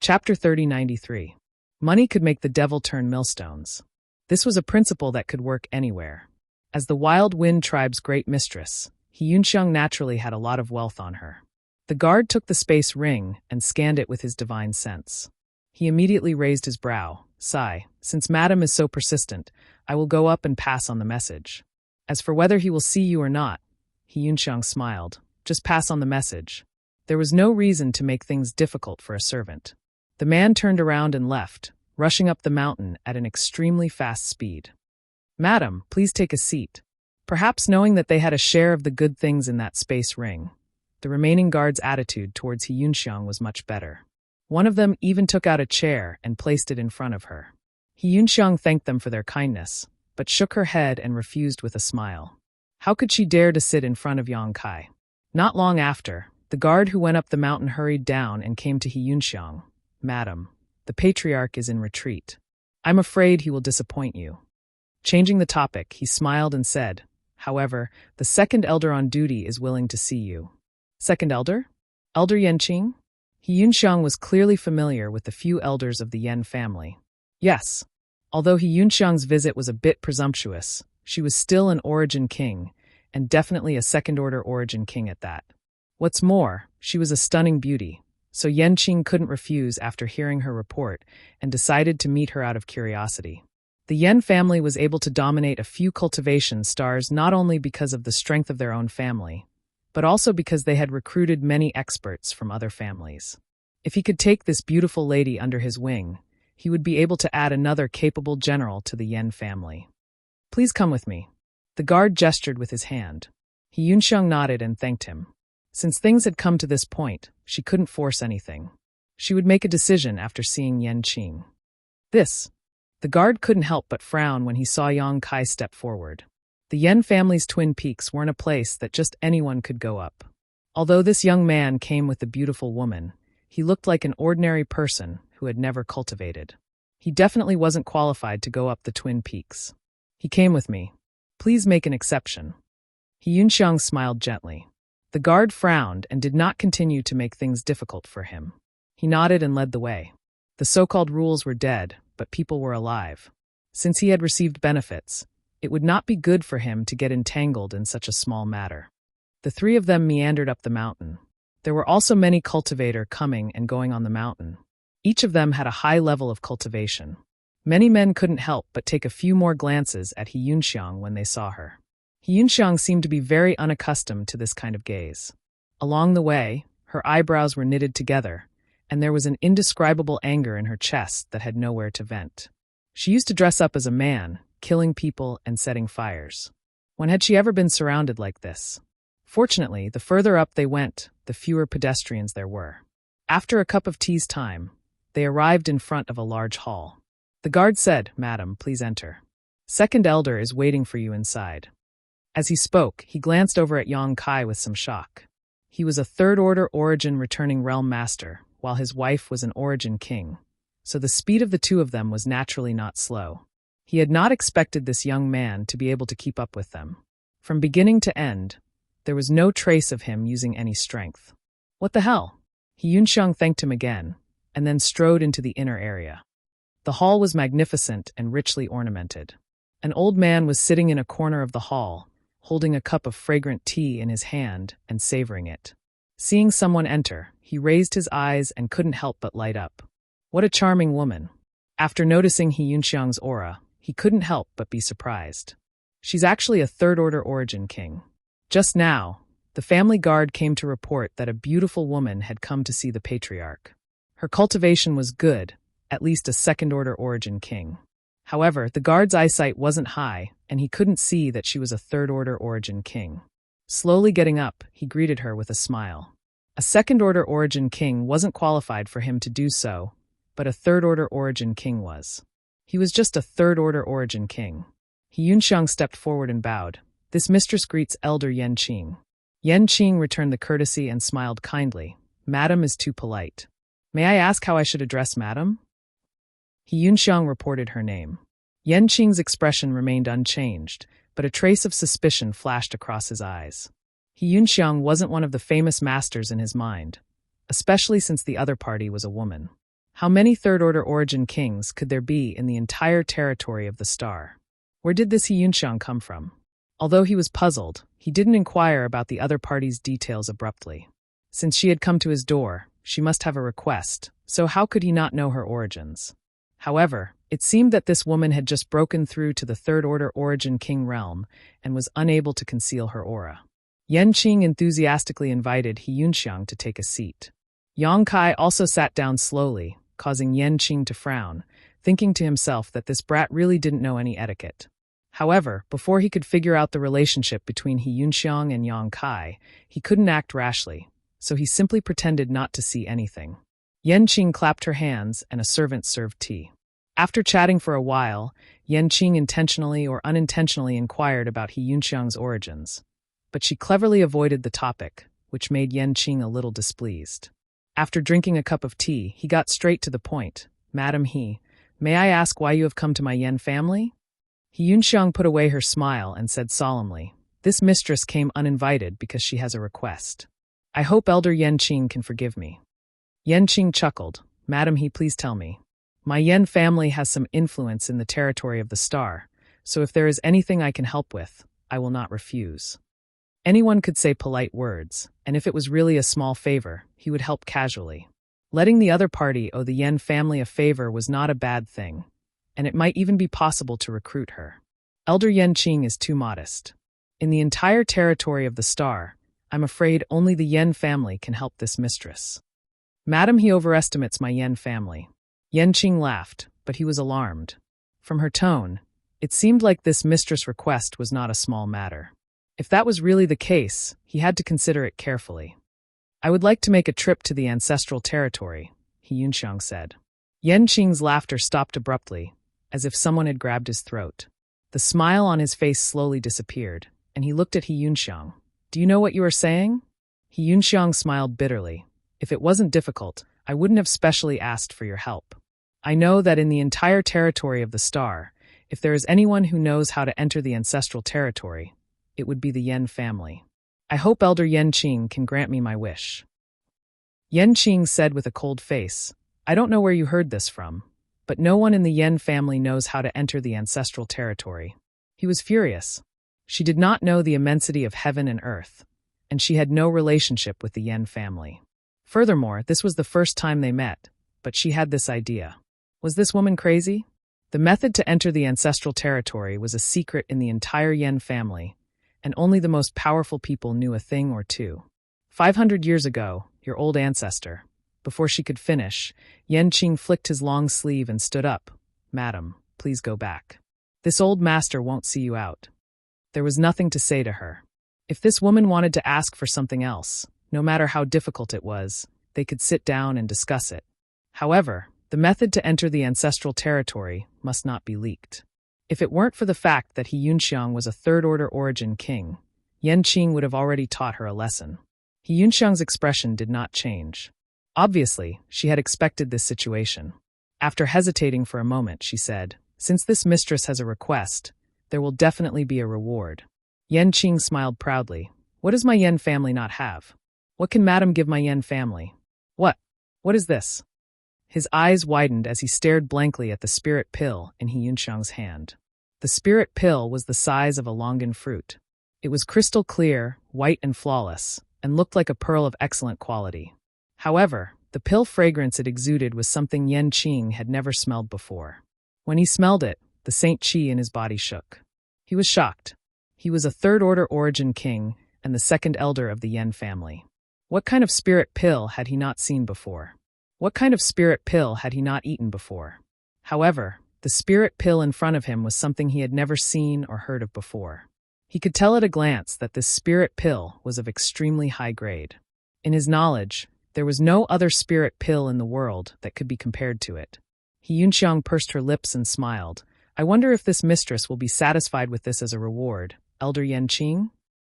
Chapter 3093. Money could make the devil turn millstones. This was a principle that could work anywhere. As the Wild Wind tribe's great mistress, Yunxiang naturally had a lot of wealth on her. The guard took the space ring and scanned it with his divine sense. He immediately raised his brow. Sigh, since Madam is so persistent, I will go up and pass on the message. As for whether he will see you or not, Yunxiang smiled. Just pass on the message. There was no reason to make things difficult for a servant. The man turned around and left, rushing up the mountain at an extremely fast speed. Madam, please take a seat. Perhaps knowing that they had a share of the good things in that space ring, the remaining guards' attitude towards Yunxiang was much better. One of them even took out a chair and placed it in front of her. Yunxiang thanked them for their kindness, but shook her head and refused with a smile. How could she dare to sit in front of Yang Kai? Not long after, the guard who went up the mountain hurried down and came to Yunxiang. Madam, the patriarch is in retreat. I'm afraid he will disappoint you. Changing the topic, he smiled and said, however, the second elder on duty is willing to see you. Second elder? Elder Yanqing? Yunxiang was clearly familiar with the few elders of the Yan family. Yes. Although Yunxiang's visit was a bit presumptuous, she was still an origin king, and definitely a second-order origin king at that. What's more, she was a stunning beauty, so Yanqing couldn't refuse after hearing her report and decided to meet her out of curiosity. The Yan family was able to dominate a few cultivation stars not only because of the strength of their own family, but also because they had recruited many experts from other families. If he could take this beautiful lady under his wing, he would be able to add another capable general to the Yan family. Please come with me. The guard gestured with his hand. Yunxiang nodded and thanked him. Since things had come to this point, she couldn't force anything. She would make a decision after seeing Yanqing. The guard couldn't help but frown when he saw Yang Kai step forward. The Yan family's twin peaks weren't a place that just anyone could go up. Although this young man came with a beautiful woman, he looked like an ordinary person who had never cultivated. He definitely wasn't qualified to go up the twin peaks. He came with me. Please make an exception. Yunxiang smiled gently. The guard frowned and did not continue to make things difficult for him. He nodded and led the way. The so-called rules were dead, but people were alive. Since he had received benefits, it would not be good for him to get entangled in such a small matter. The three of them meandered up the mountain. There were also many cultivators coming and going on the mountain. Each of them had a high level of cultivation. Many men couldn't help but take a few more glances at Yunxiang when they saw her. Yunxiang seemed to be very unaccustomed to this kind of gaze. Along the way, her eyebrows were knitted together, and there was an indescribable anger in her chest that had nowhere to vent. She used to dress up as a man, killing people and setting fires. When had she ever been surrounded like this? Fortunately, the further up they went, the fewer pedestrians there were. After a cup of tea's time, they arrived in front of a large hall. The guard said, Madam, please enter. Second elder is waiting for you inside. As he spoke, he glanced over at Yang Kai with some shock. He was a third-order origin returning realm master, while his wife was an origin king, so the speed of the two of them was naturally not slow. He had not expected this young man to be able to keep up with them. From beginning to end, there was no trace of him using any strength. What the hell? Yunxiang thanked him again, and then strode into the inner area. The hall was magnificent and richly ornamented. An old man was sitting in a corner of the hall, holding a cup of fragrant tea in his hand and savoring it. Seeing someone enter, he raised his eyes and couldn't help but light up. What a charming woman. After noticing Yunxiang's aura, he couldn't help but be surprised. She's actually a third-order origin king. Just now, the family guard came to report that a beautiful woman had come to see the patriarch. Her cultivation was good, at least a second-order origin king. However, the guard's eyesight wasn't high, and he couldn't see that she was a third-order origin king. Slowly getting up, he greeted her with a smile. A second-order origin king wasn't qualified for him to do so, but a third-order origin king was. He was just a third-order origin king. Yunxiang stepped forward and bowed. This mistress greets Elder Yanqing. Yanqing returned the courtesy and smiled kindly. Madam is too polite. May I ask how I should address Madam? Yunxiang reported her name. Yanqing's expression remained unchanged, but a trace of suspicion flashed across his eyes. Yunxiang wasn't one of the famous masters in his mind, especially since the other party was a woman. How many third-order origin kings could there be in the entire territory of the star? Where did this Yunxiang come from? Although he was puzzled, he didn't inquire about the other party's details abruptly. Since she had come to his door, she must have a request, so how could he not know her origins? However, it seemed that this woman had just broken through to the third-order origin king realm and was unable to conceal her aura. Yan Qing enthusiastically invited He Yunxiang to take a seat. Yang Kai also sat down slowly, causing Yan Qing to frown, thinking to himself that this brat really didn't know any etiquette. However, before he could figure out the relationship between He Yunxiang and Yang Kai, he couldn't act rashly, so he simply pretended not to see anything. Yan Qing clapped her hands and a servant served tea. After chatting for a while, Yan Qing intentionally or unintentionally inquired about He Yunxiang's origins. But she cleverly avoided the topic, which made Yan Qing a little displeased. After drinking a cup of tea, he got straight to the point. Madam He, may I ask why you have come to my Yan family? He Yunxiang put away her smile and said solemnly, this mistress came uninvited because she has a request. I hope Elder Yan Qing can forgive me. Yan Qing chuckled. Madam He, please tell me. My Yan family has some influence in the territory of the star, so if there is anything I can help with, I will not refuse. Anyone could say polite words, and if it was really a small favor, he would help casually. Letting the other party owe the Yan family a favor was not a bad thing, and it might even be possible to recruit her. Elder Yan Qing is too modest. In the entire territory of the star, I'm afraid only the Yan family can help this mistress. Madam, he overestimates my Yan family. Yan Qing laughed, but he was alarmed. From her tone, it seemed like this mistress' request was not a small matter. If that was really the case, he had to consider it carefully. I would like to make a trip to the ancestral territory, He Yunxiang said. Yan Qing's laughter stopped abruptly, as if someone had grabbed his throat. The smile on his face slowly disappeared, and he looked at He Yunxiang. Do you know what you are saying? He Yunxiang smiled bitterly. If it wasn't difficult, I wouldn't have specially asked for your help. I know that in the entire territory of the star, if there is anyone who knows how to enter the ancestral territory, it would be the Yan family. I hope Elder Yan Qing can grant me my wish. Yan Qing said with a cold face, I don't know where you heard this from, but no one in the Yan family knows how to enter the ancestral territory. He was furious. She did not know the immensity of heaven and earth, and she had no relationship with the Yan family. Furthermore, this was the first time they met, but she had this idea. Was this woman crazy? The method to enter the ancestral territory was a secret in the entire Yan family, and only the most powerful people knew a thing or two. 500 years ago, your old ancestor. Before she could finish, Yan Qing flicked his long sleeve and stood up. Madam, please go back. This old master won't see you out. There was nothing to say to her. If this woman wanted to ask for something else, no matter how difficult it was, they could sit down and discuss it. However, the method to enter the ancestral territory must not be leaked. If it weren't for the fact that He Yunxiang was a third-order origin king, Yan Qing would have already taught her a lesson. He Yunxiang's expression did not change. Obviously, she had expected this situation. After hesitating for a moment, she said, since this mistress has a request, there will definitely be a reward. Yan Qing smiled proudly. What does my Yan family not have? What can Madam give my Yan family? What? What is this? His eyes widened as he stared blankly at the spirit pill in He Yunxiang's hand. The spirit pill was the size of a longan fruit. It was crystal clear, white and flawless, and looked like a pearl of excellent quality. However, the pill fragrance it exuded was something Yan Qing had never smelled before. When he smelled it, the Saint Qi in his body shook. He was shocked. He was a third-order origin king and the second elder of the Yan family. What kind of spirit pill had he not seen before? What kind of spirit pill had he not eaten before? However, the spirit pill in front of him was something he had never seen or heard of before. He could tell at a glance that this spirit pill was of extremely high grade. In his knowledge, there was no other spirit pill in the world that could be compared to it. He Yunxiang pursed her lips and smiled. I wonder if this mistress will be satisfied with this as a reward. Elder Yan Qing?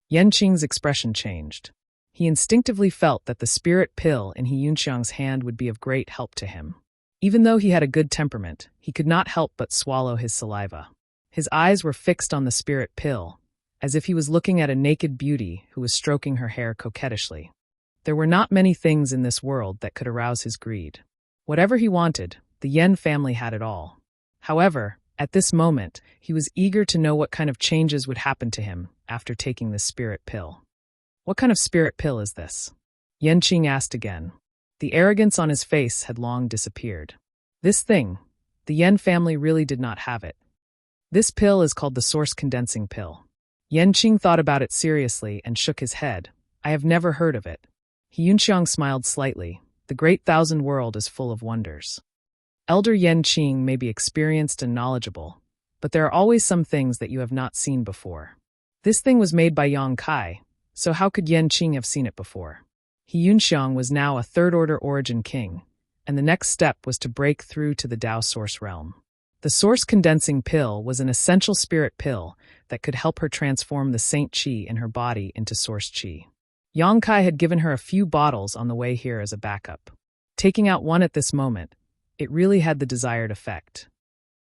Yan Qing's expression changed. He instinctively felt that the spirit pill in He Yunxiang's hand would be of great help to him. Even though he had a good temperament, he could not help but swallow his saliva. His eyes were fixed on the spirit pill, as if he was looking at a naked beauty who was stroking her hair coquettishly. There were not many things in this world that could arouse his greed. Whatever he wanted, the Yen family had it all. However, at this moment, he was eager to know what kind of changes would happen to him after taking this spirit pill. What kind of spirit pill is this? Yen Qing asked again. The arrogance on his face had long disappeared. This thing, the Yen family really did not have it. This pill is called the source condensing pill. Yen Qing thought about it seriously and shook his head. I have never heard of it. He Yunxiang smiled slightly. The great thousand world is full of wonders. Elder Yen Qing may be experienced and knowledgeable, but there are always some things that you have not seen before. This thing was made by Yang Kai, so how could Yen Qing have seen it before? He Yunxiang was now a third-order origin king, and the next step was to break through to the Dao source realm. The source condensing pill was an essential spirit pill that could help her transform the Saint Qi in her body into source Qi. Yang Kai had given her a few bottles on the way here as a backup. Taking out one at this moment, it really had the desired effect.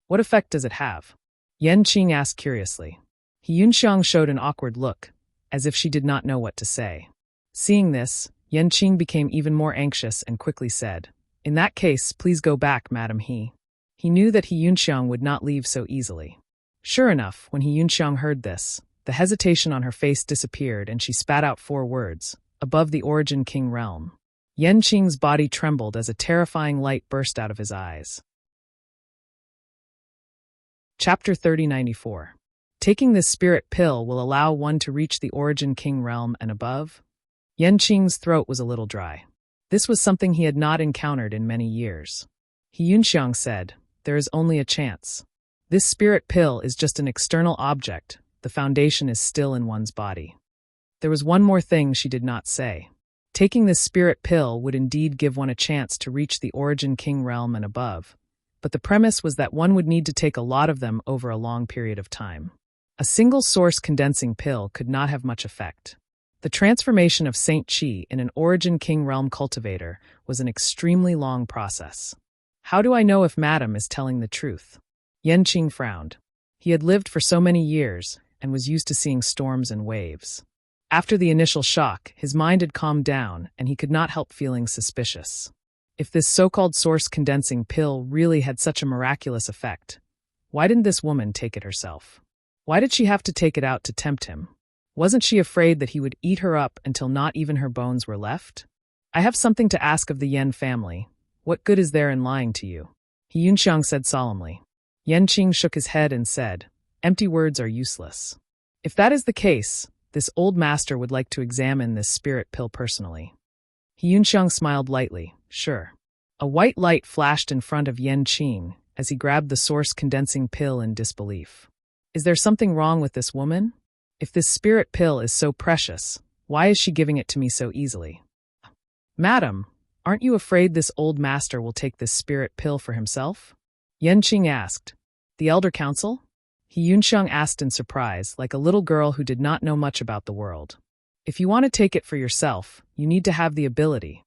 What effect does it have? Yen Qing asked curiously. He Yunxiang showed an awkward look, as if she did not know what to say. Seeing this, Yen Qing became even more anxious and quickly said, In that case, please go back, Madam He. He knew that He Yunxiang would not leave so easily. Sure enough, when He Yunxiang heard this, the hesitation on her face disappeared and she spat out 4 words, above the origin king realm. Yen Qing's body trembled as a terrifying light burst out of his eyes. Chapter 3094. Taking this spirit pill will allow one to reach the origin king realm and above? Yen Qing's throat was a little dry. This was something he had not encountered in many years. He Yunxiang said, There is only a chance. This spirit pill is just an external object. The foundation is still in one's body. There was one more thing she did not say. Taking this spirit pill would indeed give one a chance to reach the origin king realm and above, but the premise was that one would need to take a lot of them over a long period of time. A single source condensing pill could not have much effect. The transformation of Saint Qi in an origin king realm cultivator was an extremely long process. How do I know if Madam is telling the truth? Yen Qing frowned. He had lived for so many years and was used to seeing storms and waves. After the initial shock, his mind had calmed down and he could not help feeling suspicious. If this so-called source condensing pill really had such a miraculous effect, why didn't this woman take it herself? Why did she have to take it out to tempt him? Wasn't she afraid that he would eat her up until not even her bones were left? I have something to ask of the Yen family. What good is there in lying to you? He Yunxiang said solemnly. Yen Qing shook his head and said, Empty words are useless. If that is the case, this old master would like to examine this spirit pill personally. He Yunxiang smiled lightly. Sure. A white light flashed in front of Yen Qing as he grabbed the source condensing pill in disbelief. Is there something wrong with this woman? If this spirit pill is so precious, why is she giving it to me so easily? Madam, aren't you afraid this old master will take this spirit pill for himself? Yen Qing asked. The elder council? He Yunxiang asked in surprise, like a little girl who did not know much about the world. If you want to take it for yourself, you need to have the ability.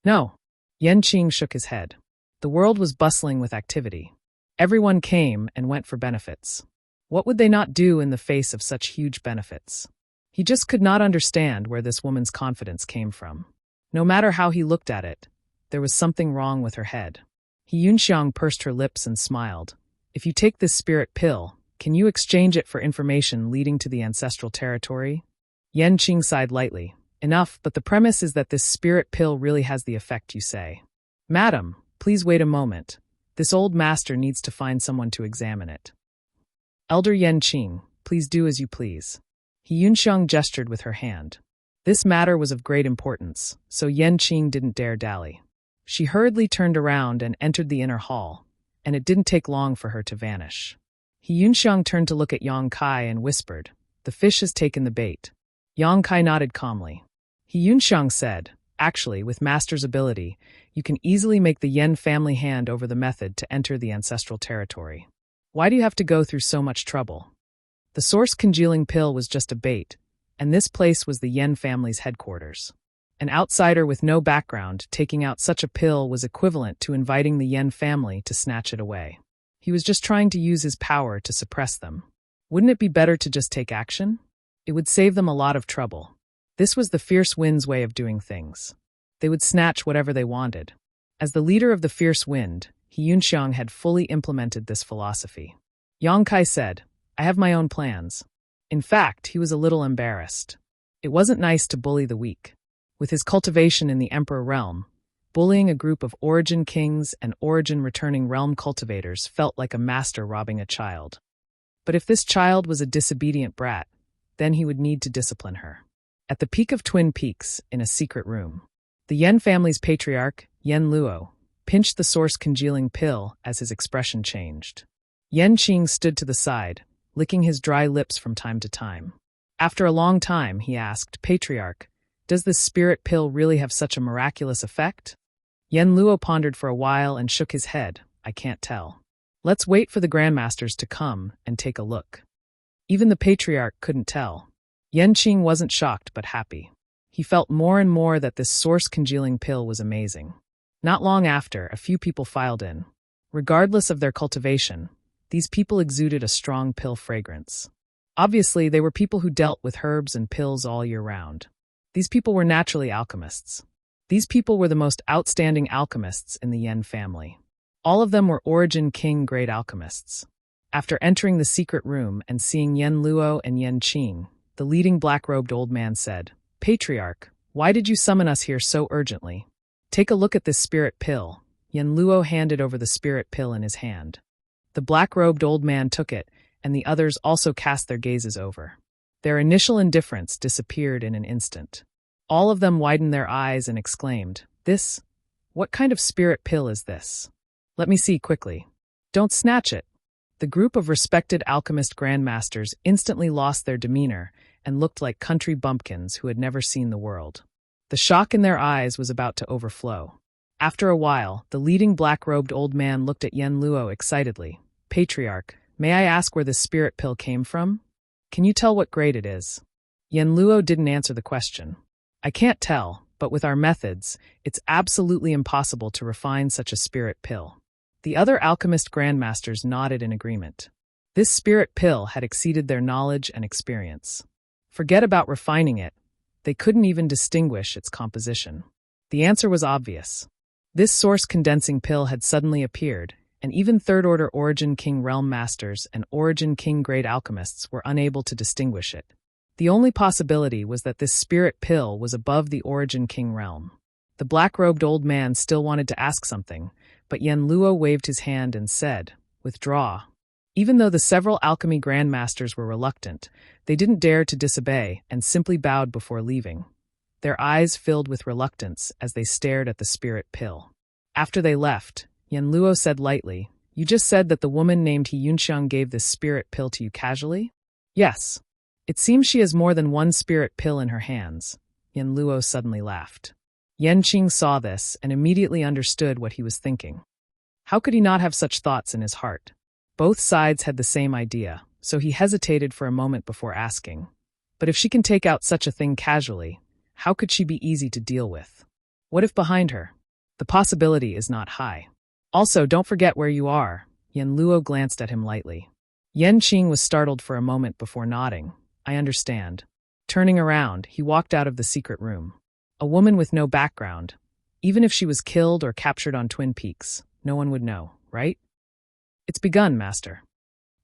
No. Yen Qing shook his head. The world was bustling with activity. Everyone came and went for benefits. What would they not do in the face of such huge benefits? He just could not understand where this woman's confidence came from. No matter how he looked at it, there was something wrong with her head. He Yunxiang pursed her lips and smiled. If you take this spirit pill, can you exchange it for information leading to the ancestral territory? Yen Qing sighed lightly. Enough, but the premise is that this spirit pill really has the effect you say. Madam, please wait a moment. This old master needs to find someone to examine it. Elder Yen Qing, please do as you please. He Yunxiang gestured with her hand. This matter was of great importance, so Yen Qing didn't dare dally. She hurriedly turned around and entered the inner hall, and it didn't take long for her to vanish. He Yunxiang turned to look at Yang Kai and whispered, The fish has taken the bait. Yang Kai nodded calmly. He Yunxiang said, Actually, with Master's ability, you can easily make the Yen family hand over the method to enter the ancestral territory. Why do you have to go through so much trouble? The source congealing pill was just a bait, and this place was the Yen family's headquarters. An outsider with no background taking out such a pill was equivalent to inviting the Yen family to snatch it away. He was just trying to use his power to suppress them. Wouldn't it be better to just take action? It would save them a lot of trouble. This was the fierce wind's way of doing things. They would snatch whatever they wanted. As the leader of the fierce wind, He Yunxiang had fully implemented this philosophy. Yang Kai said, "I have my own plans." In fact, he was a little embarrassed. It wasn't nice to bully the weak. With his cultivation in the Emperor realm, bullying a group of origin kings and origin-returning realm cultivators felt like a master robbing a child. But if this child was a disobedient brat, then he would need to discipline her. At the peak of Twin Peaks, in a secret room, the Yen family's patriarch, Yen Luo, pinched the source-congealing pill as his expression changed. Yen Qing stood to the side, licking his dry lips from time to time. After a long time, he asked, "Patriarch, does this spirit pill really have such a miraculous effect?" Yen Luo pondered for a while and shook his head. "I can't tell. Let's wait for the grandmasters to come and take a look." Even the patriarch couldn't tell. Yen Qing wasn't shocked but happy. He felt more and more that this source-congealing pill was amazing. Not long after, a few people filed in. Regardless of their cultivation, these people exuded a strong pill fragrance. Obviously, they were people who dealt with herbs and pills all year round. These people were naturally alchemists. These people were the most outstanding alchemists in the Yen family. All of them were Origin King grade alchemists. After entering the secret room and seeing Yen Luo and Yen Qing, the leading black-robed old man said, "Patriarch, why did you summon us here so urgently? Take a look at this spirit pill." Yen Luo handed over the spirit pill in his hand. The black-robed old man took it, and the others also cast their gazes over. Their initial indifference disappeared in an instant. All of them widened their eyes and exclaimed, "This? What kind of spirit pill is this? Let me see quickly. Don't snatch it." The group of respected alchemist grandmasters instantly lost their demeanor and looked like country bumpkins who had never seen the world. The shock in their eyes was about to overflow. After a while, the leading black-robed old man looked at Yen Luo excitedly. "Patriarch, may I ask where this spirit pill came from? Can you tell what grade it is?" Yen Luo didn't answer the question. "I can't tell, but with our methods, it's absolutely impossible to refine such a spirit pill." The other alchemist grandmasters nodded in agreement. This spirit pill had exceeded their knowledge and experience. Forget about refining it. They couldn't even distinguish its composition. The answer was obvious. This source-condensing pill had suddenly appeared, and even third-order Origin King realm masters and Origin King grade alchemists were unable to distinguish it. The only possibility was that this spirit pill was above the Origin King realm. The black-robed old man still wanted to ask something, but Yen Luo waved his hand and said, "Withdraw." Even though the several alchemy grandmasters were reluctant, they didn't dare to disobey and simply bowed before leaving. Their eyes filled with reluctance as they stared at the spirit pill. After they left, Yen Luo said lightly, "You just said that the woman named He Yunxiang gave this spirit pill to you casually?" "Yes. It seems she has more than one spirit pill in her hands." Yen Luo suddenly laughed. Yen Qing saw this and immediately understood what he was thinking. How could he not have such thoughts in his heart? Both sides had the same idea, so he hesitated for a moment before asking. But if she can take out such a thing casually, how could she be easy to deal with? What if behind her? The possibility is not high. Also, don't forget where you are. Yen Luo glanced at him lightly. Yen Qing was startled for a moment before nodding. "I understand." Turning around, he walked out of the secret room. A woman with no background. Even if she was killed or captured on Twin Peaks, no one would know, right? "It's begun, master."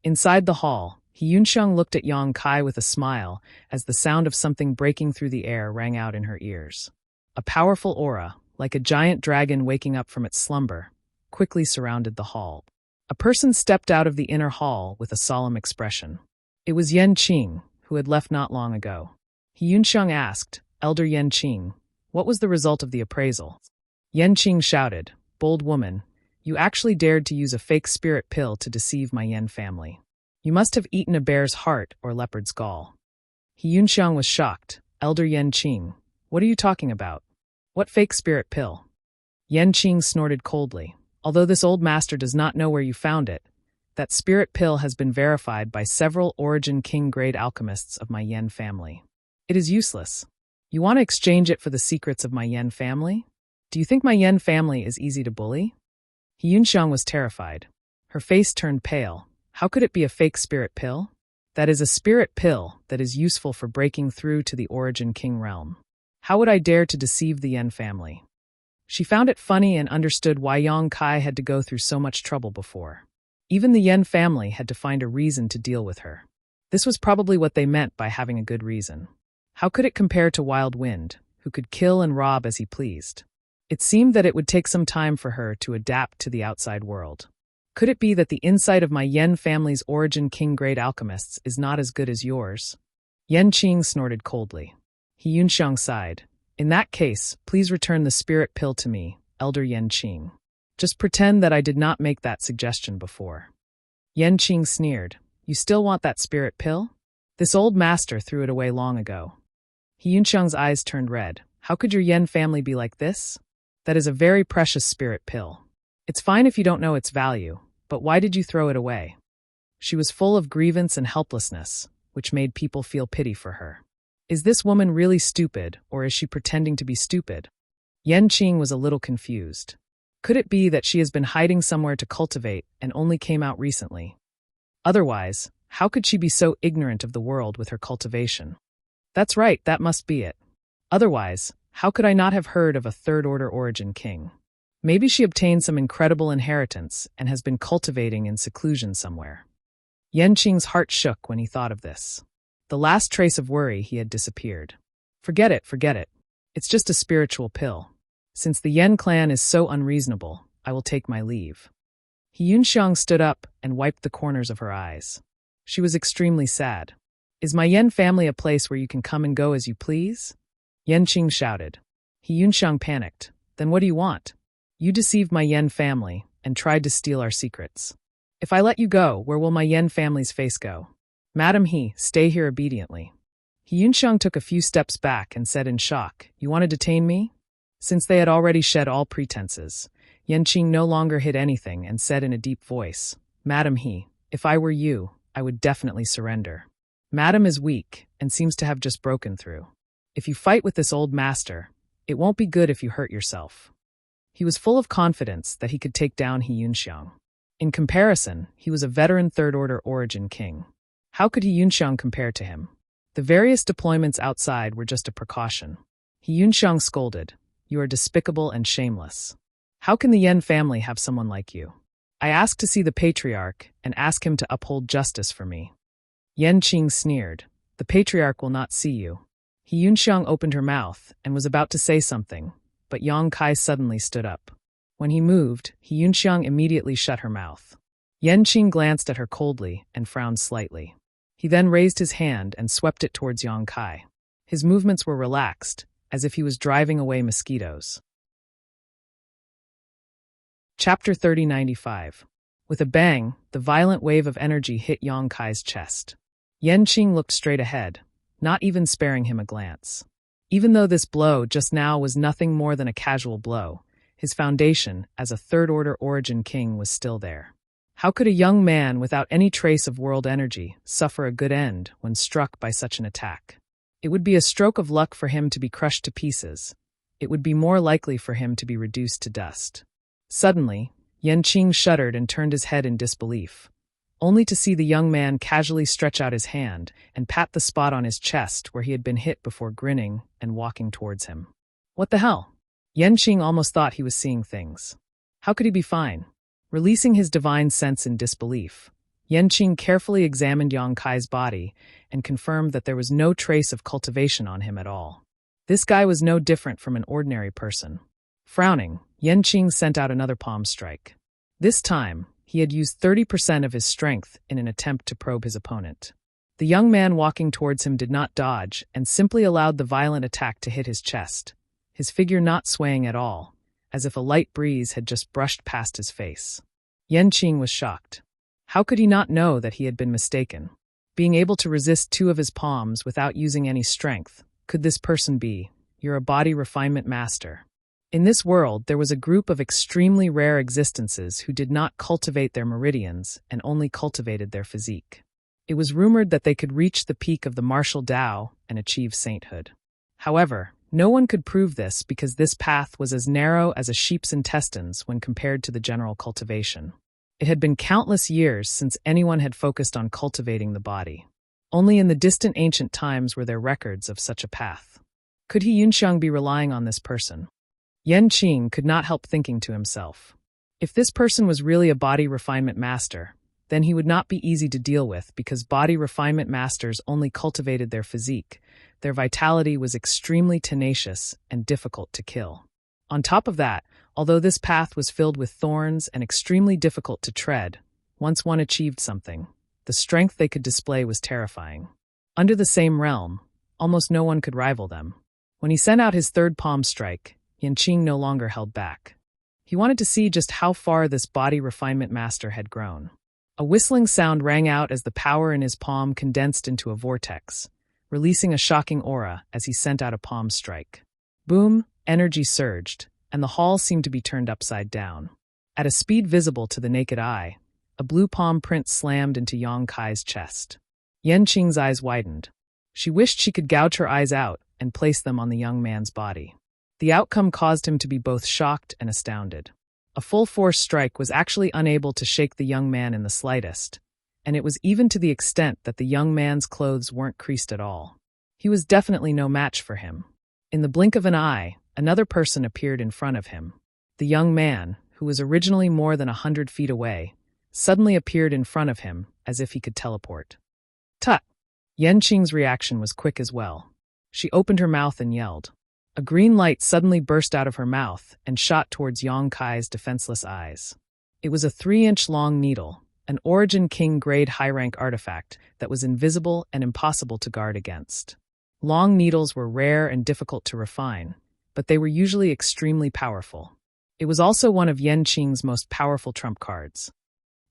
Inside the hall, He Yunxiang looked at Yang Kai with a smile as the sound of something breaking through the air rang out in her ears. A powerful aura, like a giant dragon waking up from its slumber, quickly surrounded the hall. A person stepped out of the inner hall with a solemn expression. It was Yen Qing, who had left not long ago. He Yunxiang asked, "Elder Yen Qing, what was the result of the appraisal?" Yen Qing shouted, "Bold woman, you actually dared to use a fake spirit pill to deceive my Yen family. You must have eaten a bear's heart or leopard's gall." He Yunxiang was shocked. "Elder Yen Qing, what are you talking about? What fake spirit pill?" Yen Qing snorted coldly. "Although this old master does not know where you found it, that spirit pill has been verified by several Origin King grade alchemists of my Yen family. It is useless. You want to exchange it for the secrets of my Yen family? Do you think my Yen family is easy to bully?" He Yunxiang was terrified. Her face turned pale. How could it be a fake spirit pill? That is a spirit pill that is useful for breaking through to the Origin King realm. How would I dare to deceive the Yen family? She found it funny and understood why Yang Kai had to go through so much trouble before. Even the Yen family had to find a reason to deal with her. This was probably what they meant by having a good reason. How could it compare to Wild Wind, who could kill and rob as he pleased? It seemed that it would take some time for her to adapt to the outside world. Could it be that the insight of my Yen family's origin king great alchemists is not as good as yours? Yen Qing snorted coldly. He Yunxiang sighed. In that case, please return the spirit pill to me, Elder Yen Qing. Just pretend that I did not make that suggestion before. Yen Qing sneered. You still want that spirit pill? This old master threw it away long ago. He Yunxiang's eyes turned red. How could your Yen family be like this? That is a very precious spirit pill. It's fine if you don't know its value, but why did you throw it away? She was full of grievance and helplessness, which made people feel pity for her. Is this woman really stupid, or is she pretending to be stupid? Yen Qing was a little confused. Could it be that she has been hiding somewhere to cultivate and only came out recently? Otherwise, how could she be so ignorant of the world with her cultivation? That's right, that must be it. Otherwise, how could I not have heard of a third-order origin king? Maybe she obtained some incredible inheritance and has been cultivating in seclusion somewhere. Yen Qing's heart shook when he thought of this. The last trace of worry he had disappeared. Forget it, forget it. It's just a spiritual pill. Since the Yen clan is so unreasonable, I will take my leave. He Yunxiang stood up and wiped the corners of her eyes. She was extremely sad. Is my Yen family a place where you can come and go as you please? Yen Qing shouted. He Yunxiang panicked. Then what do you want? You deceived my Yen family and tried to steal our secrets. If I let you go, where will my Yen family's face go? Madam He, stay here obediently. He Yunxiang took a few steps back and said in shock, You want to detain me? Since they had already shed all pretenses, Yen Qing no longer hid anything and said in a deep voice, Madam He, if I were you, I would definitely surrender. Madam is weak and seems to have just broken through. If you fight with this old master, it won't be good if you hurt yourself. He was full of confidence that he could take down He Yunxiang. In comparison, he was a veteran third-order origin king. How could He Yunxiang compare to him? The various deployments outside were just a precaution. He Yunxiang scolded, You are despicable and shameless. How can the Yen family have someone like you? I asked to see the patriarch and ask him to uphold justice for me. Yen Qing sneered, The patriarch will not see you. He Yunxiang opened her mouth and was about to say something, but Yang Kai suddenly stood up. When he moved, He Yunxiang immediately shut her mouth. Yen Qing glanced at her coldly and frowned slightly. He then raised his hand and swept it towards Yang Kai. His movements were relaxed, as if he was driving away mosquitoes. Chapter 3095. With a bang, the violent wave of energy hit Yang Kai's chest. Yen Qing looked straight ahead, not even sparing him a glance. Even though this blow just now was nothing more than a casual blow, his foundation as a third-order origin king was still there. How could a young man without any trace of world energy suffer a good end when struck by such an attack? It would be a stroke of luck for him to be crushed to pieces. It would be more likely for him to be reduced to dust. Suddenly, Yen Qing shuddered and turned his head in disbelief, only to see the young man casually stretch out his hand and pat the spot on his chest where he had been hit before grinning and walking towards him. What the hell? Yen Qing almost thought he was seeing things. How could he be fine? Releasing his divine sense in disbelief, Yen Qing carefully examined Yang Kai's body and confirmed that there was no trace of cultivation on him at all. This guy was no different from an ordinary person. Frowning, Yen Qing sent out another palm strike. This time, he had used 30% of his strength in an attempt to probe his opponent. The young man walking towards him did not dodge and simply allowed the violent attack to hit his chest, his figure not swaying at all, as if a light breeze had just brushed past his face. Yen Qing was shocked. How could he not know that he had been mistaken? Being able to resist two of his palms without using any strength, could this person be, you're a body refinement master? In this world, there was a group of extremely rare existences who did not cultivate their meridians and only cultivated their physique. It was rumored that they could reach the peak of the martial Tao and achieve sainthood. However, no one could prove this because this path was as narrow as a sheep's intestines when compared to the general cultivation. It had been countless years since anyone had focused on cultivating the body. Only in the distant ancient times were there records of such a path. Could He Yunxiang be relying on this person? Yan Qing could not help thinking to himself. If this person was really a body refinement master, then he would not be easy to deal with because body refinement masters only cultivated their physique. Their vitality was extremely tenacious and difficult to kill. On top of that, although this path was filled with thorns and extremely difficult to tread, once one achieved something, the strength they could display was terrifying. Under the same realm, almost no one could rival them. When he sent out his third palm strike, Yan Qing no longer held back. He wanted to see just how far this body refinement master had grown. A whistling sound rang out as the power in his palm condensed into a vortex, releasing a shocking aura as he sent out a palm strike. Boom, energy surged, and the hall seemed to be turned upside down. At a speed visible to the naked eye, a blue palm print slammed into Yang Kai's chest. Yan Qing's eyes widened. She wished she could gouge her eyes out and place them on the young man's body. The outcome caused him to be both shocked and astounded. A full-force strike was actually unable to shake the young man in the slightest, and it was even to the extent that the young man's clothes weren't creased at all. He was definitely no match for him. In the blink of an eye, another person appeared in front of him. The young man, who was originally more than 100 feet away, suddenly appeared in front of him as if he could teleport. Tut! Yan Qing's reaction was quick as well. She opened her mouth and yelled. A green light suddenly burst out of her mouth and shot towards Yang Kai's defenseless eyes. It was a 3-inch-long needle, an Origin King-grade high-rank artifact that was invisible and impossible to guard against. Long needles were rare and difficult to refine, but they were usually extremely powerful. It was also one of Yan Qing's most powerful trump cards.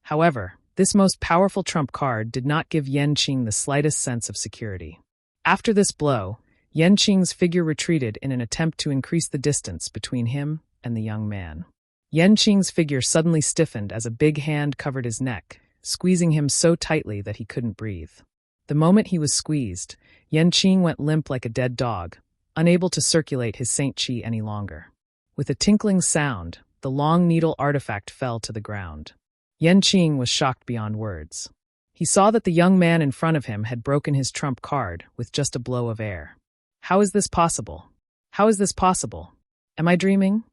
However, this most powerful trump card did not give Yan Qing the slightest sense of security. After this blow, Yan Qing's figure retreated in an attempt to increase the distance between him and the young man. Yan Qing's figure suddenly stiffened as a big hand covered his neck, squeezing him so tightly that he couldn't breathe. The moment he was squeezed, Yan Qing went limp like a dead dog, unable to circulate his Saint Qi any longer. With a tinkling sound, the long needle artifact fell to the ground. Yan Qing was shocked beyond words. He saw that the young man in front of him had broken his trump card with just a blow of air. How is this possible? How is this possible? Am I dreaming?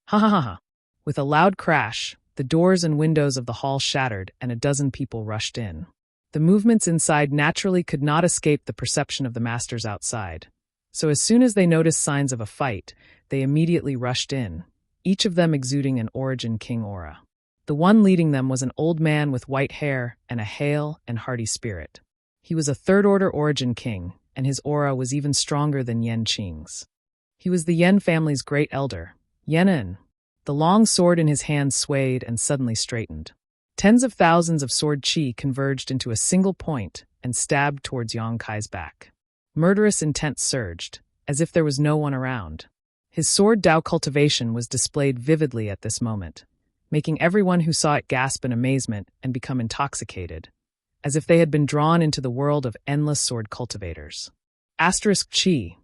Ha ha ha ha. With a loud crash, the doors and windows of the hall shattered and a dozen people rushed in. The movements inside naturally could not escape the perception of the masters outside. So as soon as they noticed signs of a fight, they immediately rushed in, each of them exuding an Origin King aura. The one leading them was an old man with white hair and a hale and hearty spirit. He was a third-order Origin King, and his aura was even stronger than Yan Qing's. He was the Yan family's great elder, Yanin. The long sword in his hand swayed and suddenly straightened. Tens of thousands of sword qi converged into a single point and stabbed towards Yang Kai's back. Murderous intent surged, as if there was no one around. His sword Dao cultivation was displayed vividly at this moment, making everyone who saw it gasp in amazement and become intoxicated, as if they had been drawn into the world of endless sword cultivators. Asterisk Qi.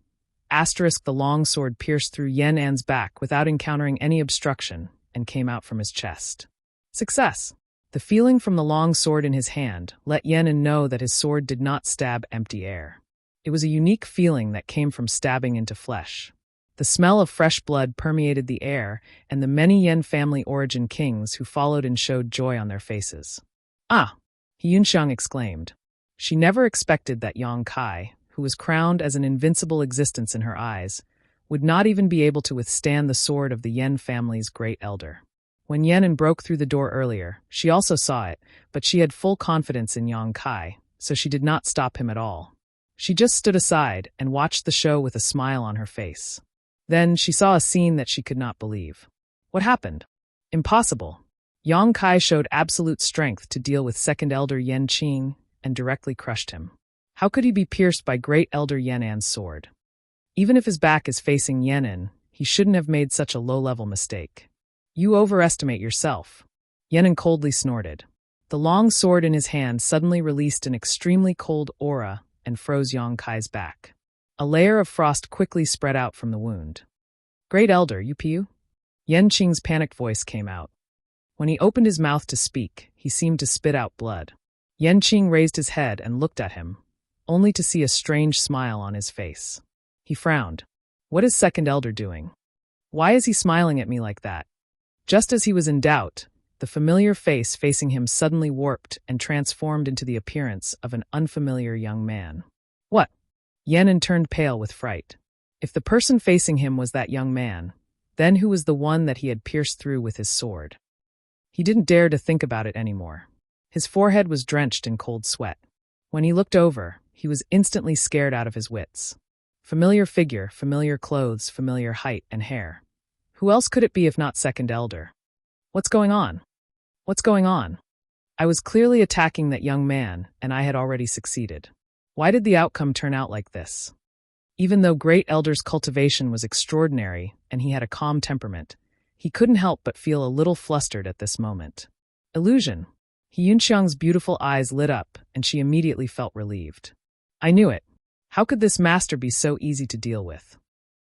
Asterisk the long sword pierced through Yan An's back without encountering any obstruction and came out from his chest. Success! The feeling from the long sword in his hand let Yan An know that his sword did not stab empty air. It was a unique feeling that came from stabbing into flesh. The smell of fresh blood permeated the air, and the many Yan family Origin Kings who followed and showed joy on their faces. Ah! Yunxiang exclaimed. She never expected that Yang Kai, who was crowned as an invincible existence in her eyes, would not even be able to withstand the sword of the Yan family's great elder. When Yanin broke through the door earlier, she also saw it, but she had full confidence in Yang Kai, so she did not stop him at all. She just stood aside and watched the show with a smile on her face. Then she saw a scene that she could not believe. What happened? Impossible. Yang Kai showed absolute strength to deal with second elder Yan Qing and directly crushed him. How could he be pierced by great elder Yanan's sword? Even if his back is facing Yanin, he shouldn't have made such a low-level mistake. You overestimate yourself. Yanin coldly snorted. The long sword in his hand suddenly released an extremely cold aura and froze Yang Kai's back. A layer of frost quickly spread out from the wound. Great elder, you Piu? Yan Qing's panicked voice came out. When he opened his mouth to speak, he seemed to spit out blood. Yan Qing raised his head and looked at him, only to see a strange smile on his face. He frowned. What is second elder doing? Why is he smiling at me like that? Just as he was in doubt, the familiar face facing him suddenly warped and transformed into the appearance of an unfamiliar young man. What? Yenin turned pale with fright. If the person facing him was that young man, then who was the one that he had pierced through with his sword? He didn't dare to think about it anymore. His forehead was drenched in cold sweat. When he looked over, he was instantly scared out of his wits. Familiar figure, familiar clothes, familiar height and hair. Who else could it be if not Second Elder? What's going on? What's going on? I was clearly attacking that young man, and I had already succeeded. Why did the outcome turn out like this? Even though Great Elder's cultivation was extraordinary and he had a calm temperament, he couldn't help but feel a little flustered at this moment. Illusion. Yunxiang's beautiful eyes lit up, and she immediately felt relieved. I knew it. How could this master be so easy to deal with?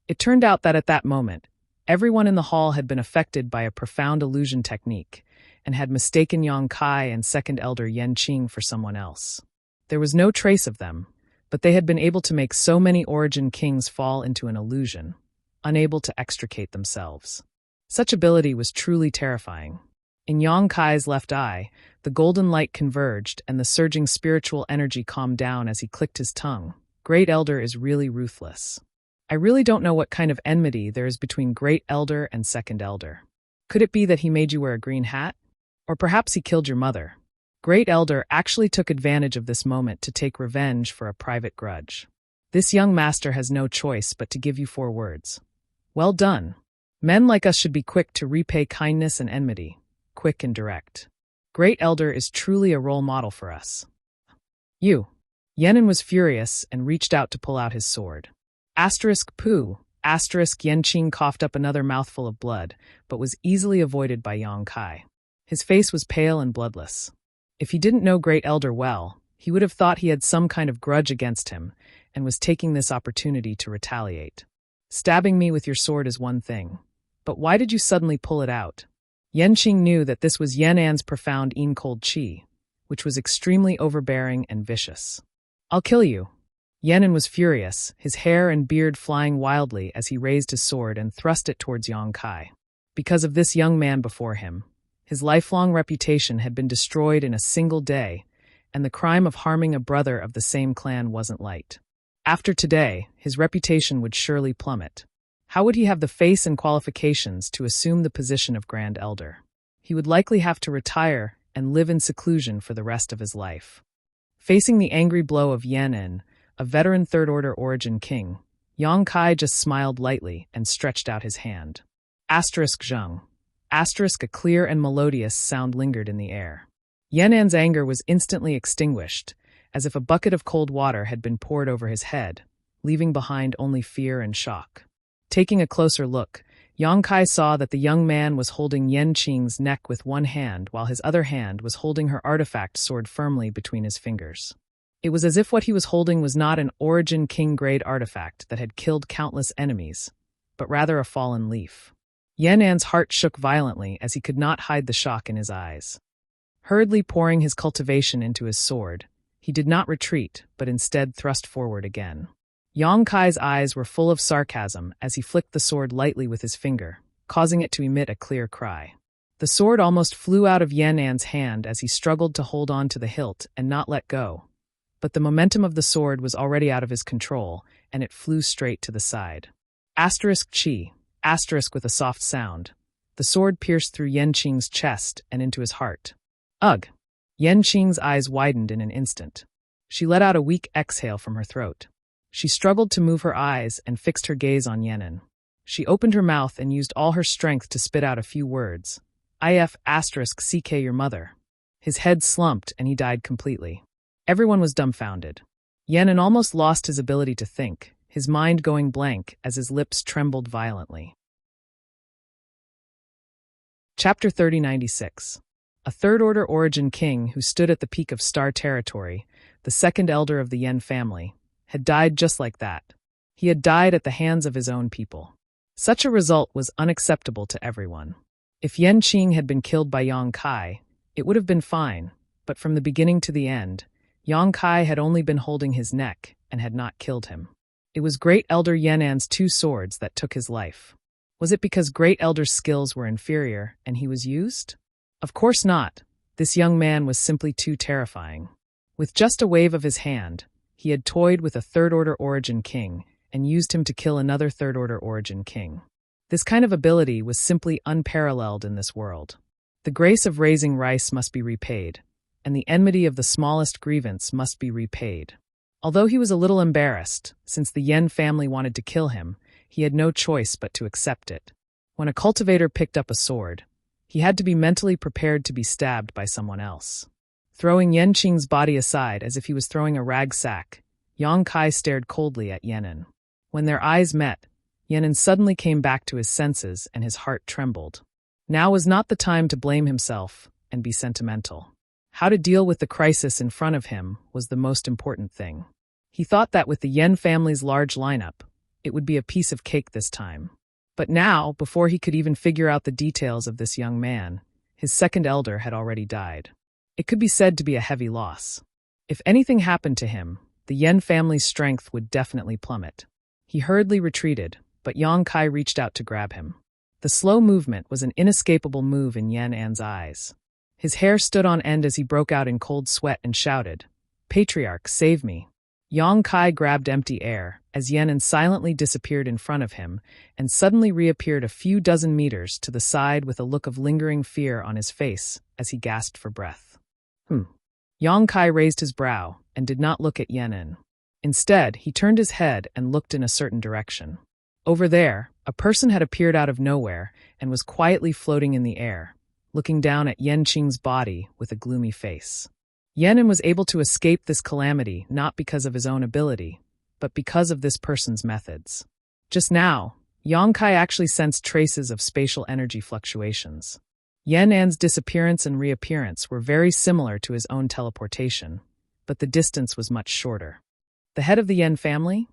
It turned out that at that moment, everyone in the hall had been affected by a profound illusion technique and had mistaken Yang Kai and Second Elder Yan Qing for someone else. There was no trace of them, but they had been able to make so many Origin Kings fall into an illusion, unable to extricate themselves. Such ability was truly terrifying. In Yang Kai's left eye, the golden light converged and the surging spiritual energy calmed down as he clicked his tongue. Great Elder is really ruthless. I really don't know what kind of enmity there is between Great Elder and Second Elder. Could it be that he made you wear a green hat? Or perhaps he killed your mother? Great Elder actually took advantage of this moment to take revenge for a private grudge. This young master has no choice but to give you 4 words. Well done. Men like us should be quick to repay kindness and enmity. Quick and direct. Great Elder is truly a role model for us. You. Yenin was furious and reached out to pull out his sword. Pooh. Yanqing coughed up another mouthful of blood, but was easily avoided by Yang Kai. His face was pale and bloodless. If he didn't know Great Elder well, he would have thought he had some kind of grudge against him and was taking this opportunity to retaliate. Stabbing me with your sword is one thing, but why did you suddenly pull it out? Yanqing knew that this was Yan'an's profound cold qi, which was extremely overbearing and vicious. I'll kill you. Yenin was furious, his hair and beard flying wildly as he raised his sword and thrust it towards Yang Kai. Because of this young man before him, his lifelong reputation had been destroyed in a single day, and the crime of harming a brother of the same clan wasn't light. After today, his reputation would surely plummet. How would he have the face and qualifications to assume the position of Grand Elder? He would likely have to retire and live in seclusion for the rest of his life. Facing the angry blow of Yan'an, a veteran Third-Order Origin King, Yang Kai just smiled lightly and stretched out his hand. Zheng. A clear and melodious sound lingered in the air. Yan'an's anger was instantly extinguished, as if a bucket of cold water had been poured over his head, leaving behind only fear and shock. Taking a closer look, Yang Kai saw that the young man was holding Yan Qing's neck with one hand while his other hand was holding her artifact sword firmly between his fingers. It was as if what he was holding was not an Origin King-grade artifact that had killed countless enemies, but rather a fallen leaf. Yan'an's heart shook violently as he could not hide the shock in his eyes. Hurriedly pouring his cultivation into his sword, he did not retreat, but instead thrust forward again. Yang Kai's eyes were full of sarcasm as he flicked the sword lightly with his finger, causing it to emit a clear cry. The sword almost flew out of Yan'an's hand as he struggled to hold on to the hilt and not let go. But the momentum of the sword was already out of his control, and it flew straight to the side. Qi. With a soft sound. The sword pierced through Yanqing's chest and into his heart. Ugh! Yanqing's eyes widened in an instant. She let out a weak exhale from her throat. She struggled to move her eyes and fixed her gaze on Yenin. She opened her mouth and used all her strength to spit out a few words. CK your mother. His head slumped and he died completely. Everyone was dumbfounded. Yenin almost lost his ability to think, his mind going blank as his lips trembled violently. Chapter 3096. A Third-Order Origin King who stood at the peak of Star Territory, the second elder of the Yen family, had died just like that. He had died at the hands of his own people. Such a result was unacceptable to everyone. If Yan Qing had been killed by Yang Kai, it would have been fine, but from the beginning to the end, Yang Kai had only been holding his neck and had not killed him. It was Great Elder Yan'an's 2 swords that took his life. Was it because Great Elder's skills were inferior and he was used? Of course not. This young man was simply too terrifying. With just a wave of his hand, he had toyed with a third-order origin king and used him to kill another third-order origin king. This kind of ability was simply unparalleled in this world. The grace of raising rice must be repaid, and the enmity of the smallest grievance must be repaid. Although he was a little embarrassed, since the Yen family wanted to kill him, he had no choice but to accept it. When a cultivator picked up a sword, he had to be mentally prepared to be stabbed by someone else. Throwing Yen Qing's body aside as if he was throwing a rag sack, Yang Kai stared coldly at Yenin. When their eyes met, Yenin suddenly came back to his senses and his heart trembled. Now was not the time to blame himself and be sentimental. How to deal with the crisis in front of him was the most important thing. He thought that with the Yen family's large lineup, it would be a piece of cake this time. But now, before he could even figure out the details of this young man, his second elder had already died. It could be said to be a heavy loss. If anything happened to him, the Yen family's strength would definitely plummet. He hurriedly retreated, but Yang Kai reached out to grab him. The slow movement was an inescapable move in Yen An's eyes. His hair stood on end as he broke out in cold sweat and shouted, "Patriarch, save me." Yang Kai grabbed empty air as Yenin silently disappeared in front of him and suddenly reappeared a few dozen meters to the side with a look of lingering fear on his face as he gasped for breath. Yang Kai raised his brow and did not look at Yenin. Instead, he turned his head and looked in a certain direction. Over there, a person had appeared out of nowhere and was quietly floating in the air, looking down at Yen Qing's body with a gloomy face. Yenin was able to escape this calamity not because of his own ability, but because of this person's methods. Just now, Yang Kai actually sensed traces of spatial energy fluctuations. Yen An's disappearance and reappearance were very similar to his own teleportation, but the distance was much shorter. The head of the Yen family?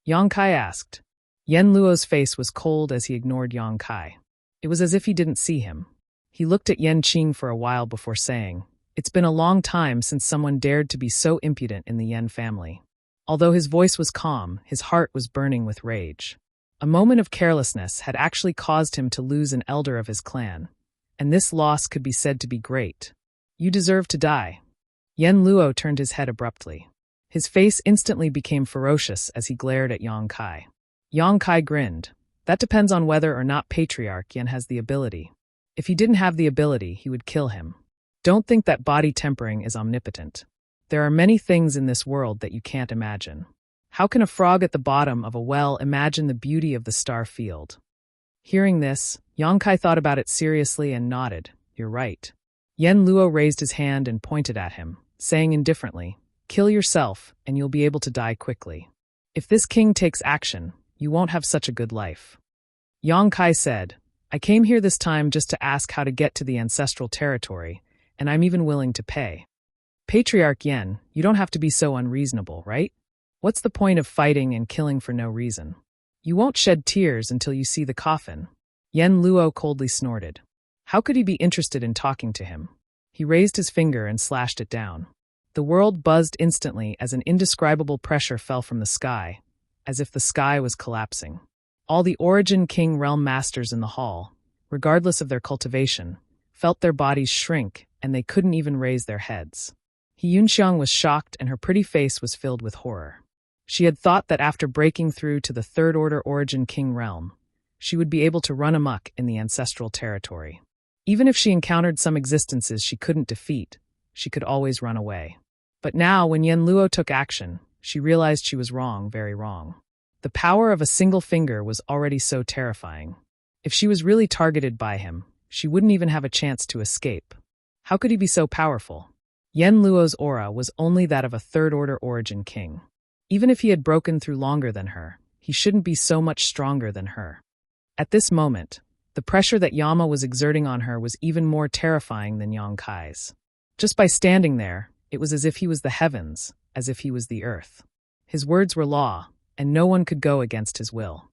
Yang Kai asked. Yen Luo's face was cold as he ignored Yang Kai. It was as if he didn't see him. He looked at Yen Qing for a while before saying, "It's been a long time since someone dared to be so impudent in the Yen family." Although his voice was calm, his heart was burning with rage. A moment of carelessness had actually caused him to lose an elder of his clan, and this loss could be said to be great. "You deserve to die." Yen Luo turned his head abruptly. His face instantly became ferocious as he glared at Yang Kai. Yang Kai grinned. "That depends on whether or not Patriarch Yen has the ability. If he didn't have the ability, he would kill him. Don't think that body tempering is omnipotent. There are many things in this world that you can't imagine. How can a frog at the bottom of a well imagine the beauty of the star field?" Hearing this, Yang Kai thought about it seriously and nodded. "You're right." Yen Luo raised his hand and pointed at him, saying indifferently, "Kill yourself, and you'll be able to die quickly. If this king takes action, you won't have such a good life." Yang Kai said, "I came here this time just to ask how to get to the ancestral territory, and I'm even willing to pay." "Patriarch Yen, you don't have to be so unreasonable, right? What's the point of fighting and killing for no reason? You won't shed tears until you see the coffin." Yen Luo coldly snorted. How could he be interested in talking to him? He raised his finger and slashed it down. The world buzzed instantly as an indescribable pressure fell from the sky, as if the sky was collapsing. All the Origin King realm masters in the hall, regardless of their cultivation, felt their bodies shrink, and they couldn't even raise their heads. He Yunxiang was shocked and her pretty face was filled with horror. She had thought that after breaking through to the Third Order Origin King realm, she would be able to run amok in the ancestral territory. Even if she encountered some existences she couldn't defeat, she could always run away. But now, when Yen Luo took action, she realized she was wrong, very wrong. The power of a single finger was already so terrifying. If she was really targeted by him, she wouldn't even have a chance to escape. How could he be so powerful? Yen Luo's aura was only that of a third-order origin king. Even if he had broken through longer than her, he shouldn't be so much stronger than her. At this moment, the pressure that Yama was exerting on her was even more terrifying than Yang Kai's. Just by standing there, it was as if he was the heavens, as if he was the earth. His words were law, and no one could go against his will.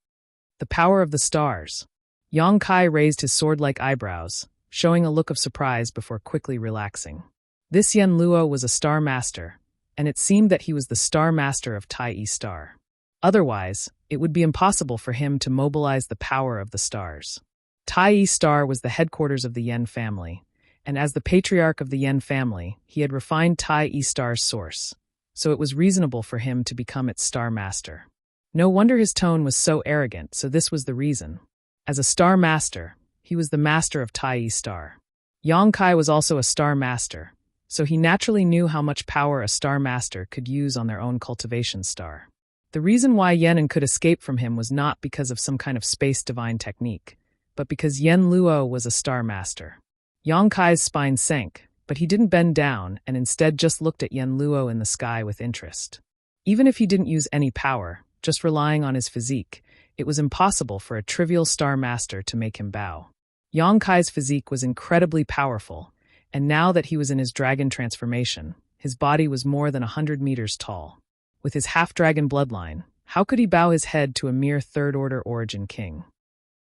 The power of the stars. Yang Kai raised his sword-like eyebrows, showing a look of surprise before quickly relaxing. This Yen Luo was a star master, and it seemed that he was the star master of Tai Yi Star. Otherwise, it would be impossible for him to mobilize the power of the stars. Tai Star was the headquarters of the Yen family, and as the patriarch of the Yen family, he had refined Tai Star's source, so it was reasonable for him to become its star master. No wonder his tone was so arrogant, so this was the reason. As a star master, he was the master of Tai Star. Yang Kai was also a star master, so he naturally knew how much power a star master could use on their own cultivation star. The reason why Yen could escape from him was not because of some kind of space divine technique, but because Yen Luo was a star master. Yang Kai's spine sank, but he didn't bend down and instead just looked at Yen Luo in the sky with interest. Even if he didn't use any power, just relying on his physique, it was impossible for a trivial star master to make him bow. Yang Kai's physique was incredibly powerful, and now that he was in his dragon transformation, his body was more than 100 meters tall. With his half-dragon bloodline, how could he bow his head to a mere third-order origin king?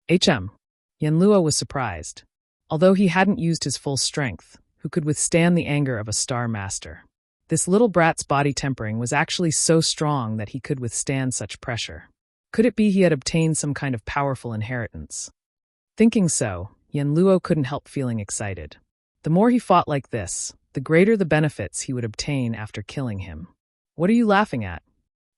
Yen Luo was surprised. Although he hadn't used his full strength, who could withstand the anger of a star master? This little brat's body tempering was actually so strong that he could withstand such pressure. Could it be he had obtained some kind of powerful inheritance? Thinking so, Yen Luo couldn't help feeling excited. The more he fought like this, the greater the benefits he would obtain after killing him. What are you laughing at?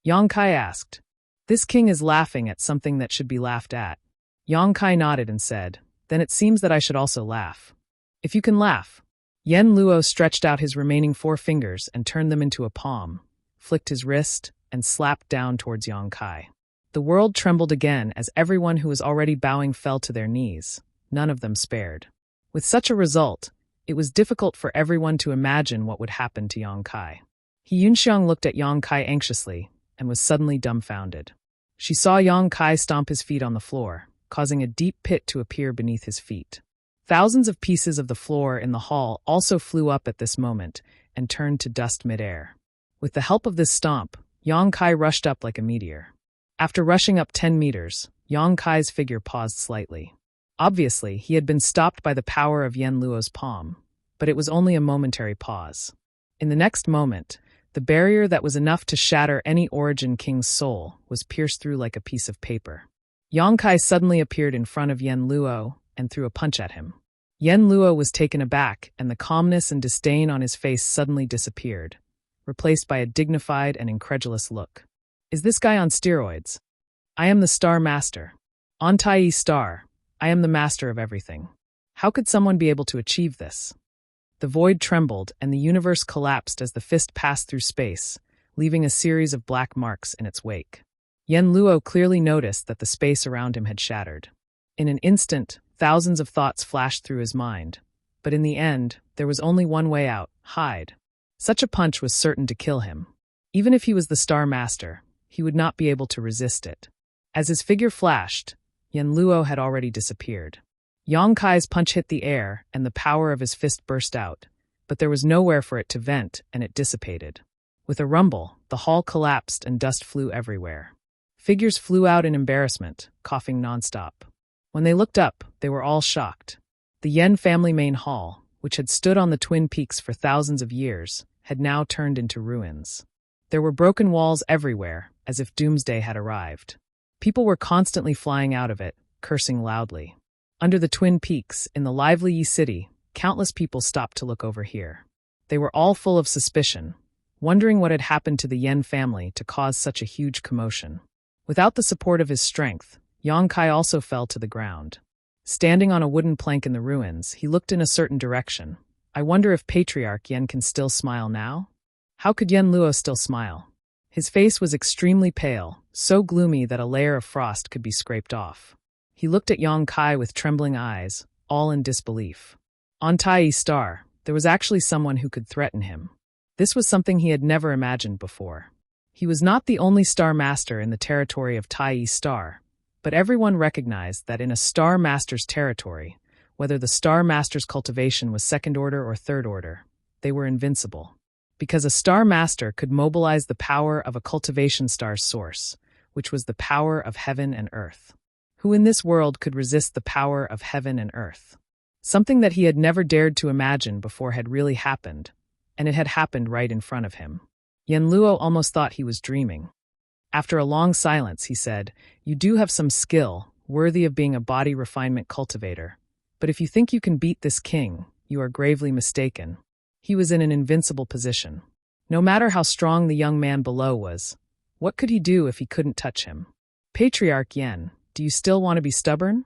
Yang Kai asked. This king is laughing at something that should be laughed at. Yang Kai nodded and said, then it seems that I should also laugh. If you can laugh. Yen Luo stretched out his remaining 4 fingers and turned them into a palm, flicked his wrist, and slapped down towards Yang Kai. The world trembled again as everyone who was already bowing fell to their knees, none of them spared. With such a result, it was difficult for everyone to imagine what would happen to Yang Kai. Yunxiang looked at Yang Kai anxiously and was suddenly dumbfounded. She saw Yang Kai stomp his feet on the floor, causing a deep pit to appear beneath his feet. Thousands of pieces of the floor in the hall also flew up at this moment and turned to dust midair. With the help of this stomp, Yang Kai rushed up like a meteor. After rushing up 10 meters, Yang Kai's figure paused slightly. Obviously, he had been stopped by the power of Yen Luo's palm, but it was only a momentary pause. In the next moment, the barrier that was enough to shatter any origin king's soul was pierced through like a piece of paper. Yang Kai suddenly appeared in front of Yen Luo and threw a punch at him. Yen Luo was taken aback, and the calmness and disdain on his face suddenly disappeared, replaced by a dignified and incredulous look. Is this guy on steroids? I am the Star Master. On Tai Star, I am the master of everything. How could someone be able to achieve this? The void trembled, and the universe collapsed as the fist passed through space, leaving a series of black marks in its wake. Yen Luo clearly noticed that the space around him had shattered. In an instant, thousands of thoughts flashed through his mind, but in the end, there was only one way out: hide. Such a punch was certain to kill him. Even if he was the Star Master, he would not be able to resist it. As his figure flashed, Yen Luo had already disappeared. Yang Kai's punch hit the air, and the power of his fist burst out, but there was nowhere for it to vent, and it dissipated. With a rumble, the hall collapsed and dust flew everywhere. Figures flew out in embarrassment, coughing nonstop. When they looked up, they were all shocked. The Yen family main hall, which had stood on the Twin Peaks for thousands of years, had now turned into ruins. There were broken walls everywhere, as if doomsday had arrived. People were constantly flying out of it, cursing loudly. Under the Twin Peaks, in the lively Yi City, countless people stopped to look over here. They were all full of suspicion, wondering what had happened to the Yen family to cause such a huge commotion. Without the support of his strength, Yang Kai also fell to the ground. Standing on a wooden plank in the ruins, he looked in a certain direction. I wonder if Patriarch Yen can still smile now? How could Yen Luo still smile? His face was extremely pale, so gloomy that a layer of frost could be scraped off. He looked at Yang Kai with trembling eyes, all in disbelief. On Tai Star, there was actually someone who could threaten him. This was something he had never imagined before. He was not the only Star Master in the territory of Tai Star, but everyone recognized that in a Star Master's territory, whether the Star Master's cultivation was second order or third order, they were invincible. Because a Star Master could mobilize the power of a cultivation star's source, which was the power of heaven and earth. Who in this world could resist the power of heaven and earth? Something that he had never dared to imagine before had really happened, and it had happened right in front of him. Yen Luo almost thought he was dreaming. After a long silence, he said, "You do have some skill, worthy of being a body refinement cultivator. But if you think you can beat this king, you are gravely mistaken." He was in an invincible position. No matter how strong the young man below was, what could he do if he couldn't touch him? "Patriarch Yen, do you still want to be stubborn?"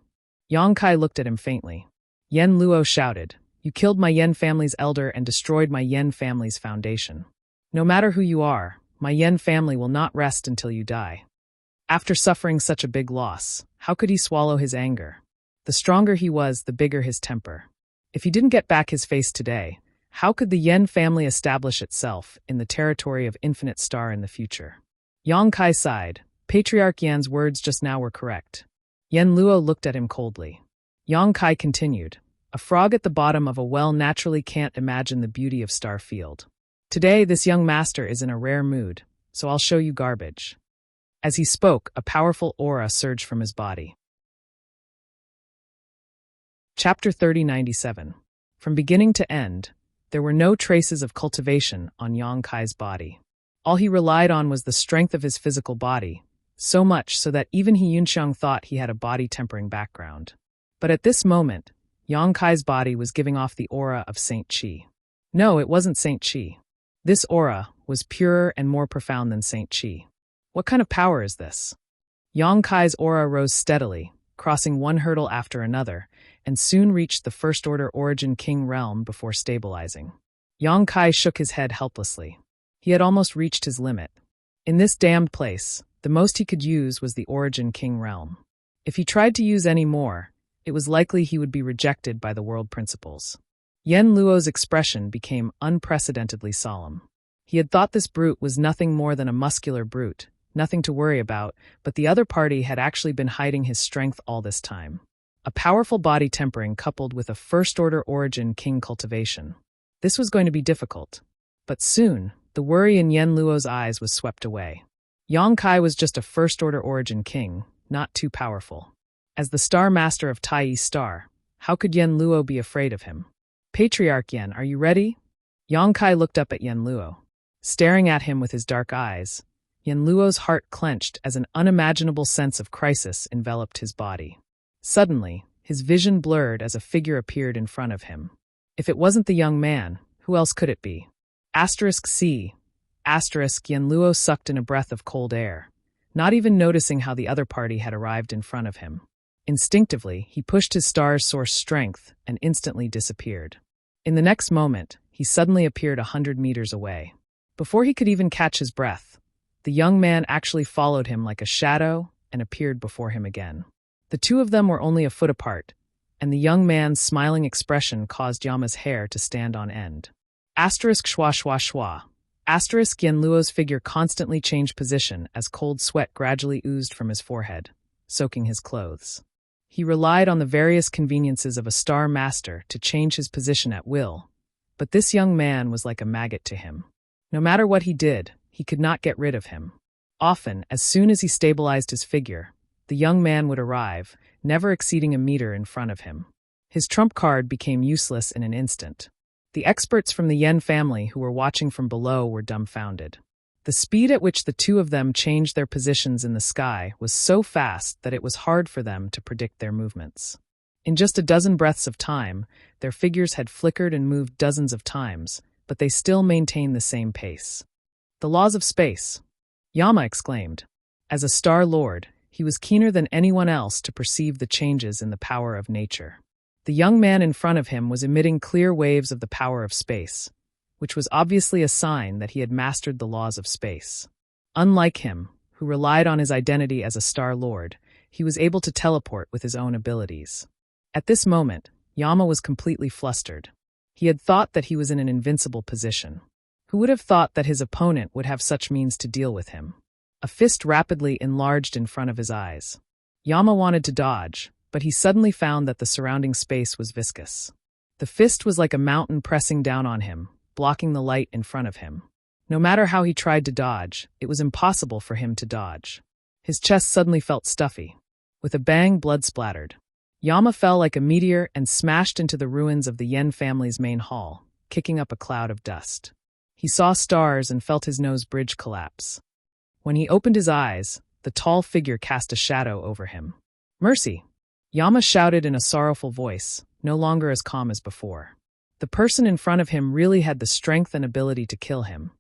Yang Kai looked at him faintly. Yen Luo shouted, "You killed my Yen family's elder and destroyed my Yen family's foundation. No matter who you are, my Yen family will not rest until you die." After suffering such a big loss, how could he swallow his anger? The stronger he was, the bigger his temper. If he didn't get back his face today, how could the Yen family establish itself in the territory of Infinite Star in the future? Yang Kai sighed. Patriarch Yan's words just now were correct. Yen Luo looked at him coldly. Yang Kai continued, "A frog at the bottom of a well naturally can't imagine the beauty of Star Field. Today, this young master is in a rare mood, so I'll show you garbage." As he spoke, a powerful aura surged from his body. Chapter 3097. From beginning to end, there were no traces of cultivation on Yang Kai's body. All he relied on was the strength of his physical body, so much so that even He Yunxiang thought he had a body-tempering background. But at this moment, Yang Kai's body was giving off the aura of Saint Qi. No, it wasn't Saint Qi. This aura was purer and more profound than Saint Qi. What kind of power is this? Yang Kai's aura rose steadily, crossing one hurdle after another, and soon reached the first-order Origin King realm before stabilizing. Yang Kai shook his head helplessly. He had almost reached his limit. In this damned place, the most he could use was the Origin King realm. If he tried to use any more, it was likely he would be rejected by the world principles. Yen Luo's expression became unprecedentedly solemn. He had thought this brute was nothing more than a muscular brute, nothing to worry about, but the other party had actually been hiding his strength all this time. A powerful body tempering coupled with a first-order Origin King cultivation. This was going to be difficult. But soon, the worry in Yen Luo's eyes was swept away. Yang Kai was just a first-order Origin King, not too powerful. As the Star Master of Tai Yi Star, how could Yen Luo be afraid of him? "Patriarch Yen, are you ready?" Yang Kai looked up at Yen Luo. Staring at him with his dark eyes, Yen Luo's heart clenched as an unimaginable sense of crisis enveloped his body. Suddenly, his vision blurred as a figure appeared in front of him. If it wasn't the young man, who else could it be? *C*. Yen Luo sucked in a breath of cold air, not even noticing how the other party had arrived in front of him. Instinctively, he pushed his star's source strength and instantly disappeared. In the next moment, he suddenly appeared 100 meters away. Before he could even catch his breath, the young man actually followed him like a shadow and appeared before him again. The two of them were only a foot apart, and the young man's smiling expression caused Yama's hair to stand on end. *Schwa schwa schwa. Yen Luo's figure constantly changed position as cold sweat gradually oozed from his forehead, soaking his clothes. He relied on the various conveniences of a star master to change his position at will, but this young man was like a maggot to him. No matter what he did, he could not get rid of him. Often, as soon as he stabilized his figure, the young man would arrive, never exceeding a meter in front of him. His trump card became useless in an instant. The experts from the Yen family who were watching from below were dumbfounded. The speed at which the two of them changed their positions in the sky was so fast that it was hard for them to predict their movements. In just a dozen breaths of time, their figures had flickered and moved dozens of times, but they still maintained the same pace. "The laws of space," Yama exclaimed. As a Star Lord, he was keener than anyone else to perceive the changes in the power of nature. The young man in front of him was emitting clear waves of the power of space, which was obviously a sign that he had mastered the laws of space. Unlike him, who relied on his identity as a Star Lord, he was able to teleport with his own abilities. At this moment, Yama was completely flustered. He had thought that he was in an invincible position. Who would have thought that his opponent would have such means to deal with him? A fist rapidly enlarged in front of his eyes. Yama wanted to dodge, but he suddenly found that the surrounding space was viscous. The fist was like a mountain pressing down on him, blocking the light in front of him. No matter how he tried to dodge, it was impossible for him to dodge. His chest suddenly felt stuffy. With a bang, blood splattered. Yama fell like a meteor and smashed into the ruins of the Yen family's main hall, kicking up a cloud of dust. He saw stars and felt his nose bridge collapse. When he opened his eyes, the tall figure cast a shadow over him. "Mercy!" Yama shouted in a sorrowful voice, no longer as calm as before. The person in front of him really had the strength and ability to kill him,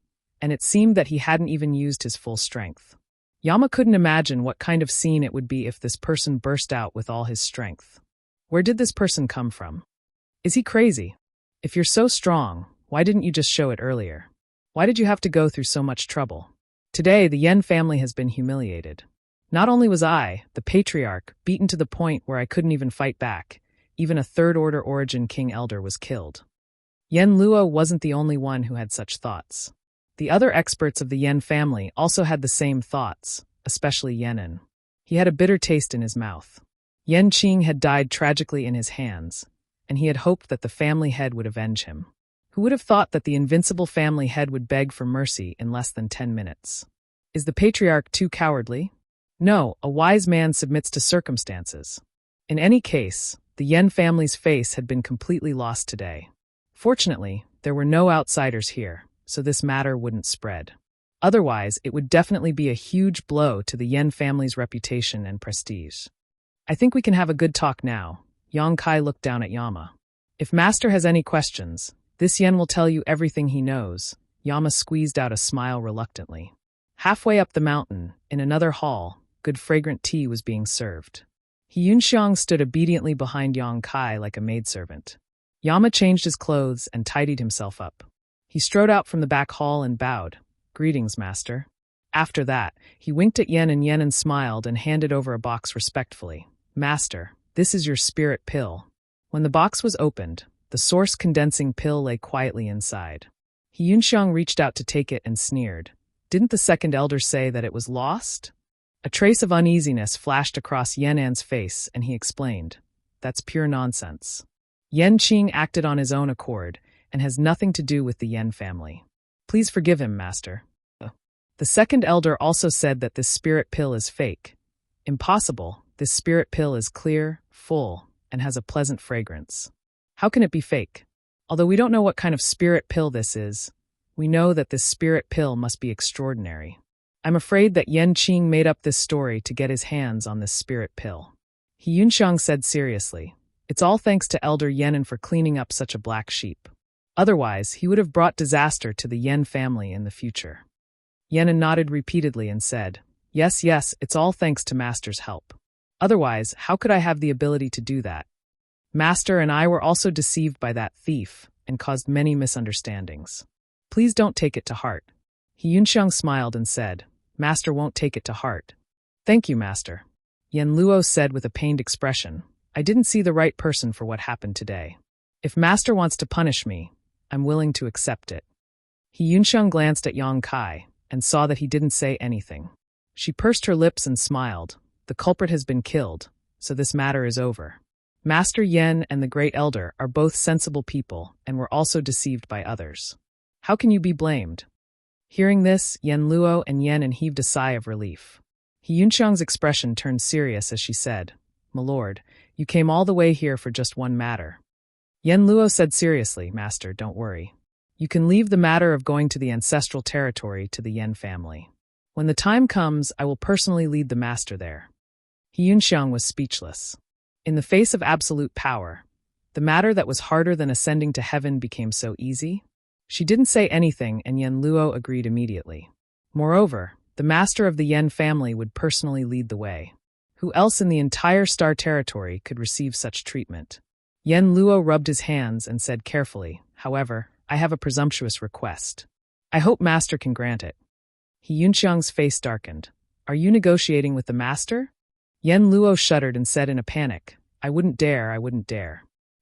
and it seemed that he hadn't even used his full strength. Yama couldn't imagine what kind of scene it would be if this person burst out with all his strength. Where did this person come from? Is he crazy? If you're so strong, why didn't you just show it earlier? Why did you have to go through so much trouble? Today, the Yen family has been humiliated. Not only was I, the patriarch, beaten to the point where I couldn't even fight back, even a third-order origin king elder was killed. Yen Luo wasn't the only one who had such thoughts. The other experts of the Yen family also had the same thoughts, especially Yenin. He had a bitter taste in his mouth. Yen Qing had died tragically in his hands, and he had hoped that the family head would avenge him. Who would have thought that the invincible family head would beg for mercy in less than 10 minutes? Is the patriarch too cowardly? No, a wise man submits to circumstances. In any case, the Yen family's face had been completely lost today. Fortunately, there were no outsiders here, so this matter wouldn't spread. Otherwise, it would definitely be a huge blow to the Yen family's reputation and prestige. I think we can have a good talk now. Yang Kai looked down at Yama. If Master has any questions, this Yen will tell you everything he knows. Yama squeezed out a smile reluctantly. Halfway up the mountain, in another hall, good fragrant tea was being served. He Yunxiang stood obediently behind Yang Kai like a maidservant. Yama changed his clothes and tidied himself up. He strode out from the back hall and bowed. "Greetings, Master." After that, he winked at Yen and Yenin smiled and handed over a box respectfully. "Master, this is your spirit pill." When the box was opened, the source condensing pill lay quietly inside. He Yunxiang reached out to take it and sneered. Didn't the second elder say that it was lost? A trace of uneasiness flashed across Yenan's face, and he explained, "That's pure nonsense. Yen Qing acted on his own accord and has nothing to do with the Yen family. Please forgive him, Master." The second elder also said that this spirit pill is fake. "Impossible. This spirit pill is clear, full, and has a pleasant fragrance. How can it be fake? Although we don't know what kind of spirit pill this is, we know that this spirit pill must be extraordinary. I'm afraid that Yen Qing made up this story to get his hands on this spirit pill." He Yunxiang said seriously, "It's all thanks to Elder Yenin for cleaning up such a black sheep. Otherwise, he would have brought disaster to the Yen family in the future." Yenin nodded repeatedly and said, Yes, it's all thanks to Master's help. Otherwise, how could I have the ability to do that? Master and I were also deceived by that thief and caused many misunderstandings. Please don't take it to heart." He Yunxiang smiled and said, "Master won't take it to heart." "Thank you, Master." Yen Luo said with a pained expression, "I didn't see the right person for what happened today. If Master wants to punish me, I'm willing to accept it." He Yunxiang glanced at Yang Kai and saw that he didn't say anything. She pursed her lips and smiled. The culprit has been killed, so this matter is over. Master Yen and the Great Elder are both sensible people and were also deceived by others. How can you be blamed? Hearing this, Yen Luo and Yenin heaved a sigh of relief. He Yunxiang's expression turned serious as she said, "My lord, you came all the way here for just one matter." Yen Luo said seriously, "Master, don't worry. You can leave the matter of going to the ancestral territory to the Yen family. When the time comes, I will personally lead the master there." He Yunxiang was speechless. In the face of absolute power, the matter that was harder than ascending to heaven became so easy. She didn't say anything, and Yen Luo agreed immediately. Moreover, the master of the Yen family would personally lead the way. Who else in the entire star territory could receive such treatment? Yen Luo rubbed his hands and said carefully, "However, I have a presumptuous request. I hope Master can grant it." He Yunxiang's face darkened. "Are you negotiating with the master?" Yen Luo shuddered and said in a panic, I wouldn't dare.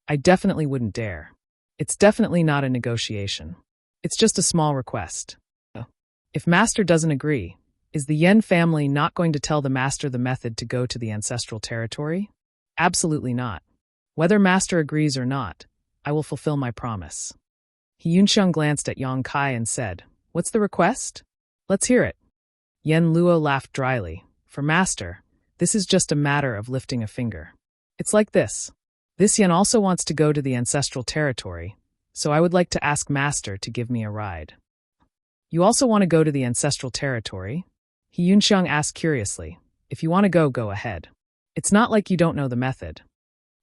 I definitely wouldn't dare. It's definitely not a negotiation. It's just a small request. If Master doesn't agree, is the Yen family not going to tell the Master the method to go to the ancestral territory? Absolutely not. Whether Master agrees or not, I will fulfill my promise. He Yunxiang glanced at Yang Kai and said, "What's the request? Let's hear it." Yen Luo laughed dryly. "For Master, this is just a matter of lifting a finger. It's like this. This Yen also wants to go to the ancestral territory, so I would like to ask Master to give me a ride." "You also want to go to the ancestral territory?" He Yunxiang asked curiously. If you want to go, go ahead. It's not like you don't know the method.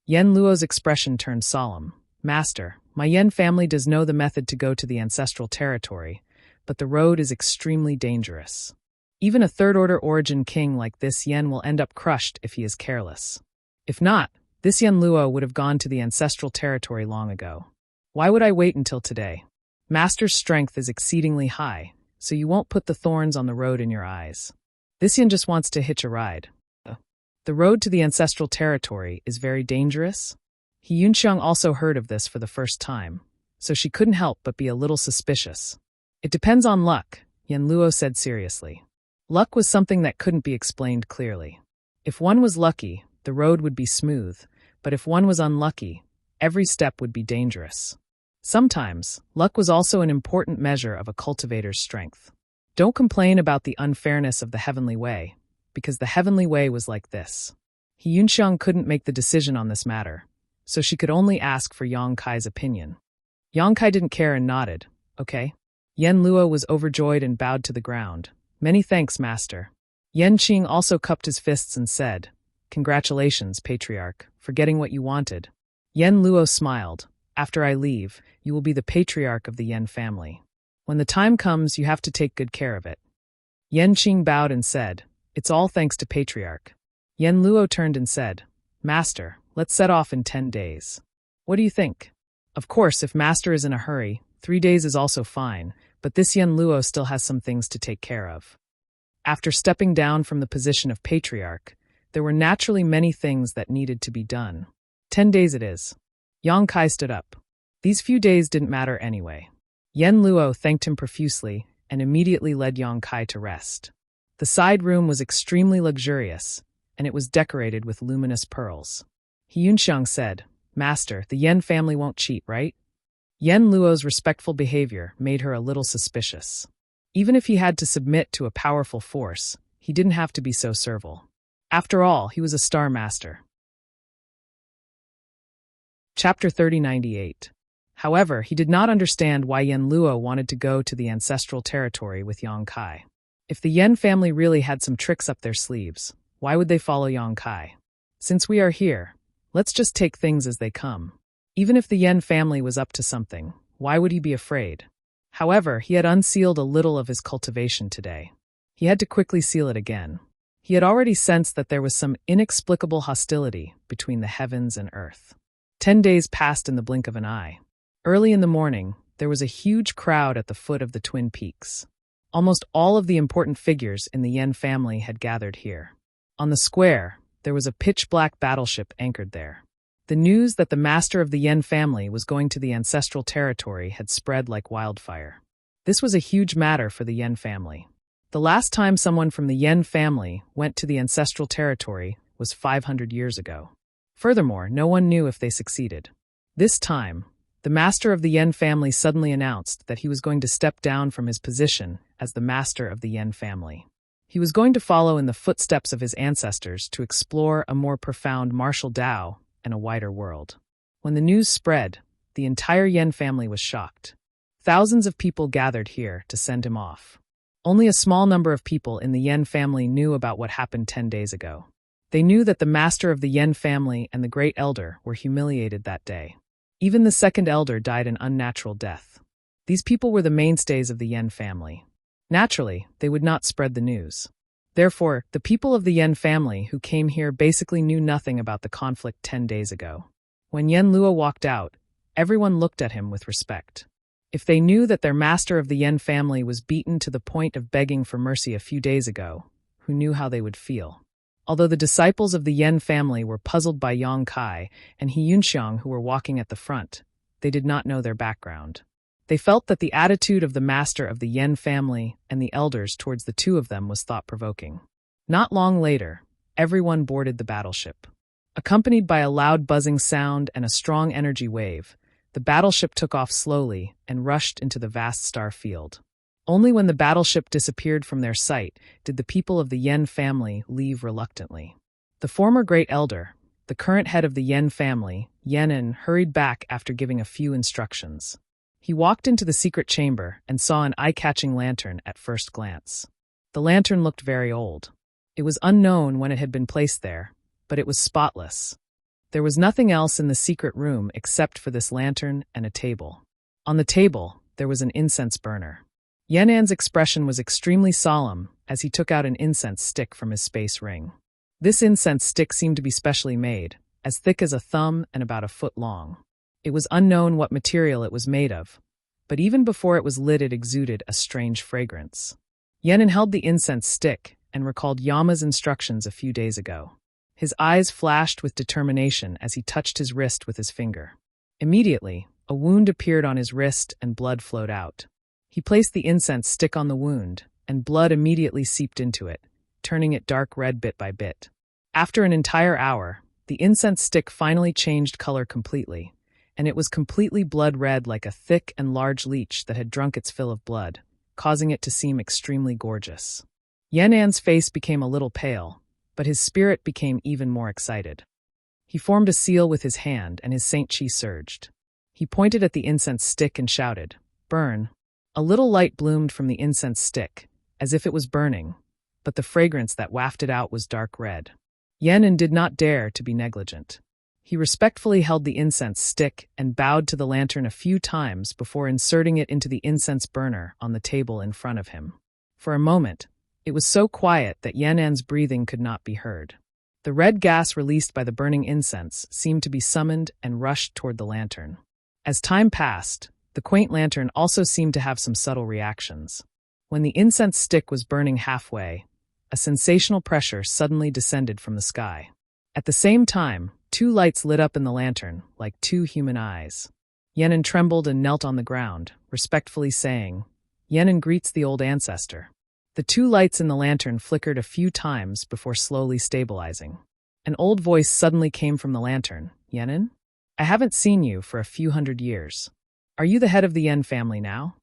Yen Luo's expression turned solemn. Master, my Yen family does know the method to go to the ancestral territory, but the road is extremely dangerous. Even a third-order origin king like this Yen will end up crushed if he is careless. If not, this Yen Luo would have gone to the ancestral territory long ago. Why would I wait until today? Master's strength is exceedingly high, so you won't put the thorns on the road in your eyes. This Yen just wants to hitch a ride. The road to the ancestral territory is very dangerous. He Yunxiang also heard of this for the first time, so she couldn't help but be a little suspicious. It depends on luck, Yen Luo said seriously. Luck was something that couldn't be explained clearly. If one was lucky, the road would be smooth, but if one was unlucky, every step would be dangerous. Sometimes, luck was also an important measure of a cultivator's strength. Don't complain about the unfairness of the heavenly way, because the heavenly way was like this. He Yunxiang couldn't make the decision on this matter, so she could only ask for Yang Kai's opinion. Yang Kai didn't care and nodded. Okay. Yen Luo was overjoyed and bowed to the ground. Many thanks, master. Yen Qing also cupped his fists and said, Congratulations, patriarch, for getting what you wanted. Yen Luo smiled. After I leave, you will be the patriarch of the Yen family. When the time comes, you have to take good care of it. Yen Qing bowed and said, It's all thanks to patriarch. Yen Luo turned and said, Master, let's set off in 10 days. What do you think? Of course, if master is in a hurry, 3 days is also fine, but this Yen Luo still has some things to take care of. After stepping down from the position of patriarch, there were naturally many things that needed to be done. 10 days it is. Yang Kai stood up. These few days didn't matter anyway. Yen Luo thanked him profusely and immediately led Yang Kai to rest. The side room was extremely luxurious, and it was decorated with luminous pearls. He Yunxiang said, Master, the Yen family won't cheat, right? Yen Luo's respectful behavior made her a little suspicious. Even if he had to submit to a powerful force, he didn't have to be so servile. After all, he was a star master. Chapter 3098. However, he did not understand why Yen Luo wanted to go to the ancestral territory with Yang Kai. If the Yen family really had some tricks up their sleeves, why would they follow Yang Kai? Since we are here, let's just take things as they come. Even if the Yen family was up to something, why would he be afraid? However, he had unsealed a little of his cultivation today. He had to quickly seal it again. He had already sensed that there was some inexplicable hostility between the heavens and earth. 10 days passed in the blink of an eye. Early in the morning, there was a huge crowd at the foot of the Twin Peaks. Almost all of the important figures in the Yen family had gathered here. On the square, there was a pitch-black battleship anchored there. The news that the master of the Yen family was going to the ancestral territory had spread like wildfire. This was a huge matter for the Yen family. The last time someone from the Yen family went to the ancestral territory was 500 years ago. Furthermore, no one knew if they succeeded. This time, the master of the Yen family suddenly announced that he was going to step down from his position as the master of the Yen family. He was going to follow in the footsteps of his ancestors to explore a more profound martial Tao and a wider world. When the news spread, the entire Yen family was shocked. Thousands of people gathered here to send him off. Only a small number of people in the Yen family knew about what happened 10 days ago. They knew that the master of the Yen family and the great elder were humiliated that day. Even the second elder died an unnatural death. These people were the mainstays of the Yen family. Naturally, they would not spread the news. Therefore, the people of the Yen family who came here basically knew nothing about the conflict 10 days ago. When Yen Luo walked out, everyone looked at him with respect. If they knew that their master of the Yen family was beaten to the point of begging for mercy a few days ago, who knew how they would feel? Although the disciples of the Yen family were puzzled by Yang Kai and He Yunxiang who were walking at the front, they did not know their background. They felt that the attitude of the master of the Yen family and the elders towards the two of them was thought-provoking. Not long later, everyone boarded the battleship. Accompanied by a loud buzzing sound and a strong energy wave, the battleship took off slowly and rushed into the vast star field. Only when the battleship disappeared from their sight did the people of the Yen family leave reluctantly. The former great elder, the current head of the Yen family, Yenin, hurried back after giving a few instructions. He walked into the secret chamber and saw an eye-catching lantern at first glance. The lantern looked very old. It was unknown when it had been placed there, but it was spotless. There was nothing else in the secret room except for this lantern and a table. On the table, there was an incense burner. Yan'an's expression was extremely solemn as he took out an incense stick from his space ring. This incense stick seemed to be specially made, as thick as a thumb and about a foot long. It was unknown what material it was made of, but even before it was lit it exuded a strange fragrance. Yan'an held the incense stick and recalled Yama's instructions a few days ago. His eyes flashed with determination as he touched his wrist with his finger. Immediately, a wound appeared on his wrist and blood flowed out. He placed the incense stick on the wound, and blood immediately seeped into it, turning it dark red bit by bit. After an entire hour, the incense stick finally changed color completely, and it was completely blood red like a thick and large leech that had drunk its fill of blood, causing it to seem extremely gorgeous. Yan'an's face became a little pale, but his spirit became even more excited. He formed a seal with his hand and his Saint Chi surged. He pointed at the incense stick and shouted, "Burn." A little light bloomed from the incense stick, as if it was burning, but the fragrance that wafted out was dark red. Yan'an did not dare to be negligent. He respectfully held the incense stick and bowed to the lantern a few times before inserting it into the incense burner on the table in front of him. For a moment, it was so quiet that Yan'an's breathing could not be heard. The red gas released by the burning incense seemed to be summoned and rushed toward the lantern. As time passed, the quaint lantern also seemed to have some subtle reactions. When the incense stick was burning halfway, a sensational pressure suddenly descended from the sky. At the same time, two lights lit up in the lantern, like two human eyes. Yan'an trembled and knelt on the ground, respectfully saying, "Yan'an greets the old ancestor." The two lights in the lantern flickered a few times before slowly stabilizing. An old voice suddenly came from the lantern. "Yan'an? I haven't seen you for a few hundred years. Are you the head of the Yan family now?"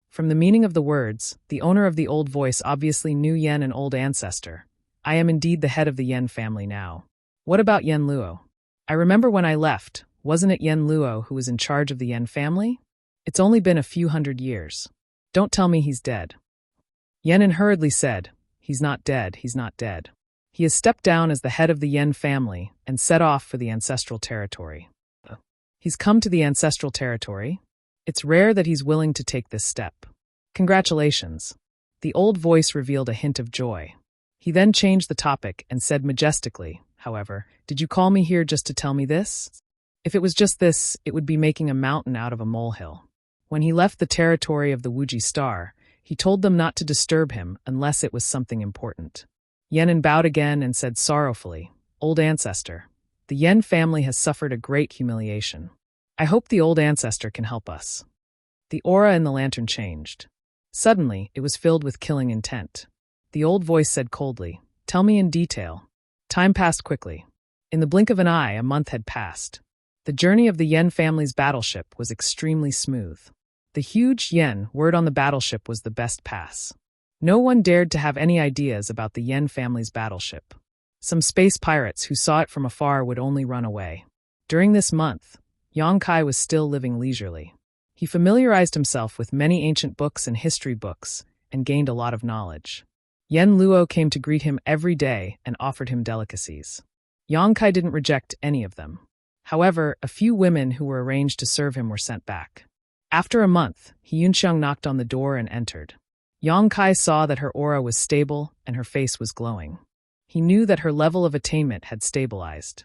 From the meaning of the words, the owner of the old voice obviously knew Yan, an old ancestor. "I am indeed the head of the Yan family now. What about Yan Luo? I remember when I left, wasn't it Yan Luo who was in charge of the Yan family? It's only been a few hundred years. Don't tell me he's dead." Yan'an hurriedly said, "He's not dead, he's not dead. He has stepped down as the head of the Yan family and set off for the ancestral territory." "He's come to the ancestral territory? It's rare that he's willing to take this step. Congratulations." The old voice revealed a hint of joy. He then changed the topic and said majestically, however, "Did you call me here just to tell me this? If it was just this, it would be making a mountain out of a molehill." When he left the territory of the Wuji star, he told them not to disturb him unless it was something important. Yan'an bowed again and said sorrowfully, "Old ancestor, the Yan family has suffered a great humiliation. I hope the old ancestor can help us." The aura in the lantern changed. Suddenly, it was filled with killing intent. The old voice said coldly, "Tell me in detail." Time passed quickly. In the blink of an eye, a month had passed. The journey of the Yan family's battleship was extremely smooth. The huge Yen word on the battleship was the best pass. No one dared to have any ideas about the Yan family's battleship. Some space pirates who saw it from afar would only run away. During this month, Yang Kai was still living leisurely. He familiarized himself with many ancient books and history books and gained a lot of knowledge. Yan Luo came to greet him every day and offered him delicacies. Yang Kai didn't reject any of them. However, a few women who were arranged to serve him were sent back. After a month, He Yunxiang knocked on the door and entered. Yang Kai saw that her aura was stable and her face was glowing. He knew that her level of attainment had stabilized.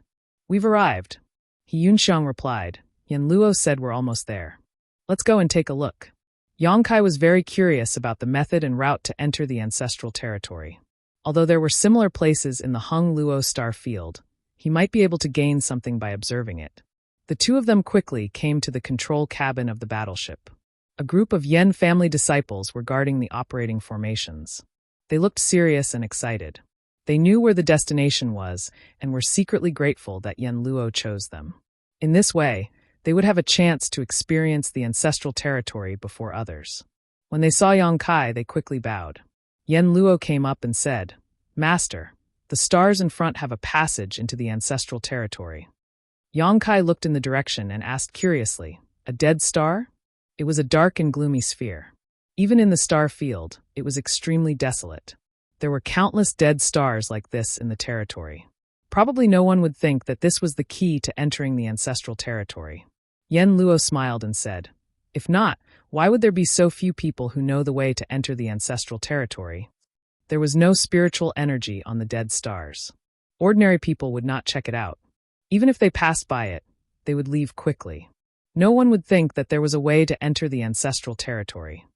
"We've arrived," He Yunxiang replied. Yan Luo said, "We're almost there. Let's go and take a look." Yang Kai was very curious about the method and route to enter the ancestral territory. Although there were similar places in the Hung Luo star field, he might be able to gain something by observing it. The two of them quickly came to the control cabin of the battleship. A group of Yan family disciples were guarding the operating formations. They looked serious and excited. They knew where the destination was and were secretly grateful that Yan Luo chose them. In this way, they would have a chance to experience the ancestral territory before others. When they saw Yang Kai, they quickly bowed. Yan Luo came up and said, "Master, the stars in front have a passage into the ancestral territory." Yang Kai looked in the direction and asked curiously, "A dead star?" It was a dark and gloomy sphere. Even in the star field, it was extremely desolate. There were countless dead stars like this in the territory. Probably no one would think that this was the key to entering the ancestral territory. Yen Luo smiled and said, "If not, why would there be so few people who know the way to enter the ancestral territory?" There was no spiritual energy on the dead stars. Ordinary people would not check it out. Even if they passed by it, they would leave quickly. No one would think that there was a way to enter the ancestral territory.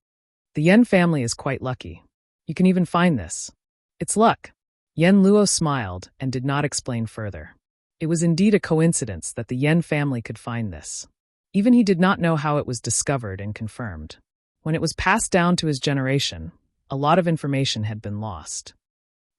The Yen family is quite lucky. You can even find this. It's luck. Yen Luo smiled and did not explain further. It was indeed a coincidence that the Yen family could find this. Even he did not know how it was discovered and confirmed. When it was passed down to his generation, a lot of information had been lost.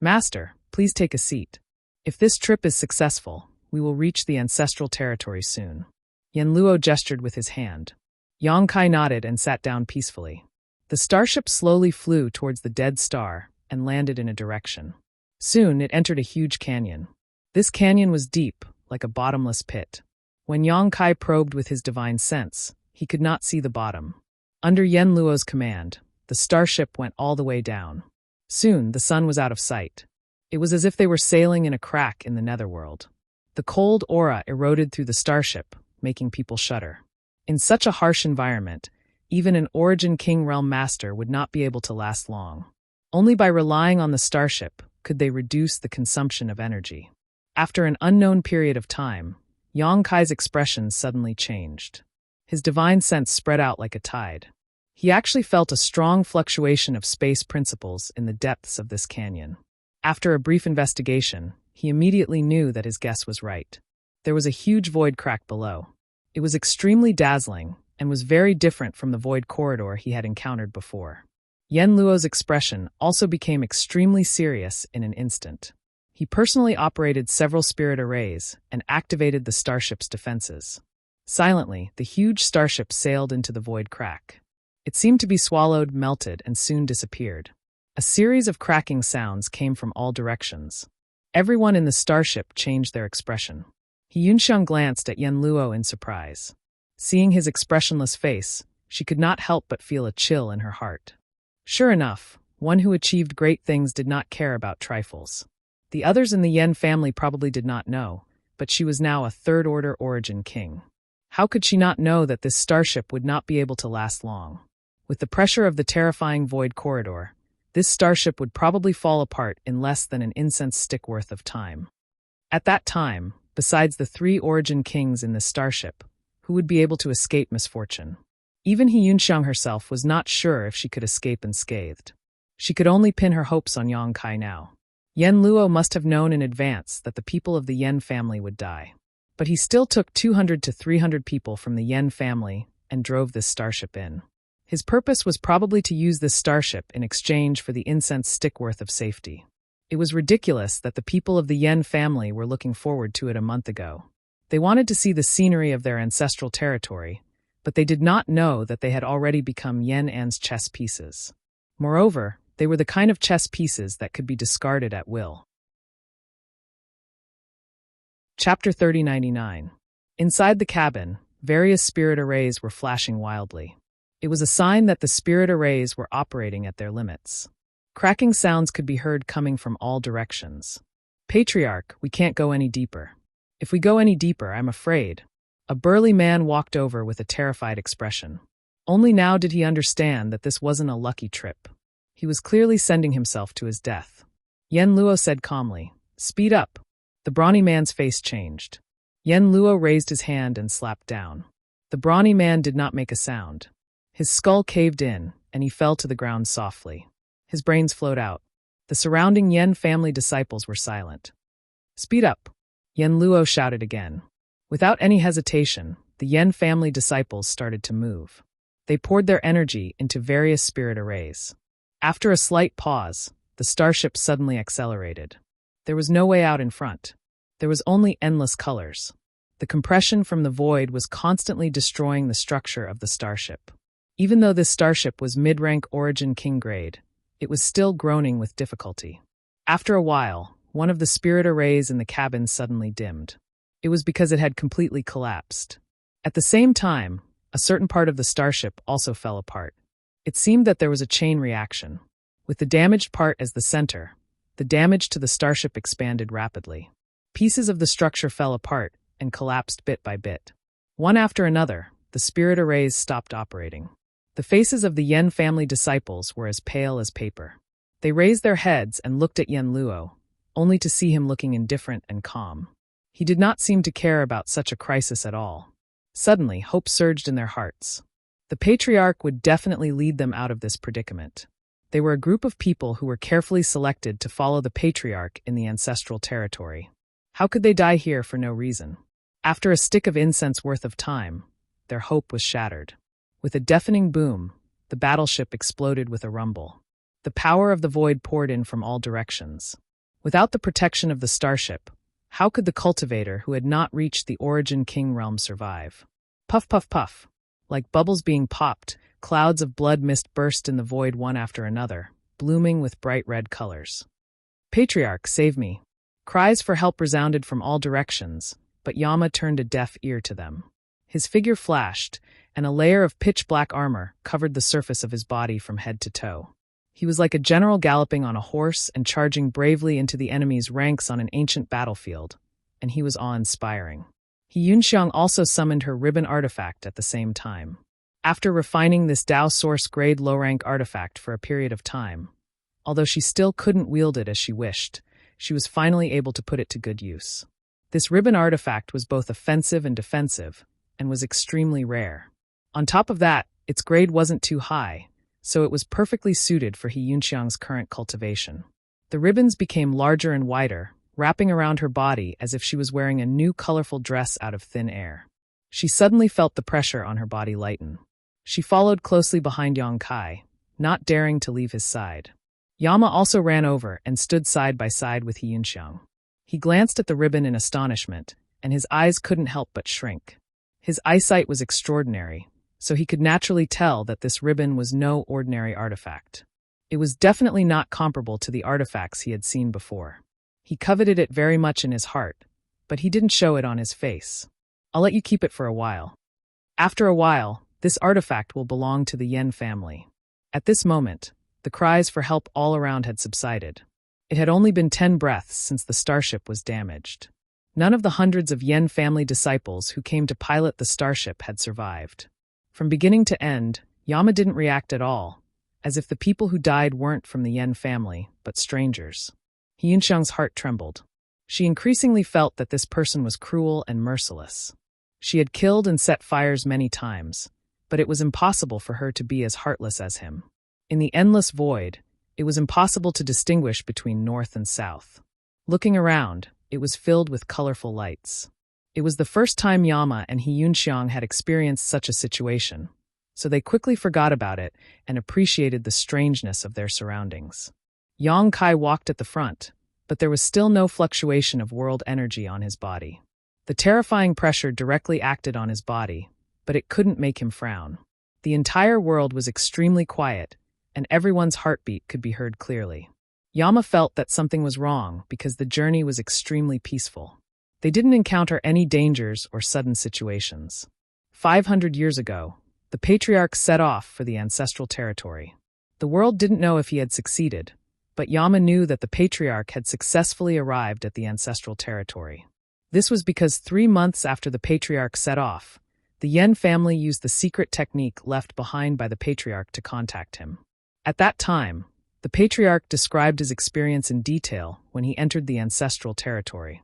"Master, please take a seat. If this trip is successful, we will reach the ancestral territory soon." Yen Luo gestured with his hand. Yang Kai nodded and sat down peacefully. The starship slowly flew towards the dead star and landed in a direction. Soon it entered a huge canyon. This canyon was deep, like a bottomless pit. When Yang Kai probed with his divine sense, he could not see the bottom. Under Yen Luo's command, the starship went all the way down. Soon the sun was out of sight. It was as if they were sailing in a crack in the netherworld. The cold aura eroded through the starship, making people shudder. In such a harsh environment, even an Origin King Realm Master would not be able to last long. Only by relying on the starship could they reduce the consumption of energy. After an unknown period of time, Yang Kai's expression suddenly changed. His divine sense spread out like a tide. He actually felt a strong fluctuation of space principles in the depths of this canyon. After a brief investigation, he immediately knew that his guess was right. There was a huge void crack below. It was extremely dazzling and was very different from the void corridor he had encountered before. Yen Luo's expression also became extremely serious in an instant. He personally operated several spirit arrays and activated the starship's defenses. Silently, the huge starship sailed into the void crack. It seemed to be swallowed, melted, and soon disappeared. A series of cracking sounds came from all directions. Everyone in the starship changed their expression. Yunxiang glanced at Yen Luo in surprise. Seeing his expressionless face, she could not help but feel a chill in her heart. Sure enough, one who achieved great things did not care about trifles. The others in the Yen family probably did not know, but she was now a third-order Origin King. How could she not know that this starship would not be able to last long? With the pressure of the terrifying void corridor, this starship would probably fall apart in less than an incense stick worth of time. At that time, besides the 3 Origin Kings in this starship, who would be able to escape misfortune? Even Yunxiang herself was not sure if she could escape unscathed. She could only pin her hopes on Yang Kai now. Yen Luo must have known in advance that the people of the Yen family would die. But he still took 200 to 300 people from the Yen family and drove this starship in. His purpose was probably to use this starship in exchange for the incense stick worth of safety. It was ridiculous that the people of the Yen family were looking forward to it a month ago. They wanted to see the scenery of their ancestral territory, but they did not know that they had already become Yen An's chess pieces. Moreover, they were the kind of chess pieces that could be discarded at will. Chapter 3099. Inside the cabin, various spirit arrays were flashing wildly. It was a sign that the spirit arrays were operating at their limits. Cracking sounds could be heard coming from all directions. "Patriarch, we can't go any deeper. If we go any deeper, I'm afraid." A burly man walked over with a terrified expression. Only now did he understand that this wasn't a lucky trip. He was clearly sending himself to his death. Yen Luo said calmly, "Speed up." The brawny man's face changed. Yen Luo raised his hand and slapped down. The brawny man did not make a sound. His skull caved in, and he fell to the ground softly. His brains flowed out. The surrounding Yen family disciples were silent. "Speed up," Yen Luo shouted again. Without any hesitation, the Yen family disciples started to move. They poured their energy into various spirit arrays. After a slight pause, the starship suddenly accelerated. There was no way out in front. There was only endless colors. The compression from the void was constantly destroying the structure of the starship. Even though this starship was mid-rank Origin King grade, it was still groaning with difficulty. After a while, one of the spirit arrays in the cabin suddenly dimmed. It was because it had completely collapsed. At the same time, a certain part of the starship also fell apart. It seemed that there was a chain reaction. With the damaged part as the center, the damage to the starship expanded rapidly. Pieces of the structure fell apart and collapsed bit by bit. One after another, the spirit arrays stopped operating. The faces of the Yen family disciples were as pale as paper. They raised their heads and looked at Yen Luo, only to see him looking indifferent and calm. He did not seem to care about such a crisis at all. Suddenly, hope surged in their hearts. The patriarch would definitely lead them out of this predicament. They were a group of people who were carefully selected to follow the patriarch in the ancestral territory. How could they die here for no reason? After a stick of incense worth of time, their hope was shattered. With a deafening boom, the battleship exploded with a rumble. The power of the void poured in from all directions. Without the protection of the starship, how could the cultivator who had not reached the Origin King realm survive? Puff, puff, puff. Like bubbles being popped, clouds of blood mist burst in the void one after another, blooming with bright red colors. Patriarch, save me. Cries for help resounded from all directions, but Yama turned a deaf ear to them. His figure flashed, and a layer of pitch-black armor covered the surface of his body from head to toe. He was like a general galloping on a horse and charging bravely into the enemy's ranks on an ancient battlefield, and he was awe-inspiring. Yunxiang also summoned her ribbon artifact at the same time. After refining this Dao Source-grade low-rank artifact for a period of time, although she still couldn't wield it as she wished, she was finally able to put it to good use. This ribbon artifact was both offensive and defensive, and was extremely rare. On top of that, its grade wasn't too high, so it was perfectly suited for Yunxiang's current cultivation. The ribbons became larger and wider, wrapping around her body as if she was wearing a new colorful dress out of thin air. She suddenly felt the pressure on her body lighten. She followed closely behind Yang Kai, not daring to leave his side. Yama also ran over and stood side by side with Yunxiang. He glanced at the ribbon in astonishment, and his eyes couldn't help but shrink. His eyesight was extraordinary, so he could naturally tell that this ribbon was no ordinary artifact. It was definitely not comparable to the artifacts he had seen before. He coveted it very much in his heart, but he didn't show it on his face. I'll let you keep it for a while. After a while, this artifact will belong to the Yen family. At this moment, the cries for help all around had subsided. It had only been 10 breaths since the starship was damaged. None of the hundreds of Yen family disciples who came to pilot the starship had survived. From beginning to end, Yama didn't react at all, as if the people who died weren't from the Yen family, but strangers. Yunxiang's heart trembled. She increasingly felt that this person was cruel and merciless. She had killed and set fires many times, but it was impossible for her to be as heartless as him. In the endless void, it was impossible to distinguish between north and south. Looking around, it was filled with colorful lights. It was the first time Yama and Yunxiang had experienced such a situation, so they quickly forgot about it and appreciated the strangeness of their surroundings. Yang Kai walked at the front, but there was still no fluctuation of world energy on his body. The terrifying pressure directly acted on his body, but it couldn't make him frown. The entire world was extremely quiet, and everyone's heartbeat could be heard clearly. Yama felt that something was wrong because the journey was extremely peaceful. They didn't encounter any dangers or sudden situations. 500 years ago, the patriarch set off for the ancestral territory. The world didn't know if he had succeeded, but Yama knew that the patriarch had successfully arrived at the ancestral territory. This was because 3 months after the patriarch set off, the Yen family used the secret technique left behind by the patriarch to contact him. At that time, the patriarch described his experience in detail when he entered the ancestral territory,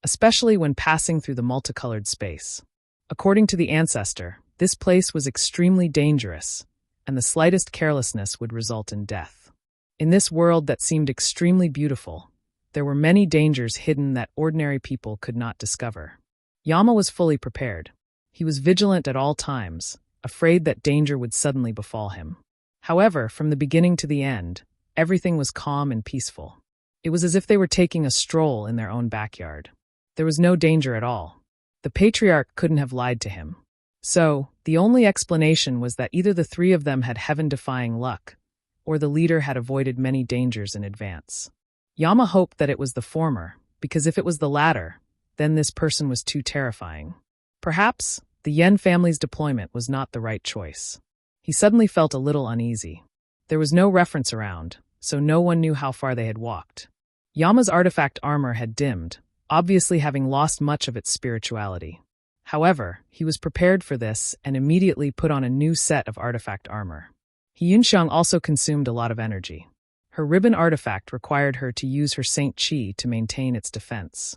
especially when passing through the multicolored space. According to the ancestor, this place was extremely dangerous, and the slightest carelessness would result in death. In this world that seemed extremely beautiful, there were many dangers hidden that ordinary people could not discover. Yama was fully prepared. He was vigilant at all times, afraid that danger would suddenly befall him. However, from the beginning to the end, everything was calm and peaceful. It was as if they were taking a stroll in their own backyard. There was no danger at all. The patriarch couldn't have lied to him. So, the only explanation was that either the three of them had heaven-defying luck, or the leader had avoided many dangers in advance. Yama hoped that it was the former, because if it was the latter, then this person was too terrifying. Perhaps, the Yen family's deployment was not the right choice. He suddenly felt a little uneasy. There was no reference around, so no one knew how far they had walked. Yama's artifact armor had dimmed, obviously having lost much of its spirituality. However, he was prepared for this and immediately put on a new set of artifact armor. Yunxiang also consumed a lot of energy. Her ribbon artifact required her to use her Saint Qi to maintain its defense.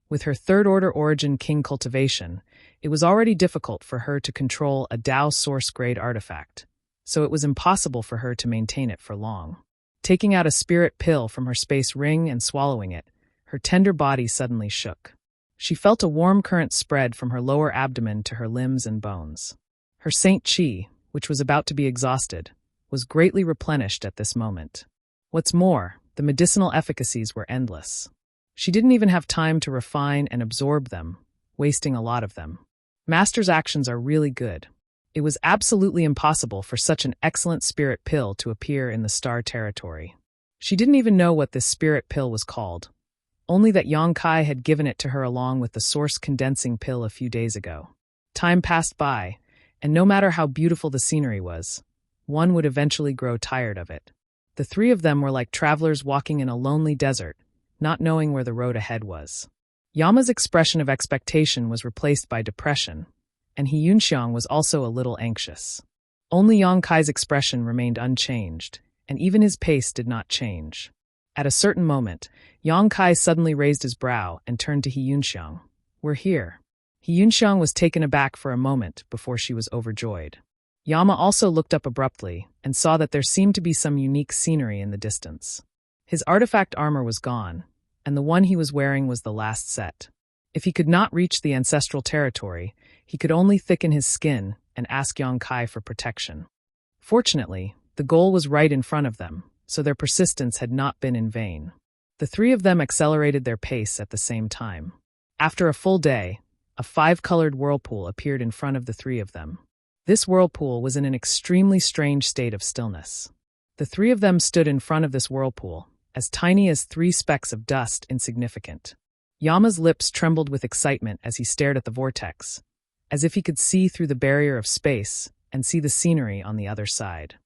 With her third-order origin king cultivation, it was already difficult for her to control a Dao source-grade artifact, so it was impossible for her to maintain it for long. Taking out a spirit pill from her space ring and swallowing it, her tender body suddenly shook. She felt a warm current spread from her lower abdomen to her limbs and bones. Her Saint Qi, which was about to be exhausted, was greatly replenished at this moment. What's more, the medicinal efficacies were endless. She didn't even have time to refine and absorb them, wasting a lot of them. Master's actions are really good. It was absolutely impossible for such an excellent spirit pill to appear in the star territory. She didn't even know what this spirit pill was called, only that Yang Kai had given it to her along with the source condensing pill a few days ago. Time passed by, and no matter how beautiful the scenery was, one would eventually grow tired of it. The three of them were like travelers walking in a lonely desert, not knowing where the road ahead was. Yama's expression of expectation was replaced by depression, and Yunxiang was also a little anxious. Only Yang Kai's expression remained unchanged, and even his pace did not change. At a certain moment, Yang Kai suddenly raised his brow and turned to Yunxiang. "We're here." Yunxiang was taken aback for a moment before she was overjoyed. Yama also looked up abruptly and saw that there seemed to be some unique scenery in the distance. His artifact armor was gone, and the one he was wearing was the last set. If he could not reach the ancestral territory, he could only thicken his skin and ask Yang Kai for protection. Fortunately, the goal was right in front of them, so their persistence had not been in vain. The three of them accelerated their pace at the same time. After a full day, a 5-colored whirlpool appeared in front of the three of them. This whirlpool was in an extremely strange state of stillness. The three of them stood in front of this whirlpool, as tiny as 3 specks of dust, insignificant. Yama's lips trembled with excitement as he stared at the vortex, as if he could see through the barrier of space and see the scenery on the other side.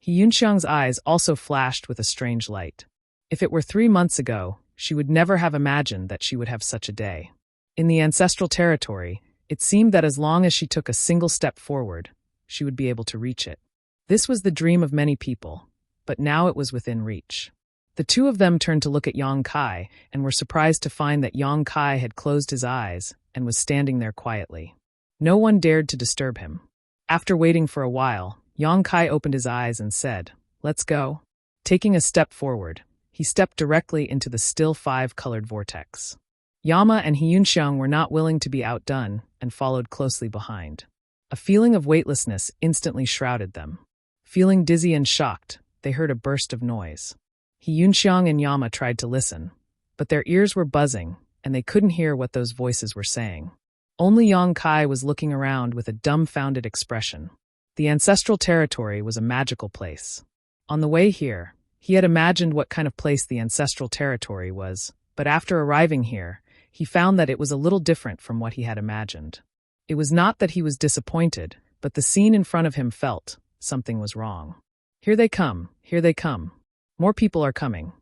Yunxiang's eyes also flashed with a strange light. If it were 3 months ago, she would never have imagined that she would have such a day. In the ancestral territory, it seemed that as long as she took a single step forward, she would be able to reach it. This was the dream of many people, but now it was within reach. The two of them turned to look at Yang Kai and were surprised to find that Yang Kai had closed his eyes and was standing there quietly. No one dared to disturb him. After waiting for a while, Yang Kai opened his eyes and said, "Let's go." Taking a step forward, he stepped directly into the still 5-colored vortex. Yama and Yunxiang were not willing to be outdone and followed closely behind. A feeling of weightlessness instantly shrouded them. Feeling dizzy and shocked, they heard a burst of noise. Yunxiang and Yama tried to listen, but their ears were buzzing and they couldn't hear what those voices were saying. Only Yang Kai was looking around with a dumbfounded expression. The ancestral territory was a magical place. On the way here, he had imagined what kind of place the ancestral territory was, but after arriving here, he found that it was a little different from what he had imagined. It was not that he was disappointed, but the scene in front of him felt something was wrong. Here they come, here they come. More people are coming.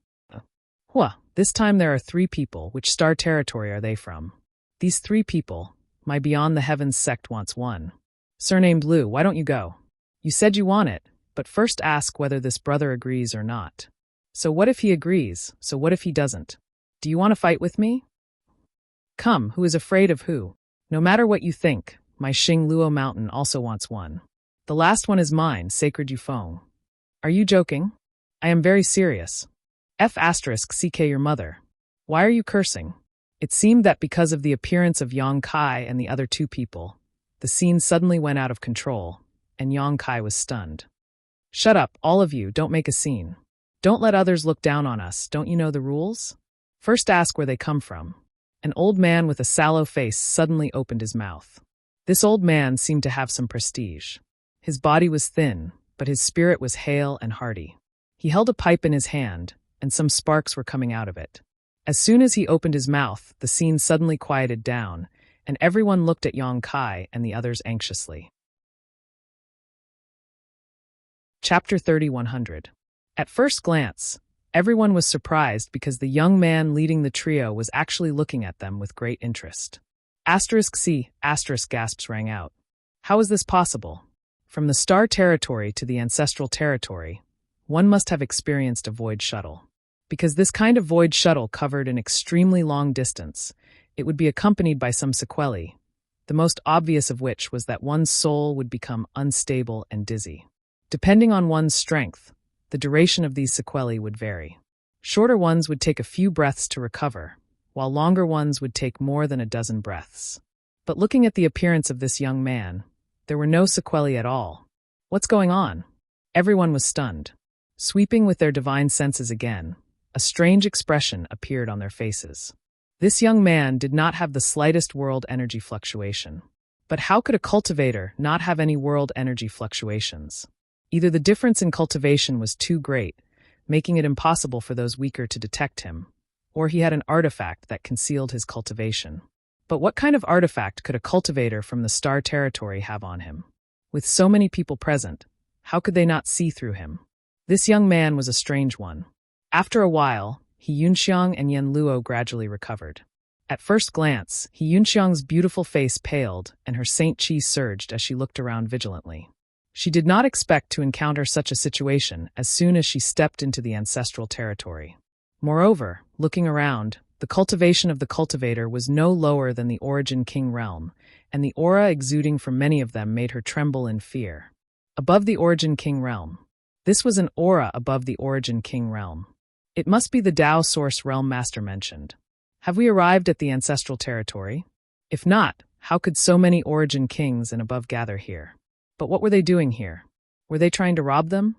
This time there are 3 people. Which star territory are they from? These 3 people, my Beyond the Heavens sect wants one. Surnamed Lu, why don't you go? You said you want it, but first ask whether this brother agrees or not. So what if he agrees? So what if he doesn't? Do you want to fight with me? Come, who is afraid of who? No matter what you think, my Xing Luo Mountain also wants one. The last one is mine, Sacred Yufeng. Are you joking? I am very serious. *CK your mother. Why are you cursing? It seemed that because of the appearance of Yang Kai and the other 2 people, the scene suddenly went out of control, and Yang Kai was stunned. Shut up, all of you, don't make a scene. Don't let others look down on us, don't you know the rules? First ask where they come from. An old man with a sallow face suddenly opened his mouth. This old man seemed to have some prestige. His body was thin, but his spirit was hale and hearty. He held a pipe in his hand, and some sparks were coming out of it. As soon as he opened his mouth, the scene suddenly quieted down, and everyone looked at Yang Kai and the others anxiously. Chapter 3100. At first glance, everyone was surprised because the young man leading the trio was actually looking at them with great interest. *C*, gasps rang out. How is this possible? From the star territory to the ancestral territory, one must have experienced a void shuttle. Because this kind of void shuttle covered an extremely long distance, it would be accompanied by some sequelae, the most obvious of which was that one's soul would become unstable and dizzy. Depending on one's strength, the duration of these sequelae would vary. Shorter ones would take a few breaths to recover, while longer ones would take more than a dozen breaths. But looking at the appearance of this young man, there were no sequelae at all. What's going on? Everyone was stunned. Sweeping with their divine senses again, a strange expression appeared on their faces. This young man did not have the slightest world energy fluctuation. But how could a cultivator not have any world energy fluctuations? Either the difference in cultivation was too great, making it impossible for those weaker to detect him, or he had an artifact that concealed his cultivation. But what kind of artifact could a cultivator from the star territory have on him? With so many people present, how could they not see through him? This young man was a strange one. After a while, He Yunxiang and Yen Luo gradually recovered. At first glance, He Yunxiang's beautiful face paled and her Saint Qi surged as she looked around vigilantly. She did not expect to encounter such a situation as soon as she stepped into the ancestral territory. Moreover, looking around, the cultivation of the cultivator was no lower than the Origin King realm, and the aura exuding from many of them made her tremble in fear. Above the Origin King realm. This was an aura above the Origin King realm. It must be the Tao Source Realm Master mentioned. Have we arrived at the ancestral territory? If not, how could so many Origin Kings and above gather here? But what were they doing here? Were they trying to rob them?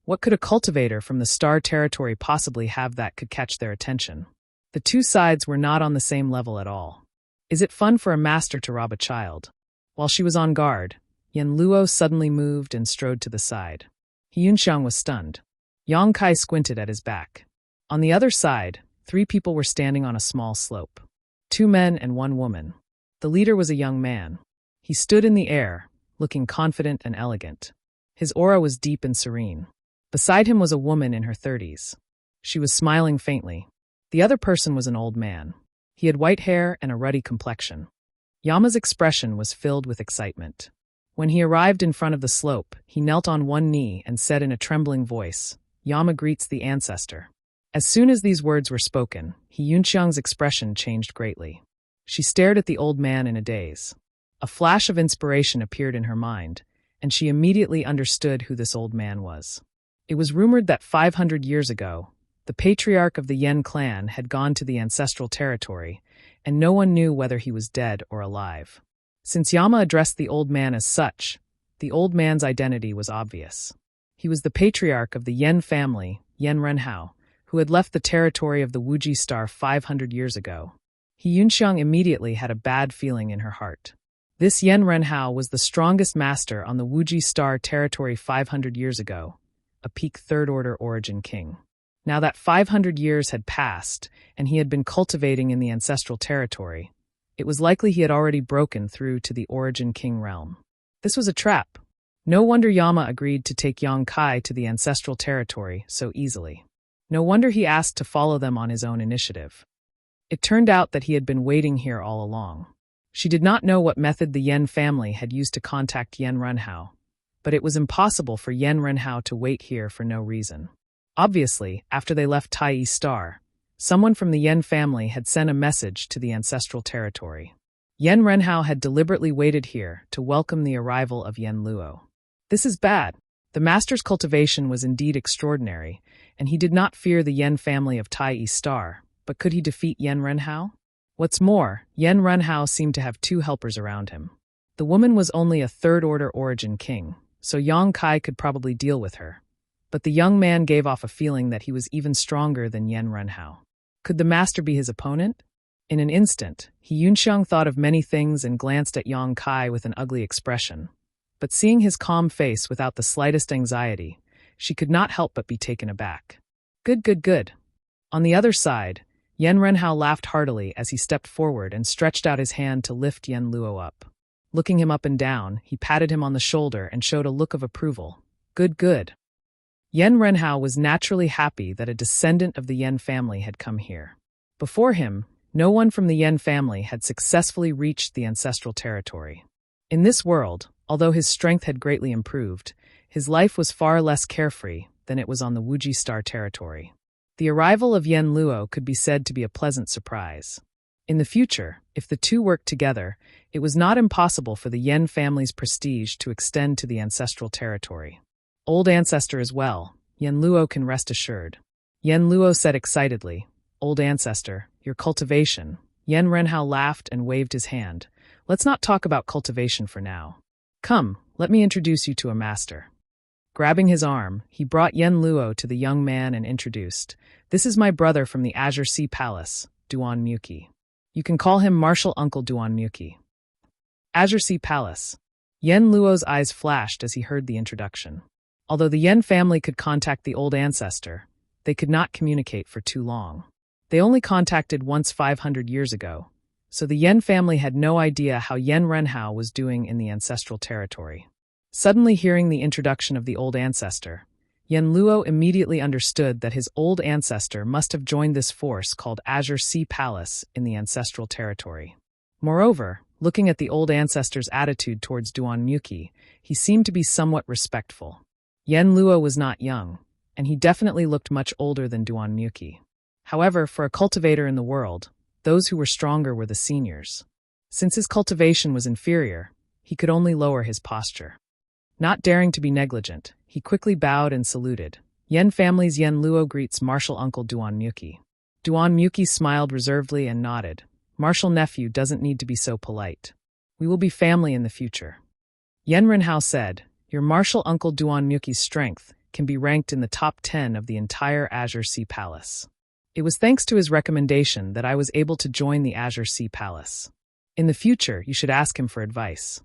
What could a cultivator from the star territory possibly have that could catch their attention? The two sides were not on the same level at all. Is it fun for a master to rob a child? While she was on guard, Yen Luo suddenly moved and strode to the side. He Yunxiang was stunned. Yang Kai squinted at his back. On the other side, 3 people were standing on a small slope. 2 men and 1 woman. The leader was a young man. He stood in the air, looking confident and elegant. His aura was deep and serene. Beside him was a woman in her 30s. She was smiling faintly. The other person was an old man. He had white hair and a ruddy complexion. Yama's expression was filled with excitement. When he arrived in front of the slope, he knelt on one knee and said in a trembling voice, "Yama greets the ancestor." As soon as these words were spoken, He Yunxiang's expression changed greatly. She stared at the old man in a daze. A flash of inspiration appeared in her mind, and she immediately understood who this old man was. It was rumored that 500 years ago, the patriarch of the Yen clan had gone to the ancestral territory, and no one knew whether he was dead or alive. Since Yama addressed the old man as such, the old man's identity was obvious. He was the patriarch of the Yen family, Yen Renhao, who had left the territory of the Wuji star 500 years ago. He Yunxiang immediately had a bad feeling in her heart. This Yen Renhao was the strongest master on the Wuji star territory 500 years ago, a peak third-order Origin King. Now that 500 years had passed, and he had been cultivating in the ancestral territory, it was likely he had already broken through to the Origin King realm. This was a trap. No wonder Yama agreed to take Yang Kai to the ancestral territory so easily. No wonder he asked to follow them on his own initiative. It turned out that he had been waiting here all along. She did not know what method the Yen family had used to contact Yen Renhao, but it was impossible for Yen Renhao to wait here for no reason. Obviously, after they left Tai Star, someone from the Yen family had sent a message to the ancestral territory. Yen Renhao had deliberately waited here to welcome the arrival of Yen Luo. This is bad. The master's cultivation was indeed extraordinary, and he did not fear the Yen family of Tai Star, but could he defeat Yen Renhao? What's more, Yen Renhao seemed to have 2 helpers around him. The woman was only a third-order Origin King, so Yang Kai could probably deal with her. But the young man gave off a feeling that he was even stronger than Yen Renhao. Could the master be his opponent? In an instant, He Yunxiang thought of many things and glanced at Yang Kai with an ugly expression. But seeing his calm face without the slightest anxiety, she could not help but be taken aback. Good. On the other side, Yen Renhao laughed heartily as he stepped forward and stretched out his hand to lift Yen Luo up. Looking him up and down, he patted him on the shoulder and showed a look of approval. Good. Yen Renhao was naturally happy that a descendant of the Yen family had come here. Before him, no one from the Yen family had successfully reached the ancestral territory. In this world, although his strength had greatly improved, his life was far less carefree than it was on the Wuji Star territory. The arrival of Yen Luo could be said to be a pleasant surprise. In the future, if the two worked together, it was not impossible for the Yen family's prestige to extend to the ancestral territory. Old ancestor as well, Yen Luo can rest assured. Yen Luo said excitedly, "Old ancestor, your cultivation." Yen Renhao laughed and waved his hand. "Let's not talk about cultivation for now. Come, let me introduce you to a master." Grabbing his arm, he brought Yen Luo to the young man and introduced, "This is my brother from the Azure Sea Palace, Duan Muki. You can call him Martial Uncle Duan Muki." Azure Sea Palace. Yen Luo's eyes flashed as he heard the introduction. Although the Yen family could contact the old ancestor, they could not communicate for too long. They only contacted once 500 years ago, so the Yen family had no idea how Yen Renhao was doing in the ancestral territory. Suddenly hearing the introduction of the old ancestor, Yen Luo immediately understood that his old ancestor must have joined this force called Azure Sea Palace in the ancestral territory. Moreover, looking at the old ancestor's attitude towards Duan Muki, he seemed to be somewhat respectful. Yen Luo was not young, and he definitely looked much older than Duan Muki. However, for a cultivator in the world, those who were stronger were the seniors. Since his cultivation was inferior, he could only lower his posture. Not daring to be negligent, he quickly bowed and saluted. Yen family's Yen Luo greets Martial Uncle Duan Muki. Duan Muki smiled reservedly and nodded. Martial nephew doesn't need to be so polite. We will be family in the future. Yen Renhao said, "Your Martial Uncle Duan Muki's strength can be ranked in the top 10 of the entire Azure Sea Palace. It was thanks to his recommendation that I was able to join the Azure Sea Palace. In the future, you should ask him for advice."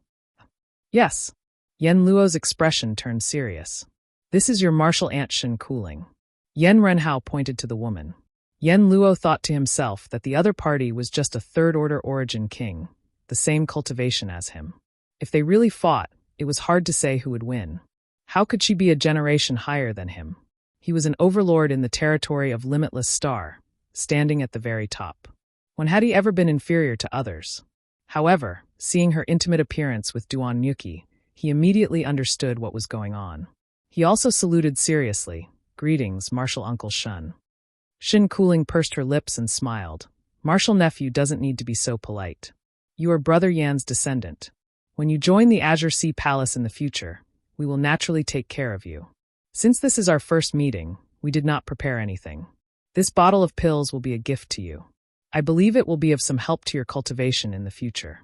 "Yes." Yen Luo's expression turned serious. "This is your martial aunt Shen Cooling." Yen Renhao pointed to the woman. Yen Luo thought to himself that the other party was just a third-order origin king, the same cultivation as him. If they really fought, it was hard to say who would win. How could she be a generation higher than him? He was an overlord in the territory of Limitless Star, standing at the very top. When had he ever been inferior to others? However, seeing her intimate appearance with Duan Muki, he immediately understood what was going on. He also saluted seriously. "Greetings, Martial Uncle Shun." Shin Cooling pursed her lips and smiled. "Martial nephew doesn't need to be so polite. You are Brother Yan's descendant. When you join the Azure Sea Palace in the future, we will naturally take care of you. Since this is our first meeting, we did not prepare anything. This bottle of pills will be a gift to you. I believe it will be of some help to your cultivation in the future."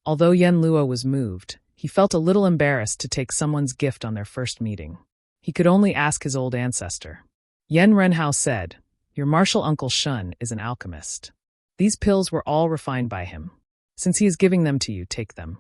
Although Yen Luo was moved, he felt a little embarrassed to take someone's gift on their first meeting. He could only ask his old ancestor. Yen Renhao said, "Your Martial Uncle Shun is an alchemist. These pills were all refined by him. Since he is giving them to you, take them."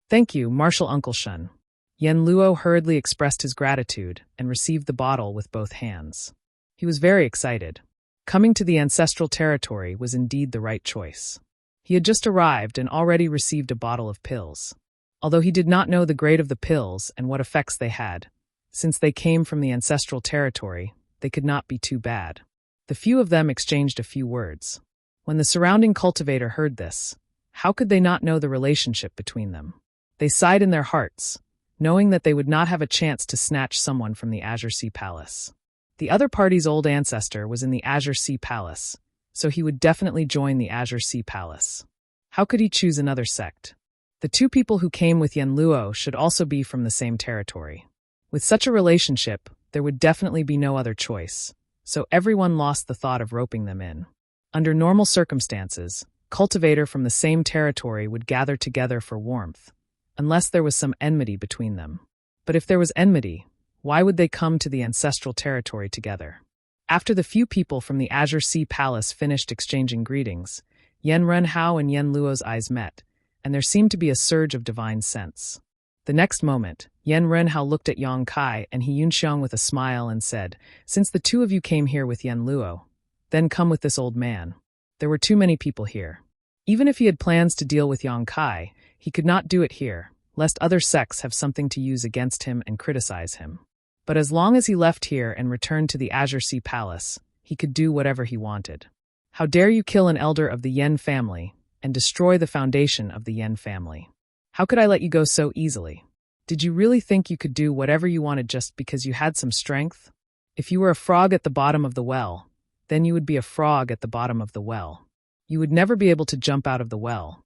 "Thank you, Martial Uncle Shun." Yen Luo hurriedly expressed his gratitude and received the bottle with both hands. He was very excited. Coming to the ancestral territory was indeed the right choice. He had just arrived and already received a bottle of pills. Although he did not know the grade of the pills and what effects they had, since they came from the ancestral territory, they could not be too bad. The few of them exchanged a few words. When the surrounding cultivator heard this, how could they not know the relationship between them? They sighed in their hearts, knowing that they would not have a chance to snatch someone from the Azure Sea Palace. The other party's old ancestor was in the Azure Sea Palace, so he would definitely join the Azure Sea Palace. How could he choose another sect? The two people who came with Yen Luo should also be from the same territory. With such a relationship, there would definitely be no other choice, so everyone lost the thought of roping them in. Under normal circumstances, cultivator from the same territory would gather together for warmth, unless there was some enmity between them. But if there was enmity, why would they come to the ancestral territory together? After the few people from the Azure Sea Palace finished exchanging greetings, Yen Renhao and Yen Luo's eyes met, and there seemed to be a surge of divine sense. The next moment, Yen Renhao looked at Yang Kai and He Yunxiang with a smile and said, "Since the two of you came here with Yen Luo, then come with this old man. There were too many people here." Even if he had plans to deal with Yang Kai, he could not do it here, lest other sects have something to use against him and criticize him. But as long as he left here and returned to the Azure Sea Palace, he could do whatever he wanted. How dare you kill an elder of the Yen family and destroy the foundation of the Yen family? How could I let you go so easily? Did you really think you could do whatever you wanted just because you had some strength? If you were a frog at the bottom of the well, then you would be a frog at the bottom of the well. You would never be able to jump out of the well.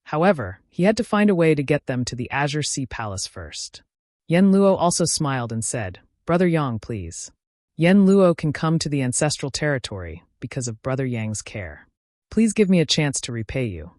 However, he had to find a way to get them to the Azure Sea Palace first. Yen Luo also smiled and said, "Brother Yang, please." Yen Luo can come to the ancestral territory because of Brother Yang's care. Please give me a chance to repay you.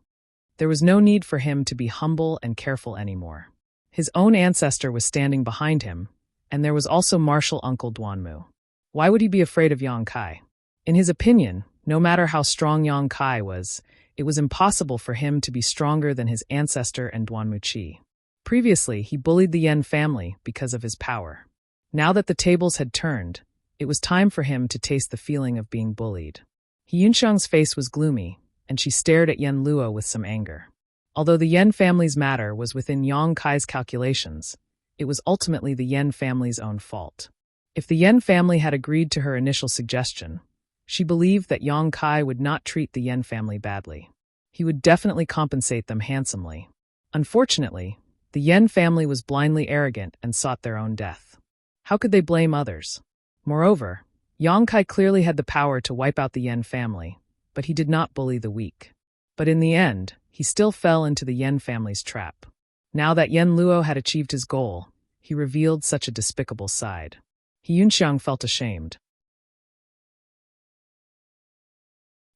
There was no need for him to be humble and careful anymore. His own ancestor was standing behind him, and there was also martial uncle Duanmu. Why would he be afraid of Yang Kai? In his opinion, no matter how strong Yang Kai was, it was impossible for him to be stronger than his ancestor and Duanmu Qi. Previously, he bullied the Yen family because of his power. Now that the tables had turned, it was time for him to taste the feeling of being bullied. He Yunxiang's face was gloomy, and she stared at Yen Luo with some anger. Although the Yen family's matter was within Yang Kai's calculations, it was ultimately the Yen family's own fault. If the Yen family had agreed to her initial suggestion, she believed that Yang Kai would not treat the Yen family badly. He would definitely compensate them handsomely. Unfortunately, the Yen family was blindly arrogant and sought their own death. How could they blame others? Moreover, Yang Kai clearly had the power to wipe out the Yen family, but he did not bully the weak. But in the end, he still fell into the Yen family's trap. Now that Yen Luo had achieved his goal, he revealed such a despicable side. He Yunxiang felt ashamed.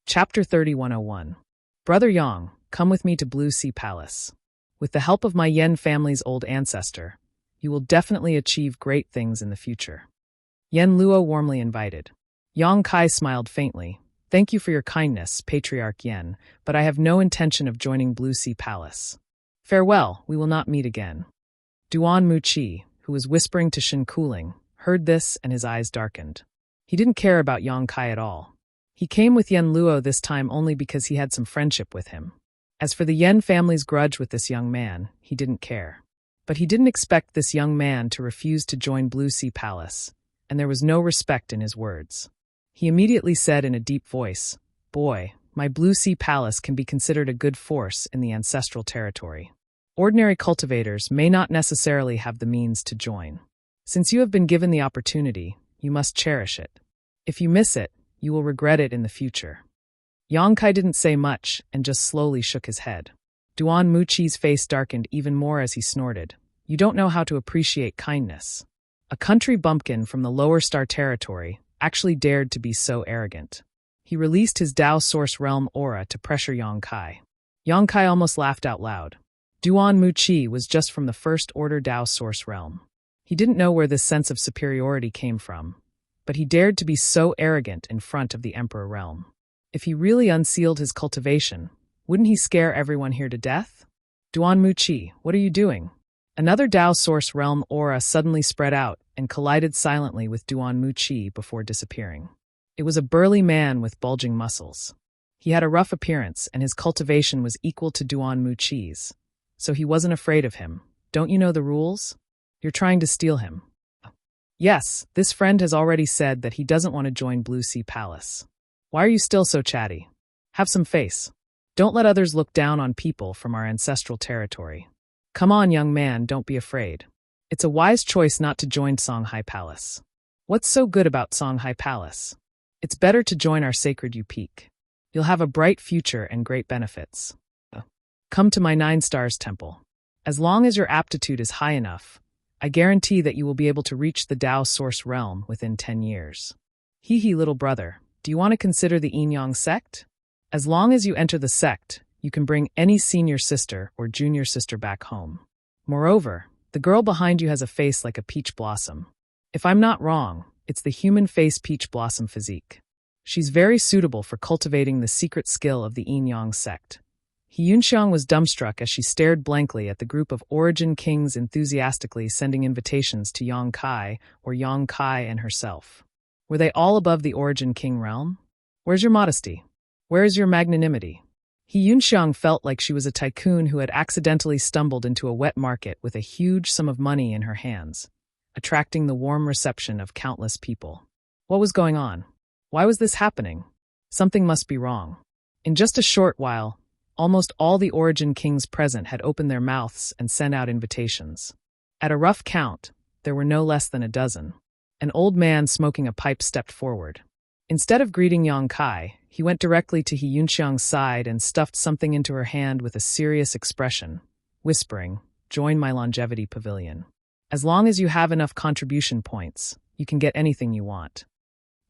Chapter 3101. Brother Yang, come with me to Blue Sea Palace. With the help of my Yen family's old ancestor, you will definitely achieve great things in the future. Yen Luo warmly invited. Yang Kai smiled faintly. Thank you for your kindness, Patriarch Yen, but I have no intention of joining Blue Sea Palace. Farewell, we will not meet again. Duanmu Qi, who was whispering to Shen Kuling, heard this and his eyes darkened. He didn't care about Yang Kai at all. He came with Yen Luo this time only because he had some friendship with him. As for the Yen family's grudge with this young man, he didn't care. But he didn't expect this young man to refuse to join Blue Sea Palace, and there was no respect in his words. He immediately said in a deep voice, "Boy, my Blue Sea Palace can be considered a good force in the ancestral territory. Ordinary cultivators may not necessarily have the means to join. Since you have been given the opportunity, you must cherish it. If you miss it, you will regret it in the future." Yang Kai didn't say much and just slowly shook his head. Duanmu Qi's face darkened even more as he snorted. You don't know how to appreciate kindness. A country bumpkin from the lower star territory actually dared to be so arrogant. He released his Dao Source Realm aura to pressure Yang Kai. Yang Kai almost laughed out loud. Duanmu Qi was just from the First Order Dao Source Realm. He didn't know where this sense of superiority came from, but he dared to be so arrogant in front of the Emperor Realm. If he really unsealed his cultivation, wouldn't he scare everyone here to death? Duanmu Qi, what are you doing? Another Dao Source Realm aura suddenly spread out and collided silently with Duanmu Qi before disappearing. It was a burly man with bulging muscles. He had a rough appearance and his cultivation was equal to Duanmu Qi's, so he wasn't afraid of him. Don't you know the rules? You're trying to steal him. Yes, this friend has already said that he doesn't want to join Blue Sea Palace. Why are you still so chatty? Have some face. Don't let others look down on people from our ancestral territory. Come on, young man, don't be afraid. It's a wise choice not to join Songhai Palace. What's so good about Songhai Palace? It's better to join our sacred Yu Peak. You'll have a bright future and great benefits. Come to my 9 Stars Temple. As long as your aptitude is high enough, I guarantee that you will be able to reach the Dao Source Realm within 10 years. Hee little brother, do you want to consider the Yin Yang sect? As long as you enter the sect, you can bring any senior sister or junior sister back home. Moreover, the girl behind you has a face like a peach blossom. If I'm not wrong, it's the human face peach blossom physique. She's very suitable for cultivating the secret skill of the Yin Yang sect. He Yunxiang was dumbstruck as she stared blankly at the group of Origin Kings enthusiastically sending invitations to Yang Kai or Yang Kai and herself. Were they all above the Origin King realm? Where's your modesty? Where is your magnanimity? He Yunxiang felt like she was a tycoon who had accidentally stumbled into a wet market with a huge sum of money in her hands. attracting the warm reception of countless people. What was going on? Why was this happening? Something must be wrong. In just a short while, almost all the Origin Kings present had opened their mouths and sent out invitations. At a rough count, there were no less than a dozen. An old man smoking a pipe stepped forward. Instead of greeting Yang Kai, he went directly to He Yunxiang's side and stuffed something into her hand with a serious expression, whispering, "Join my longevity pavilion. As long as you have enough contribution points, you can get anything you want."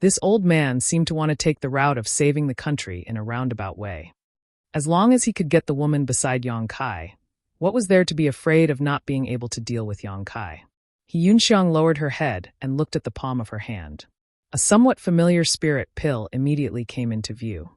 This old man seemed to want to take the route of saving the country in a roundabout way. As long as he could get the woman beside Yang Kai, what was there to be afraid of not being able to deal with Yang Kai? He Yunxiang lowered her head and looked at the palm of her hand. A somewhat familiar spirit pill immediately came into view.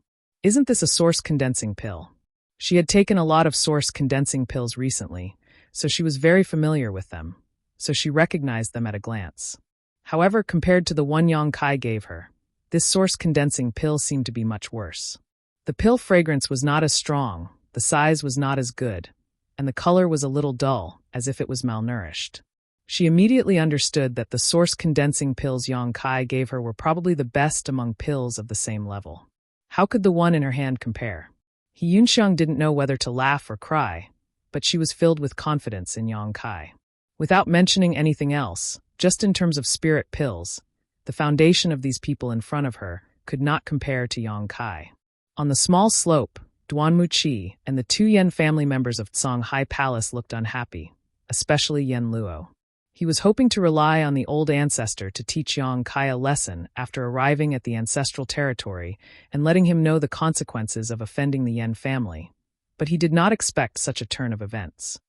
Isn't this a source condensing pill? She had taken a lot of source condensing pills recently, so she was very familiar with them, so she recognized them at a glance. However, compared to the one Yang Kai gave her, this source condensing pill seemed to be much worse. The pill fragrance was not as strong, the size was not as good, and the color was a little dull, as if it was malnourished. She immediately understood that the source condensing pills Yang Kai gave her were probably the best among pills of the same level. How could the one in her hand compare? He Yunxiang didn't know whether to laugh or cry, but she was filled with confidence in Yang Kai. Without mentioning anything else, just in terms of spirit pills, the foundation of these people in front of her could not compare to Yang Kai. On the small slope, Duanmu Qi and the 2 Yen family members of Songhai Palace looked unhappy, especially Yen Luo. He was hoping to rely on the old ancestor to teach Yang Kai a lesson after arriving at the ancestral territory and letting him know the consequences of offending the Yen family, but he did not expect such a turn of events.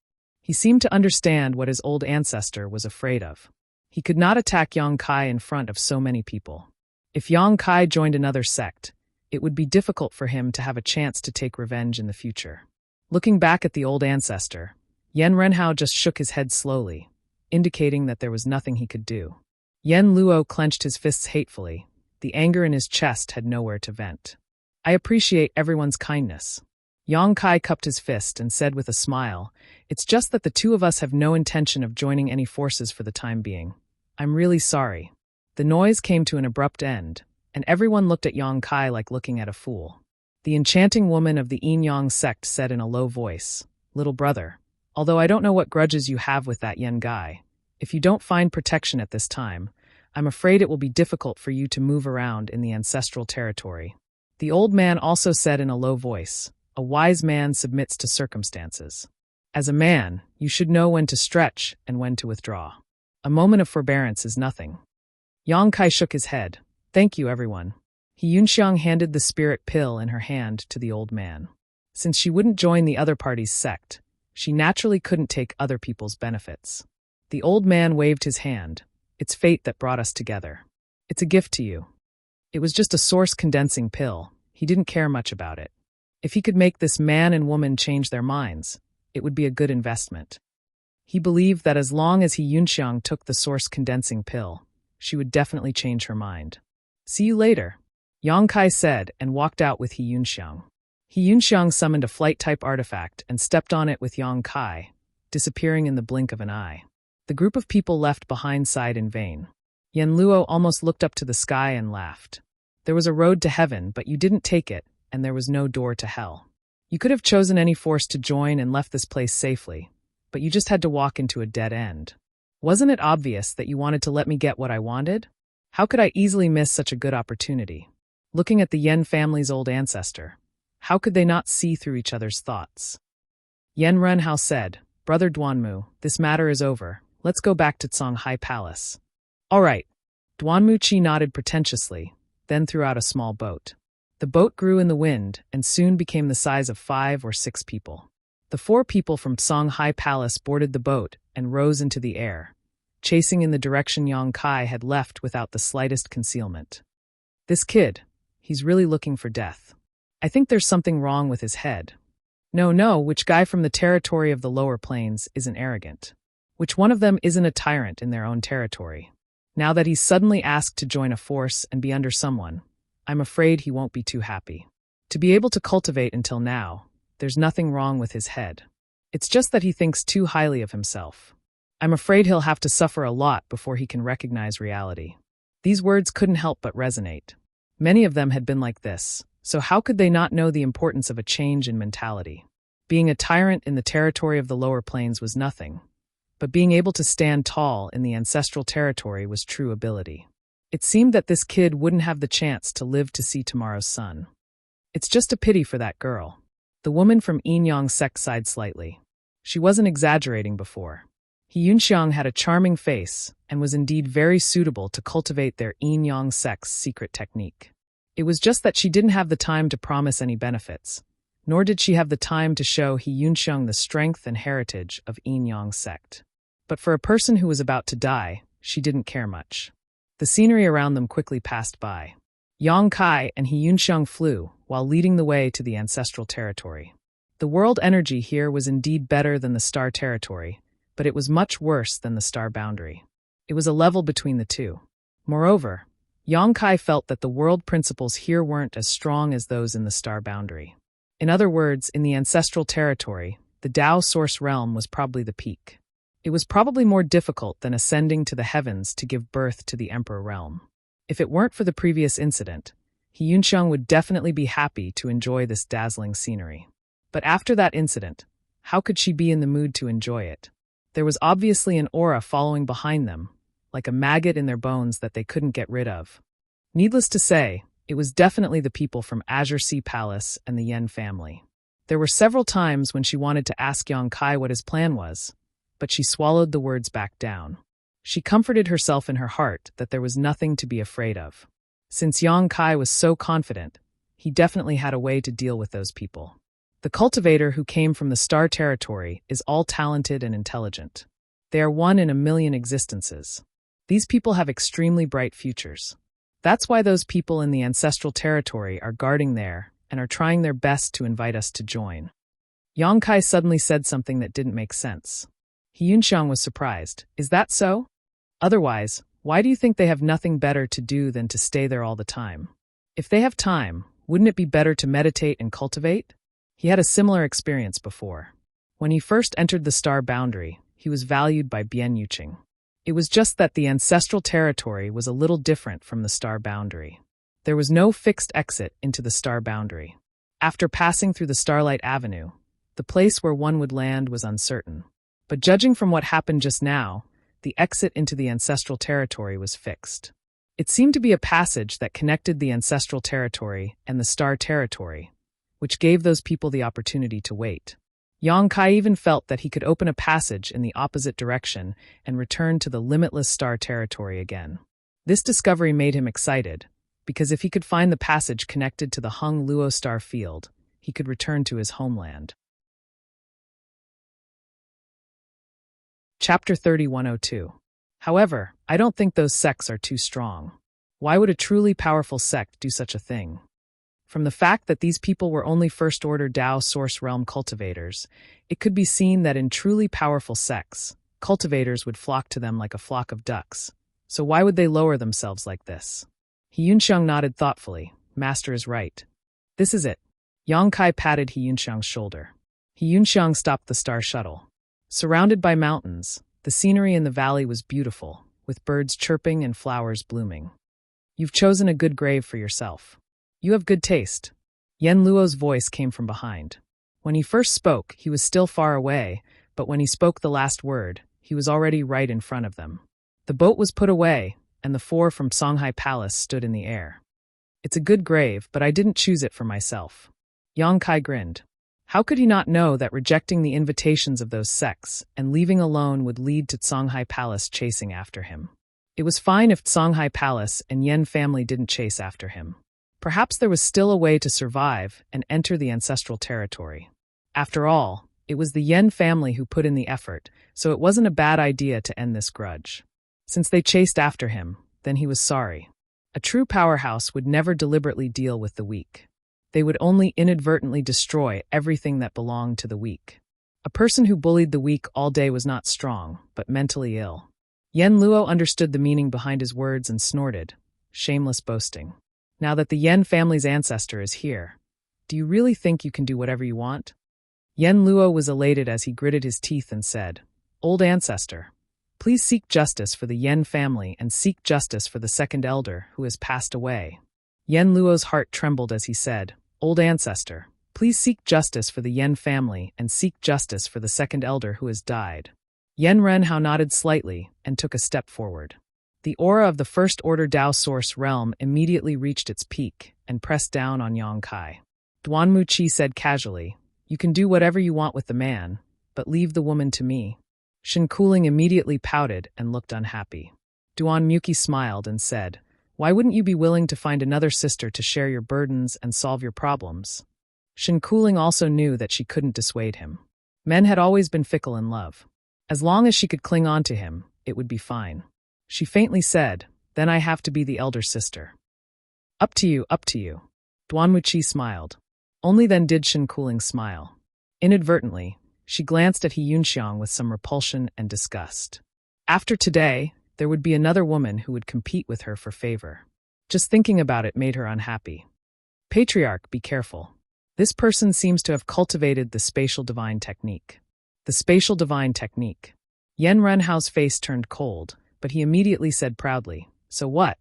He seemed to understand what his old ancestor was afraid of. He could not attack Yang Kai in front of so many people. If Yang Kai joined another sect, it would be difficult for him to have a chance to take revenge in the future. Looking back at the old ancestor, Yen Renhao just shook his head slowly, indicating that there was nothing he could do. Yen Luo clenched his fists hatefully. The anger in his chest had nowhere to vent. "I appreciate everyone's kindness." Yang Kai cupped his fist and said with a smile, "It's just that the 2 of us have no intention of joining any forces for the time being. I'm really sorry." The noise came to an abrupt end, and everyone looked at Yang Kai like looking at a fool. The enchanting woman of the Yin Yang sect said in a low voice, "Little brother, although I don't know what grudges you have with that Yen guy, if you don't find protection at this time, I'm afraid it will be difficult for you to move around in the ancestral territory." The old man also said in a low voice, "A wise man submits to circumstances. As a man, you should know when to stretch and when to withdraw. A moment of forbearance is nothing." Yang Kai shook his head. "Thank you, everyone." He Yunxiang handed the spirit pill in her hand to the old man. Since she wouldn't join the other party's sect, she naturally couldn't take other people's benefits. The old man waved his hand. "It's fate that brought us together. It's a gift to you." It was just a source condensing pill. He didn't care much about it. If he could make this man and woman change their minds, it would be a good investment. He believed that as long as He Yunxiang took the source condensing pill, she would definitely change her mind. "See you later," Yang Kai said and walked out with He Yunxiang. He Yunxiang summoned a flight-type artifact and stepped on it with Yang Kai, disappearing in the blink of an eye. The group of people left behind sighed in vain. Yen Luo almost looked up to the sky and laughed. "There was a road to heaven, but you didn't take it, and there was no door to hell. You could have chosen any force to join and left this place safely, but you just had to walk into a dead end. Wasn't it obvious that you wanted to let me get what I wanted? How could I easily miss such a good opportunity?" Looking at the Yen family's old ancestor, how could they not see through each other's thoughts? Yen Renhao said, "Brother Duanmu, this matter is over. Let's go back to Songhai Palace." "All right." Duanmu Qi nodded pretentiously, then threw out a small boat. The boat grew in the wind and soon became the size of 5 or 6 people. The 4 people from Songhai Palace boarded the boat and rose into the air, chasing in the direction Yang Kai had left without the slightest concealment. "This kid, he's really looking for death. I think there's something wrong with his head. No, which guy from the territory of the lower plains isn't arrogant? Which one of them isn't a tyrant in their own territory? Now that he's suddenly asked to join a force and be under someone, I'm afraid he won't be too happy. To be able to cultivate until now, there's nothing wrong with his head. It's just that he thinks too highly of himself. I'm afraid he'll have to suffer a lot before he can recognize reality. These words couldn't help but resonate. Many of them had been like this, so how could they not know the importance of a change in mentality? Being a tyrant in the territory of the lower planes was nothing, but being able to stand tall in the ancestral territory was true ability. It seemed that this kid wouldn't have the chance to live to see tomorrow's sun. It's just a pity for that girl. The woman from Yin-Yang sect sighed slightly. She wasn't exaggerating before. Yunxiang had a charming face and was indeed very suitable to cultivate their Yin-Yang sect's secret technique. It was just that she didn't have the time to promise any benefits, nor did she have the time to show Yunxiang the strength and heritage of Yin-Yang sect. But for a person who was about to die, she didn't care much. The scenery around them quickly passed by. Yang Kai and Yunxiang flew, while leading the way to the ancestral territory. The world energy here was indeed better than the star territory, but it was much worse than the star boundary. It was a level between the two. Moreover, Yang Kai felt that the world principles here weren't as strong as those in the star boundary. In other words, in the ancestral territory, the Tao source realm was probably the peak. It was probably more difficult than ascending to the heavens to give birth to the Emperor realm. If it weren't for the previous incident, Yunxiang would definitely be happy to enjoy this dazzling scenery. But after that incident, how could she be in the mood to enjoy it? There was obviously an aura following behind them, like a maggot in their bones that they couldn't get rid of. Needless to say, it was definitely the people from Azure Sea Palace and the Yen family. There were several times when she wanted to ask Yang Kai what his plan was, but she swallowed the words back down. She comforted herself in her heart that there was nothing to be afraid of. Since Yang Kai was so confident, he definitely had a way to deal with those people. The cultivator who came from the star territory is all talented and intelligent. They are one in a million existences. These people have extremely bright futures. That's why those people in the ancestral territory are guarding there and are trying their best to invite us to join. Yang Kai suddenly said something that didn't make sense. Yunxiang was surprised. Is that so? Otherwise, why do you think they have nothing better to do than to stay there all the time? If they have time, wouldn't it be better to meditate and cultivate? He had a similar experience before. When he first entered the star boundary, he was valued by Bian Yuqing. It was just that the ancestral territory was a little different from the star boundary. There was no fixed exit into the star boundary. After passing through the Starlight Avenue, the place where one would land was uncertain. But judging from what happened just now, the exit into the ancestral territory was fixed. It seemed to be a passage that connected the ancestral territory and the star territory, which gave those people the opportunity to wait. Yang Kai even felt that he could open a passage in the opposite direction and return to the limitless star territory again. This discovery made him excited, because if he could find the passage connected to the Hung Luo star field, he could return to his homeland. Chapter 3102. However, I don't think those sects are too strong. Why would a truly powerful sect do such a thing? From the fact that these people were only first-order Tao source realm cultivators, it could be seen that in truly powerful sects, cultivators would flock to them like a flock of ducks. So why would they lower themselves like this? Yunxiang nodded thoughtfully. Master is right. This is it. Yang Kai patted Yunxiang's shoulder. Yunxiang stopped the star shuttle. Surrounded by mountains, the scenery in the valley was beautiful, with birds chirping and flowers blooming. You've chosen a good grave for yourself. You have good taste. Yen Luo's voice came from behind. When he first spoke, he was still far away, but when he spoke the last word, he was already right in front of them. The boat was put away, and the four from Songhai Palace stood in the air. It's a good grave, but I didn't choose it for myself. Yang Kai grinned. How could he not know that rejecting the invitations of those sects and leaving alone would lead to Songhai Palace chasing after him? It was fine if Songhai Palace and Yen family didn't chase after him. Perhaps there was still a way to survive and enter the ancestral territory. After all, it was the Yen family who put in the effort, so it wasn't a bad idea to end this grudge. Since they chased after him, then he was sorry. A true powerhouse would never deliberately deal with the weak. They would only inadvertently destroy everything that belonged to the weak. A person who bullied the weak all day was not strong, but mentally ill. Yen Luo understood the meaning behind his words and snorted. Shameless boasting. Now that the Yen family's ancestor is here, do you really think you can do whatever you want? Yen Luo was elated as he gritted his teeth and said, Old ancestor, Please seek justice for the Yen family and seek justice for the second elder who has passed away. Yen Luo's heart trembled as he said, Old ancestor, please seek justice for the Yen family and seek justice for the second elder who has died. Yen Renhao nodded slightly and took a step forward. The aura of the First Order Dao Source realm immediately reached its peak and pressed down on Yang Kai. Duanmu Qi said casually, You can do whatever you want with the man, but leave the woman to me. Shen Kuling immediately pouted and looked unhappy. Duan Muki smiled and said, Why wouldn't you be willing to find another sister to share your burdens and solve your problems? Shen Kuling also knew that she couldn't dissuade him. Men had always been fickle in love. As long as she could cling on to him, it would be fine. She faintly said, Then I have to be the elder sister. Up to you, up to you. Duanmu Qi smiled. Only then did Shen Kuling smile. Inadvertently, she glanced at He Yunxiang with some repulsion and disgust. After today, there would be another woman who would compete with her for favor. Just thinking about it made her unhappy. Patriarch, be careful. This person seems to have cultivated the spatial divine technique. The spatial divine technique. Yen Renhao's face turned cold, but he immediately said proudly, So what?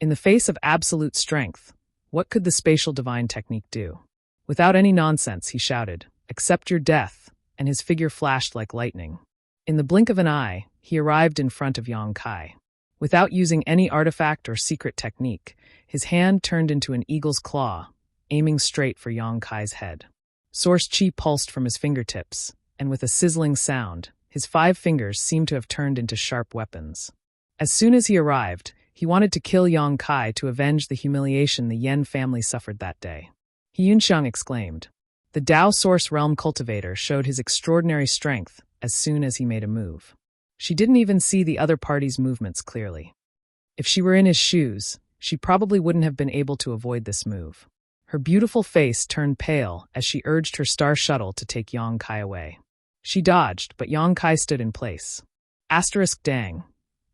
In the face of absolute strength, what could the spatial divine technique do? Without any nonsense, he shouted, Accept your death, and his figure flashed like lightning. In the blink of an eye, he arrived in front of Yang Kai. Without using any artifact or secret technique, his hand turned into an eagle's claw, aiming straight for Yang Kai's head. Source Qi pulsed from his fingertips, and with a sizzling sound, his 5 fingers seemed to have turned into sharp weapons. As soon as he arrived, he wanted to kill Yang Kai to avenge the humiliation the Yen family suffered that day. He Yunxiang exclaimed. The Dao Source Realm cultivator showed his extraordinary strength as soon as he made a move. She didn't even see the other party's movements clearly. If she were in his shoes, she probably wouldn't have been able to avoid this move. Her beautiful face turned pale as she urged her star shuttle to take Yang Kai away. She dodged, but Yang Kai stood in place. Asterisk dang.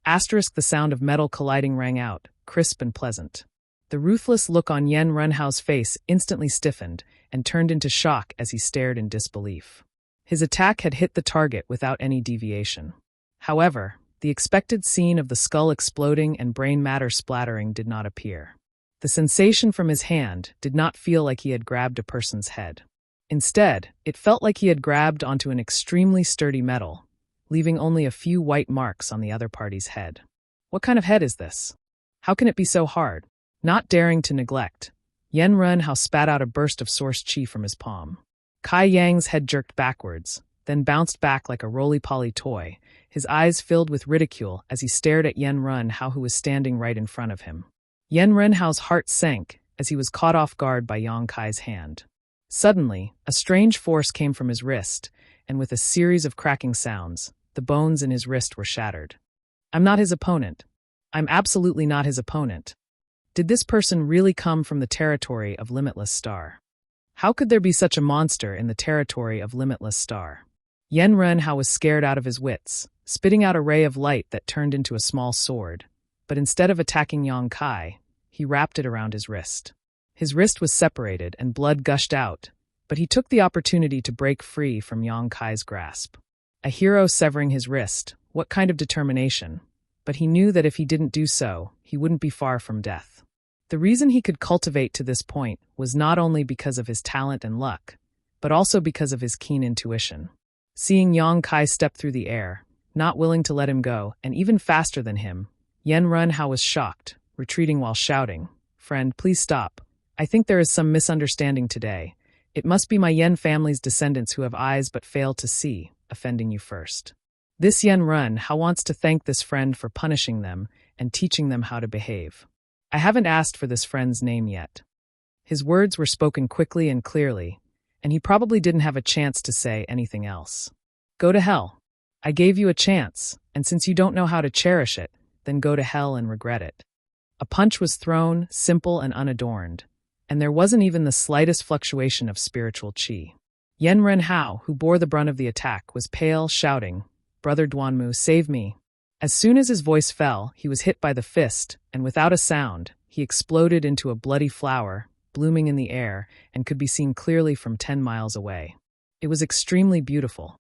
Asterisk the sound of metal colliding rang out, crisp and pleasant. The ruthless look on Yen Renhao's face instantly stiffened and turned into shock as he stared in disbelief. His attack had hit the target without any deviation. However, the expected scene of the skull exploding and brain matter splattering did not appear. The sensation from his hand did not feel like he had grabbed a person's head. Instead, it felt like he had grabbed onto an extremely sturdy metal, leaving only a few white marks on the other party's head. What kind of head is this? How can it be so hard? Not daring to neglect, Yen Renhao spat out a burst of source qi from his palm. Kai Yang's head jerked backwards, then bounced back like a roly-poly toy, his eyes filled with ridicule as he stared at Yen Renhao, who was standing right in front of him. Yen Renhao's heart sank as he was caught off guard by Yang Kai's hand. Suddenly, a strange force came from his wrist, and with a series of cracking sounds, the bones in his wrist were shattered. I'm not his opponent. I'm absolutely not his opponent. Did this person really come from the territory of Limitless Star? How could there be such a monster in the territory of Limitless Star? Yen Renhao was scared out of his wits, spitting out a ray of light that turned into a small sword, but instead of attacking Yang Kai, he wrapped it around his wrist. His wrist was separated and blood gushed out, but he took the opportunity to break free from Yang Kai's grasp. A hero severing his wrist, what kind of determination? But he knew that if he didn't do so, he wouldn't be far from death. The reason he could cultivate to this point was not only because of his talent and luck, but also because of his keen intuition. Seeing Yang Kai step through the air, not willing to let him go, and even faster than him, Yen Renhao was shocked, retreating while shouting, "Friend, please stop. I think there is some misunderstanding today. It must be my Yen family's descendants who have eyes but fail to see, offending you first. This Yen Renhao wants to thank this friend for punishing them and teaching them how to behave. I haven't asked for this friend's name yet." His words were spoken quickly and clearly, and he probably didn't have a chance to say anything else. Go to hell. I gave you a chance, and since you don't know how to cherish it, then go to hell and regret it. A punch was thrown, simple and unadorned, and there wasn't even the slightest fluctuation of spiritual qi. Yen Renhao, who bore the brunt of the attack, was pale, shouting, "Brother Duanmu, save me." As soon as his voice fell, he was hit by the fist, and without a sound, he exploded into a bloody flower, blooming in the air, and could be seen clearly from 10 miles away. It was extremely beautiful.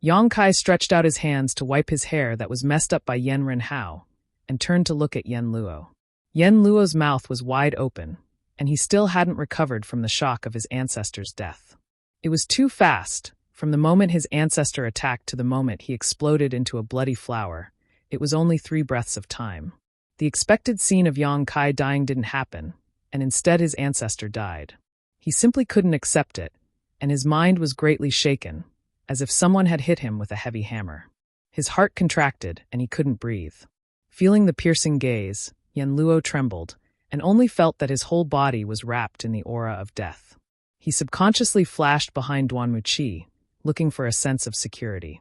Yang Kai stretched out his hands to wipe his hair that was messed up by Yen Renhao, and turned to look at Yen Luo. Yen Luo's mouth was wide open, and he still hadn't recovered from the shock of his ancestor's death. It was too fast. From the moment his ancestor attacked to the moment he exploded into a bloody flower, it was only 3 breaths of time. The expected scene of Yang Kai dying didn't happen, and instead his ancestor died. He simply couldn't accept it, and his mind was greatly shaken, as if someone had hit him with a heavy hammer. His heart contracted, and he couldn't breathe. Feeling the piercing gaze, Yen Luo trembled, and only felt that his whole body was wrapped in the aura of death. He subconsciously flashed behind Duanmuqi, looking for a sense of security.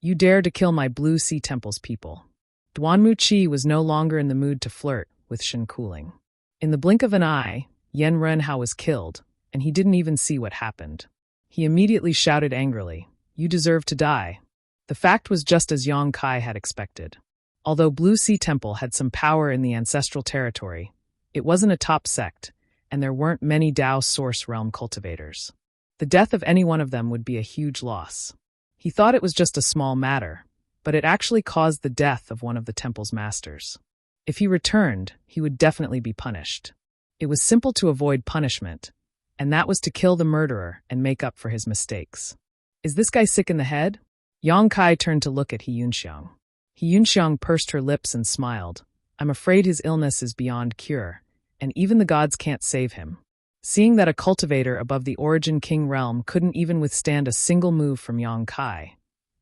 "You dare to kill my Blue Sea Temple's people." Duanmuqi was no longer in the mood to flirt with Shen Kuling. In the blink of an eye, Yen Renhao was killed, and he didn't even see what happened. He immediately shouted angrily, "You deserve to die." The fact was just as Yang Kai had expected. Although Blue Sea Temple had some power in the ancestral territory, it wasn't a top sect, and there weren't many Dao Source Realm cultivators. The death of any one of them would be a huge loss. He thought it was just a small matter, but it actually caused the death of one of the temple's masters. If he returned, he would definitely be punished. It was simple to avoid punishment, and that was to kill the murderer and make up for his mistakes. "Is this guy sick in the head?" Yang Kai turned to look at He Yunxiang. He Yunxiang pursed her lips and smiled. "I'm afraid his illness is beyond cure, and even the gods can't save him." Seeing that a cultivator above the Origin King realm couldn't even withstand a single move from Yang Kai,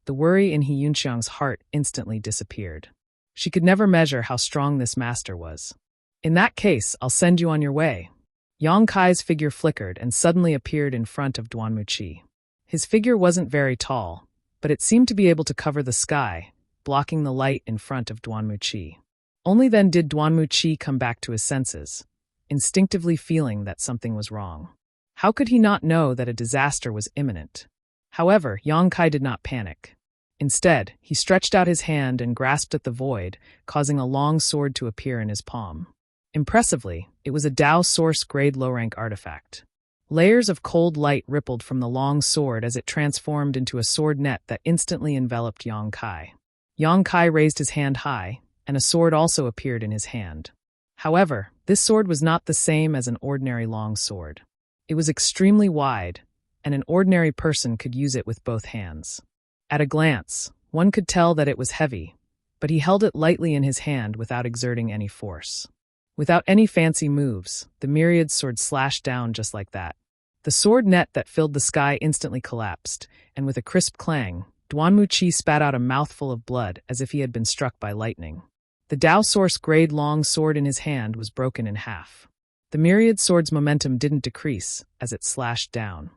the worry in He Yunxiang's heart instantly disappeared. She could never measure how strong this master was. "In that case, I'll send you on your way." Yang Kai's figure flickered and suddenly appeared in front of Duanmuqi. His figure wasn't very tall, but it seemed to be able to cover the sky, blocking the light in front of Duanmuqi. Only then did Duanmuqi come back to his senses, instinctively feeling that something was wrong. How could he not know that a disaster was imminent? However, Yang Kai did not panic. Instead, he stretched out his hand and grasped at the void, causing a long sword to appear in his palm. Impressively, it was a Dao Source grade low-rank artifact. Layers of cold light rippled from the long sword as it transformed into a sword net that instantly enveloped Yang Kai. Yang Kai raised his hand high, and a sword also appeared in his hand. However, this sword was not the same as an ordinary long sword. It was extremely wide, and an ordinary person could use it with both hands. At a glance, one could tell that it was heavy, but he held it lightly in his hand without exerting any force. Without any fancy moves, the myriad sword slashed down just like that. The sword net that filled the sky instantly collapsed, and with a crisp clang, Duanmuqi spat out a mouthful of blood as if he had been struck by lightning. The Dao Source grade long sword in his hand was broken in half. The myriad sword's momentum didn't decrease as it slashed down.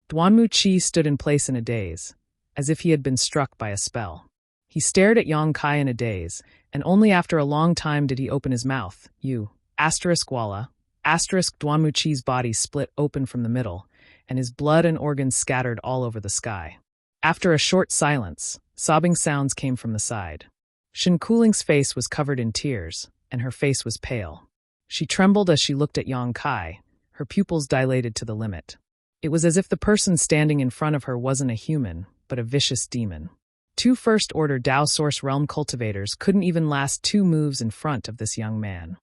Duanmuqi stood in place in a daze, as if he had been struck by a spell. He stared at Yang Kai in a daze, and only after a long time did he open his mouth. Walla, Duanmuqi's body split open from the middle, and his blood and organs scattered all over the sky. After a short silence, sobbing sounds came from the side. Shen Kuling's face was covered in tears, and her face was pale. She trembled as she looked at Yang Kai, her pupils dilated to the limit. It was as if the person standing in front of her wasn't a human, but a vicious demon. 2 first-order Dao Source Realm cultivators couldn't even last 2 moves in front of this young man.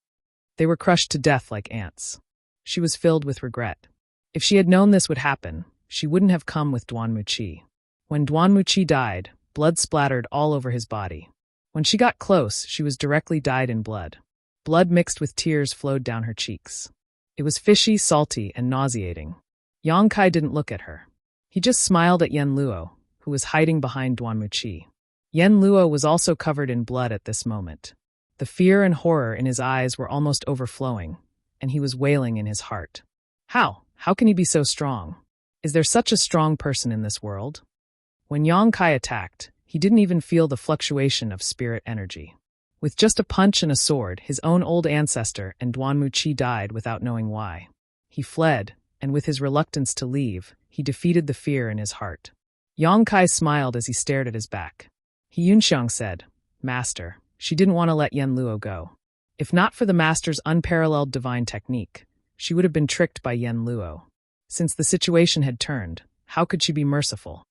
They were crushed to death like ants. She was filled with regret. If she had known this would happen, she wouldn't have come with Duanmuqi. When Duanmuqi died, blood splattered all over his body. When she got close, she was directly dyed in blood. Blood mixed with tears flowed down her cheeks. It was fishy, salty, and nauseating. Yang Kai didn't look at her. He just smiled at Yen Luo, who was hiding behind Duanmuqi. Yen Luo was also covered in blood at this moment. The fear and horror in his eyes were almost overflowing, and he was wailing in his heart. How can he be so strong? Is there such a strong person in this world? When Yang Kai attacked, he didn't even feel the fluctuation of spirit energy. With just a punch and a sword, his own old ancestor and Duanmuqi died without knowing why. He fled, and with his reluctance to leave, he defeated the fear in his heart. Yang Kai smiled as he stared at his back. He Yunxiang said, "Master, she didn't want to let Yen Luo go. If not for the master's unparalleled divine technique, she would have been tricked by Yen Luo. Since the situation had turned, how could she be merciful?"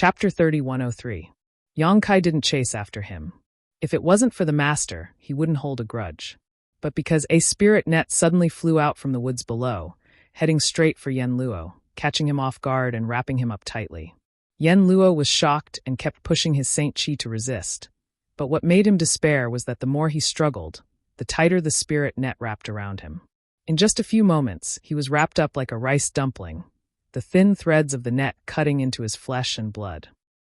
Chapter 3103. Yang Kai didn't chase after him. If it wasn't for the master, he wouldn't hold a grudge. But because a spirit net suddenly flew out from the woods below, heading straight for Yen Luo, catching him off guard and wrapping him up tightly. Yen Luo was shocked and kept pushing his Saint Chi to resist. But what made him despair was that the more he struggled, the tighter the spirit net wrapped around him. In just a few moments, he was wrapped up like a rice dumpling, the thin threads of the net cutting into his flesh and blood.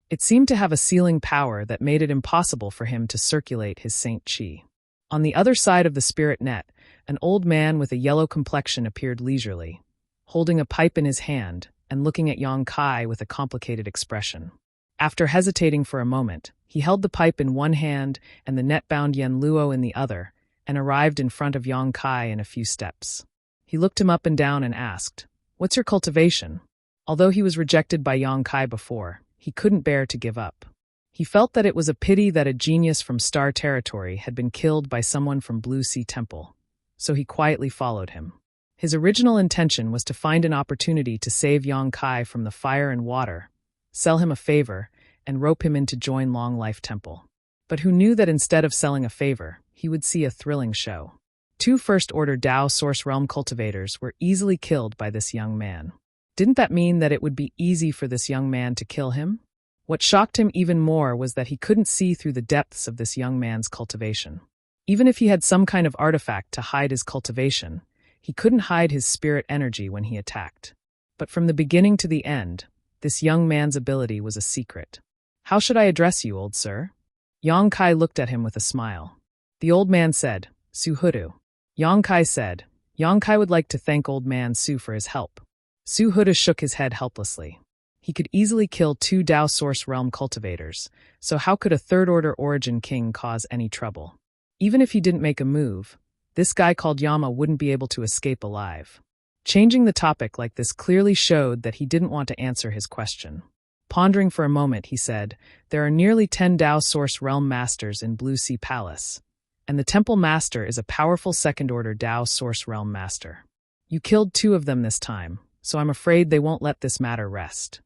It seemed to have a sealing power that made it impossible for him to circulate his Saint Chi. On the other side of the spirit net, an old man with a yellow complexion appeared leisurely, holding a pipe in his hand and looking at Yang Kai with a complicated expression. After hesitating for a moment, he held the pipe in one hand and the net-bound Yen Luo in the other, and arrived in front of Yang Kai in a few steps. He looked him up and down and asked, "What's your cultivation?" Although he was rejected by Yang Kai before, he couldn't bear to give up. He felt that it was a pity that a genius from Star Territory had been killed by someone from Blue Sea Temple, so he quietly followed him. His original intention was to find an opportunity to save Yang Kai from the fire and water, sell him a favor, and rope him in to join Long Life Temple. But who knew that instead of selling a favor, he would see a thrilling show. 2 first-order Dao Source Realm cultivators were easily killed by this young man. Didn't that mean that it would be easy for this young man to kill him? What shocked him even more was that he couldn't see through the depths of this young man's cultivation. Even if he had some kind of artifact to hide his cultivation, he couldn't hide his spirit energy when he attacked. But from the beginning to the end, this young man's ability was a secret. "How should I address you, old sir?" Yang Kai looked at him with a smile. The old man said, "Su Hudu." Yang Kai said, "Yang Kai would like to thank old man Su for his help." Su Huda shook his head helplessly. He could easily kill 2 Dao Source Realm cultivators, so how could a third-order Origin King cause any trouble? Even if he didn't make a move, this guy called Yama wouldn't be able to escape alive. Changing the topic like this clearly showed that he didn't want to answer his question. Pondering for a moment, he said, "There are nearly 10 Dao Source Realm Masters in Blue Sea Palace, and the Temple Master is a powerful second-order Dao Source Realm Master. You killed 2 of them this time, so I'm afraid they won't let this matter rest."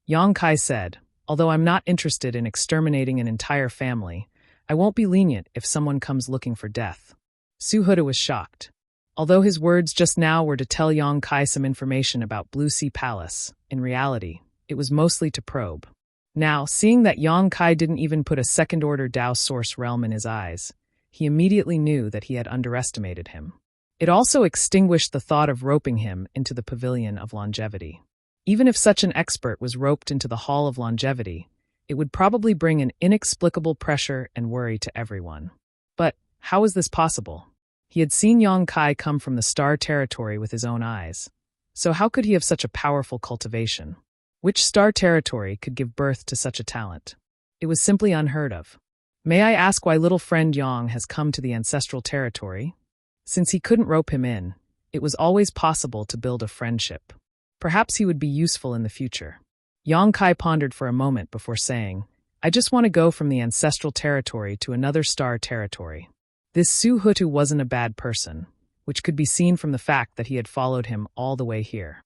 Yang Kai said, "Although I'm not interested in exterminating an entire family, I won't be lenient if someone comes looking for death." Su Huda was shocked. Although his words just now were to tell Yang Kai some information about Blue Sea Palace, in reality, it was mostly to probe. Now, seeing that Yang Kai didn't even put a second-order Dao Source Realm in his eyes, he immediately knew that he had underestimated him. It also extinguished the thought of roping him into the Pavilion of Longevity. Even if such an expert was roped into the Hall of Longevity, it would probably bring an inexplicable pressure and worry to everyone. But how was this possible? He had seen Yang Kai come from the Star Territory with his own eyes. So how could he have such a powerful cultivation? Which Star Territory could give birth to such a talent? It was simply unheard of. "May I ask why little friend Yang has come to the Ancestral Territory?" Since he couldn't rope him in, it was always possible to build a friendship. Perhaps he would be useful in the future. Yang Kai pondered for a moment before saying, "I just want to go from the Ancestral Territory to another Star Territory." This Su Hutu wasn't a bad person, which could be seen from the fact that he had followed him all the way here.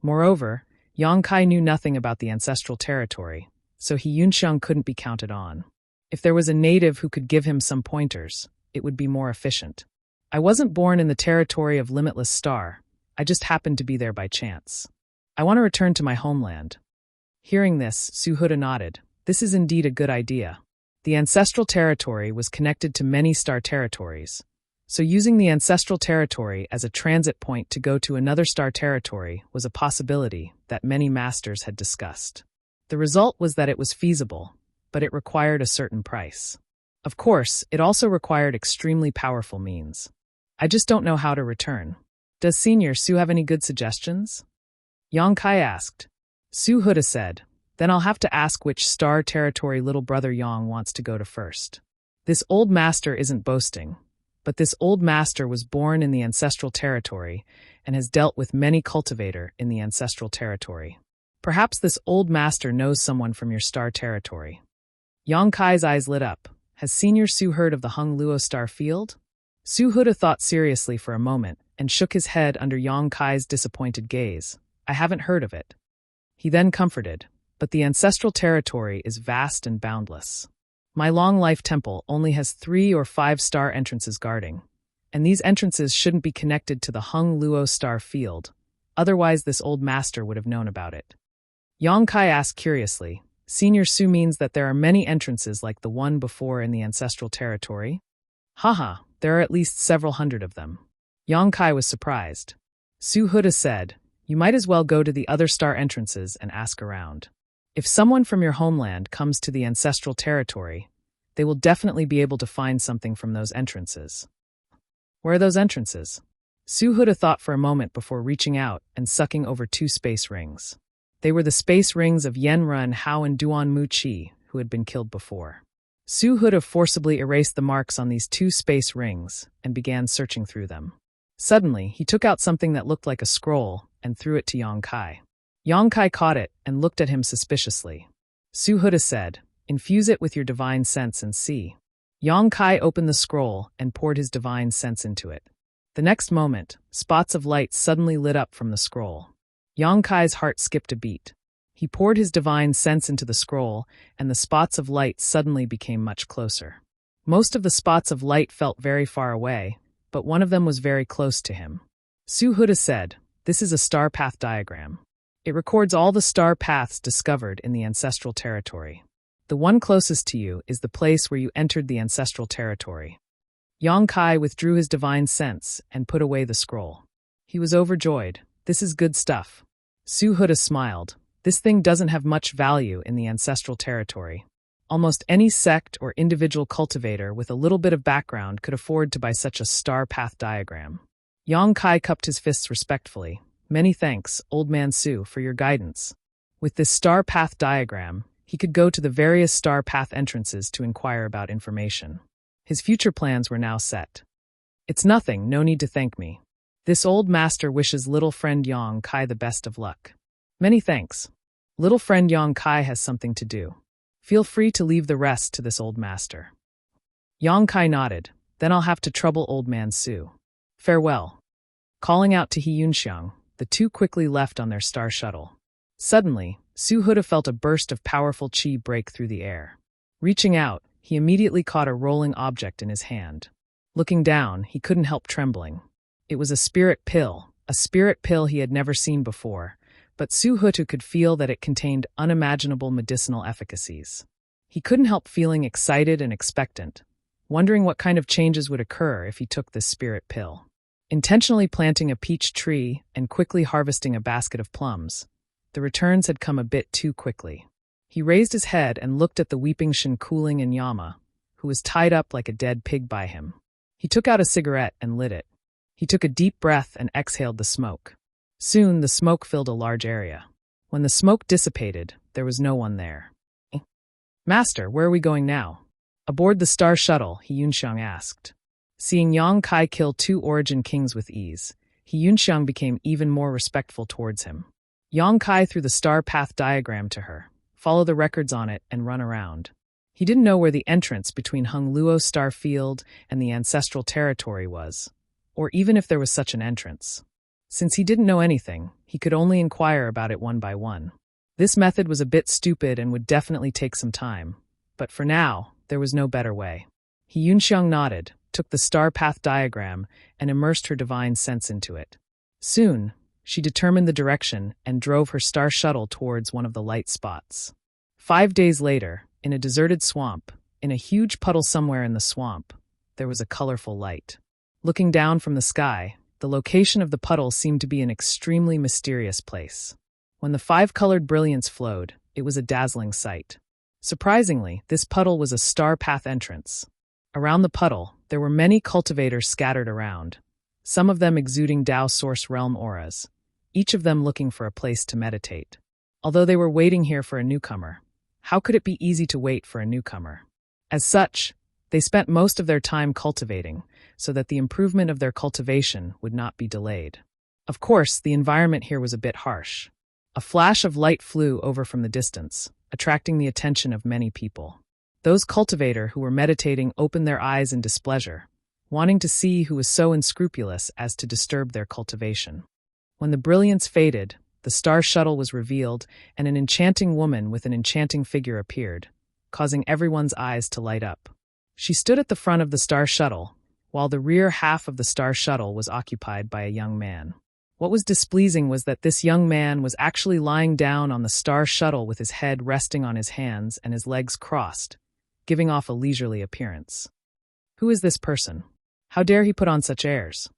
Moreover, Yang Kai knew nothing about the Ancestral Territory, so Yunxiang couldn't be counted on. If there was a native who could give him some pointers, it would be more efficient. "I wasn't born in the territory of Limitless Star, I just happened to be there by chance. I want to return to my homeland." Hearing this, Su Huda nodded. This is indeed a good idea. The Ancestral Territory was connected to many Star Territories, so using the Ancestral Territory as a transit point to go to another Star Territory was a possibility that many masters had discussed. The result was that it was feasible, but it required a certain price. Of course, it also required extremely powerful means. "I just don't know how to return. Does Senior Su have any good suggestions?" Yang Kai asked. Su Huda said, "Then I'll have to ask which Star Territory little brother Yang wants to go to first." This old master isn't boasting, but this old master was born in the Ancestral Territory and has dealt with many cultivator in the Ancestral Territory. Perhaps this old master knows someone from your Star Territory. Yang Kai's eyes lit up. Has Senior Su heard of the Hung Luo Star Field? Su Huda thought seriously for a moment and shook his head under Yang Kai's disappointed gaze. "I haven't heard of it." He then comforted, but the ancestral territory is vast and boundless. My long life temple only has 3 or 5-star entrances guarding, and these entrances shouldn't be connected to the Hung Luo star field, otherwise this old master would have known about it. Yang Kai asked curiously, Senior Su means that there are many entrances like the one before in the ancestral territory? Haha, there are at least several hundred of them. Yang Kai was surprised. Su Huda said, You might as well go to the other star entrances and ask around. If someone from your homeland comes to the ancestral territory, they will definitely be able to find something from those entrances. Where are those entrances? Su Huda thought for a moment before reaching out and sucking over 2 space rings. They were the space rings of Yenra and Hao and Duan Mu Qi, who had been killed before. Su Huda forcibly erased the marks on these 2 space rings and began searching through them. Suddenly, he took out something that looked like a scroll and threw it to Yang Kai. Yang Kai caught it and looked at him suspiciously. Su Huda said, Infuse it with your divine sense and see. Yang Kai opened the scroll and poured his divine sense into it. The next moment, spots of light suddenly lit up from the scroll. Yang Kai's heart skipped a beat. He poured his divine sense into the scroll, and the spots of light suddenly became much closer. Most of the spots of light felt very far away, but one of them was very close to him. Su Huda said, This is a star path diagram. It records all the star paths discovered in the ancestral territory. The one closest to you is the place where you entered the ancestral territory. Yang Kai withdrew his divine sense and put away the scroll. He was overjoyed. This is good stuff. Su Huda smiled. This thing doesn't have much value in the ancestral territory. Almost any sect or individual cultivator with a little bit of background could afford to buy such a star path diagram. Yang Kai cupped his fists respectfully. Many thanks, Old Man Su, for your guidance. With this star path diagram, he could go to the various star path entrances to inquire about information. His future plans were now set. It's nothing, no need to thank me. This old master wishes little friend Yang Kai the best of luck. Many thanks. Little friend Yang Kai has something to do. Feel free to leave the rest to this old master. Yang Kai nodded. Then I'll have to trouble Old Man Su. Farewell. Calling out to He Yunxiang, the two quickly left on their star shuttle. Suddenly, Su Huda felt a burst of powerful qi break through the air. Reaching out, he immediately caught a rolling object in his hand. Looking down, he couldn't help trembling. It was a spirit pill he had never seen before, but Su Huda could feel that it contained unimaginable medicinal efficacies. He couldn't help feeling excited and expectant, wondering what kind of changes would occur if he took this spirit pill. Intentionally planting a peach tree and quickly harvesting a basket of plums, the returns had come a bit too quickly. He raised his head and looked at the weeping Shinkuling and Yama, who was tied up like a dead pig by him. He took out a cigarette and lit it. He took a deep breath and exhaled the smoke. Soon, the smoke filled a large area. When the smoke dissipated, there was no one there. Master, where are we going now? Aboard the star shuttle, He Yunxiang asked. Seeing Yang Kai kill 2 origin kings with ease, He Yunxiang became even more respectful towards him. Yang Kai threw the star path diagram to her, follow the records on it, and run around. He didn't know where the entrance between Hung Luo Star Field and the ancestral territory was, or even if there was such an entrance. Since he didn't know anything, he could only inquire about it one by one. This method was a bit stupid and would definitely take some time, but for now, there was no better way. He Yunxiang nodded, took the star path diagram, and immersed her divine sense into it. Soon, she determined the direction and drove her star shuttle towards one of the light spots. 5 days later, in a deserted swamp, in a huge puddle somewhere in the swamp, there was a colorful light. Looking down from the sky, the location of the puddle seemed to be an extremely mysterious place. When the 5-colored brilliance flowed, it was a dazzling sight. Surprisingly, this puddle was a star path entrance. Around the puddle, there were many cultivators scattered around, some of them exuding Dao Source Realm auras, each of them looking for a place to meditate. Although they were waiting here for a newcomer, how could it be easy to wait for a newcomer? As such, they spent most of their time cultivating, so that the improvement of their cultivation would not be delayed. Of course, the environment here was a bit harsh. A flash of light flew over from the distance, attracting the attention of many people. Those cultivators who were meditating opened their eyes in displeasure, wanting to see who was so unscrupulous as to disturb their cultivation. When the brilliance faded, the star shuttle was revealed, and an enchanting woman with an enchanting figure appeared, causing everyone's eyes to light up. She stood at the front of the star shuttle, while the rear half of the star shuttle was occupied by a young man. What was displeasing was that this young man was actually lying down on the star shuttle with his head resting on his hands and his legs crossed, giving off a leisurely appearance. Who is this person? How dare he put on such airs?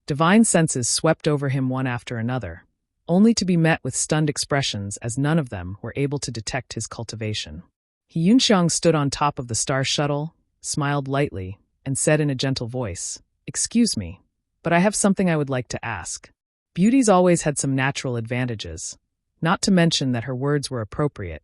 Divine senses swept over him one after another, only to be met with stunned expressions as none of them were able to detect his cultivation. He Yunxiang stood on top of the star shuttle, smiled lightly, and said in a gentle voice, "Excuse me, but I have something I would like to ask." Beauty's always had some natural advantages, not to mention that her words were appropriate,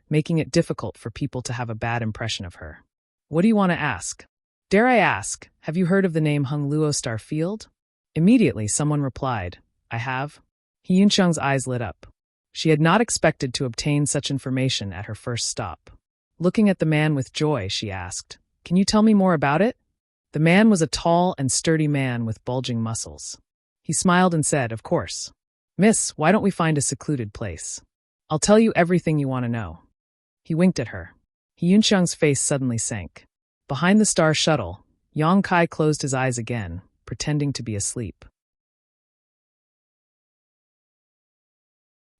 making it difficult for people to have a bad impression of her. "What do you want to ask?" "Dare I ask, have you heard of the name Hung Luo Star Field?" Immediately someone replied, "I have." He Yunxiang's eyes lit up. She had not expected to obtain such information at her first stop. Looking at the man with joy, she asked, "Can you tell me more about it?" The man was a tall and sturdy man with bulging muscles. He smiled and said, "Of course. Miss, why don't we find a secluded place? I'll tell you everything you want to know." He winked at her. He Yunxiang's face suddenly sank. Behind the star shuttle, Yang Kai closed his eyes again, pretending to be asleep.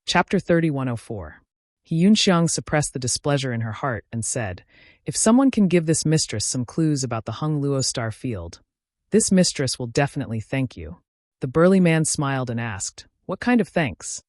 Chapter 3104. He Yunxiang suppressed the displeasure in her heart and said, "If someone can give this mistress some clues about the Hung Luo Star Field, this mistress will definitely thank you." The burly man smiled and asked, "What kind of thanks?"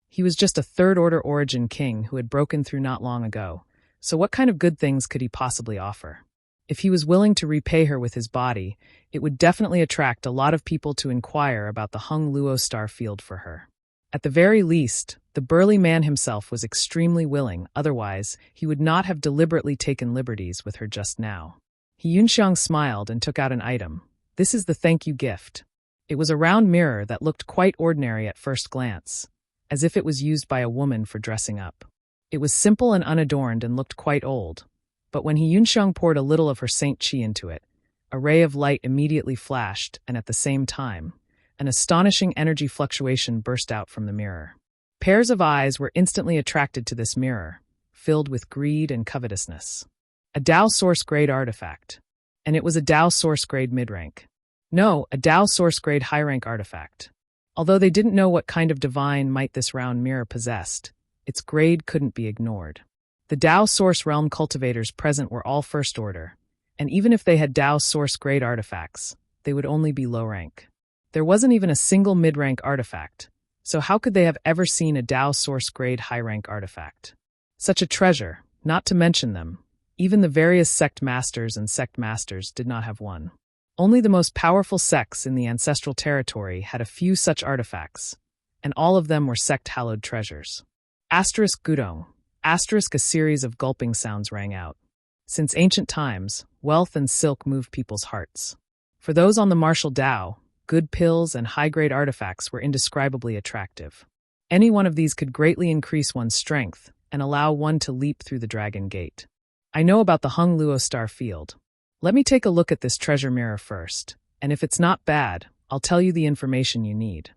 He was just a third-order origin king who had broken through not long ago, so what kind of good things could he possibly offer? If he was willing to repay her with his body, it would definitely attract a lot of people to inquire about the Hung Luo Star Field for her. At the very least, the burly man himself was extremely willing, otherwise he would not have deliberately taken liberties with her just now. He Yunxiang smiled and took out an item. "This is the thank you gift." It was a round mirror that looked quite ordinary at first glance, as if it was used by a woman for dressing up. It was simple and unadorned and looked quite old, but when He Yunxiang poured a little of her Saint Qi into it, a ray of light immediately flashed, and at the same time, an astonishing energy fluctuation burst out from the mirror. Pairs of eyes were instantly attracted to this mirror, filled with greed and covetousness. A Dao Source Grade artifact. And it was a Dao Source Grade mid-rank. No, a Dao Source Grade high-rank artifact. Although they didn't know what kind of divine might this round mirror possessed, its grade couldn't be ignored. The Dao Source Realm cultivators present were all first order, and even if they had Dao Source Grade artifacts, they would only be low rank. There wasn't even a single mid-rank artifact, so how could they have ever seen a Dao Source Grade high-rank artifact? Such a treasure, not to mention them, even the various sect masters and sect masters did not have one. Only the most powerful sects in the ancestral territory had a few such artifacts, and all of them were sect-hallowed treasures. Asterisk Gudong. Asterisk, a series of gulping sounds rang out. Since ancient times, wealth and silk moved people's hearts. For those on the martial Dao, good pills and high-grade artifacts were indescribably attractive. Any one of these could greatly increase one's strength and allow one to leap through the Dragon Gate. I know about the Hung Luo Star Field. Let me take a look at this treasure mirror first, and if it's not bad, I'll tell you the information you need.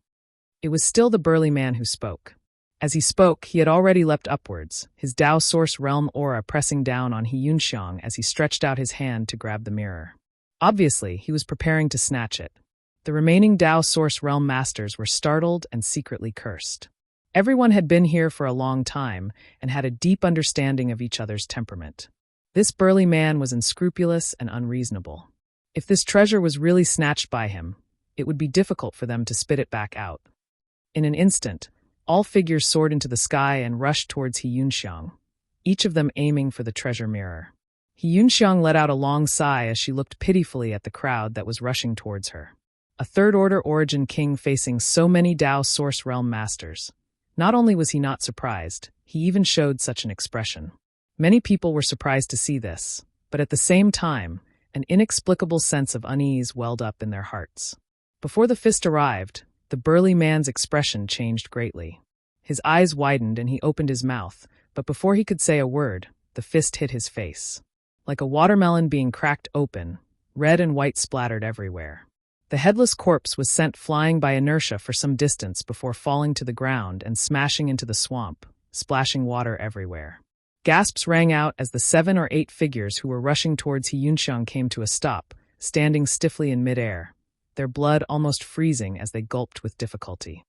It was still the burly man who spoke. As he spoke, he had already leapt upwards, his Dao Source Realm aura pressing down on He Yunxiang as he stretched out his hand to grab the mirror. Obviously, he was preparing to snatch it. The remaining Dao Source Realm masters were startled and secretly cursed. Everyone had been here for a long time and had a deep understanding of each other's temperament. This burly man was unscrupulous and unreasonable. If this treasure was really snatched by him, it would be difficult for them to spit it back out. In an instant, all figures soared into the sky and rushed towards He Yunxiang, each of them aiming for the treasure mirror. He Yunxiang let out a long sigh as she looked pitifully at the crowd that was rushing towards her. A third-order origin king facing so many Dao Source Realm masters. Not only was he not surprised, he even showed such an expression. Many people were surprised to see this, but at the same time, an inexplicable sense of unease welled up in their hearts. Before the fist arrived, the burly man's expression changed greatly. His eyes widened and he opened his mouth, but before he could say a word, the fist hit his face. Like a watermelon being cracked open, red and white splattered everywhere. The headless corpse was sent flying by inertia for some distance before falling to the ground and smashing into the swamp, splashing water everywhere. Gasps rang out as the 7 or 8 figures who were rushing towards Hyunxiang came to a stop, standing stiffly in midair, their blood almost freezing as they gulped with difficulty.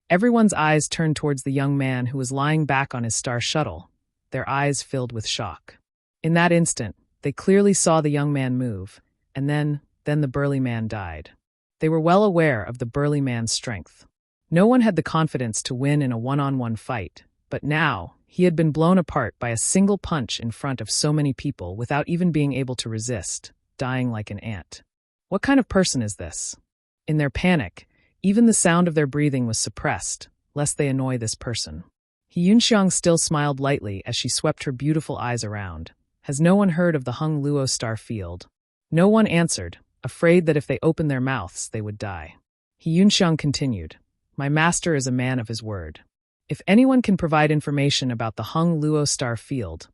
Everyone's eyes turned towards the young man who was lying back on his star shuttle, their eyes filled with shock. In that instant, they clearly saw the young man move, and then the burly man died. They were well aware of the burly man's strength. No one had the confidence to win in a one-on-one fight, but now he had been blown apart by a single punch in front of so many people without even being able to resist, dying like an ant. What kind of person is this? In their panic, even the sound of their breathing was suppressed, lest they annoy this person. Hyunxiang still smiled lightly as she swept her beautiful eyes around. Has no one heard of the Hung Luo Star Field? No one answered, afraid that if they opened their mouths they would die. Hyunxiang continued, My master is a man of his word. If anyone can provide information about the Hung Luo Star Field,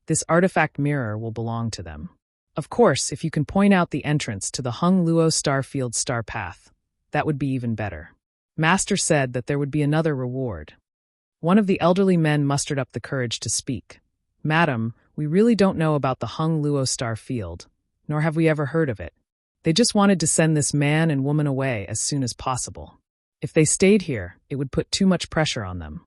this artifact mirror will belong to them. Of course, if you can point out the entrance to the Hung Luo Star Field star path, that would be even better. Master said that there would be another reward. One of the elderly men mustered up the courage to speak. Madam, we really don't know about the Hung Luo Star Field, nor have we ever heard of it. They just wanted to send this man and woman away as soon as possible. If they stayed here, it would put too much pressure on them.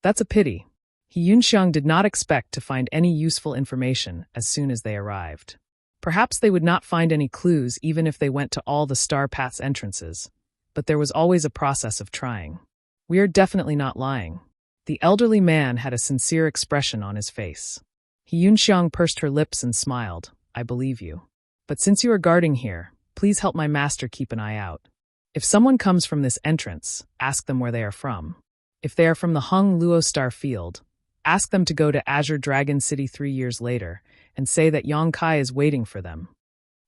That's a pity. Hyunxiang did not expect to find any useful information as soon as they arrived. Perhaps they would not find any clues even if they went to all the star path's entrances, but there was always a process of trying. We are definitely not lying. The elderly man had a sincere expression on his face. Hyunxiang pursed her lips and smiled. I believe you. But since you are guarding here, please help my master keep an eye out. If someone comes from this entrance, ask them where they are from. If they are from the Hung Luo Star Field, ask them to go to Azure Dragon City 3 years later and say that Yang Kai is waiting for them.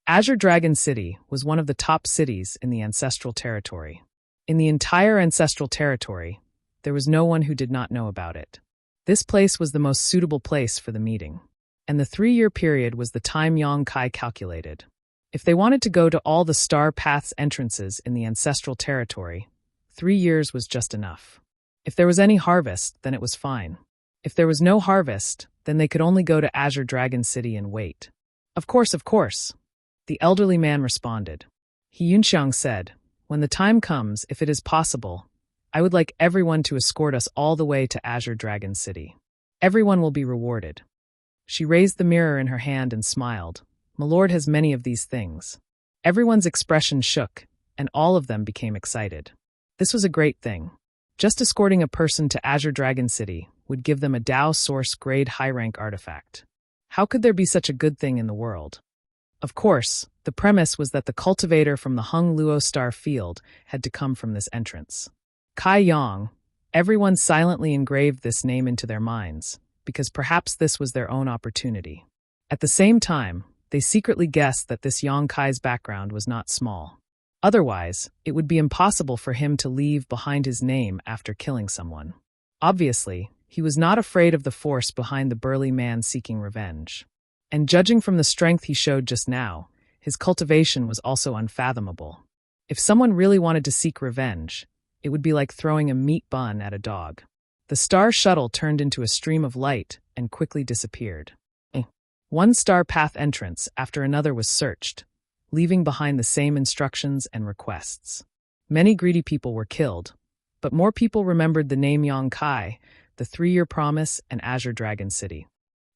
Azure Dragon City was one of the top cities in the Ancestral Territory. In the entire Ancestral Territory, there was no one who did not know about it. This place was the most suitable place for the meeting, and the 3-year period was the time Yang Kai calculated. If they wanted to go to all the star paths entrances in the Ancestral Territory, 3 years was just enough. If there was any harvest, then it was fine. If there was no harvest, then they could only go to Azure Dragon City and wait. Of course, the elderly man responded. Hyunxiang said, When the time comes, if it is possible, I would like everyone to escort us all the way to Azure Dragon City. Everyone will be rewarded. She raised the mirror in her hand and smiled. My lord has many of these things. Everyone's expression shook, and all of them became excited. This was a great thing. Just escorting a person to Azure Dragon City would give them a Dao Source grade high-rank artifact. How could there be such a good thing in the world? Of course, the premise was that the cultivator from the Hung Luo Star Field had to come from this entrance. Kai Yang. Everyone silently engraved this name into their minds, because perhaps this was their own opportunity. At the same time, they secretly guessed that this Yang Kai's background was not small. Otherwise, it would be impossible for him to leave behind his name after killing someone. Obviously, he was not afraid of the force behind the burly man seeking revenge. And judging from the strength he showed just now, his cultivation was also unfathomable. If someone really wanted to seek revenge, it would be like throwing a meat bun at a dog. The star shuttle turned into a stream of light and quickly disappeared. One star path entrance after another was searched, leaving behind the same instructions and requests. Many greedy people were killed, but more people remembered the name Yang Kai, the 3-year promise, and Azure Dragon City.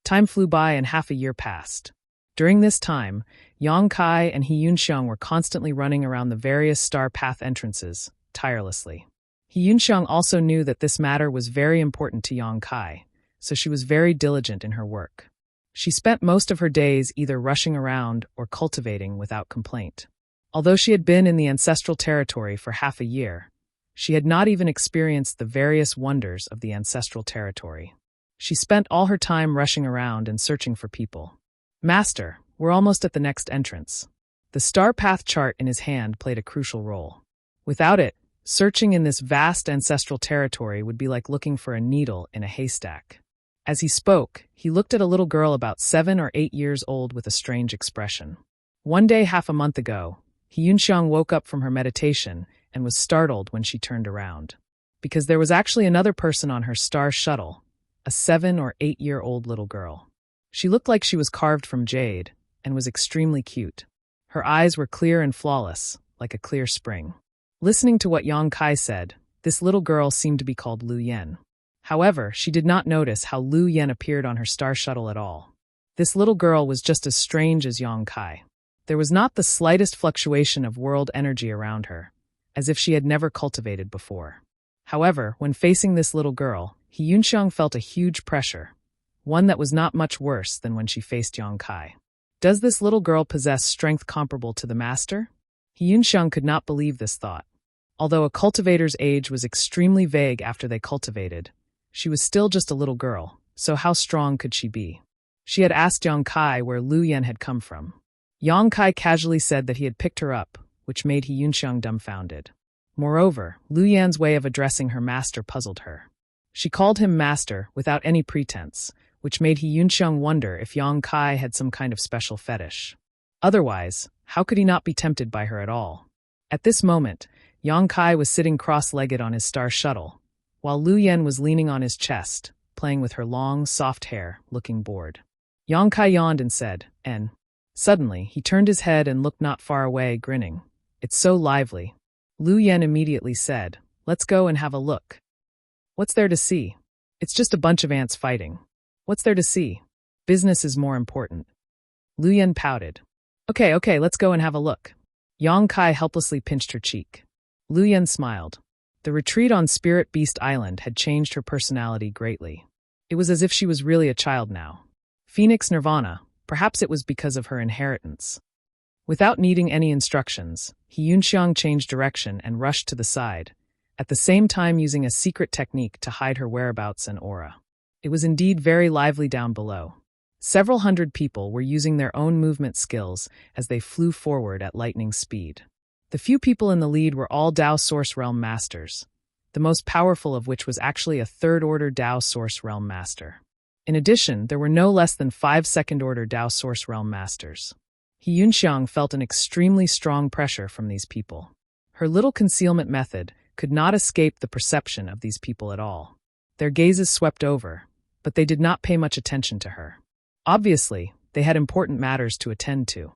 Time flew by and half a year passed. During this time, Yang Kai and Hyunxiang were constantly running around the various star path entrances, tirelessly. Hyunxiang also knew that this matter was very important to Yang Kai, so she was very diligent in her work. She spent most of her days either rushing around or cultivating without complaint. Although she had been in the Ancestral Territory for half a year, she had not even experienced the various wonders of the Ancestral Territory. She spent all her time rushing around and searching for people. Master, we're almost at the next entrance. The star path chart in his hand played a crucial role. Without it, searching in this vast ancestral territory would be like looking for a needle in a haystack. As he spoke, he looked at a little girl about 7 or 8 years old with a strange expression. One day half a month ago, Yunxiang woke up from her meditation and was startled when she turned around. Because there was actually another person on her star shuttle, a 7 or 8-year-old little girl. She looked like she was carved from jade and was extremely cute. Her eyes were clear and flawless, like a clear spring. Listening to what Yang Kai said, this little girl seemed to be called Lu Yen. However, she did not notice how Lu Yen appeared on her star shuttle at all. This little girl was just as strange as Yang Kai. There was not the slightest fluctuation of world energy around her, as if she had never cultivated before. However, when facing this little girl, Yunxiang felt a huge pressure, one that was not much worse than when she faced Yang Kai. Does this little girl possess strength comparable to the master? Yunxiang could not believe this thought. Although a cultivator's age was extremely vague after they cultivated, she was still just a little girl, so how strong could she be? She had asked Yang Kai where Lu Yen had come from. Yang Kai casually said that he had picked her up, which made Yunxiang dumbfounded. Moreover, Lu Yan's way of addressing her master puzzled her. She called him master without any pretense, which made Yunxiang wonder if Yang Kai had some kind of special fetish. Otherwise, how could he not be tempted by her at all? At this moment, Yang Kai was sitting cross-legged on his star shuttle, while Lu Yen was leaning on his chest, playing with her long, soft hair, looking bored. Yang Kai yawned and said, "En." Suddenly, he turned his head and looked not far away, grinning. "It's so lively." Lu Yen immediately said, "Let's go and have a look." "What's there to see?" "It's just a bunch of ants fighting." "What's there to see?" "Business is more important." Lu Yen pouted. Okay, let's go and have a look." Yang Kai helplessly pinched her cheek. Lu Yen smiled. The retreat on Spirit Beast Island had changed her personality greatly. It was as if she was really a child now. Phoenix Nirvana, perhaps it was because of her inheritance. Without needing any instructions, Yunxiang changed direction and rushed to the side, at the same time using a secret technique to hide her whereabouts and aura. It was indeed very lively down below. Several hundred people were using their own movement skills as they flew forward at lightning speed. The few people in the lead were all Dao Source Realm Masters, the most powerful of which was actually a third-order Dao Source Realm Master. In addition, there were no less than 5 second-order Dao Source Realm Masters. Yunxiang felt an extremely strong pressure from these people. Her little concealment method could not escape the perception of these people at all. Their gazes swept over, but they did not pay much attention to her. Obviously, they had important matters to attend to.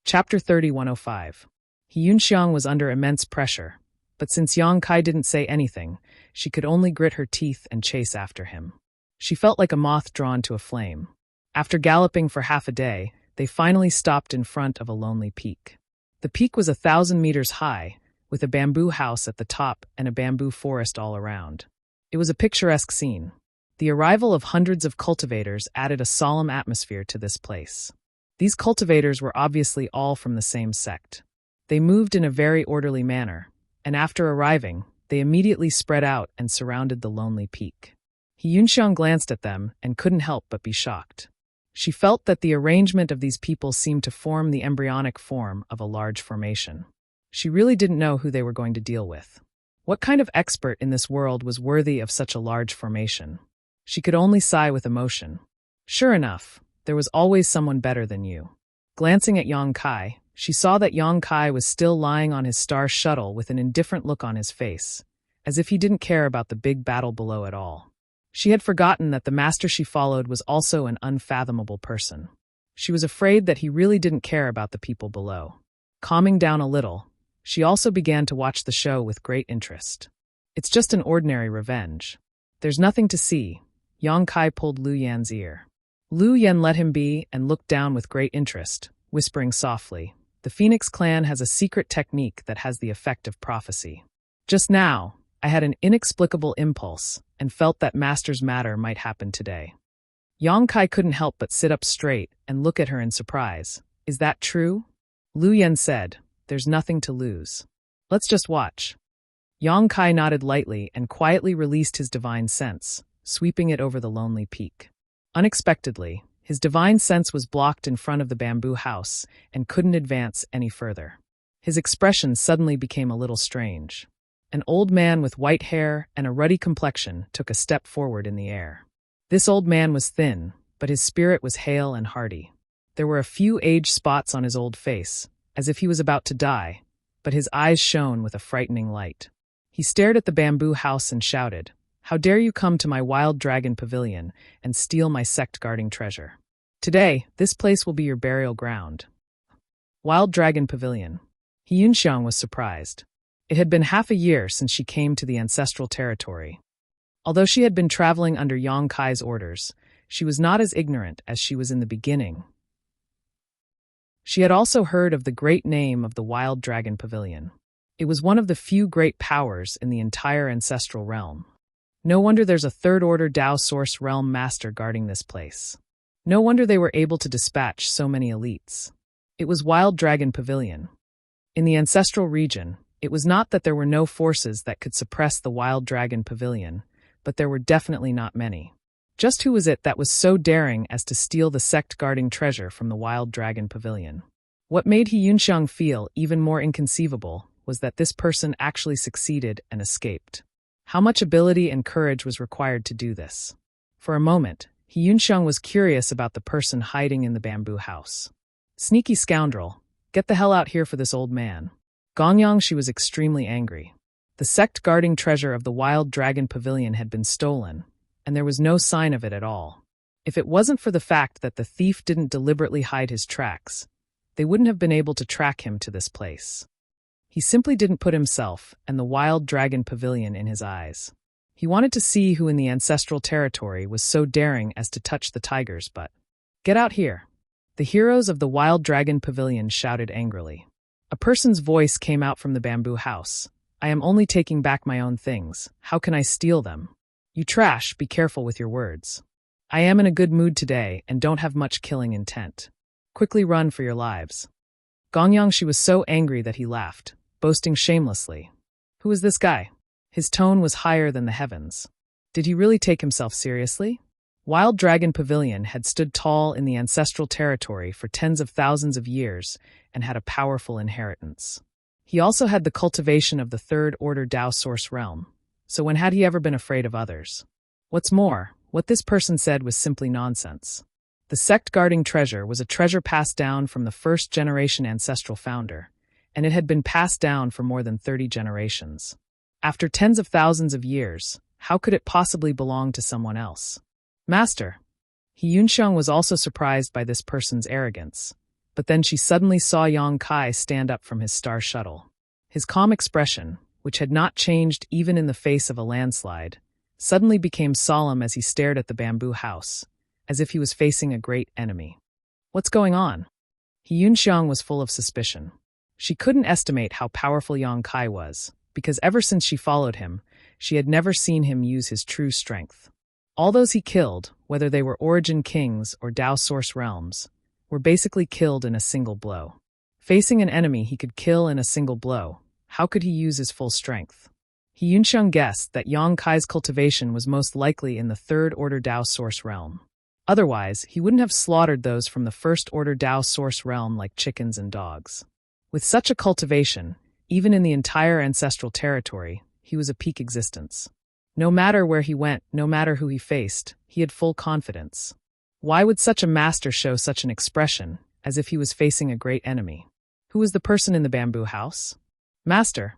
Chapter 3105. Yunxiang was under immense pressure, but since Yang Kai didn't say anything, she could only grit her teeth and chase after him. She felt like a moth drawn to a flame. After galloping for half a day, they finally stopped in front of a lonely peak. The peak was 1,000 meters high, with a bamboo house at the top and a bamboo forest all around. It was a picturesque scene. The arrival of hundreds of cultivators added a solemn atmosphere to this place. These cultivators were obviously all from the same sect. They moved in a very orderly manner, and after arriving, they immediately spread out and surrounded the lonely peak. Yunxiang glanced at them and couldn't help but be shocked. She felt that the arrangement of these people seemed to form the embryonic form of a large formation. She really didn't know who they were going to deal with. What kind of expert in this world was worthy of such a large formation? She could only sigh with emotion. Sure enough, there was always someone better than you. Glancing at Yang Kai, she saw that Yang Kai was still lying on his star shuttle with an indifferent look on his face, as if he didn't care about the big battle below at all. She had forgotten that the master she followed was also an unfathomable person. She was afraid that he really didn't care about the people below. Calming down a little, she also began to watch the show with great interest. It's just an ordinary revenge. There's nothing to see. Yang Kai pulled Lu Yan's ear. Lu Yan let him be and looked down with great interest, whispering softly, "The Phoenix clan has a secret technique that has the effect of prophecy. Just now, I had an inexplicable impulse and felt that Master's matter might happen today." Yang Kai couldn't help but sit up straight and look at her in surprise. "Is that true?" Lu Yan said, "There's nothing to lose. Let's just watch." Yang Kai nodded lightly and quietly released his divine sense, sweeping it over the lonely peak. Unexpectedly, his divine sense was blocked in front of the bamboo house and couldn't advance any further. His expression suddenly became a little strange. An old man with white hair and a ruddy complexion took a step forward in the air. This old man was thin, but his spirit was hale and hearty. There were a few age spots on his old face, as if he was about to die, but his eyes shone with a frightening light. He stared at the bamboo house and shouted, "How dare you come to my wild dragon pavilion and steal my sect-guarding treasure? Today, this place will be your burial ground." Wild Dragon Pavilion. Yunxiang was surprised. It had been half a year since she came to the ancestral territory. Although she had been traveling under Yang Kai's orders, she was not as ignorant as she was in the beginning. She had also heard of the great name of the Wild Dragon Pavilion. It was one of the few great powers in the entire ancestral realm. No wonder there's a third-order Dao Source Realm master guarding this place. No wonder they were able to dispatch so many elites. It was Wild Dragon Pavilion. In the ancestral region, it was not that there were no forces that could suppress the Wild Dragon Pavilion, but there were definitely not many. Just who was it that was so daring as to steal the sect-guarding treasure from the Wild Dragon Pavilion? What made Yunxiang feel even more inconceivable was that this person actually succeeded and escaped. How much ability and courage was required to do this? For a moment, Yunxiang was curious about the person hiding in the bamboo house. Sneaky scoundrel, get the hell out here for this old man. Gongyang, she was extremely angry. The sect-guarding treasure of the Wild Dragon Pavilion had been stolen, and there was no sign of it at all. If it wasn't for the fact that the thief didn't deliberately hide his tracks, they wouldn't have been able to track him to this place. He simply didn't put himself and the Wild Dragon Pavilion in his eyes. He wanted to see who in the ancestral territory was so daring as to touch the tiger's butt. "Get out here!" The heroes of the Wild Dragon Pavilion shouted angrily. A person's voice came out from the bamboo house. "I am only taking back my own things. How can I steal them? You trash, be careful with your words. I am in a good mood today and don't have much killing intent. Quickly run for your lives." Gongyang, she was so angry that he laughed, boasting shamelessly. Who is this guy? His tone was higher than the heavens. Did he really take himself seriously? Wild Dragon Pavilion had stood tall in the ancestral territory for tens of thousands of years and had a powerful inheritance. He also had the cultivation of the third-order Dao Source Realm, so when had he ever been afraid of others? What's more, what this person said was simply nonsense. The sect-guarding treasure was a treasure passed down from the first-generation ancestral founder, and it had been passed down for more than 30 generations. After tens of thousands of years, how could it possibly belong to someone else? "Master." Yunxiang was also surprised by this person's arrogance, but then she suddenly saw Yang Kai stand up from his star shuttle. His calm expression, which had not changed even in the face of a landslide, suddenly became solemn as he stared at the bamboo house, as if he was facing a great enemy. What's going on? Yunxiang was full of suspicion. She couldn't estimate how powerful Yang Kai was, because ever since she followed him, she had never seen him use his true strength. All those he killed, whether they were Origin Kings or Dao Source Realms, were basically killed in a single blow. Facing an enemy he could kill in a single blow, how could he use his full strength? Yunxiang guessed that Yang Kai's cultivation was most likely in the third-order Dao Source Realm. Otherwise, he wouldn't have slaughtered those from the first-order Dao Source Realm like chickens and dogs. With such a cultivation, even in the entire ancestral territory, he was a peak existence. No matter where he went, no matter who he faced, he had full confidence. Why would such a master show such an expression, as if he was facing a great enemy? Who was the person in the bamboo house? "Master."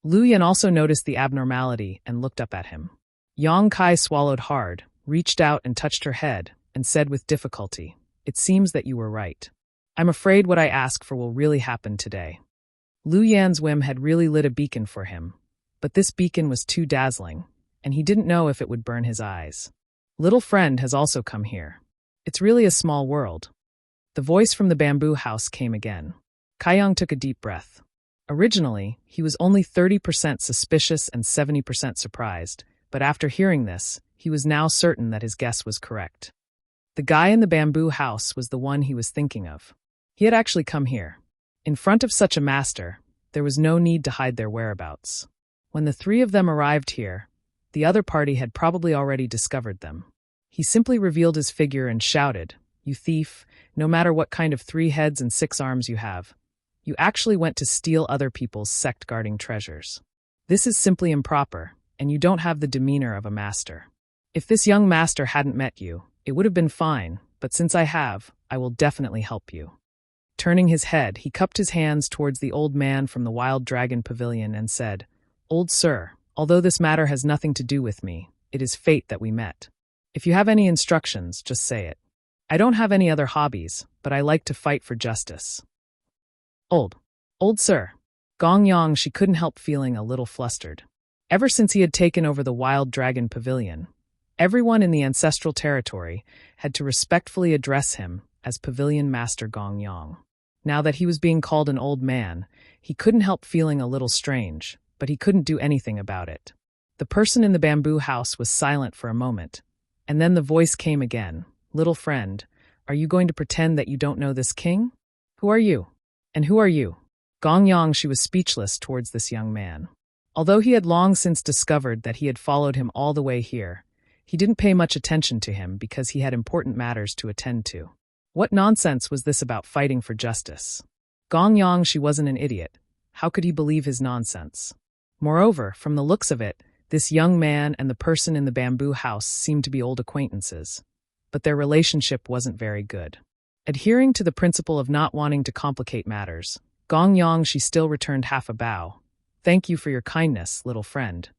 Lu Yan also noticed the abnormality and looked up at him. Yang Kai swallowed hard, reached out and touched her head, and said with difficulty, "It seems that you were right. I'm afraid what I ask for will really happen today." Lu Yan's whim had really lit a beacon for him, but this beacon was too dazzling, and he didn't know if it would burn his eyes. "Little friend has also come here. It's really a small world." The voice from the bamboo house came again. Kaiyang took a deep breath. Originally, he was only 30% suspicious and 70% surprised, but after hearing this, he was now certain that his guess was correct. The guy in the bamboo house was the one he was thinking of. He had actually come here. In front of such a master, there was no need to hide their whereabouts. When the three of them arrived here, the other party had probably already discovered them. He simply revealed his figure and shouted, "You thief, no matter what kind of 3 heads and 6 arms you have, you actually went to steal other people's sect-guarding treasures. This is simply improper, and you don't have the demeanor of a master. If this young master hadn't met you, it would have been fine, but since I have, I will definitely help you." Turning his head, he cupped his hands towards the old man from the Wild Dragon Pavilion and said, "Old sir, although this matter has nothing to do with me, it is fate that we met. If you have any instructions, just say it. I don't have any other hobbies, but I like to fight for justice." Old sir. Gong Yang, she couldn't help feeling a little flustered. Ever since he had taken over the Wild Dragon Pavilion, everyone in the ancestral territory had to respectfully address him as Pavilion Master Gong Yang. Now that he was being called an old man, he couldn't help feeling a little strange, but he couldn't do anything about it. The person in the bamboo house was silent for a moment, and then the voice came again. "Little friend, are you going to pretend that you don't know this king? Who are you? And who are you?" Gong Yang, she was speechless towards this young man. Although he had long since discovered that he had followed him all the way here, he didn't pay much attention to him because he had important matters to attend to. What nonsense was this about fighting for justice? Gong Yang, she wasn't an idiot. How could he believe his nonsense? Moreover, from the looks of it, this young man and the person in the bamboo house seemed to be old acquaintances, but their relationship wasn't very good. Adhering to the principle of not wanting to complicate matters, Gong Yang, she still returned half a bow. "Thank you for your kindness, little friend.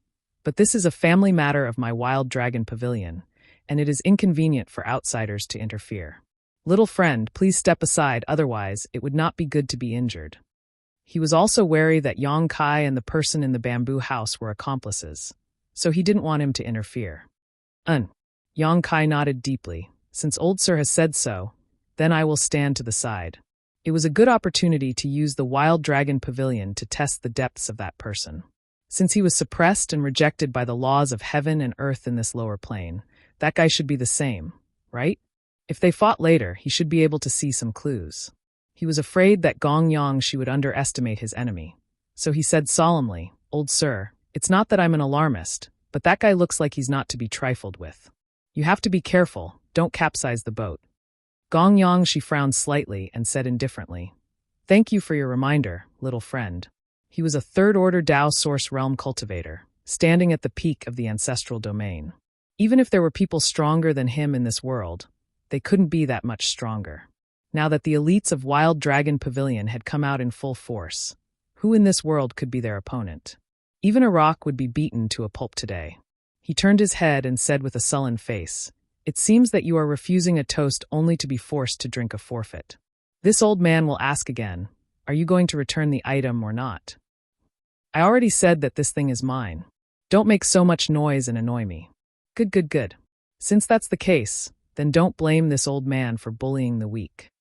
But this is a family matter of my Wild Dragon Pavilion, and it is inconvenient for outsiders to interfere. Little friend, please step aside, otherwise it would not be good to be injured." He was also wary that Yang Kai and the person in the bamboo house were accomplices, so he didn't want him to interfere. Yang Kai nodded deeply. "Since old sir has said so, then I will stand to the side." It was a good opportunity to use the Wild Dragon Pavilion to test the depths of that person. Since he was suppressed and rejected by the laws of heaven and earth in this lower plane, that guy should be the same, right? If they fought later, he should be able to see some clues. He was afraid that Gong Yang, she would underestimate his enemy. So he said solemnly, "Old sir, it's not that I'm an alarmist, but that guy looks like he's not to be trifled with. You have to be careful, don't capsize the boat." Gong Yang, she frowned slightly and said indifferently, "Thank you for your reminder, little friend." He was a third-order Dao Source Realm cultivator, standing at the peak of the ancestral domain. Even if there were people stronger than him in this world, they couldn't be that much stronger. Now that the elites of Wild Dragon Pavilion had come out in full force, who in this world could be their opponent? Even a rock would be beaten to a pulp today. He turned his head and said with a sullen face, "It seems that you are refusing a toast only to be forced to drink a forfeit. This old man will ask again, are you going to return the item or not? I already said that this thing is mine. Don't make so much noise and annoy me." Good. Since that's the case, then don't blame this old man for bullying the weak.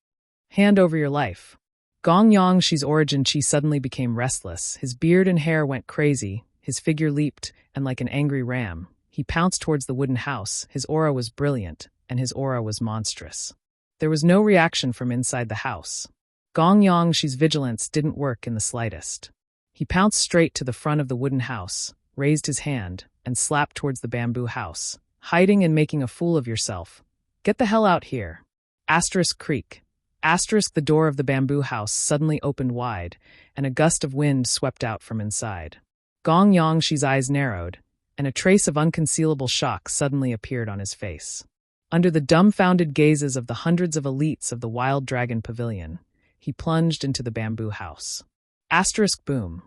Hand over your life. Gong Yang, she's origin chi suddenly became restless. His beard and hair went crazy, his figure leaped, and like an angry ram, he pounced towards the wooden house. His aura was brilliant, and his aura was monstrous. There was no reaction from inside the house. Gong Yang, she's vigilance didn't work in the slightest. He pounced straight to the front of the wooden house, raised his hand, and slapped towards the bamboo house. "Hiding and making a fool of yourself. Get the hell out here." Asterisk creak. Asterisk, the door of the bamboo house suddenly opened wide, and a gust of wind swept out from inside. Gong Yang, she's eyes narrowed, and a trace of unconcealable shock suddenly appeared on his face. Under the dumbfounded gazes of the hundreds of elites of the Wild Dragon Pavilion, he plunged into the bamboo house. Asterisk boom.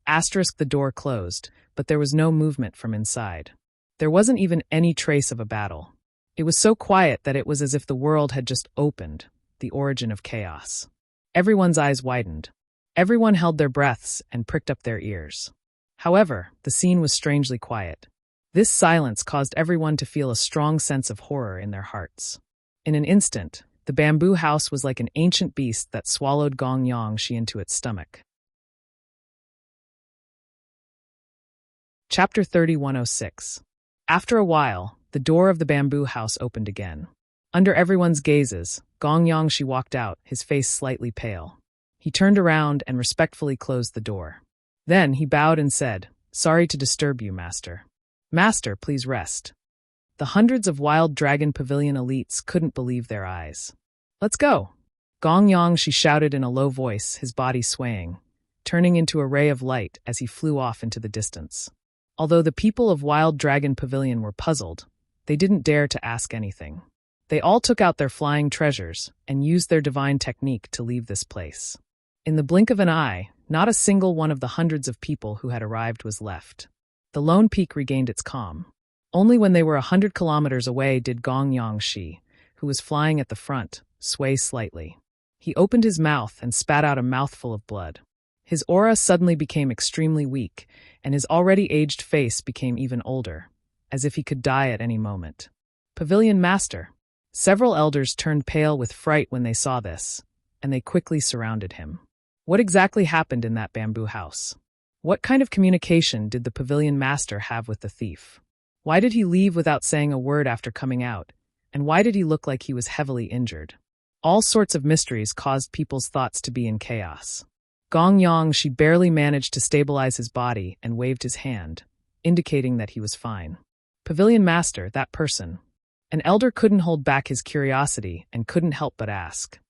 Asterisk, the door closed, but there was no movement from inside. There wasn't even any trace of a battle. It was so quiet that it was as if the world had just opened, the origin of chaos. Everyone's eyes widened. Everyone held their breaths and pricked up their ears. However, the scene was strangely quiet. This silence caused everyone to feel a strong sense of horror in their hearts. In an instant, the bamboo house was like an ancient beast that swallowed Gong Yang she into its stomach. Chapter 3106. After a while, the door of the bamboo house opened again. Under everyone's gazes, Gong Yang she walked out, his face slightly pale. He turned around and respectfully closed the door. Then he bowed and said, "Sorry to disturb you, Master." "Master, please rest." The hundreds of Wild Dragon Pavilion elites couldn't believe their eyes. "Let's go." Gong Yang she shouted in a low voice, his body swaying, turning into a ray of light as he flew off into the distance. Although the people of Wild Dragon Pavilion were puzzled, they didn't dare to ask anything. They all took out their flying treasures and used their divine technique to leave this place. In the blink of an eye, not a single one of the hundreds of people who had arrived was left. The lone peak regained its calm. Only when they were 100 kilometers away did Gong Yangshi, who was flying at the front, sway slightly. He opened his mouth and spat out a mouthful of blood. His aura suddenly became extremely weak, and his already aged face became even older, as if he could die at any moment. Pavilion Master. Several elders turned pale with fright when they saw this, and they quickly surrounded him. What exactly happened in that bamboo house? What kind of communication did the Pavilion Master have with the thief? Why did he leave without saying a word after coming out, and why did he look like he was heavily injured? All sorts of mysteries caused people's thoughts to be in chaos. Gong Yangshi barely managed to stabilize his body and waved his hand, indicating that he was fine. Pavilion Master, that person. An elder couldn't hold back his curiosity and couldn't help but ask.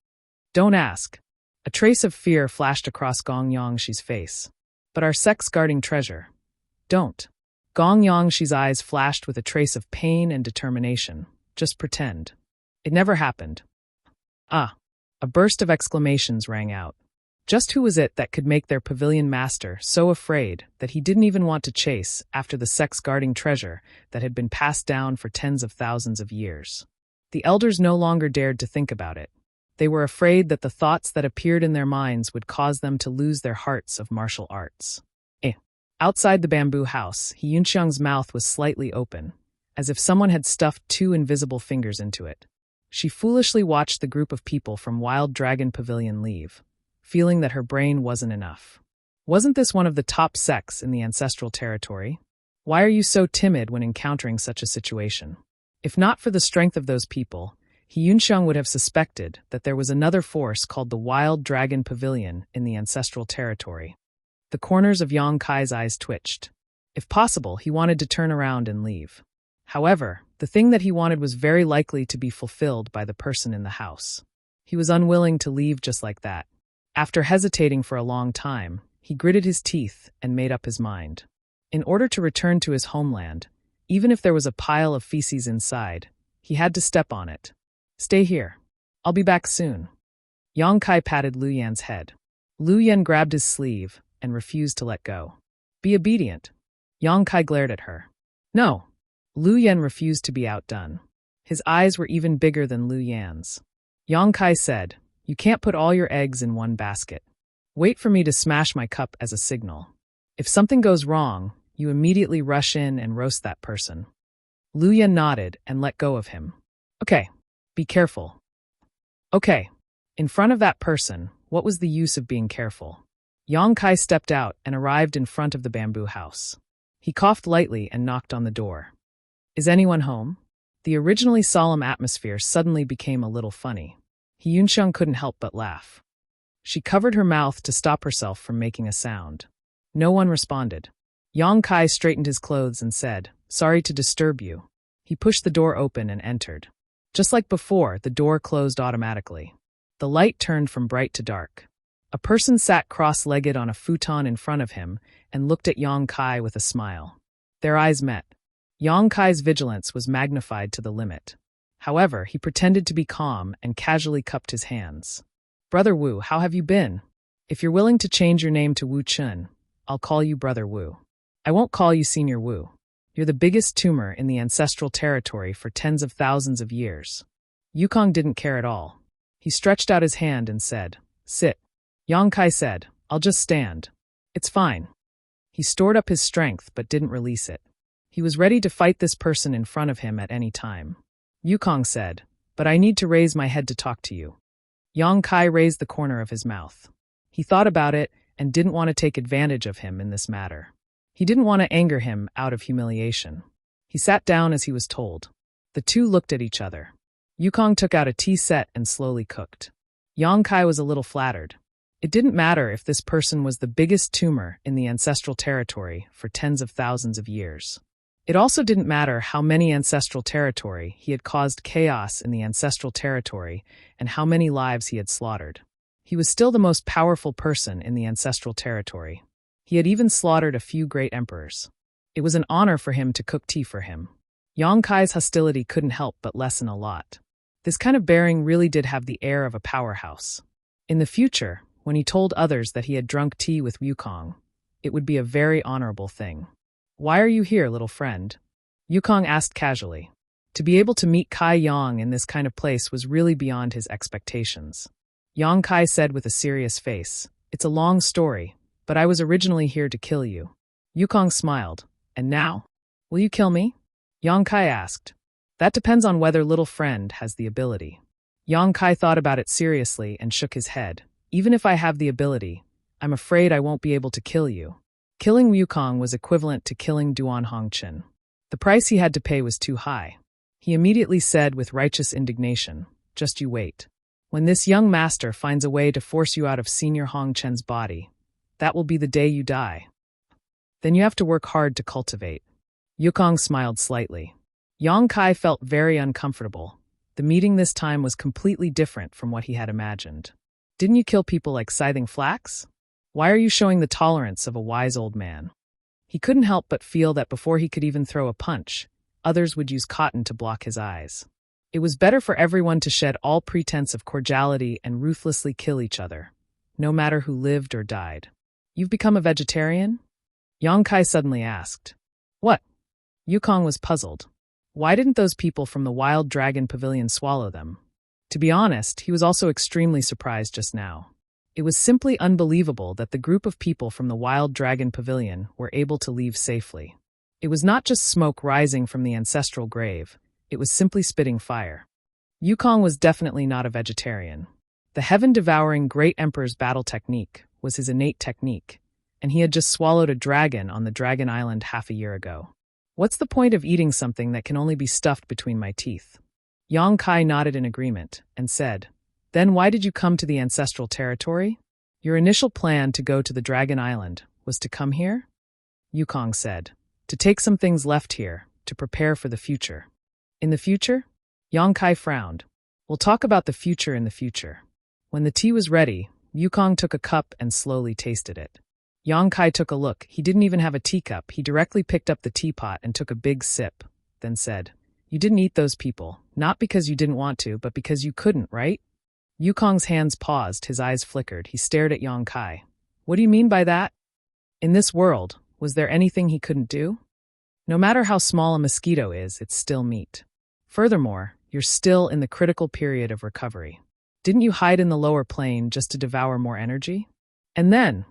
Don't ask. A trace of fear flashed across Gong Yangshi's face. But our sex-guarding treasure. Don't. Gong Yangshi's eyes flashed with a trace of pain and determination. Just pretend. It never happened. Ah. A burst of exclamations rang out. Just who was it that could make their Pavilion Master so afraid that he didn't even want to chase after the sex-guarding treasure that had been passed down for tens of thousands of years? The elders no longer dared to think about it. They were afraid that the thoughts that appeared in their minds would cause them to lose their hearts of martial arts. Outside the bamboo house, Yunxiang's mouth was slightly open, as if someone had stuffed two invisible fingers into it. She foolishly watched the group of people from Wild Dragon Pavilion leave, feeling that her brain wasn't enough. Wasn't this one of the top sects in the ancestral territory? Why are you so timid when encountering such a situation? If not for the strength of those people, Yunxiang would have suspected that there was another force called the Wild Dragon Pavilion in the ancestral territory. The corners of Yang Kai's eyes twitched. If possible, he wanted to turn around and leave. However, the thing that he wanted was very likely to be fulfilled by the person in the house. He was unwilling to leave just like that. After hesitating for a long time, he gritted his teeth and made up his mind. In order to return to his homeland, even if there was a pile of feces inside, he had to step on it. Stay here. I'll be back soon. Yang Kai patted Lu Yan's head. Lu Yan grabbed his sleeve and refused to let go. Be obedient. Yang Kai glared at her. No. Lu Yan refused to be outdone. His eyes were even bigger than Lu Yan's. Yang Kai said, You can't put all your eggs in one basket. Wait for me to smash my cup as a signal. If something goes wrong, you immediately rush in and roast that person. Lu Yan nodded and let go of him. Okay. Be careful. Okay. In front of that person, what was the use of being careful? Yang Kai stepped out and arrived in front of the bamboo house. He coughed lightly and knocked on the door. Is anyone home? The originally solemn atmosphere suddenly became a little funny. Yunxiang couldn't help but laugh. She covered her mouth to stop herself from making a sound. No one responded. Yang Kai straightened his clothes and said, Sorry to disturb you. He pushed the door open and entered. Just like before, the door closed automatically. The light turned from bright to dark. A person sat cross-legged on a futon in front of him and looked at Yang Kai with a smile. Their eyes met. Yang Kai's vigilance was magnified to the limit. However, he pretended to be calm and casually cupped his hands. Brother Wu, how have you been? If you're willing to change your name to Wu Chun, I'll call you Brother Wu. I won't call you Senior Wu. You're the biggest tumor in the ancestral territory for tens of thousands of years. Yukong didn't care at all. He stretched out his hand and said, Sit. Yang Kai said, I'll just stand. It's fine. He stored up his strength but didn't release it. He was ready to fight this person in front of him at any time. Yukong said, But I need to raise my head to talk to you. Yang Kai raised the corner of his mouth. He thought about it and didn't want to take advantage of him in this matter. He didn't want to anger him out of humiliation. He sat down as he was told. The two looked at each other. Yukong took out a tea set and slowly cooked. Yang Kai was a little flattered. It didn't matter if this person was the biggest tumor in the ancestral territory for tens of thousands of years. It also didn't matter how many ancestral territory he had caused chaos in the ancestral territory and how many lives he had slaughtered. He was still the most powerful person in the ancestral territory. He had even slaughtered a few great emperors. It was an honor for him to cook tea for him. Yang Kai's hostility couldn't help but lessen a lot. This kind of bearing really did have the air of a powerhouse. In the future, when he told others that he had drunk tea with Wukong, it would be a very honorable thing. "Why are you here, little friend?" Wukong asked casually. To be able to meet Kai Yang in this kind of place was really beyond his expectations. Yang Kai said with a serious face, "It's a long story, but I was originally here to kill you." Wukong smiled. "And now? Will you kill me?" Yang Kai asked. "That depends on whether little friend has the ability." Yang Kai thought about it seriously and shook his head. "Even if I have the ability, I'm afraid I won't be able to kill you." Killing Wukong was equivalent to killing Duan Hongqin. The price he had to pay was too high. He immediately said with righteous indignation, "Just you wait. When this young master finds a way to force you out of Senior Hongqin's body, that will be the day you die. Then you have to work hard to cultivate." Wukong smiled slightly. Yang Kai felt very uncomfortable. The meeting this time was completely different from what he had imagined. "Didn't you kill people like scything flax? Why are you showing the tolerance of a wise old man?" He couldn't help but feel that before he could even throw a punch, others would use cotton to block his eyes. It was better for everyone to shed all pretense of cordiality and ruthlessly kill each other, no matter who lived or died. "You've become a vegetarian?" Yang Kai suddenly asked. "What?" Wukong was puzzled. Why didn't those people from the Wild Dragon Pavilion swallow them? To be honest, he was also extremely surprised just now. It was simply unbelievable that the group of people from the Wild Dragon Pavilion were able to leave safely. It was not just smoke rising from the ancestral grave, it was simply spitting fire. Wukong was definitely not a vegetarian. The heaven-devouring Great Emperor's battle technique was his innate technique, and he had just swallowed a dragon on the Dragon Island half a year ago. "What's the point of eating something that can only be stuffed between my teeth?" Yang Kai nodded in agreement and said, "Then why did you come to the ancestral territory? Your initial plan to go to the Dragon Island was to come here?" Wukong said, "To take some things left here, to prepare for the future." "In the future?" Yang Kai frowned. "We'll talk about the future in the future." When the tea was ready, Wukong took a cup and slowly tasted it. Yang Kai took a look. He didn't even have a teacup. He directly picked up the teapot and took a big sip, then said, "You didn't eat those people, not because you didn't want to, but because you couldn't, right?" Wukong's hands paused, his eyes flickered. He stared at Yang Kai. "What do you mean by that? In this world, was there anything he couldn't do? No matter how small a mosquito is, it's still meat. Furthermore, you're still in the critical period of recovery. Didn't you hide in the lower plane just to devour more energy?" And then,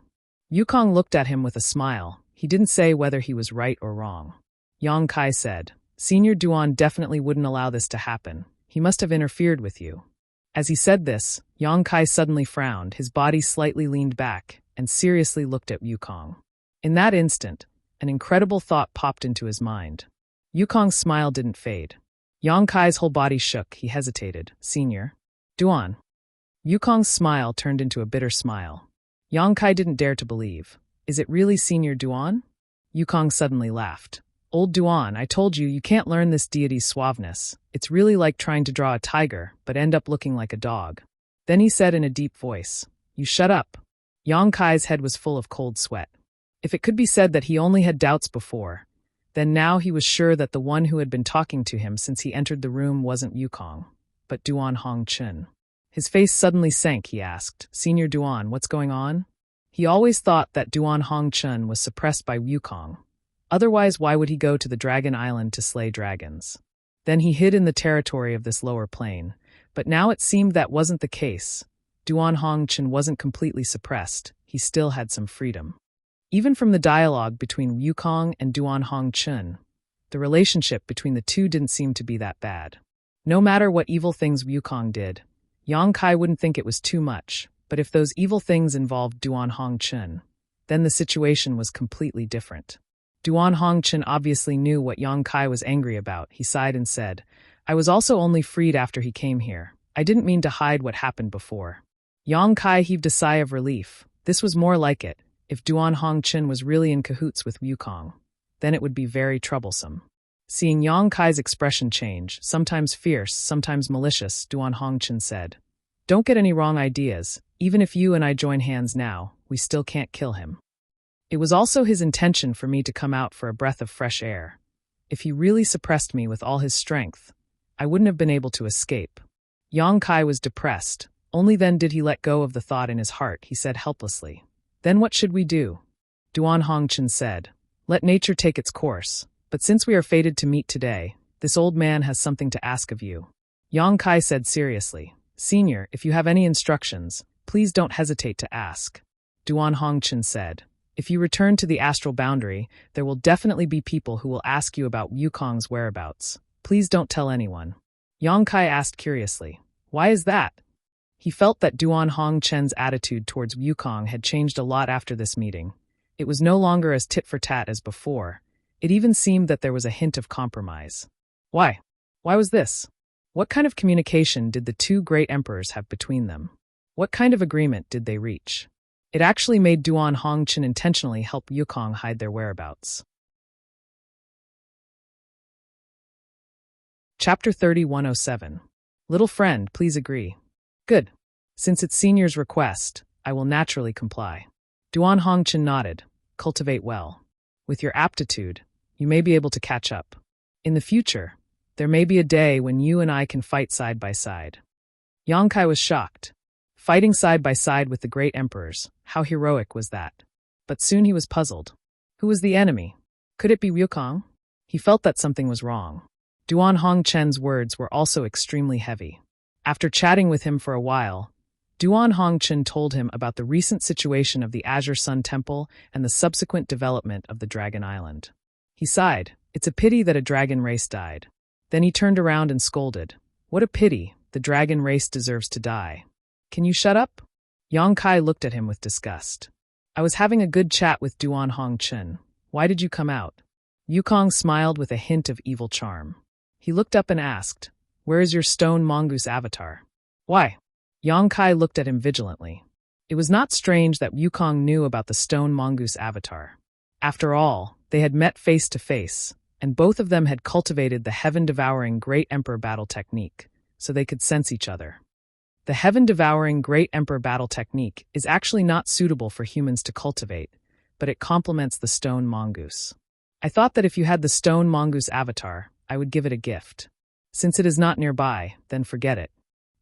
Wukong looked at him with a smile. He didn't say whether he was right or wrong. Yang Kai said, "Senior Duan definitely wouldn't allow this to happen. He must have interfered with you." As he said this, Yang Kai suddenly frowned, his body slightly leaned back, and seriously looked at Wukong. In that instant, an incredible thought popped into his mind. Wukong's smile didn't fade. Yang Kai's whole body shook. He hesitated. "Senior Duan." Wukong's smile turned into a bitter smile. Yang Kai didn't dare to believe. "Is it really Senior Duan?" Wukong suddenly laughed. "Old Duan, I told you, you can't learn this deity's suaveness. It's really like trying to draw a tiger, but end up looking like a dog." Then he said in a deep voice, "You shut up." Yang Kai's head was full of cold sweat. If it could be said that he only had doubts before, then now he was sure that the one who had been talking to him since he entered the room wasn't Wukong, but Duan Hongqin. His face suddenly sank. He asked, "Senior Duan, what's going on?" He always thought that Duan Hongqin was suppressed by Wukong. Otherwise, why would he go to the Dragon Island to slay dragons? Then he hid in the territory of this lower plane. But now it seemed that wasn't the case. Duan Hongqin wasn't completely suppressed. He still had some freedom. Even from the dialogue between Wukong and Duan Hongqin, the relationship between the two didn't seem to be that bad. No matter what evil things Wukong did, Yang Kai wouldn't think it was too much, but if those evil things involved Duan Hongqin, then the situation was completely different. Duan Hongqin obviously knew what Yang Kai was angry about. He sighed and said, "I was also only freed after he came here. I didn't mean to hide what happened before." Yang Kai heaved a sigh of relief. This was more like it. If Duan Hongqin was really in cahoots with Wukong, then it would be very troublesome. Seeing Yang Kai's expression change, sometimes fierce, sometimes malicious, Duan Hongqin said, "Don't get any wrong ideas. Even if you and I join hands now, we still can't kill him. It was also his intention for me to come out for a breath of fresh air. If he really suppressed me with all his strength, I wouldn't have been able to escape. Yang Kai was depressed. Only then did he let go of the thought in his heart. He said helplessly, "Then what should we do?" Duan Hongchen said, "Let nature take its course. But since we are fated to meet today, this old man has something to ask of you." Yang Kai said seriously, "Senior, if you have any instructions, please don't hesitate to ask." Duan Hongchen said, "If you return to the astral boundary, there will definitely be people who will ask you about Wukong's whereabouts. Please don't tell anyone." Yang Kai asked curiously, "Why is that?" He felt that Duan Hongchen's attitude towards Wukong had changed a lot after this meeting. It was no longer as tit-for-tat as before. It even seemed that there was a hint of compromise. Why? Why was this? What kind of communication did the two great emperors have between them? What kind of agreement did they reach? It actually made Duan Hongchen intentionally help Wukong hide their whereabouts. Chapter 3107. Little friend, please agree. Good. Since it's Senior's request, I will naturally comply. Duan Hongchen nodded. Cultivate well. With your aptitude, you may be able to catch up. In the future, there may be a day when you and I can fight side by side. Yang Kai was shocked. Fighting side by side with the great emperors, how heroic was that? But soon he was puzzled. Who was the enemy? Could it be Wukong? He felt that something was wrong. Duan Hongchen's words were also extremely heavy. After chatting with him for a while, Duan Hongchen told him about the recent situation of the Azure Sun Temple and the subsequent development of the Dragon Island. He sighed. It's a pity that a dragon race died. Then he turned around and scolded. What a pity, the dragon race deserves to die. Can you shut up? Yang Kai looked at him with disgust. I was having a good chat with Duan Hongchen. Why did you come out? Wukong smiled with a hint of evil charm. He looked up and asked, Where is your stone mongoose avatar? Why? Yang Kai looked at him vigilantly. It was not strange that Wukong knew about the stone mongoose avatar. After all, they had met face to face, and both of them had cultivated the heaven-devouring Great Emperor battle technique, so they could sense each other. The heaven-devouring Great Emperor battle technique is actually not suitable for humans to cultivate, but it complements the stone mongoose. I thought that if you had the stone mongoose avatar, I would give it a gift. Since it is not nearby, then forget it.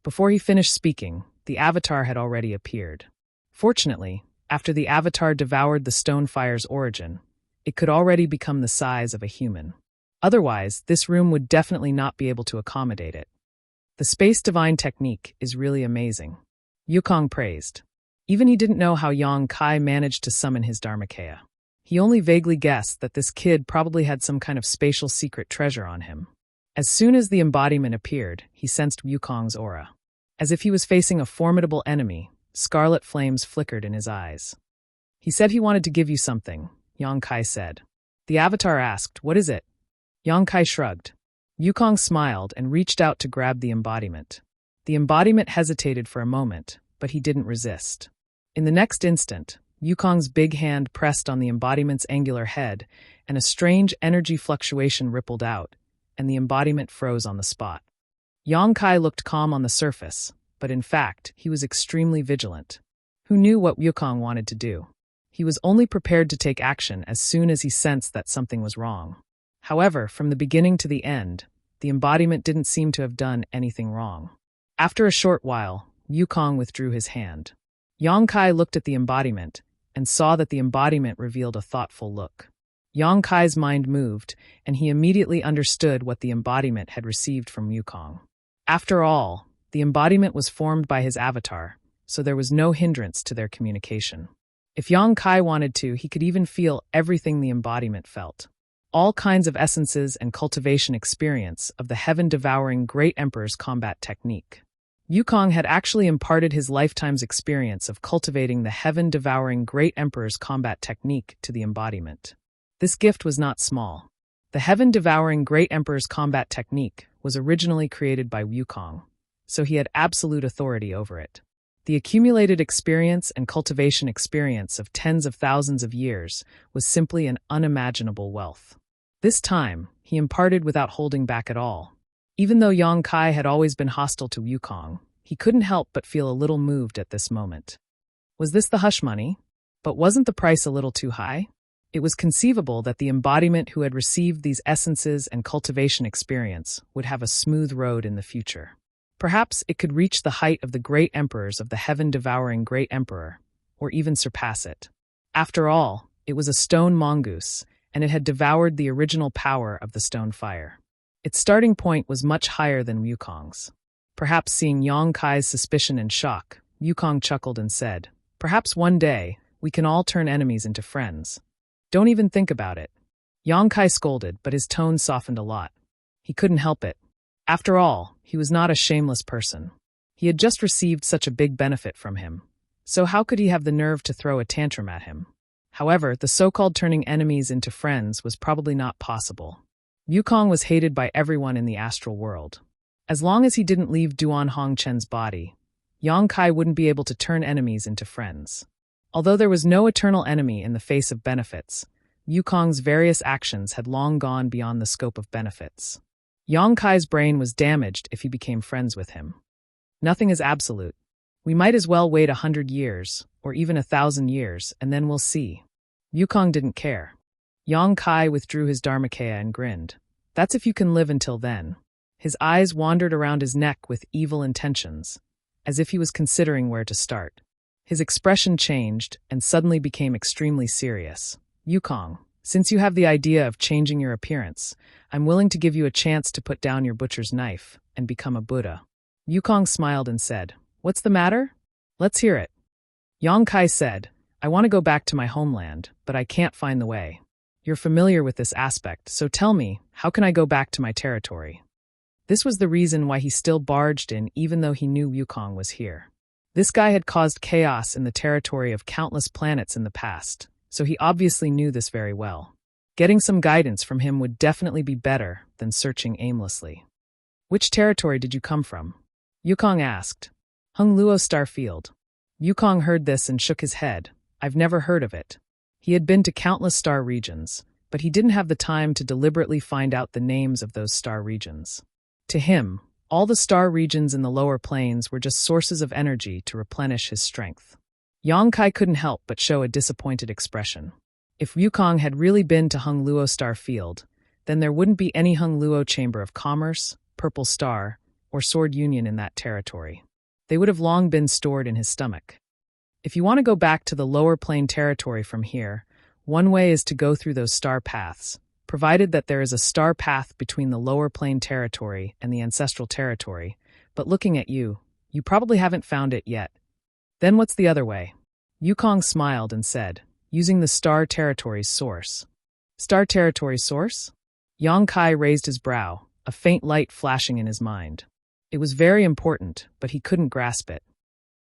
Before he finished speaking, the avatar had already appeared. Fortunately, after the avatar devoured the stone fire's origin, it could already become the size of a human. Otherwise, this room would definitely not be able to accommodate it. The space divine technique is really amazing. Wukong praised. Even he didn't know how Yang Kai managed to summon his Dharmakaya. He only vaguely guessed that this kid probably had some kind of spatial secret treasure on him. As soon as the embodiment appeared, he sensed Wukong's aura. As if he was facing a formidable enemy, scarlet flames flickered in his eyes. He said he wanted to give you something, Yang Kai said. The avatar asked, What is it? Yang Kai shrugged. Wukong smiled and reached out to grab the embodiment. The embodiment hesitated for a moment, but he didn't resist. In the next instant, Wukong's big hand pressed on the embodiment's angular head, and a strange energy fluctuation rippled out, and the embodiment froze on the spot. Yang Kai looked calm on the surface, but in fact, he was extremely vigilant. Who knew what Wukong wanted to do? He was only prepared to take action as soon as he sensed that something was wrong. However, from the beginning to the end, the embodiment didn't seem to have done anything wrong. After a short while, Wukong withdrew his hand. Yang Kai looked at the embodiment and saw that the embodiment revealed a thoughtful look. Yang Kai's mind moved, and he immediately understood what the embodiment had received from Wukong. After all, the embodiment was formed by his avatar, so there was no hindrance to their communication. If Yang Kai wanted to, he could even feel everything the embodiment felt. All kinds of essences and cultivation experience of the heaven-devouring Great Emperor's combat technique. Wukong had actually imparted his lifetime's experience of cultivating the heaven-devouring Great Emperor's combat technique to the embodiment. This gift was not small. The heaven-devouring Great Emperor's combat technique was originally created by Wukong, so he had absolute authority over it. The accumulated experience and cultivation experience of tens of thousands of years was simply an unimaginable wealth. This time, he imparted without holding back at all. Even though Yang Kai had always been hostile to Wukong, he couldn't help but feel a little moved at this moment. Was this the hush money? But wasn't the price a little too high? It was conceivable that the embodiment who had received these essences and cultivation experience would have a smooth road in the future. Perhaps it could reach the height of the great emperors of the heaven-devouring great emperor, or even surpass it. After all, it was a stone mongoose, and it had devoured the original power of the stone fire. Its starting point was much higher than Wukong's. Perhaps seeing Yang Kai's suspicion and shock, Wukong chuckled and said, "Perhaps one day, we can all turn enemies into friends. Don't even think about it." Yang Kai scolded, but his tone softened a lot. He couldn't help it. After all, he was not a shameless person. He had just received such a big benefit from him. So how could he have the nerve to throw a tantrum at him? However, the so-called turning enemies into friends was probably not possible. Wukong was hated by everyone in the astral world. As long as he didn't leave Duan Hongchen's body, Yang Kai wouldn't be able to turn enemies into friends. Although there was no eternal enemy in the face of benefits, Wukong's various actions had long gone beyond the scope of benefits. Yang Kai's brain was damaged if he became friends with him. Nothing is absolute. We might as well wait 100 years, or even 1,000 years, and then we'll see. Wukong didn't care. Yang Kai withdrew his Dharmakaya and grinned. That's if you can live until then. His eyes wandered around his neck with evil intentions, as if he was considering where to start. His expression changed and suddenly became extremely serious. "Wukong, since you have the idea of changing your appearance, I'm willing to give you a chance to put down your butcher's knife and become a Buddha." Wukong smiled and said, "What's the matter? Let's hear it." Yang Kai said, "I want to go back to my homeland, but I can't find the way. You're familiar with this aspect, so tell me, how can I go back to my territory?" This was the reason why he still barged in even though he knew Wukong was here. This guy had caused chaos in the territory of countless planets in the past, so he obviously knew this very well. Getting some guidance from him would definitely be better than searching aimlessly. "Which territory did you come from?" Wukong asked. "Hung Luo Star Field." Wukong heard this and shook his head. "I've never heard of it." He had been to countless star regions, but he didn't have the time to deliberately find out the names of those star regions. To him, all the star regions in the lower planes were just sources of energy to replenish his strength. Yang Kai couldn't help but show a disappointed expression. If Wukong had really been to Hung Luo Star Field, then there wouldn't be any Hung Luo Chamber of Commerce, Purple Star, or Sword Union in that territory. They would have long been stored in his stomach. If you want to go back to the lower plane territory from here, one way is to go through those star paths, provided that there is a star path between the lower plane territory and the ancestral territory, but looking at you, you probably haven't found it yet. Then what's the other way? Wukong smiled and said, "Using the star territory's source." "Star territory's source?" Yang Kai raised his brow, a faint light flashing in his mind. It was very important, but he couldn't grasp it.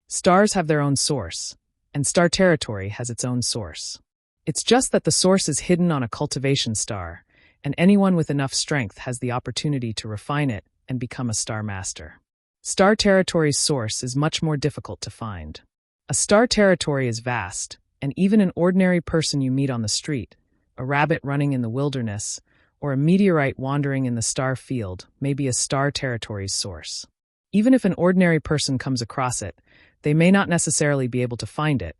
Stars have their own source, and star territory has its own source. It's just that the source is hidden on a cultivation star, and anyone with enough strength has the opportunity to refine it and become a star master. Star territory's source is much more difficult to find. A star territory is vast, and even an ordinary person you meet on the street, a rabbit running in the wilderness, or a meteorite wandering in the star field may be a star territory's source. Even if an ordinary person comes across it, they may not necessarily be able to find it,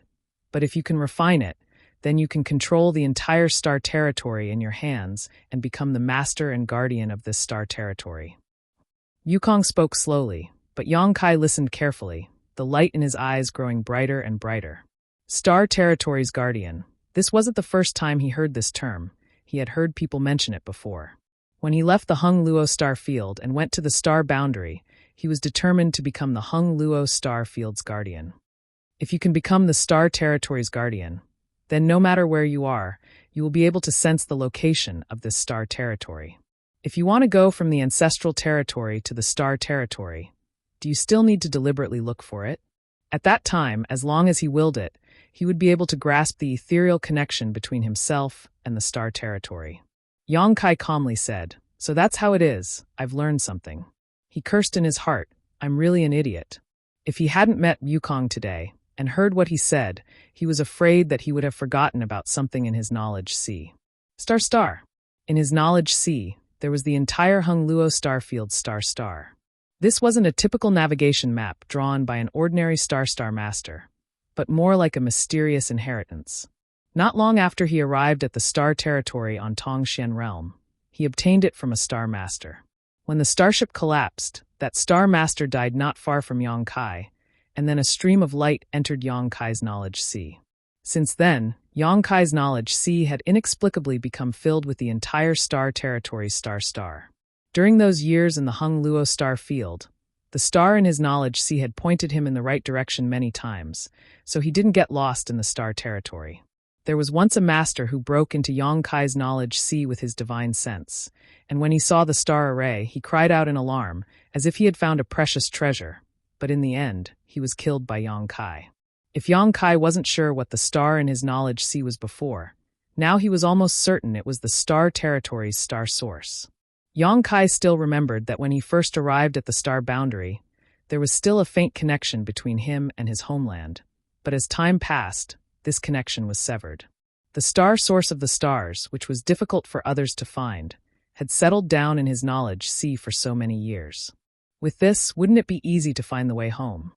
but if you can refine it, then you can control the entire star territory in your hands and become the master and guardian of this star territory. Wukong spoke slowly, but Yang Kai listened carefully, the light in his eyes growing brighter and brighter. Star territory's guardian. This wasn't the first time he heard this term. He had heard people mention it before. When he left the Hung Luo Star Field and went to the star boundary, he was determined to become the Hung Luo Star Field's guardian. If you can become the star territory's guardian, then no matter where you are, you will be able to sense the location of this star territory. If you want to go from the ancestral territory to the star territory, do you still need to deliberately look for it? At that time, as long as he willed it, he would be able to grasp the ethereal connection between himself and the star territory. Yang Kai calmly said, "So that's how it is, I've learned something." He cursed in his heart, "I'm really an idiot." If he hadn't met Wukong today, and heard what he said, he was afraid that he would have forgotten about something in his knowledge sea. Star. In his knowledge sea, there was the entire Hung Luo Starfield star. This wasn't a typical navigation map drawn by an ordinary star master, but more like a mysterious inheritance. Not long after he arrived at the star territory on Tongxian realm, he obtained it from a star master. When the starship collapsed, that Star Master died not far from Yong Kai, and then a stream of light entered Yong Kai's knowledge sea. Since then, Yong Kai's knowledge sea had inexplicably become filled with the entire star territory's star. During those years in the Hung Luo star field, the star in his knowledge sea had pointed him in the right direction many times, so he didn't get lost in the star territory. There was once a master who broke into Yong Kai's knowledge sea with his divine sense, and when he saw the star array, he cried out in alarm, as if he had found a precious treasure, but in the end, he was killed by Yong Kai. If Yong Kai wasn't sure what the star in his knowledge sea was before, now he was almost certain it was the star territory's star source. Yong Kai still remembered that when he first arrived at the star boundary, there was still a faint connection between him and his homeland, but as time passed, this connection was severed. The star source of the stars, which was difficult for others to find, had settled down in his knowledge sea for so many years. With this, wouldn't it be easy to find the way home?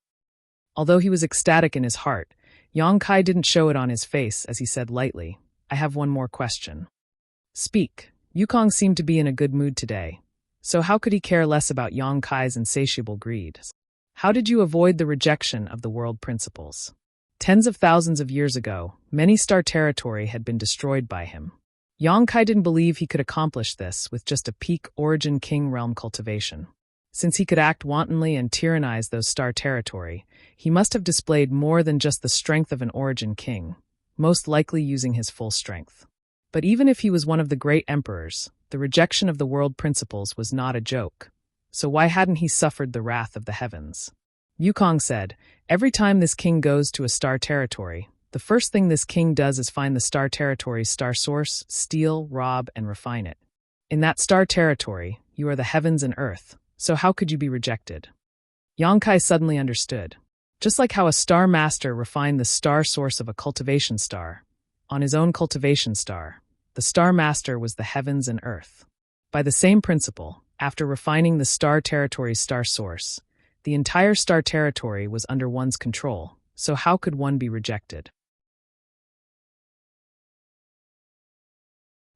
Although he was ecstatic in his heart, Yong Kai didn't show it on his face as he said lightly, "I have one more question." "Speak." Yukong seemed to be in a good mood today, so how could he care less about Yong Kai's insatiable greed? "How did you avoid the rejection of the world principles?" Tens of thousands of years ago, many star territory had been destroyed by him. Yong Kai didn't believe he could accomplish this with just a peak origin king realm cultivation. Since he could act wantonly and tyrannize those star territory, he must have displayed more than just the strength of an origin king, most likely using his full strength. But even if he was one of the great emperors, the rejection of the world principles was not a joke. So why hadn't he suffered the wrath of the heavens? Yukong said, "Every time this king goes to a star territory, the first thing this king does is find the star territory's star source, steal, rob, and refine it. In that star territory, you are the heavens and earth, so how could you be rejected?" Yong Kai suddenly understood. Just like how a star master refined the star source of a cultivation star, on his own cultivation star, the star master was the heavens and earth. By the same principle, after refining the star territory's star source, the entire star territory was under one's control, so how could one be rejected?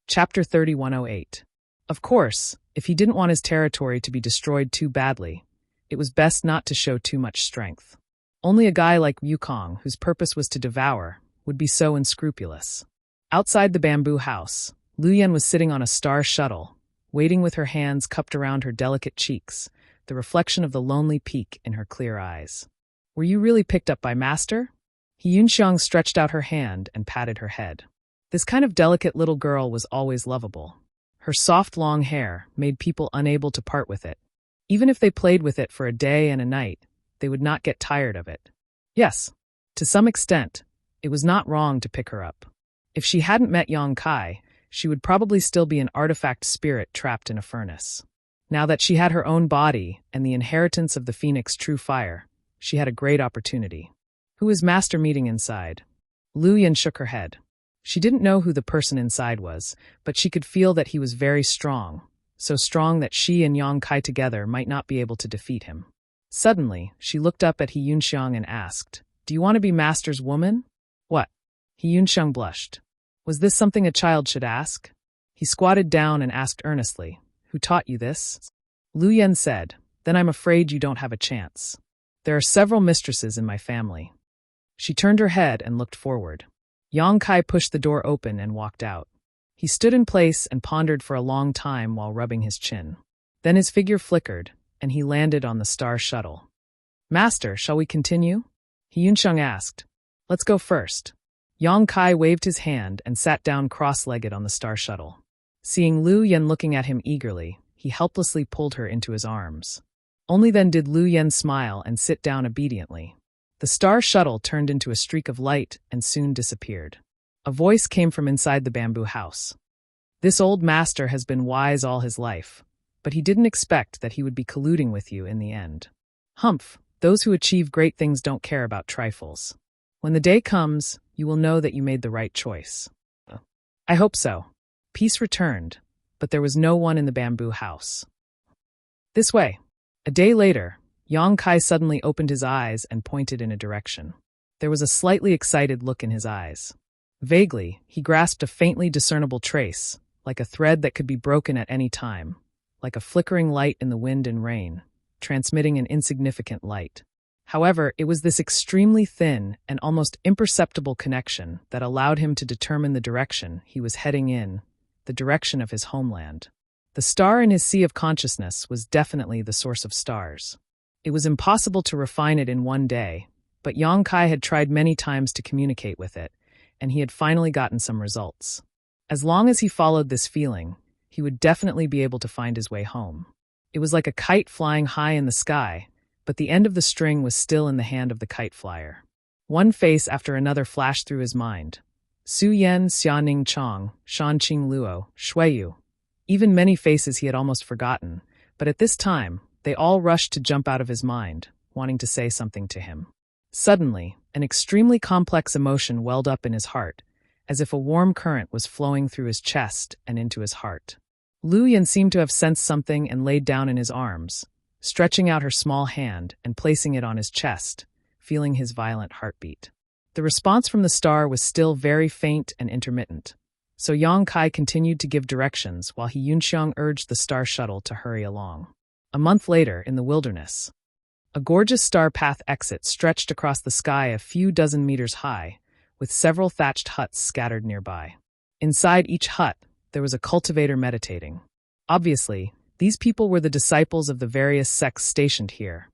Chapter 3108. Of course, if he didn't want his territory to be destroyed too badly, it was best not to show too much strength. Only a guy like Yukong, whose purpose was to devour, would be so unscrupulous. Outside the bamboo house, Lu Yan was sitting on a star shuttle, waiting with her hands cupped around her delicate cheeks, the reflection of the lonely peak in her clear eyes. "Were you really picked up by Master?" Yunxiang stretched out her hand and patted her head. This kind of delicate little girl was always lovable. Her soft long hair made people unable to part with it. Even if they played with it for a day and a night, they would not get tired of it. Yes, to some extent, it was not wrong to pick her up. If she hadn't met Yong Kai, she would probably still be an artifact spirit trapped in a furnace. Now that she had her own body and the inheritance of the Phoenix true fire, she had a great opportunity. "Who is Master meeting inside?" Lu Yan shook her head. She didn't know who the person inside was, but she could feel that he was very strong, so strong that she and Yong Kai together might not be able to defeat him. Suddenly, she looked up at Yunxiang and asked, "Do you want to be Master's woman?" "What?" Yunxiang blushed. Was this something a child should ask? He squatted down and asked earnestly, "Who taught you this?" Lu Yan said, "Then I'm afraid you don't have a chance. There are several mistresses in my family." She turned her head and looked forward. Yong Kai pushed the door open and walked out. He stood in place and pondered for a long time while rubbing his chin. Then his figure flickered, and he landed on the star shuttle. "Master, shall we continue?" Yunxiang asked. "Let's go first." Yong Kai waved his hand and sat down cross-legged on the star shuttle. Seeing Lu Yan looking at him eagerly, he helplessly pulled her into his arms. Only then did Lu Yan smile and sit down obediently. The star shuttle turned into a streak of light and soon disappeared. A voice came from inside the bamboo house. "This old master has been wise all his life, but he didn't expect that he would be colluding with you in the end. Humph, those who achieve great things don't care about trifles. When the day comes, you will know that you made the right choice." "I hope so." Peace returned, but there was no one in the bamboo house. "This way." A day later, Yong Kai suddenly opened his eyes and pointed in a direction. There was a slightly excited look in his eyes. Vaguely, he grasped a faintly discernible trace, like a thread that could be broken at any time, like a flickering light in the wind and rain, transmitting an insignificant light. However, it was this extremely thin and almost imperceptible connection that allowed him to determine the direction he was heading in, the direction of his homeland. The star in his sea of consciousness was definitely the source of stars. It was impossible to refine it in one day, but Yang Kai had tried many times to communicate with it, and he had finally gotten some results. As long as he followed this feeling, he would definitely be able to find his way home. It was like a kite flying high in the sky, but the end of the string was still in the hand of the kite flyer. One face after another flashed through his mind. Su Yan, Xianing Chong, Shanqing Luo, Shuiyu. Even many faces he had almost forgotten, but at this time, they all rushed to jump out of his mind, wanting to say something to him. Suddenly, an extremely complex emotion welled up in his heart, as if a warm current was flowing through his chest and into his heart. Lu Yan seemed to have sensed something and laid down in his arms, stretching out her small hand and placing it on his chest, feeling his violent heartbeat. The response from the star was still very faint and intermittent, so Yang Kai continued to give directions while he Yunxiang urged the star shuttle to hurry along. A month later, in the wilderness, a gorgeous star path exit stretched across the sky a few dozen meters high, with several thatched huts scattered nearby. Inside each hut, there was a cultivator meditating. Obviously, these people were the disciples of the various sects stationed here,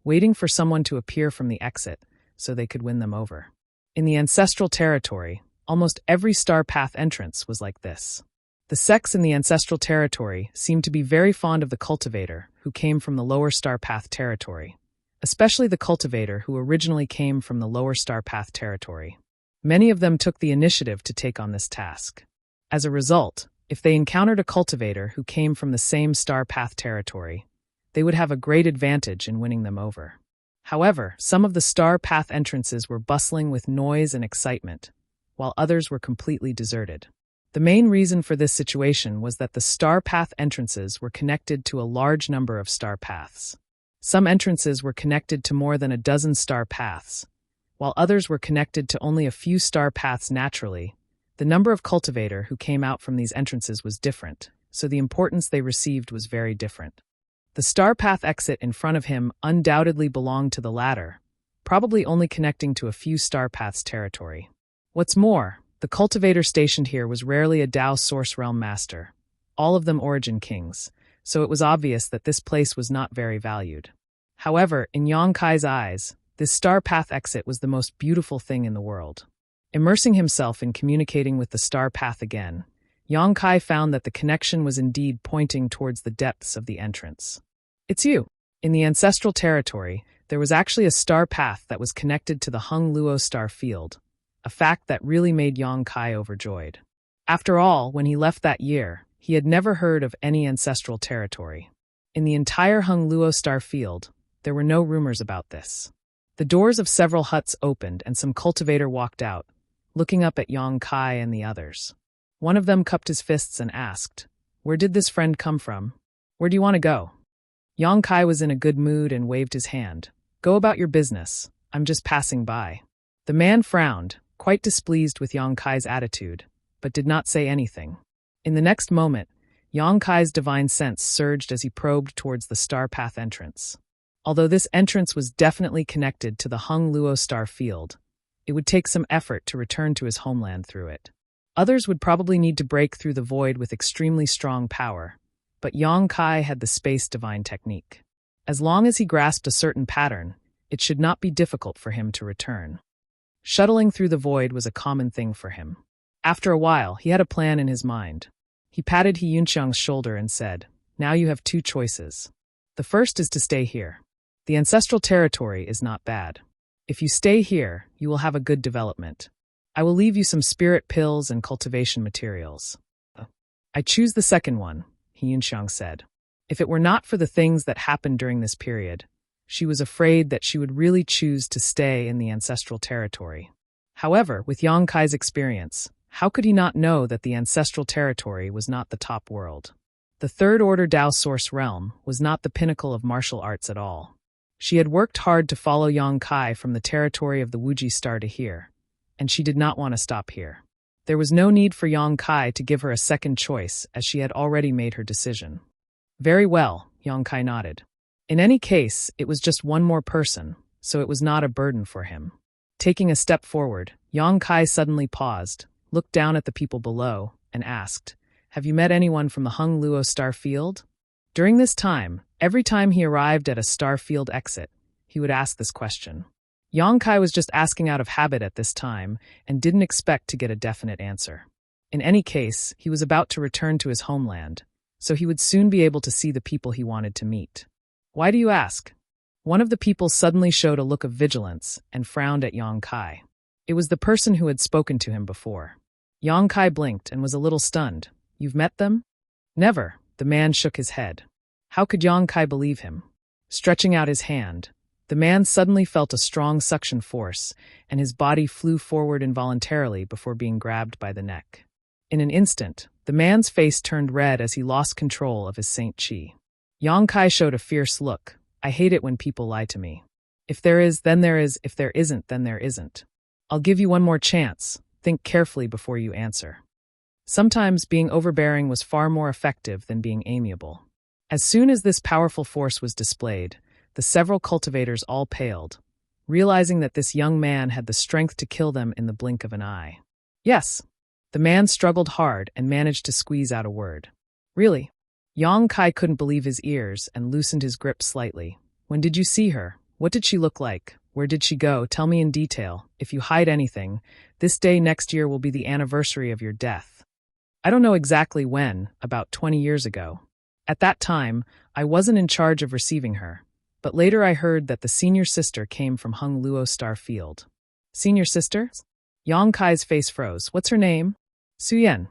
waiting for someone to appear from the exit so they could win them over. In the ancestral territory, almost every star path entrance was like this. The sects in the ancestral territory seemed to be very fond of the cultivator who came from the lower star path territory, especially the cultivator who originally came from the lower star path territory. Many of them took the initiative to take on this task. As a result, if they encountered a cultivator who came from the same star path territory, they would have a great advantage in winning them over. However, some of the star path entrances were bustling with noise and excitement, while others were completely deserted. The main reason for this situation was that the star path entrances were connected to a large number of star paths. Some entrances were connected to more than a dozen star paths, while others were connected to only a few star paths naturally. The number of cultivator who came out from these entrances was different, so the importance they received was very different. The star path exit in front of him undoubtedly belonged to the latter, probably only connecting to a few star paths territory. What's more, the cultivator stationed here was rarely a Dao Source Realm master, all of them Origin Kings, so it was obvious that this place was not very valued. However, in Yang Kai's eyes, this star path exit was the most beautiful thing in the world. Immersing himself in communicating with the star path again, Yang Kai found that the connection was indeed pointing towards the depths of the entrance. It's you. In the ancestral territory, there was actually a star path that was connected to the Hung Luo star field, a fact that really made Yang Kai overjoyed. After all, when he left that year, he had never heard of any ancestral territory. In the entire Hung Luo star field, there were no rumors about this. The doors of several huts opened and some cultivator walked out, looking up at Yang Kai and the others. One of them cupped his fists and asked, "Where did this friend come from? Where do you want to go?" Yang Kai was in a good mood and waved his hand. "Go about your business. I'm just passing by." The man frowned, quite displeased with Yang Kai's attitude, but did not say anything. In the next moment, Yang Kai's divine sense surged as he probed towards the star path entrance. Although this entrance was definitely connected to the Hung Luo star field, it would take some effort to return to his homeland through it. Others would probably need to break through the void with extremely strong power, but Yang Kai had the space divine technique. As long as he grasped a certain pattern, it should not be difficult for him to return. Shuttling through the void was a common thing for him. After a while, he had a plan in his mind. He patted He Yunxiang's shoulder and said, "Now you have two choices. The first is to stay here. The ancestral territory is not bad. If you stay here, you will have a good development. I will leave you some spirit pills and cultivation materials." "I choose the second one," He Yunxiang said. If it were not for the things that happened during this period, she was afraid that she would really choose to stay in the ancestral territory. However, with Yang Kai's experience, how could he not know that the ancestral territory was not the top world? The third order Dao Source Realm was not the pinnacle of martial arts at all. She had worked hard to follow Yang Kai from the territory of the Wuji star to here, and she did not want to stop here. There was no need for Yang Kai to give her a second choice, as she had already made her decision. "Very well," Yang Kai nodded. In any case, it was just one more person, so it was not a burden for him. Taking a step forward, Yang Kai suddenly paused, looked down at the people below, and asked, "Have you met anyone from the Hung Luo Star Field?" During this time, every time he arrived at a star field exit, he would ask this question. Yang Kai was just asking out of habit at this time and didn't expect to get a definite answer. In any case, he was about to return to his homeland, so he would soon be able to see the people he wanted to meet. "Why do you ask?" One of the people suddenly showed a look of vigilance and frowned at Yang Kai. It was the person who had spoken to him before. Yang Kai blinked and was a little stunned. "You've met them?" "Never," the man shook his head. How could Yang Kai believe him? Stretching out his hand, the man suddenly felt a strong suction force, and his body flew forward involuntarily before being grabbed by the neck. In an instant, the man's face turned red as he lost control of his Saint Chi. Yang Kai showed a fierce look. "I hate it when people lie to me. If there is, then there is. If there isn't, then there isn't. I'll give you one more chance. Think carefully before you answer." Sometimes being overbearing was far more effective than being amiable. As soon as this powerful force was displayed, the several cultivators all paled, realizing that this young man had the strength to kill them in the blink of an eye. "Yes." The man struggled hard and managed to squeeze out a word. "Really?" Yang Kai couldn't believe his ears and loosened his grip slightly. "When did you see her? What did she look like? Where did she go? Tell me in detail. If you hide anything, this day next year will be the anniversary of your death." "I don't know exactly when, about 20 years ago. At that time, I wasn't in charge of receiving her, but later I heard that the senior sister came from Hung Luo Star Field." "Senior sister?" Yang Kai's face froze. "What's her name?" "Suyen."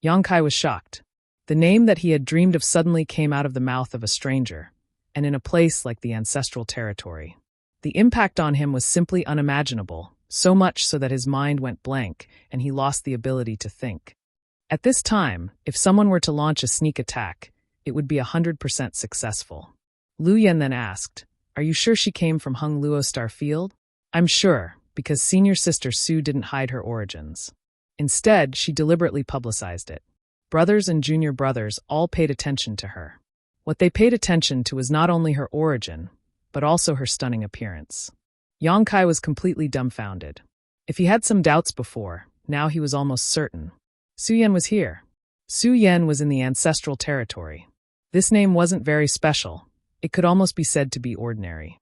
Yang Kai was shocked. The name that he had dreamed of suddenly came out of the mouth of a stranger, and in a place like the ancestral territory. The impact on him was simply unimaginable, so much so that his mind went blank and he lost the ability to think. At this time, if someone were to launch a sneak attack, it would be 100% successful. Lu Yen then asked, "Are you sure she came from Hung Luo Star Field?" "I'm sure, because senior sister Su didn't hide her origins. Instead, she deliberately publicized it. Brothers and junior brothers all paid attention to her. What they paid attention to was not only her origin, but also her stunning appearance." Yang Kai was completely dumbfounded. If he had some doubts before, now he was almost certain. Su Yen was here. Su Yen was in the ancestral territory. This name wasn't very special. It could almost be said to be ordinary.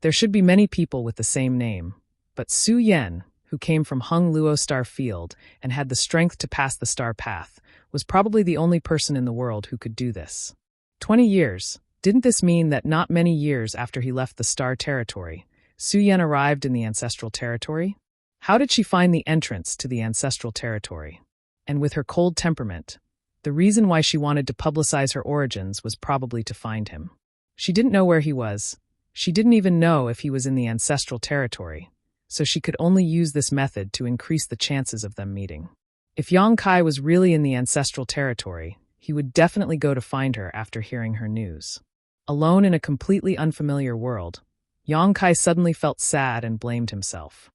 There should be many people with the same name, but Su Yen, who came from Hung Luo Star Field and had the strength to pass the star path, was probably the only person in the world who could do this. 20 years. Didn't this mean that not many years after he left the star territory, Su Yen arrived in the ancestral territory? How did she find the entrance to the ancestral territory? And with her cold temperament, the reason why she wanted to publicize her origins was probably to find him. She didn't know where he was. She didn't even know if he was in the ancestral territory, so she could only use this method to increase the chances of them meeting. If Yang Kai was really in the ancestral territory, he would definitely go to find her after hearing her news. Alone in a completely unfamiliar world, Yang Kai suddenly felt sad and blamed himself.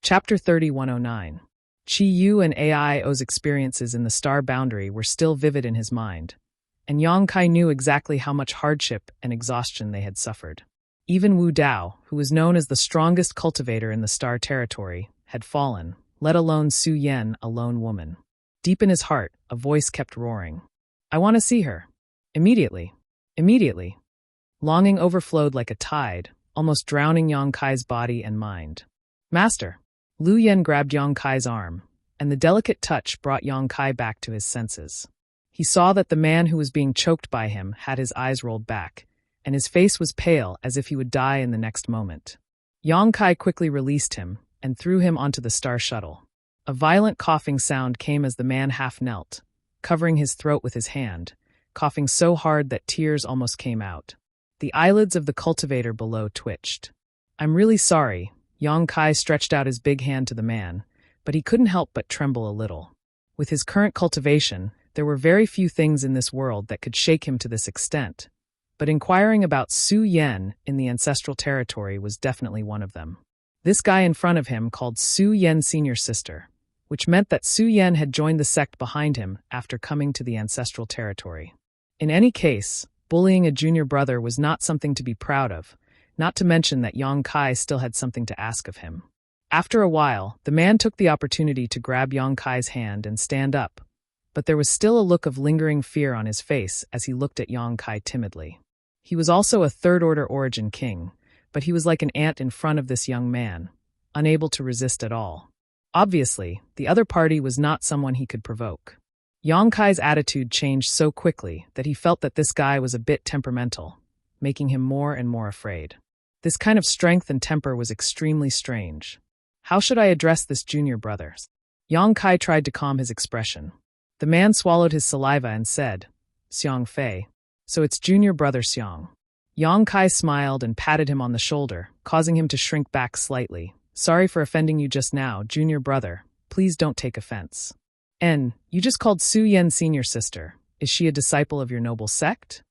Chapter 3109. Chi Yu and AIO's experiences in the star boundary were still vivid in his mind, and Yang Kai knew exactly how much hardship and exhaustion they had suffered. Even Wu Dao, who was known as the strongest cultivator in the star territory, had fallen, let alone Su Yen, a lone woman. Deep in his heart, a voice kept roaring. "I want to see her. Immediately. Immediately." Longing overflowed like a tide, almost drowning Yang Kai's body and mind. "Master." Lu Yen grabbed Yang Kai's arm, and the delicate touch brought Yang Kai back to his senses. He saw that the man who was being choked by him had his eyes rolled back, and his face was pale as if he would die in the next moment. Yang Kai quickly released him and threw him onto the star shuttle. A violent coughing sound came as the man half knelt, covering his throat with his hand, coughing so hard that tears almost came out. The eyelids of the cultivator below twitched. "I'm really sorry." Yang Kai stretched out his big hand to the man, but he couldn't help but tremble a little. With his current cultivation, there were very few things in this world that could shake him to this extent, but inquiring about Su Yen in the ancestral territory was definitely one of them. This guy in front of him called Su Yen senior sister, which meant that Su Yan had joined the sect behind him after coming to the ancestral territory. In any case, bullying a junior brother was not something to be proud of, not to mention that Yang Kai still had something to ask of him. After a while, the man took the opportunity to grab Yang Kai's hand and stand up, but there was still a look of lingering fear on his face as he looked at Yang Kai timidly. He was also a third-order origin king, but he was like an ant in front of this young man, unable to resist at all. Obviously, the other party was not someone he could provoke. Yang Kai's attitude changed so quickly that he felt that this guy was a bit temperamental, making him more and more afraid. This kind of strength and temper was extremely strange. How should I address this junior brother? Yang Kai tried to calm his expression. The man swallowed his saliva and said, "Xiang Fei. So it's junior brother Xiang." Yang Kai smiled and patted him on the shoulder, causing him to shrink back slightly. "Sorry for offending you just now, junior brother. Please don't take offense. You just called Su Yan senior sister. Is she a disciple of your noble sect?"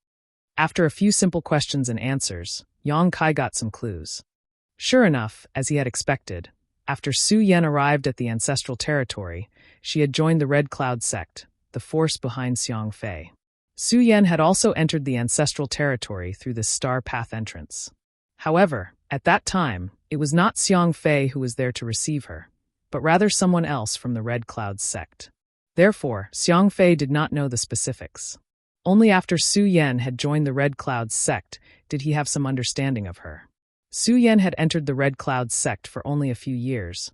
After a few simple questions and answers, Yang Kai got some clues. Sure enough, as he had expected, after Su Yan arrived at the ancestral territory, she had joined the Red Cloud sect, the force behind Xiang Fei. Su Yan had also entered the ancestral territory through this star path entrance. However, at that time, it was not Xiang Fei who was there to receive her, but rather someone else from the Red Cloud sect. Therefore, Xiang Fei did not know the specifics. Only after Su Yan had joined the Red Cloud sect did he have some understanding of her. Su Yan had entered the Red Cloud sect for only a few years,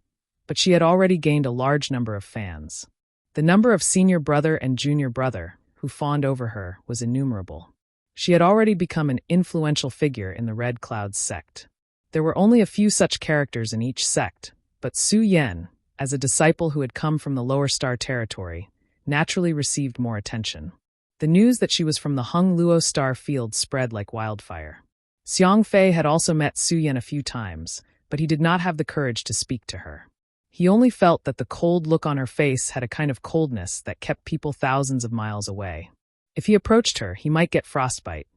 but she had already gained a large number of fans. The number of senior brother and junior brother who fawned over her was innumerable. She had already become an influential figure in the Red Cloud sect. There were only a few such characters in each sect, but Su Yan, as a disciple who had come from the lower star territory, naturally received more attention. The news that she was from the Hung Luo star field spread like wildfire. Xiang Fei had also met Su Yan a few times, but he did not have the courage to speak to her. He only felt that the cold look on her face had a kind of coldness that kept people thousands of miles away. If he approached her, he might get frostbite.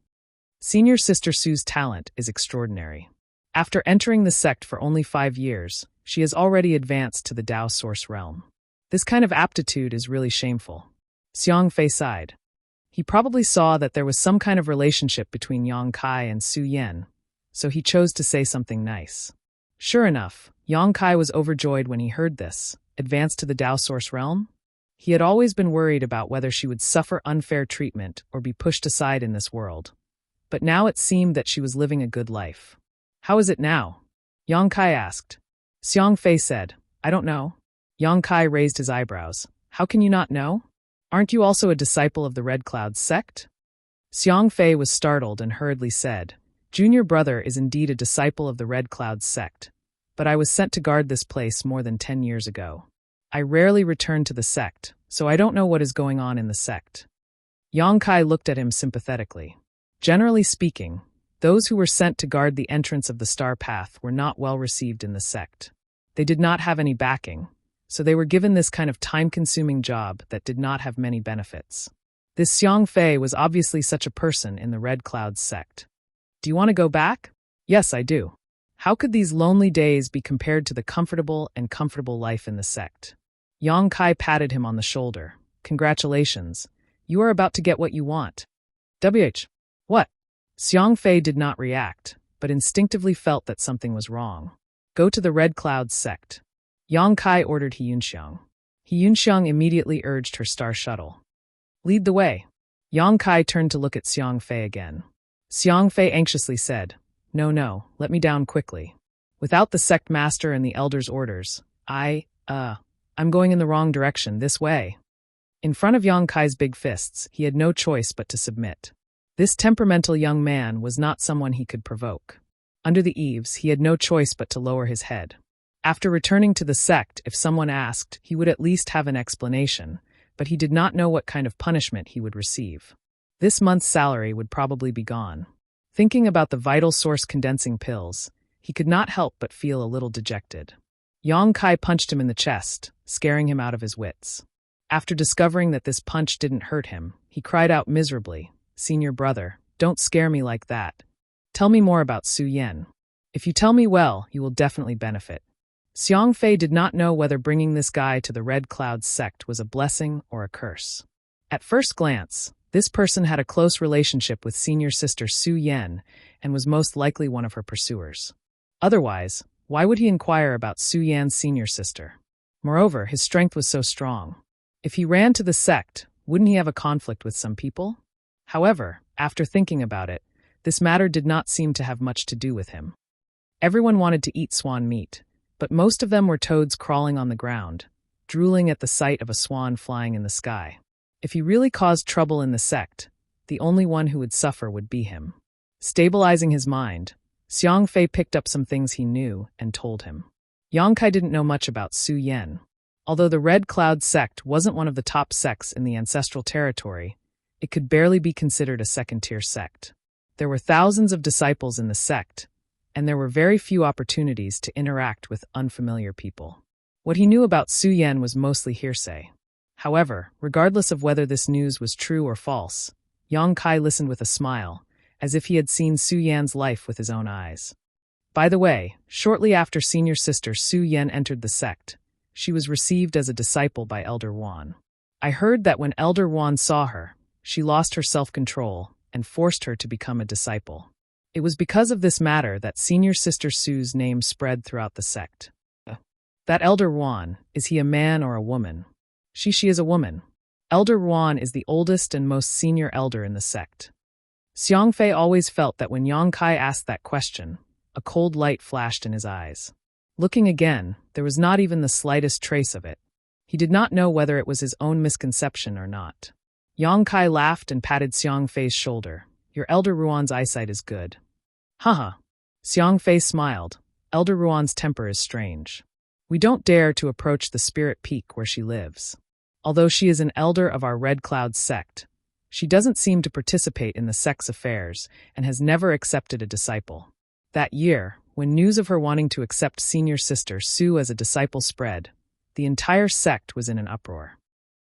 Senior Sister Su's talent is extraordinary. After entering the sect for only 5 years, she has already advanced to the Dao Source realm. This kind of aptitude is really shameful. Xiang Fei sighed. He probably saw that there was some kind of relationship between Yang Kai and Su Yan, so he chose to say something nice. Sure enough, Yang Kai was overjoyed when he heard this. Advance to the Dao Source realm? He had always been worried about whether she would suffer unfair treatment or be pushed aside in this world. But now it seemed that she was living a good life. How is it now? Yang Kai asked. Xiang Fei said, I don't know. Yang Kai raised his eyebrows. How can you not know? Aren't you also a disciple of the Red Cloud sect? Xiang Fei was startled and hurriedly said, Junior brother is indeed a disciple of the Red Cloud sect, but I was sent to guard this place more than 10 years ago. I rarely return to the sect, so I don't know what is going on in the sect. Yang Kai looked at him sympathetically. Generally speaking, those who were sent to guard the entrance of the Star Path were not well received in the sect. They did not have any backing, so they were given this kind of time-consuming job that did not have many benefits. This Xiang Fei was obviously such a person in the Red Cloud sect. Do you want to go back? Yes, I do. How could these lonely days be compared to the comfortable life in the sect? Yang Kai patted him on the shoulder. Congratulations. You are about to get what you want. What? Xiang Fei did not react, but instinctively felt that something was wrong. Go to the Red Cloud sect. Yang Kai ordered He Yunxiang. He Yunxiang immediately urged her star shuttle. Lead the way. Yang Kai turned to look at Xiang Fei again. Xiang Fei anxiously said, No, let me down quickly. Without the sect master and the elder's orders, I'm going in the wrong direction, this way. In front of Yang Kai's big fists, he had no choice but to submit. This temperamental young man was not someone he could provoke. Under the eaves, he had no choice but to lower his head. After returning to the sect, if someone asked, he would at least have an explanation, but he did not know what kind of punishment he would receive. This month's salary would probably be gone. Thinking about the vital source condensing pills, he could not help but feel a little dejected. Yang Kai punched him in the chest, scaring him out of his wits. After discovering that this punch didn't hurt him, he cried out miserably, Senior brother, don't scare me like that. Tell me more about Su Yan. If you tell me well, you will definitely benefit. Xiang Fei did not know whether bringing this guy to the Red Cloud sect was a blessing or a curse. At first glance, this person had a close relationship with senior sister Su Yan and was most likely one of her pursuers. Otherwise, why would he inquire about Su Yan's senior sister? Moreover, his strength was so strong. If he ran to the sect, wouldn't he have a conflict with some people? However, after thinking about it, this matter did not seem to have much to do with him. Everyone wanted to eat swan meat, but most of them were toads crawling on the ground, drooling at the sight of a swan flying in the sky. If he really caused trouble in the sect, the only one who would suffer would be him. Stabilizing his mind, Xiang Fei picked up some things he knew and told him. Yang Kai didn't know much about Su Yan. Although the Red Cloud sect wasn't one of the top sects in the ancestral territory, it could barely be considered a second-tier sect. There were thousands of disciples in the sect, and there were very few opportunities to interact with unfamiliar people. What he knew about Su Yan was mostly hearsay. However, regardless of whether this news was true or false, Yang Kai listened with a smile, as if he had seen Su Yan's life with his own eyes. By the way, shortly after senior sister Su Yan entered the sect, she was received as a disciple by Elder Wan. I heard that when Elder Wan saw her, she lost her self-control and forced her to become a disciple. It was because of this matter that senior sister Su's name spread throughout the sect. That Elder Wan, is he a man or a woman? She is a woman. Elder Wan is the oldest and most senior elder in the sect. Xiang Fei always felt that when Yang Kai asked that question, a cold light flashed in his eyes. Looking again, there was not even the slightest trace of it. He did not know whether it was his own misconception or not. Yang Kai laughed and patted Xiang Fei's shoulder. Your Elder Ruan's eyesight is good. Haha. Xiang Fei smiled. Elder Ruan's temper is strange. We don't dare to approach the spirit peak where she lives. Although she is an elder of our Red Cloud sect, she doesn't seem to participate in the sect's affairs and has never accepted a disciple. That year, when news of her wanting to accept senior sister Su as a disciple spread, the entire sect was in an uproar.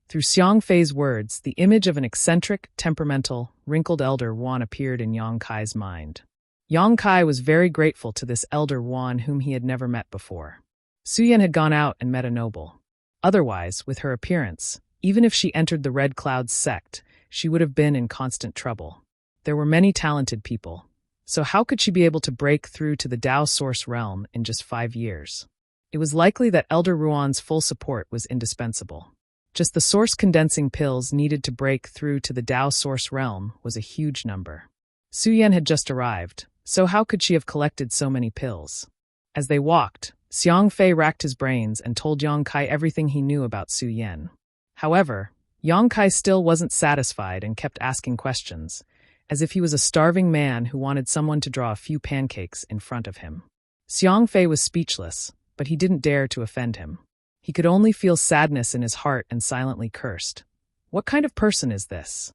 Through Xiang Fei's words, the image of an eccentric, temperamental, wrinkled Elder Wan appeared in Yang Kai's mind. Yang Kai was very grateful to this Elder Wan whom he had never met before. Su Yan had gone out and met a noble. Otherwise, with her appearance, even if she entered the Red Cloud sect, she would have been in constant trouble. There were many talented people, so how could she be able to break through to the Dao Source realm in just 5 years? It was likely that Elder Ruan's full support was indispensable. Just the source condensing pills needed to break through to the Dao Source realm was a huge number. Su Yan had just arrived, so how could she have collected so many pills? As they walked, Xiang Fei racked his brains and told Yang Kai everything he knew about Su Yan. However, Yang Kai still wasn't satisfied and kept asking questions, as if he was a starving man who wanted someone to draw a few pancakes in front of him. Xiang Fei was speechless, but he didn't dare to offend him. He could only feel sadness in his heart and silently cursed. What kind of person is this?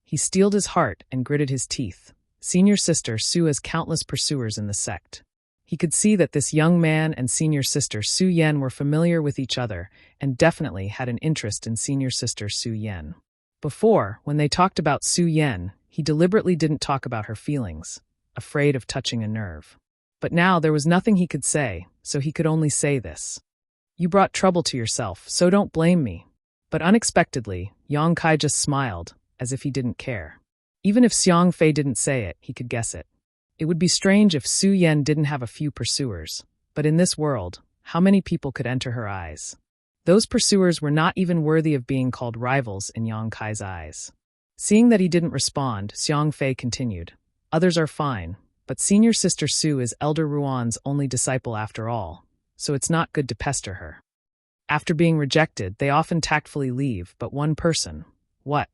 He steeled his heart and gritted his teeth. Senior sister Su has countless pursuers in the sect. He could see that this young man and senior sister Su Yan were familiar with each other and definitely had an interest in senior sister Su Yan. Before, when they talked about Su Yan, he deliberately didn't talk about her feelings, afraid of touching a nerve. But now there was nothing he could say, so he could only say this. You brought trouble to yourself, so don't blame me. But unexpectedly, Yang Kai just smiled, as if he didn't care. Even if Xiang Fei didn't say it, he could guess it. It would be strange if Su Yan didn't have a few pursuers, but in this world, how many people could enter her eyes? Those pursuers were not even worthy of being called rivals in Yang Kai's eyes. Seeing that he didn't respond, Xiang Fei continued. Others are fine, but senior sister Su is Elder Ruan's only disciple after all, so it's not good to pester her. After being rejected, they often tactfully leave, but one person. What?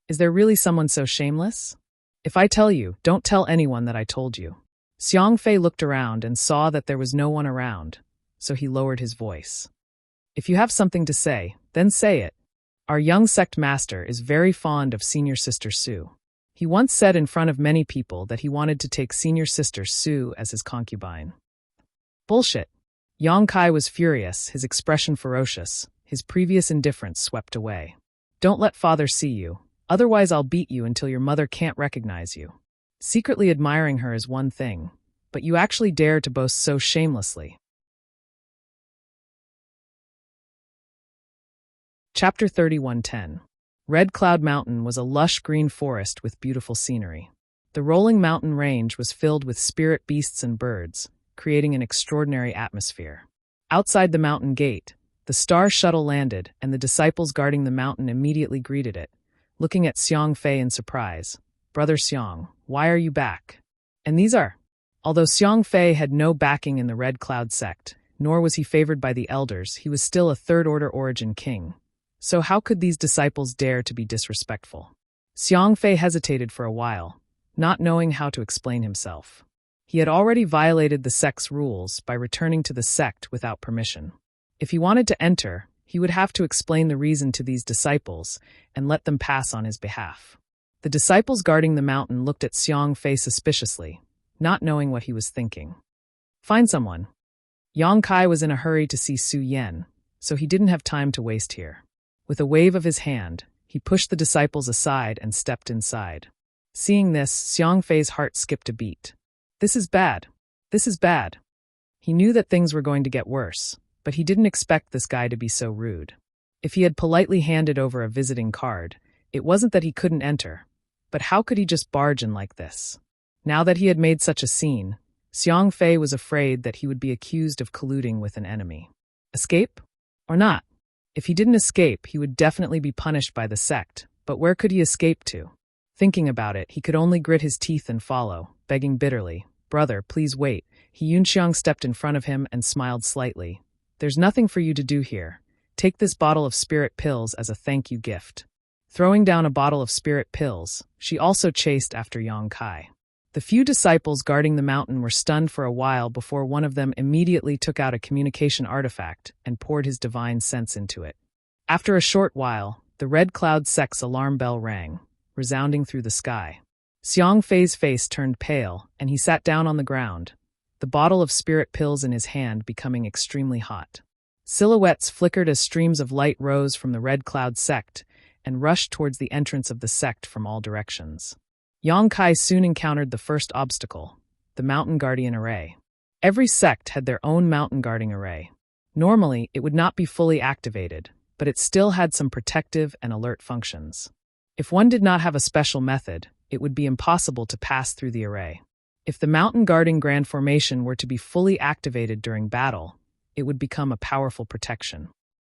Is there really someone so shameless? If I tell you, don't tell anyone that I told you. Xiang Fei looked around and saw that there was no one around, so he lowered his voice. If you have something to say, then say it. Our young sect master is very fond of senior sister Su. He once said in front of many people that he wanted to take senior sister Su as his concubine. Bullshit. Yang Kai was furious, his expression ferocious, his previous indifference swept away. Don't let father see you. Otherwise I'll beat you until your mother can't recognize you. Secretly admiring her is one thing, but you actually dare to boast so shamelessly. Chapter 31:10. Red Cloud Mountain was a lush green forest with beautiful scenery. The rolling mountain range was filled with spirit beasts and birds, creating an extraordinary atmosphere. Outside the mountain gate, the star shuttle landed, and the disciples guarding the mountain immediately greeted it, looking at Xiang Fei in surprise. "Brother Xiang, why are you back?" And these are. Although Xiang Fei had no backing in the Red Cloud sect, nor was he favored by the elders, he was still a third-order origin king. So how could these disciples dare to be disrespectful? Xiang Fei hesitated for a while, not knowing how to explain himself. He had already violated the sect's rules by returning to the sect without permission. If he wanted to enter, he would have to explain the reason to these disciples and let them pass on his behalf. The disciples guarding the mountain looked at Xiang Fei suspiciously, not knowing what he was thinking. "Find someone." Yang Kai was in a hurry to see Su Yan, so he didn't have time to waste here. With a wave of his hand, he pushed the disciples aside and stepped inside. Seeing this, Xiang Fei's heart skipped a beat. This is bad. This is bad. He knew that things were going to get worse, but he didn't expect this guy to be so rude. If he had politely handed over a visiting card, it wasn't that he couldn't enter, but how could he just barge in like this? Now that he had made such a scene, Xiang Fei was afraid that he would be accused of colluding with an enemy. Escape? Or not? If he didn't escape, he would definitely be punished by the sect, but where could he escape to? Thinking about it, he could only grit his teeth and follow, begging bitterly, "Brother, please wait." Yunxiang stepped in front of him and smiled slightly. "There's nothing for you to do here. Take this bottle of spirit pills as a thank you gift." Throwing down a bottle of spirit pills, she also chased after Yang Kai. The few disciples guarding the mountain were stunned for a while before one of them immediately took out a communication artifact and poured his divine sense into it. After a short while, the Red Cloud sect's alarm bell rang, resounding through the sky. Xiang Fei's face turned pale, and he sat down on the ground, the bottle of spirit pills in his hand becoming extremely hot. Silhouettes flickered as streams of light rose from the Red Cloud sect and rushed towards the entrance of the sect from all directions. Yang Kai soon encountered the first obstacle, the Mountain Guardian Array. Every sect had their own mountain guarding array. Normally, it would not be fully activated, but it still had some protective and alert functions. If one did not have a special method, it would be impossible to pass through the array. If the mountain guarding grand formation were to be fully activated during battle, it would become a powerful protection.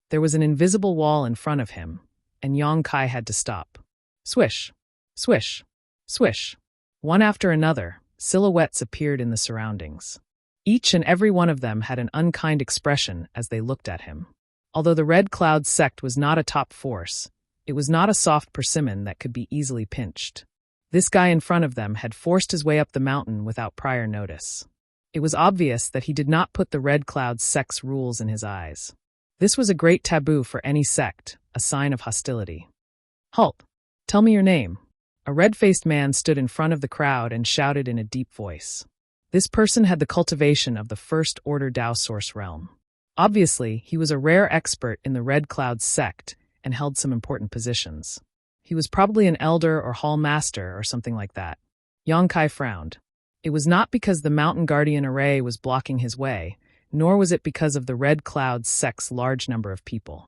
There was an invisible wall in front of him, and Yang Kai had to stop. Swish, swish, swish. One after another, silhouettes appeared in the surroundings. Each and every one of them had an unkind expression as they looked at him. Although the Red Cloud sect was not a top force, it was not a soft persimmon that could be easily pinched. This guy in front of them had forced his way up the mountain without prior notice. It was obvious that he did not put the Red Cloud sect's rules in his eyes. This was a great taboo for any sect, a sign of hostility. "Halt! Tell me your name." A red-faced man stood in front of the crowd and shouted in a deep voice. This person had the cultivation of the First Order Dao Source realm. Obviously, he was a rare expert in the Red Cloud sect and held some important positions. He was probably an elder or hall master or something like that. Yang Kai frowned. It was not because the Mountain Guardian Array was blocking his way, nor was it because of the Red Cloud sect's large number of people.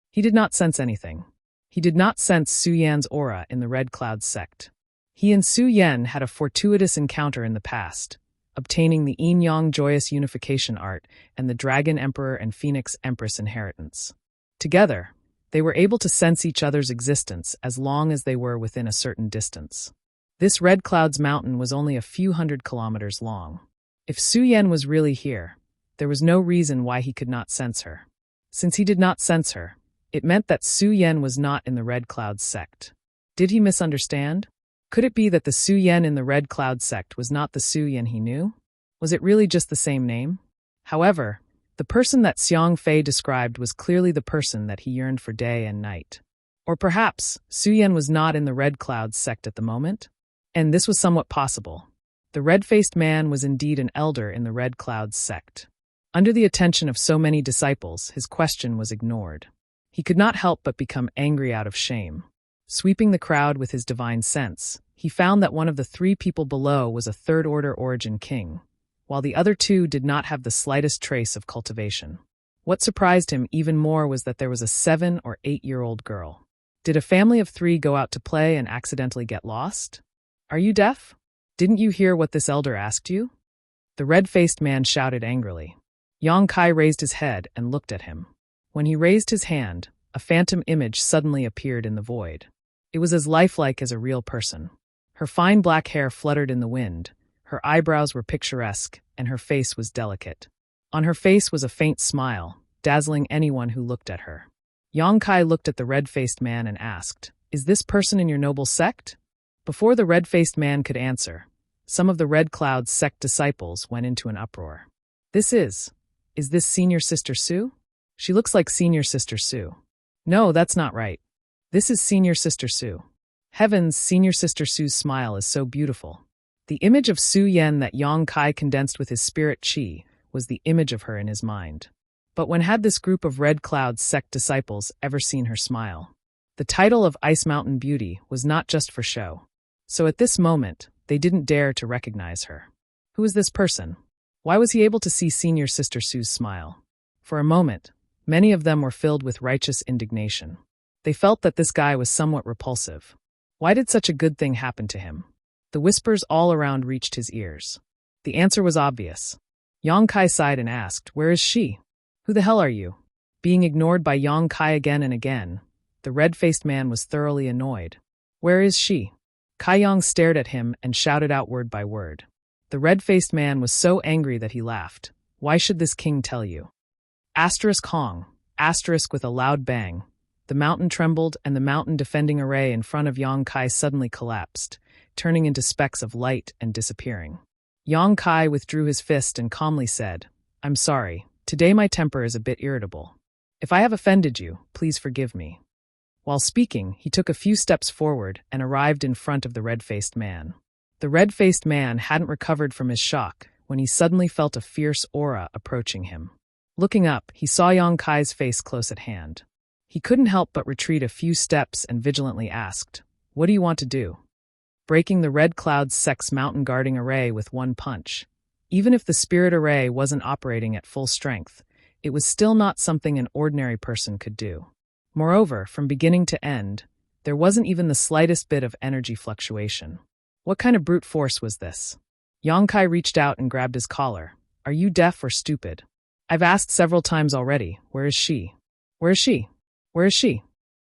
He did not sense anything. He did not sense Su Yan's aura in the Red Cloud sect. He and Su Yan had a fortuitous encounter in the past, obtaining the Yin-Yang Joyous Unification Art and the Dragon Emperor and Phoenix Empress inheritance. Together, they were able to sense each other's existence as long as they were within a certain distance. This Red Cloud's mountain was only a few hundred kilometers long. If Su Yan was really here, there was no reason why he could not sense her. Since he did not sense her, it meant that Su Yan was not in the Red Cloud sect. Did he misunderstand? Could it be that the Su Yan in the Red Cloud sect was not the Su Yan he knew? Was it really just the same name? However, the person that Xiang Fei described was clearly the person that he yearned for day and night. Or perhaps, Su Yan was not in the Red Cloud sect at the moment? And this was somewhat possible. The red-faced man was indeed an elder in the Red Cloud sect. Under the attention of so many disciples, his question was ignored. He could not help but become angry out of shame. Sweeping the crowd with his divine sense, he found that one of the three people below was a third-order origin king, while the other two did not have the slightest trace of cultivation. What surprised him even more was that there was a 7 or 8-year-old girl. Did a family of 3 go out to play and accidentally get lost? Are you deaf? Didn't you hear what this elder asked you? The red-faced man shouted angrily. Yang Kai raised his head and looked at him. When he raised his hand, a phantom image suddenly appeared in the void. It was as lifelike as a real person. Her fine black hair fluttered in the wind, her eyebrows were picturesque, and her face was delicate. On her face was a faint smile, dazzling anyone who looked at her. Yang Kai looked at the red-faced man and asked, "Is this person in your noble sect?" Before the red-faced man could answer, some of the Red Cloud's sect disciples went into an uproar. Is this Senior Sister Sue? She looks like Senior Sister Sue. No, that's not right. This is Senior Sister Sue. Heavens, Senior Sister Sue's smile is so beautiful. The image of Su Yen that Yang Kai condensed with his spirit chi was the image of her in his mind. But when had this group of Red Cloud's sect disciples ever seen her smile? The title of Ice Mountain Beauty was not just for show. So at this moment, they didn't dare to recognize her. Who is this person? Why was he able to see Senior Sister Sue's smile? For a moment, many of them were filled with righteous indignation. They felt that this guy was somewhat repulsive. Why did such a good thing happen to him? The whispers all around reached his ears. The answer was obvious. Yang Kai sighed and asked, "Where is she? Who the hell are you?" Being ignored by Yang Kai again and again, the red-faced man was thoroughly annoyed. "Where is she?" Kai Yang stared at him and shouted out word by word. The red-faced man was so angry that he laughed. "Why should this king tell you?" Asterisk Hong, asterisk with a loud bang. The mountain trembled and the mountain defending array in front of Yang Kai suddenly collapsed, turning into specks of light and disappearing. Yang Kai withdrew his fist and calmly said, "I'm sorry, today my temper is a bit irritable. If I have offended you, please forgive me." While speaking, he took a few steps forward and arrived in front of the red-faced man. The red-faced man hadn't recovered from his shock when he suddenly felt a fierce aura approaching him. Looking up, he saw Yang Kai's face close at hand. He couldn't help but retreat a few steps and vigilantly asked, "What do you want to do?" Breaking the Red Cloud's sect's mountain guarding array with one punch. Even if the spirit array wasn't operating at full strength, it was still not something an ordinary person could do. Moreover, from beginning to end, there wasn't even the slightest bit of energy fluctuation. What kind of brute force was this? Yang Kai reached out and grabbed his collar. "Are you deaf or stupid? I've asked several times already, where is she? Where is she? Where is she?"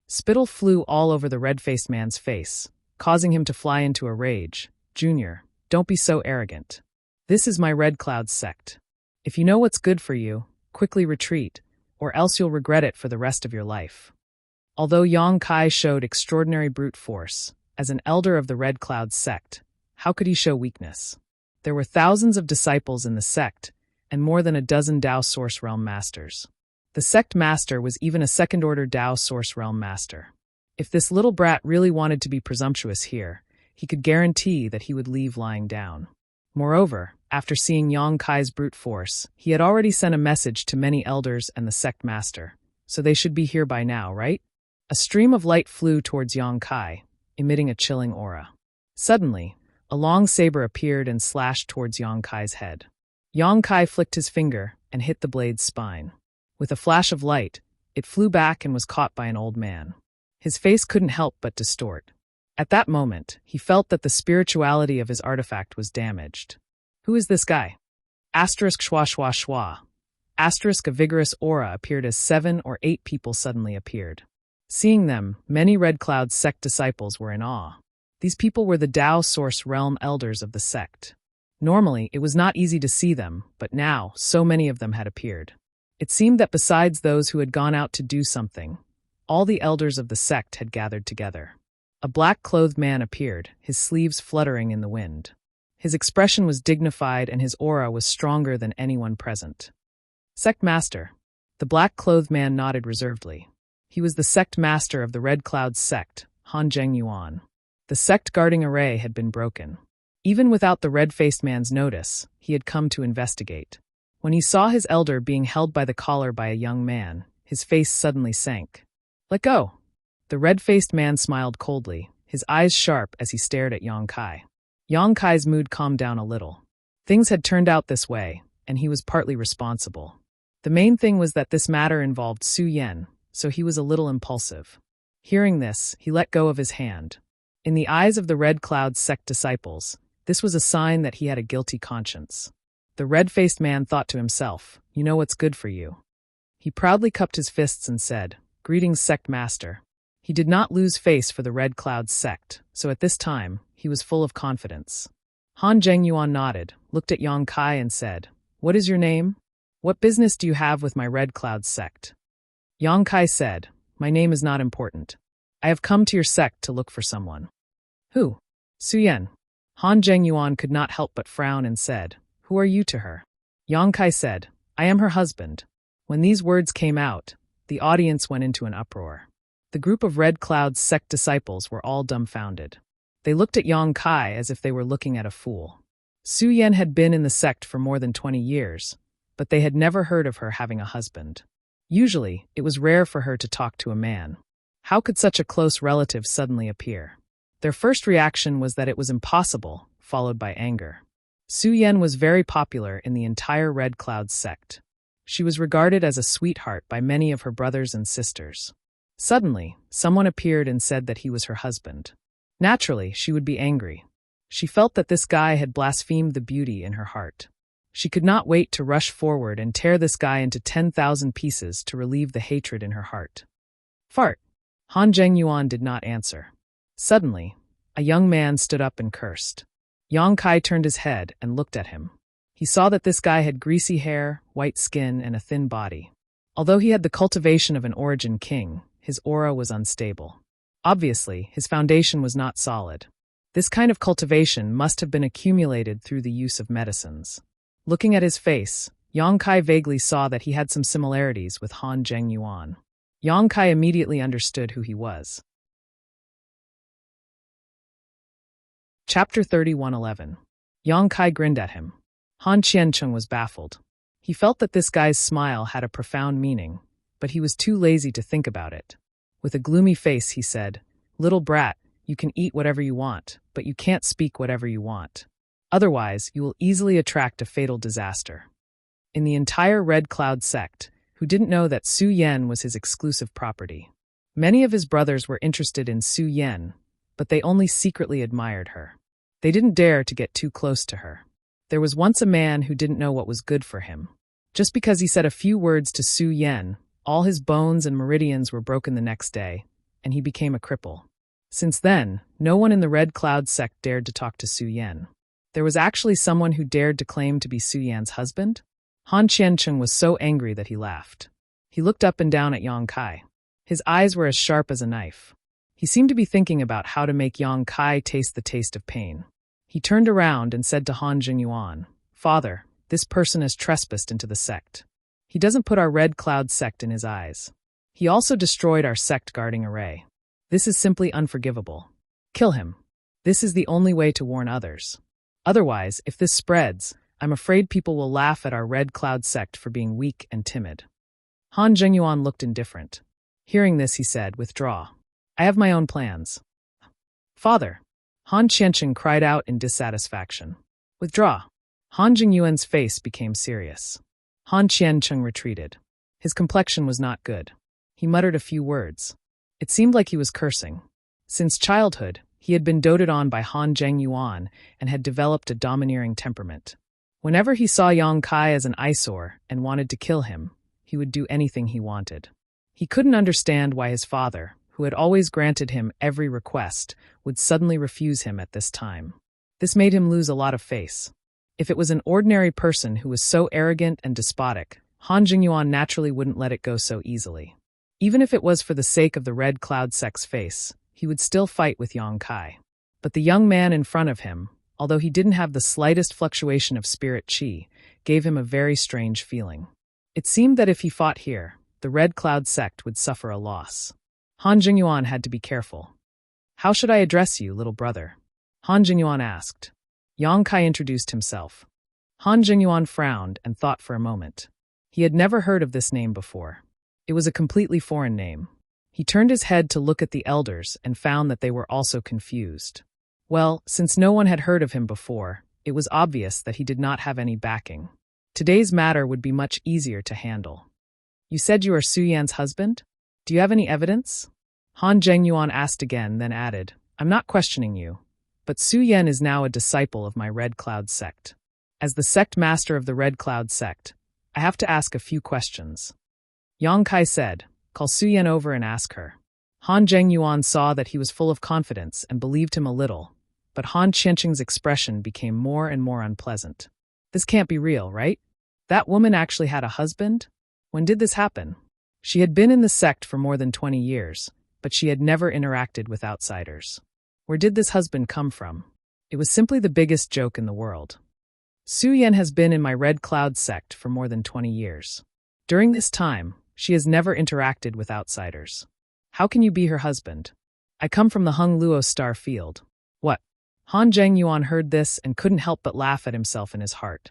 Spittle flew all over the red-faced man's face, causing him to fly into a rage. "Junior, don't be so arrogant. This is my Red Cloud sect. If you know what's good for you, quickly retreat, or else you'll regret it for the rest of your life." Although Yang Kai showed extraordinary brute force, as an elder of the Red Cloud sect, how could he show weakness? There were thousands of disciples in the sect, and more than a dozen Dao Source Realm Masters. The sect master was even a second-order Dao Source Realm Master. If this little brat really wanted to be presumptuous here, he could guarantee that he would leave lying down. Moreover, after seeing Yang Kai's brute force, he had already sent a message to many elders and the sect master, so they should be here by now, right? A stream of light flew towards Yang Kai, emitting a chilling aura. Suddenly, a long saber appeared and slashed towards Yang Kai's head. Yang Kai flicked his finger and hit the blade's spine. With a flash of light, it flew back and was caught by an old man. His face couldn't help but distort. At that moment, he felt that the spirituality of his artifact was damaged. Who is this guy? Asterisk schwa schwa schwa. Asterisk a vigorous aura appeared as 7 or 8 people suddenly appeared. Seeing them, many Red Cloud sect disciples were in awe. These people were the Dao Source Realm elders of the sect. Normally, it was not easy to see them, but now, so many of them had appeared. It seemed that besides those who had gone out to do something, all the elders of the sect had gathered together. A black-clothed man appeared, his sleeves fluttering in the wind. His expression was dignified and his aura was stronger than anyone present. "Sect Master." The black-clothed man nodded reservedly. He was the sect master of the Red Cloud sect, Han Zheng Yuan. The sect guarding array had been broken. Even without the red-faced man's notice, he had come to investigate. When he saw his elder being held by the collar by a young man, his face suddenly sank. "Let go." The red-faced man smiled coldly, his eyes sharp as he stared at Yang Kai. Yang Kai's mood calmed down a little. Things had turned out this way, and he was partly responsible. The main thing was that this matter involved Su Yan, so he was a little impulsive. Hearing this, he let go of his hand. In the eyes of the Red Cloud sect disciples, this was a sign that he had a guilty conscience. The red-faced man thought to himself, "You know what's good for you." He proudly cupped his fists and said, "Greetings, sect master." He did not lose face for the Red Cloud sect, so at this time, he was full of confidence. Han Zhengyuan nodded, looked at Yang Kai and said, "What is your name? What business do you have with my Red Cloud sect?" Yang Kai said, "My name is not important. I have come to your sect to look for someone." "Who?" "Su Yan." Han Zhengyuan could not help but frown and said, "Who are you to her?" Yang Kai said, "I am her husband." When these words came out, the audience went into an uproar. The group of Red Cloud's sect disciples were all dumbfounded. They looked at Yang Kai as if they were looking at a fool. Su Yan had been in the sect for more than 20 years, but they had never heard of her having a husband. Usually, it was rare for her to talk to a man. How could such a close relative suddenly appear? Their first reaction was that it was impossible, followed by anger. Su Yan was very popular in the entire Red Cloud sect. She was regarded as a sweetheart by many of her brothers and sisters. Suddenly, someone appeared and said that he was her husband. Naturally, she would be angry. She felt that this guy had blasphemed the beauty in her heart. She could not wait to rush forward and tear this guy into 10,000 pieces to relieve the hatred in her heart. "Fart." Han Zhengyuan did not answer. Suddenly, a young man stood up and cursed. Yang Kai turned his head and looked at him. He saw that this guy had greasy hair, white skin, and a thin body. Although he had the cultivation of an origin king, his aura was unstable. Obviously, his foundation was not solid. This kind of cultivation must have been accumulated through the use of medicines. Looking at his face, Yang Kai vaguely saw that he had some similarities with Han Zhengyuan. Yang Kai immediately understood who he was. Chapter 31:11. Yang Kai grinned at him. Han Qiancheng was baffled. He felt that this guy's smile had a profound meaning, but he was too lazy to think about it. With a gloomy face, he said, "Little brat, you can eat whatever you want, but you can't speak whatever you want. Otherwise, you will easily attract a fatal disaster." In the entire Red Cloud sect, who didn't know that Su Yan was his exclusive property. Many of his brothers were interested in Su Yan, but they only secretly admired her. They didn't dare to get too close to her. There was once a man who didn't know what was good for him. Just because he said a few words to Su Yan, all his bones and meridians were broken the next day, and he became a cripple. Since then, no one in the Red Cloud sect dared to talk to Su Yan. There was actually someone who dared to claim to be Su Yan's husband? Han Qiancheng was so angry that he laughed. He looked up and down at Yang Kai. His eyes were as sharp as a knife. He seemed to be thinking about how to make Yang Kai taste the taste of pain. He turned around and said to Han Zhengyuan, "Father, this person has trespassed into the sect. He doesn't put our Red Cloud sect in his eyes. He also destroyed our sect guarding array. This is simply unforgivable. Kill him. This is the only way to warn others. Otherwise, if this spreads, I'm afraid people will laugh at our Red Cloud sect for being weak and timid." Han Zhengyuan looked indifferent. Hearing this, he said, "Withdraw. I have my own plans." "Father!" Han Qiancheng cried out in dissatisfaction. "Withdraw." Han Zhengyuan's face became serious. Han Qiancheng retreated. His complexion was not good. He muttered a few words. It seemed like he was cursing. Since childhood, he had been doted on by Han Zhengyuan and had developed a domineering temperament. Whenever he saw Yang Kai as an eyesore and wanted to kill him, he would do anything he wanted. He couldn't understand why his father, who had always granted him every request, would suddenly refuse him at this time. This made him lose a lot of face. If it was an ordinary person who was so arrogant and despotic, Han Zhengyuan naturally wouldn't let it go so easily. Even if it was for the sake of the Red Cloud sect's face, he would still fight with Yang Kai. But the young man in front of him, although he didn't have the slightest fluctuation of spirit qi, gave him a very strange feeling. It seemed that if he fought here, the Red Cloud sect would suffer a loss. Han Zhengyuan had to be careful. "How should I address you, little brother?" Han Zhengyuan asked. Yang Kai introduced himself. Han Zhengyuan frowned and thought for a moment. He had never heard of this name before. It was a completely foreign name. He turned his head to look at the elders and found that they were also confused. Well, since no one had heard of him before, it was obvious that he did not have any backing. Today's matter would be much easier to handle. You said you are Su Yan's husband? Do you have any evidence? Han Zhengyuan asked again, then added, I'm not questioning you, but Su Yan is now a disciple of my Red Cloud sect. As the sect master of the Red Cloud sect, I have to ask a few questions. Yang Kai said, call Su Yan over and ask her. Han Zhengyuan saw that he was full of confidence and believed him a little, but Han Qianqing's expression became more and more unpleasant. This can't be real, right? That woman actually had a husband? When did this happen? She had been in the sect for more than 20 years, but she had never interacted with outsiders. Where did this husband come from? It was simply the biggest joke in the world. Su Yan has been in my Red Cloud sect for more than 20 years. During this time, she has never interacted with outsiders. How can you be her husband? I come from the Hung Luo Star Field. What? Han Zhengyuan heard this and couldn't help but laugh at himself in his heart.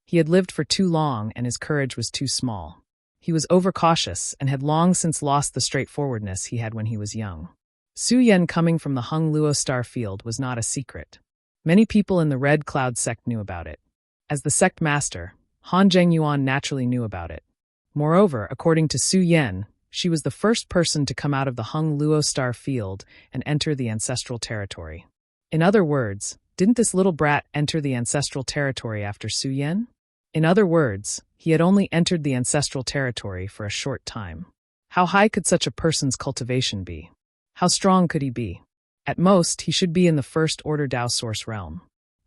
He had lived for too long and his courage was too small. He was overcautious and had long since lost the straightforwardness he had when he was young. Su Yan coming from the Hung Luo Star Field was not a secret. Many people in the Red Cloud sect knew about it. As the sect master, Han Zhengyuan naturally knew about it. Moreover, according to Su Yan, she was the first person to come out of the Hung Luo Star Field and enter the ancestral territory. In other words, didn't this little brat enter the ancestral territory after Su Yan? In other words, he had only entered the ancestral territory for a short time. How high could such a person's cultivation be? How strong could he be? At most, he should be in the first order Dao Source realm.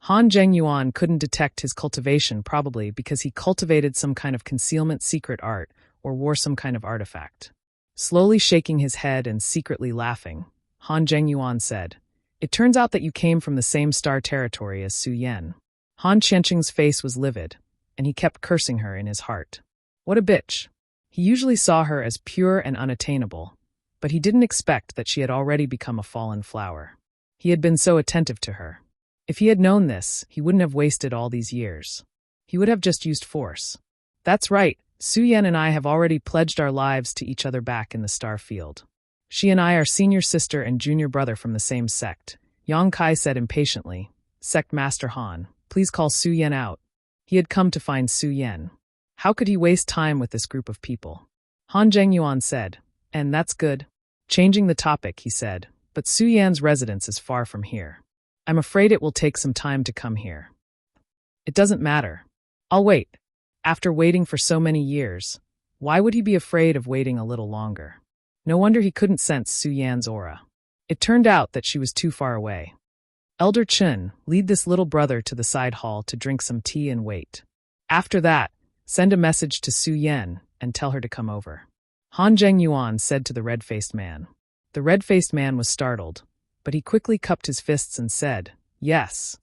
Han Zhengyuan couldn't detect his cultivation probably because he cultivated some kind of concealment secret art or wore some kind of artifact. Slowly shaking his head and secretly laughing, Han Zhengyuan said, It turns out that you came from the same star territory as Su Yan. Han Qianqing's face was livid, and he kept cursing her in his heart. What a bitch. He usually saw her as pure and unattainable, but he didn't expect that she had already become a fallen flower. He had been so attentive to her. If he had known this, he wouldn't have wasted all these years. He would have just used force. That's right, Su Yan and I have already pledged our lives to each other back in the star field. She and I are senior sister and junior brother from the same sect. Yang Kai said impatiently, Sect Master Han, please call Su Yan out. He had come to find Su Yan. How could he waste time with this group of people? Han Zhengyuan said, and that's good. Changing the topic, he said, but Su Yan's residence is far from here. I'm afraid it will take some time to come here. It doesn't matter. I'll wait. After waiting for so many years, why would he be afraid of waiting a little longer? No wonder he couldn't sense Su Yan's aura. It turned out that she was too far away. Elder Chen, lead this little brother to the side hall to drink some tea and wait. After that, send a message to Su Yan and tell her to come over. Han Zhengyuan said to the red-faced man. The red-faced man was startled, but he quickly cupped his fists and said, yes.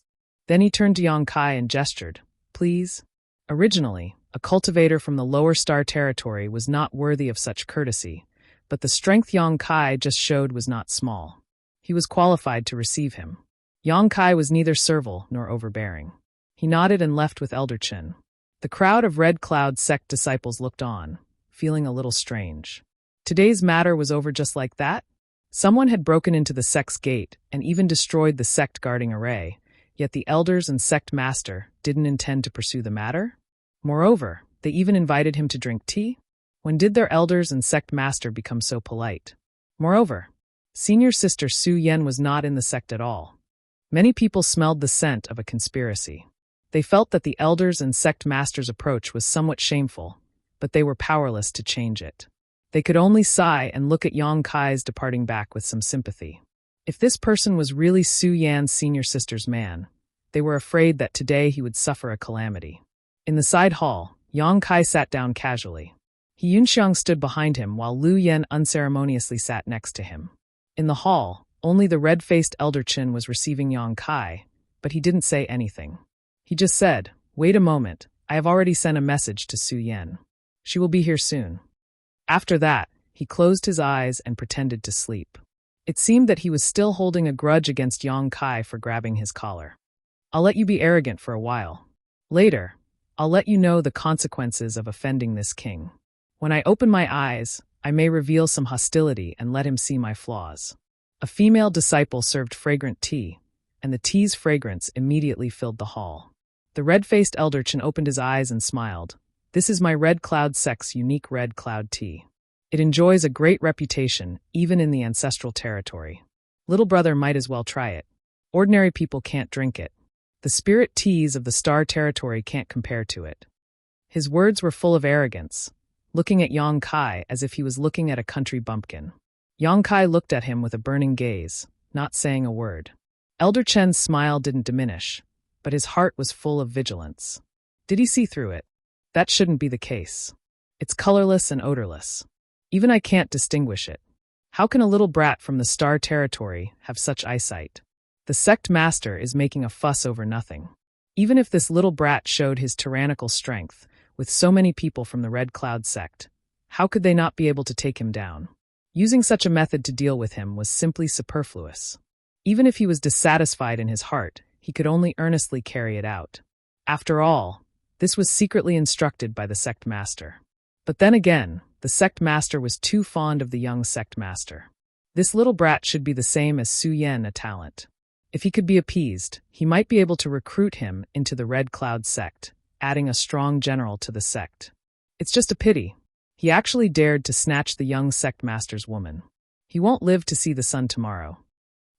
Then he turned to Yang Kai and gestured, please. Originally, a cultivator from the lower star territory was not worthy of such courtesy, but the strength Yang Kai just showed was not small. He was qualified to receive him. Yang Kai was neither servile nor overbearing. He nodded and left with Elder Chen. The crowd of Red Cloud sect disciples looked on, feeling a little strange. Today's matter was over just like that? Someone had broken into the sect's gate and even destroyed the sect guarding array, yet the elders and sect master didn't intend to pursue the matter? Moreover, they even invited him to drink tea? When did their elders and sect master become so polite? Moreover, senior sister Su Yan was not in the sect at all. Many people smelled the scent of a conspiracy. They felt that the elders and sect master's approach was somewhat shameful, but they were powerless to change it. They could only sigh and look at Yang Kai's departing back with some sympathy. If this person was really Su Yan's senior sister's man, they were afraid that today he would suffer a calamity. In the side hall, Yang Kai sat down casually. He Yunxiang stood behind him while Lu Yan unceremoniously sat next to him. In the hall, only the red-faced Elder Chen was receiving Yang Kai, but he didn't say anything. He just said, wait a moment, I have already sent a message to Su Yan. She will be here soon. After that, he closed his eyes and pretended to sleep. It seemed that he was still holding a grudge against Yang Kai for grabbing his collar. I'll let you be arrogant for a while. Later, I'll let you know the consequences of offending this king. When I open my eyes, I may reveal some hostility and let him see my flaws. A female disciple served fragrant tea, and the tea's fragrance immediately filled the hall. The red-faced elder Chen opened his eyes and smiled. This is my Red Cloud sect's unique red cloud tea. It enjoys a great reputation, even in the ancestral territory. Little brother might as well try it. Ordinary people can't drink it. The spirit teas of the Star Territory can't compare to it. His words were full of arrogance, looking at Yang Kai as if he was looking at a country bumpkin. Yang Kai looked at him with a burning gaze, not saying a word. Elder Chen's smile didn't diminish, but his heart was full of vigilance. Did he see through it? That shouldn't be the case. It's colorless and odorless. Even I can't distinguish it. How can a little brat from the Star Territory have such eyesight? The sect master is making a fuss over nothing. Even if this little brat showed his tyrannical strength, with so many people from the Red Cloud sect, how could they not be able to take him down? Using such a method to deal with him was simply superfluous. Even if he was dissatisfied in his heart, he could only earnestly carry it out. After all, this was secretly instructed by the sect master. But then again, the sect master was too fond of the young sect master. This little brat should be the same as Su Yan, a talent. If he could be appeased, he might be able to recruit him into the Red Cloud sect, adding a strong general to the sect. It's just a pity. He actually dared to snatch the young sect master's woman. He won't live to see the sun tomorrow.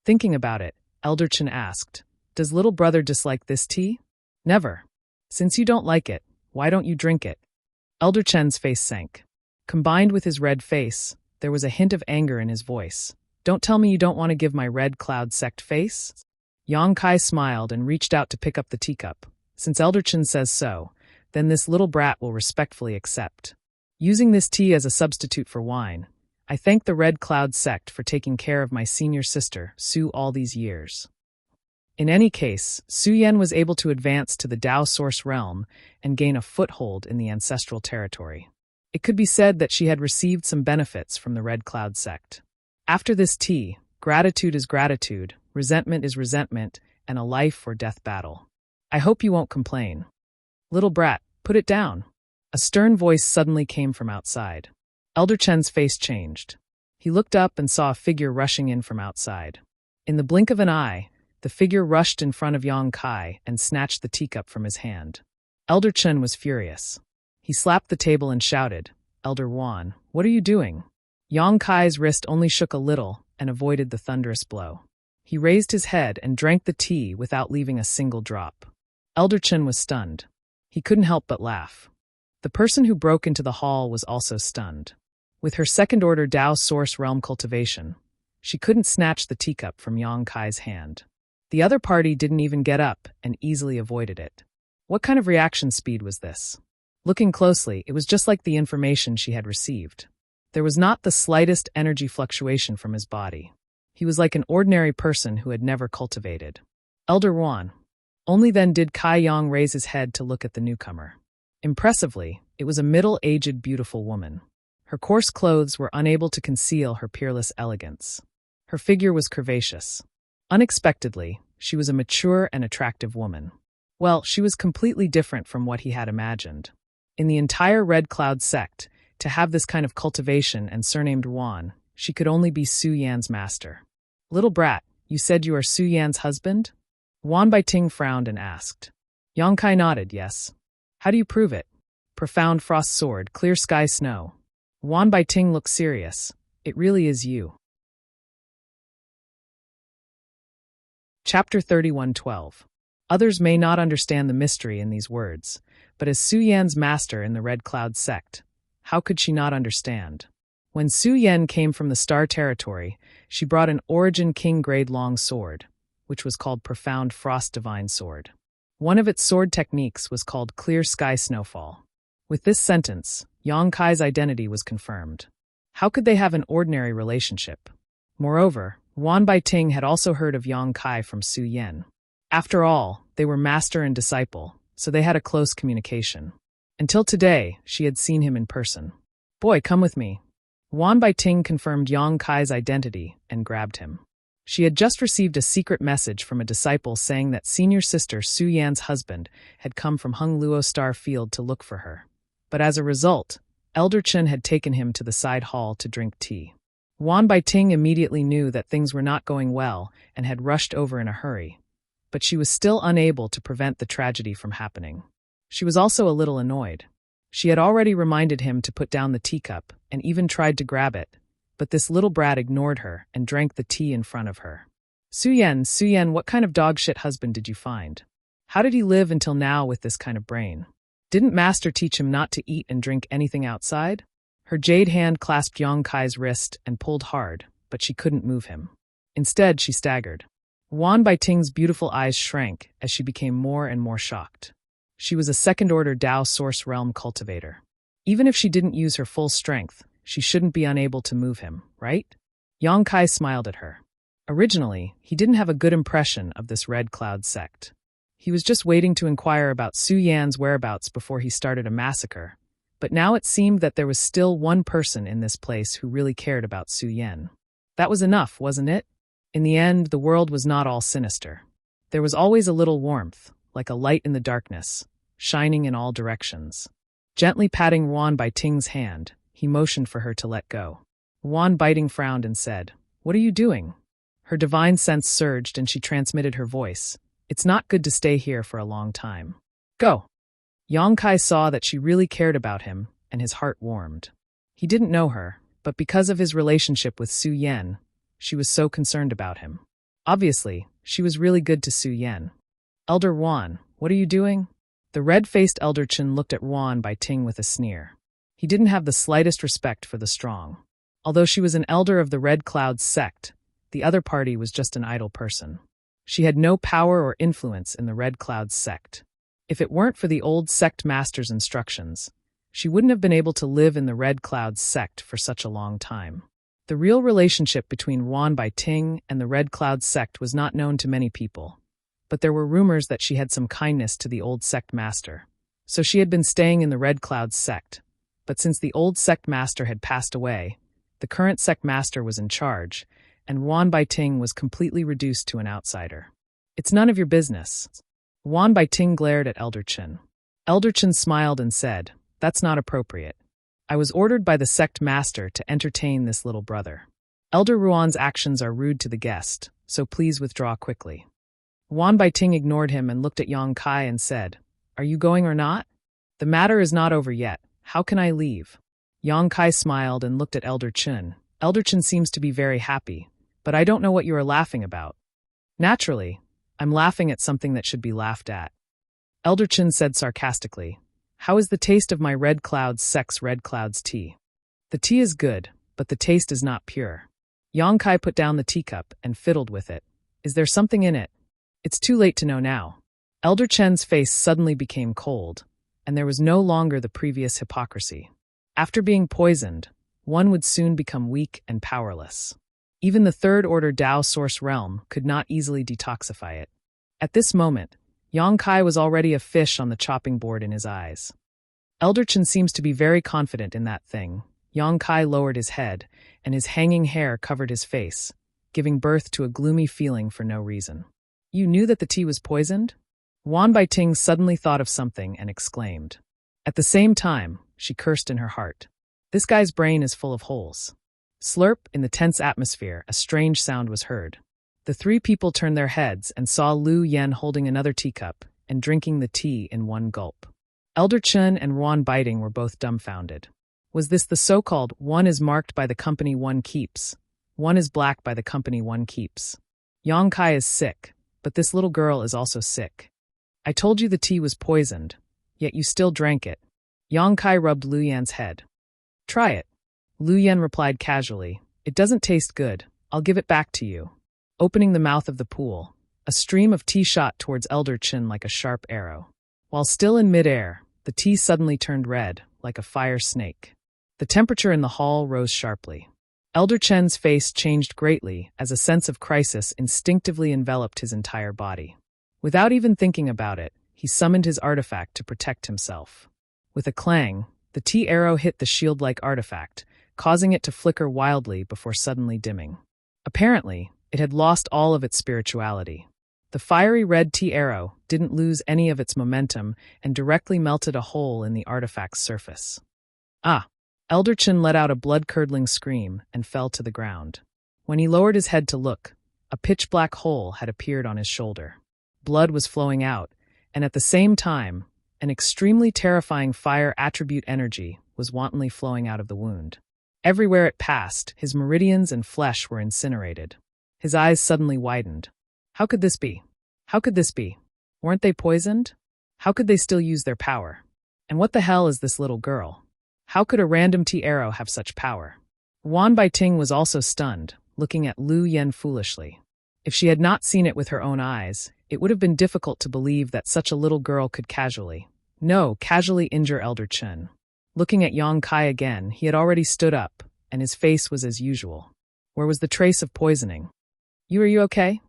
Thinking about it, Elder Chen asked, "Does little brother dislike this tea?" "Never. Since you don't like it, why don't you drink it?" Elder Chen's face sank. Combined with his red face, there was a hint of anger in his voice. "Don't tell me you don't want to give my Red Cloud sect face?" Yang Kai smiled and reached out to pick up the teacup. Since Elder Chen says so, then this little brat will respectfully accept. Using this tea as a substitute for wine, I thank the Red Cloud sect for taking care of my senior sister, Su, all these years. In any case, Su Yan was able to advance to the Dao Source realm and gain a foothold in the ancestral territory. It could be said that she had received some benefits from the Red Cloud sect. After this tea, gratitude is gratitude, resentment is resentment, and a life or death battle. I hope you won't complain. Little brat, put it down. A stern voice suddenly came from outside. Elder Chen's face changed. He looked up and saw a figure rushing in from outside. In the blink of an eye, the figure rushed in front of Yang Kai and snatched the teacup from his hand. Elder Chen was furious. He slapped the table and shouted, "Elder Wan, what are you doing?" Yang Kai's wrist only shook a little and avoided the thunderous blow. He raised his head and drank the tea without leaving a single drop. Elder Chen was stunned. He couldn't help but laugh. The person who broke into the hall was also stunned. With her second-order Dao Source realm cultivation, she couldn't snatch the teacup from Yang Kai's hand. The other party didn't even get up and easily avoided it. What kind of reaction speed was this? Looking closely, it was just like the information she had received. There was not the slightest energy fluctuation from his body. He was like an ordinary person who had never cultivated. Elder Wan. Only then did Kai Yang raise his head to look at the newcomer. Impressively, it was a middle-aged, beautiful woman. Her coarse clothes were unable to conceal her peerless elegance. Her figure was curvaceous. Unexpectedly, she was a mature and attractive woman. Well, she was completely different from what he had imagined. In the entire Red Cloud sect, to have this kind of cultivation and surnamed Wan, she could only be Su Yan's master. "Little brat, you said you are Su Yan's husband?" Wan Baiting frowned and asked. Yang Kai nodded, "Yes." "How do you prove it?" "Profound frost sword, clear sky snow." Wan Baiting looked serious. "It really is you." Chapter 31:12. Others may not understand the mystery in these words, but as Su Yan's master in the Red Cloud sect, how could she not understand? When Su Yan came from the Star Territory, she brought an Origin King grade long sword, which was called Profound Frost Divine Sword. One of its sword techniques was called Clear Sky Snowfall. With this sentence, Yang Kai's identity was confirmed. How could they have an ordinary relationship? Moreover, Wan Baiting had also heard of Yang Kai from Su Yan. After all, they were master and disciple, so they had a close communication. Until today, she had seen him in person. "Boy, come with me." Wan Baiting confirmed Yang Kai's identity and grabbed him. She had just received a secret message from a disciple saying that senior sister Su Yan's husband had come from Hung Luo Star Field to look for her. But as a result, Elder Chen had taken him to the side hall to drink tea. Wan Baiting immediately knew that things were not going well and had rushed over in a hurry. but she was still unable to prevent the tragedy from happening. She was also a little annoyed. She had already reminded him to put down the teacup and even tried to grab it, but this little brat ignored her and drank the tea in front of her. Suyen, what kind of dog shit husband did you find? How did he live until now with this kind of brain? Didn't master teach him not to eat and drink anything outside? Her jade hand clasped Yang Kai's wrist and pulled hard, but she couldn't move him. Instead, she staggered. Wan Baiting's beautiful eyes shrank as she became more and more shocked. She was a second-order Dao Source Realm cultivator. Even if she didn't use her full strength, she shouldn't be unable to move him, right? Yang Kai smiled at her. Originally, he didn't have a good impression of this Red Cloud sect. He was just waiting to inquire about Su Yan's whereabouts before he started a massacre, but now it seemed that there was still one person in this place who really cared about Su Yan. That was enough, wasn't it? In the end, the world was not all sinister. There was always a little warmth, like a light in the darkness, shining in all directions. Gently patting Wan Baiting's hand, he motioned for her to let go. Wan Baiting frowned and said, "What are you doing?" Her divine sense surged and she transmitted her voice. "It's not good to stay here for a long time. Go." Yang Kai saw that she really cared about him, and his heart warmed. He didn't know her, but because of his relationship with Su Yan, she was so concerned about him. Obviously, she was really good to Su Yan. "Elder Wan, what are you doing?" The red-faced Elder Chen looked at Wan Baiting with a sneer. He didn't have the slightest respect for the strong. Although she was an elder of the Red Cloud sect, the other party was just an idle person. She had no power or influence in the Red Cloud sect. If it weren't for the old sect master's instructions, she wouldn't have been able to live in the Red Cloud sect for such a long time. The real relationship between Wan Baiting and the Red Cloud sect was not known to many people, but there were rumors that she had some kindness to the old sect master. So she had been staying in the Red Cloud sect, but since the old sect master had passed away, the current sect master was in charge, and Wan Baiting was completely reduced to an outsider. "It's none of your business." Wan Baiting glared at Elder Chen. Elder Chen smiled and said, "That's not appropriate. I was ordered by the sect master to entertain this little brother. Elder Ruan's actions are rude to the guest, so please withdraw quickly." Wan Baiting ignored him and looked at Yang Kai and said, "Are you going or not? The matter is not over yet. How can I leave?" Yang Kai smiled and looked at Elder Chen. "Elder Chen seems to be very happy, but I don't know what you are laughing about." "Naturally, I'm laughing at something that should be laughed at." Elder Chen said sarcastically, "How is the taste of my Red Cloud's sect's Red Cloud's tea?" "The tea is good, but the taste is not pure." Yang Kai put down the teacup and fiddled with it. "Is there something in it?" "It's too late to know now." Elder Chen's face suddenly became cold, and there was no longer the previous hypocrisy. After being poisoned, one would soon become weak and powerless. Even the third-order Dao Source Realm could not easily detoxify it. At this moment, Yang Kai was already a fish on the chopping board in his eyes. Elder Chen seems to be very confident in that thing. Yang Kai lowered his head, and his hanging hair covered his face, giving birth to a gloomy feeling for no reason. "You knew that the tea was poisoned?" Wan Baiting suddenly thought of something and exclaimed. At the same time, she cursed in her heart. This guy's brain is full of holes. Slurp, in the tense atmosphere, a strange sound was heard. The three people turned their heads and saw Lu Yen holding another teacup and drinking the tea in one gulp. Elder Chen and Wan Baiting were both dumbfounded. Was this the so-called "one is marked by the company one keeps, one is black by the company one keeps"? Yang Kai is sick, but this little girl is also sick. I told you the tea was poisoned, yet you still drank it. Yang Kai rubbed Lu Yan's head. Try it. Lu Yan replied casually, "It doesn't taste good. I'll give it back to you." Opening the mouth of the pool, a stream of tea shot towards Elder Chen like a sharp arrow. While still in midair, the tea suddenly turned red, like a fire snake. The temperature in the hall rose sharply. Elder Chen's face changed greatly as a sense of crisis instinctively enveloped his entire body. Without even thinking about it, he summoned his artifact to protect himself. With a clang, the tea arrow hit the shield-like artifact, causing it to flicker wildly before suddenly dimming. Apparently, it had lost all of its spirituality. The fiery red tea arrow didn't lose any of its momentum and directly melted a hole in the artifact's surface. Ah! Elder Chen let out a blood-curdling scream and fell to the ground. When he lowered his head to look, a pitch-black hole had appeared on his shoulder. blood was flowing out, and at the same time, an extremely terrifying fire attribute energy was wantonly flowing out of the wound. Everywhere it passed, his meridians and flesh were incinerated. His eyes suddenly widened. How could this be? How could this be? Weren't they poisoned? How could they still use their power? And what the hell is this little girl? How could a random arrow have such power? Wan Baiting was also stunned, looking at Lu Yen foolishly. If she had not seen it with her own eyes, it would have been difficult to believe that such a little girl could casually injure Elder Chen. Looking at Yang Kai again, he had already stood up, and his face was as usual. Where was the trace of poisoning? Are you okay?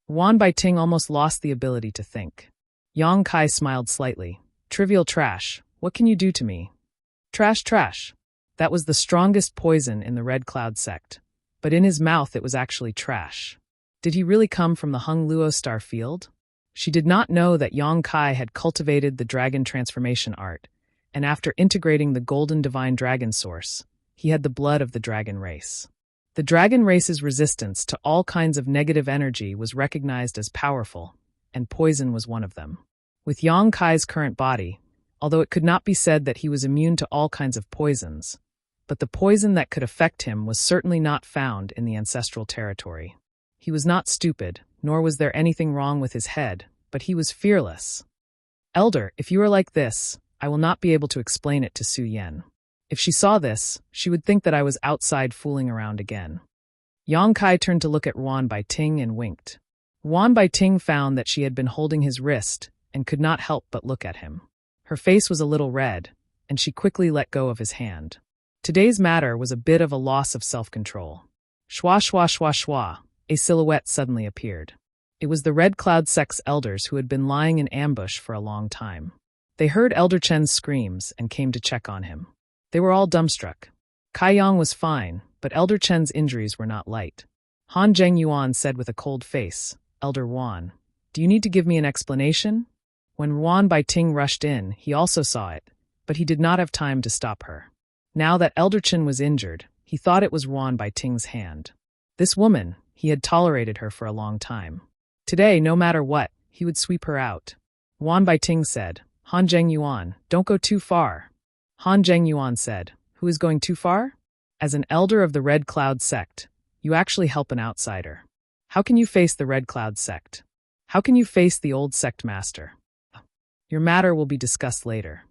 Wan Baiting almost lost the ability to think. Yang Kai smiled slightly. Trivial trash, what can you do to me? Trash, trash. That was the strongest poison in the Red Cloud sect. But in his mouth it was actually trash. Did he really come from the Hung Luo Star Field? She did not know that Yang Kai had cultivated the dragon transformation art, and after integrating the golden divine dragon source, he had the blood of the dragon race. The dragon race's resistance to all kinds of negative energy was recognized as powerful, and poison was one of them. With Yang Kai's current body, although it could not be said that he was immune to all kinds of poisons, but the poison that could affect him was certainly not found in the ancestral territory. He was not stupid, nor was there anything wrong with his head, but he was fearless. Elder, if you are like this, I will not be able to explain it to Su Yen. If she saw this, she would think that I was outside fooling around again. Yang Kai turned to look at Wan Baiting and winked. Wan Baiting found that she had been holding his wrist and could not help but look at him. Her face was a little red, and she quickly let go of his hand. Today's matter was a bit of a loss of self-control. Shwa shwa shwa shwa, a silhouette suddenly appeared. It was the Red Cloud sect's elders who had been lying in ambush for a long time. They heard Elder Chen's screams and came to check on him. They were all dumbstruck. Kai Yang was fine, but Elder Chen's injuries were not light. Han Zheng Yuan said with a cold face, Elder Wan, do you need to give me an explanation? When Wan Baiting rushed in, he also saw it, but he did not have time to stop her. Now that Elder Chen was injured, he thought it was Wan Baiting's hand. This woman, he had tolerated her for a long time. Today, no matter what, he would sweep her out. Wan Baiting said, Han Zheng Yuan, don't go too far. Han Zheng Yuan said, who is going too far? As an elder of the Red Cloud sect, you actually help an outsider. How can you face the Red Cloud sect? How can you face the old sect master? Your matter will be discussed later.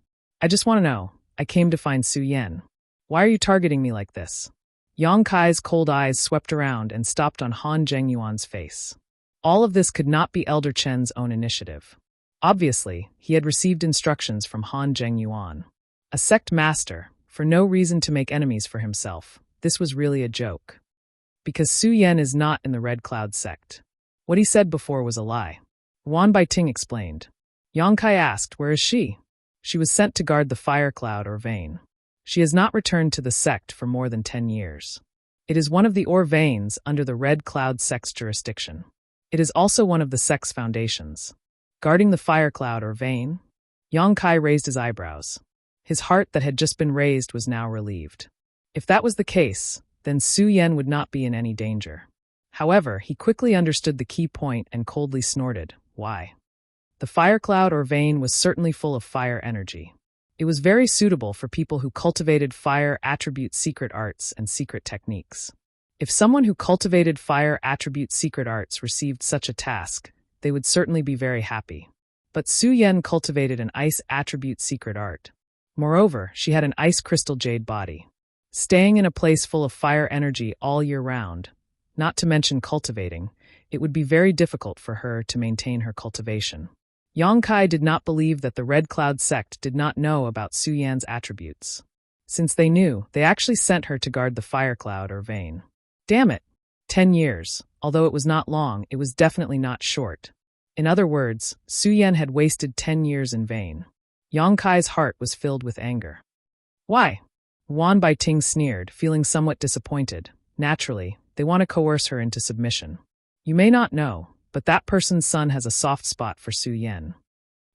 I just want to know, I came to find Su Yen. Why are you targeting me like this? Yang Kai's cold eyes swept around and stopped on Han Zheng Yuan's face. All of this could not be Elder Chen's own initiative. Obviously, he had received instructions from Han Zheng Yuan. A sect master, for no reason to make enemies for himself. This was really a joke. Because Su Yen is not in the Red Cloud sect. What he said before was a lie. Wan Baiting explained. Yang Kai asked, where is she? She was sent to guard the fire cloud or vein. She has not returned to the sect for more than 10 years. It is one of the Or veins under the Red Cloud sect's jurisdiction. It is also one of the sect's foundations. Guarding the fire cloud or vein? Yang Kai raised his eyebrows. His heart that had just been raised was now relieved. If that was the case, then Su Yen would not be in any danger. However, he quickly understood the key point and coldly snorted, why? The fire cloud or vein was certainly full of fire energy. It was very suitable for people who cultivated fire attribute secret arts and secret techniques. If someone who cultivated fire attribute secret arts received such a task, they would certainly be very happy. But Su Yen cultivated an ice attribute secret art. Moreover, she had an ice crystal jade body. Staying in a place full of fire energy all year round, not to mention cultivating, it would be very difficult for her to maintain her cultivation. Yang Kai did not believe that the Red Cloud sect did not know about Su Yan's attributes. Since they knew, they actually sent her to guard the fire cloud or vein. Damn it! 10 years. Although it was not long, it was definitely not short. In other words, Su Yen had wasted 10 years in vain. Yang Kai's heart was filled with anger. Why? Wan Baiting sneered, feeling somewhat disappointed. Naturally, they want to coerce her into submission. You may not know, but that person's son has a soft spot for Su Yen.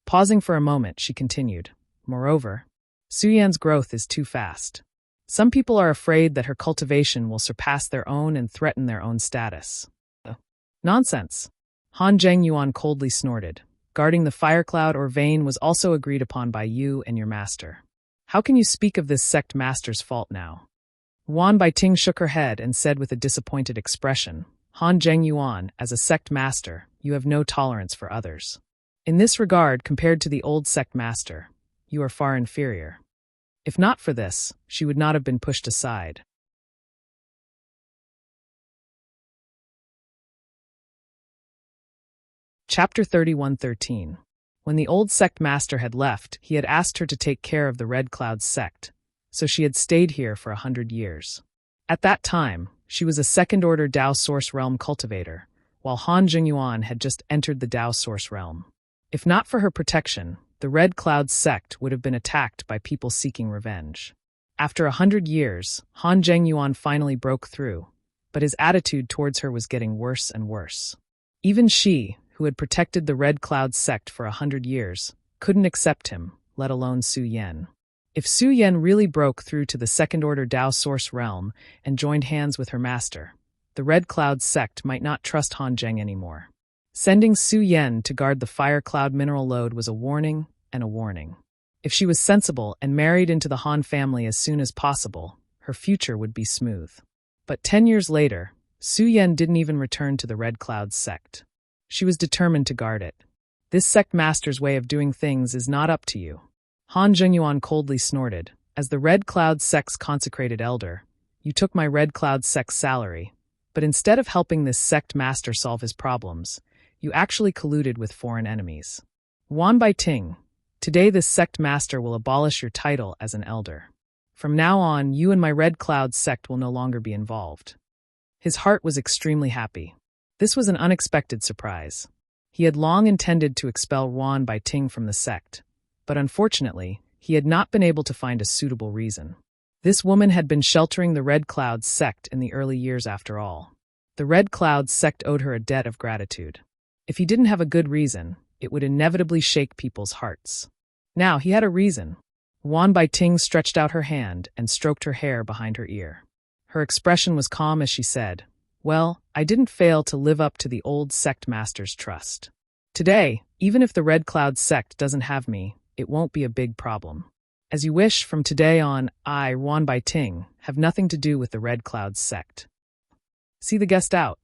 Pausing for a moment, she continued. Moreover, Su Yan's growth is too fast. Some people are afraid that her cultivation will surpass their own and threaten their own status. Nonsense. Han Zhengyuan coldly snorted. Guarding the fire cloud or vein was also agreed upon by you and your master. How can you speak of this sect master's fault now? Wan Baiting shook her head and said with a disappointed expression, Han Zhengyuan, as a sect master, you have no tolerance for others. In this regard, compared to the old sect master, you are far inferior. If not for this, she would not have been pushed aside. Chapter 31:13. When the old sect master had left, he had asked her to take care of the Red Cloud sect, so she had stayed here for 100 years. At that time, she was a second-order Dao Source Realm cultivator, while Han Zhengyuan had just entered the Dao Source Realm. If not for her protection, the Red Cloud sect would have been attacked by people seeking revenge. After 100 years, Han Zhengyuan finally broke through, but his attitude towards her was getting worse and worse. Even she, who had protected the Red Cloud sect for 100 years, couldn't accept him, let alone Su Yan. If Su Yan really broke through to the second-order Dao Source Realm and joined hands with her master, the Red Cloud sect might not trust Han Zheng anymore. Sending Su Yan to guard the Fire Cloud mineral lode was a warning and a warning. If she was sensible and married into the Han family as soon as possible, her future would be smooth. But 10 years later, Su Yan didn't even return to the Red Cloud sect. She was determined to guard it. This sect master's way of doing things is not up to you. Han Zhengyuan coldly snorted. As the Red Cloud sect's consecrated elder, you took my Red Cloud sect's salary, but instead of helping this sect master solve his problems, you actually colluded with foreign enemies. Wan Baiting, today this sect master will abolish your title as an elder. From now on, you and my Red Cloud sect will no longer be involved. His heart was extremely happy. This was an unexpected surprise. He had long intended to expel Wan Baiting from the sect, but unfortunately, he had not been able to find a suitable reason. This woman had been sheltering the Red Cloud sect in the early years after all. The Red Cloud sect owed her a debt of gratitude. If he didn't have a good reason, it would inevitably shake people's hearts. Now he had a reason. Wan Baiting stretched out her hand and stroked her hair behind her ear. Her expression was calm as she said, "Well, I didn't fail to live up to the old sect master's trust. Today, even if the Red Cloud sect doesn't have me, it won't be a big problem. As you wish, from today on, I, Wan Baiting, have nothing to do with the Red Cloud sect." "See the guest out,"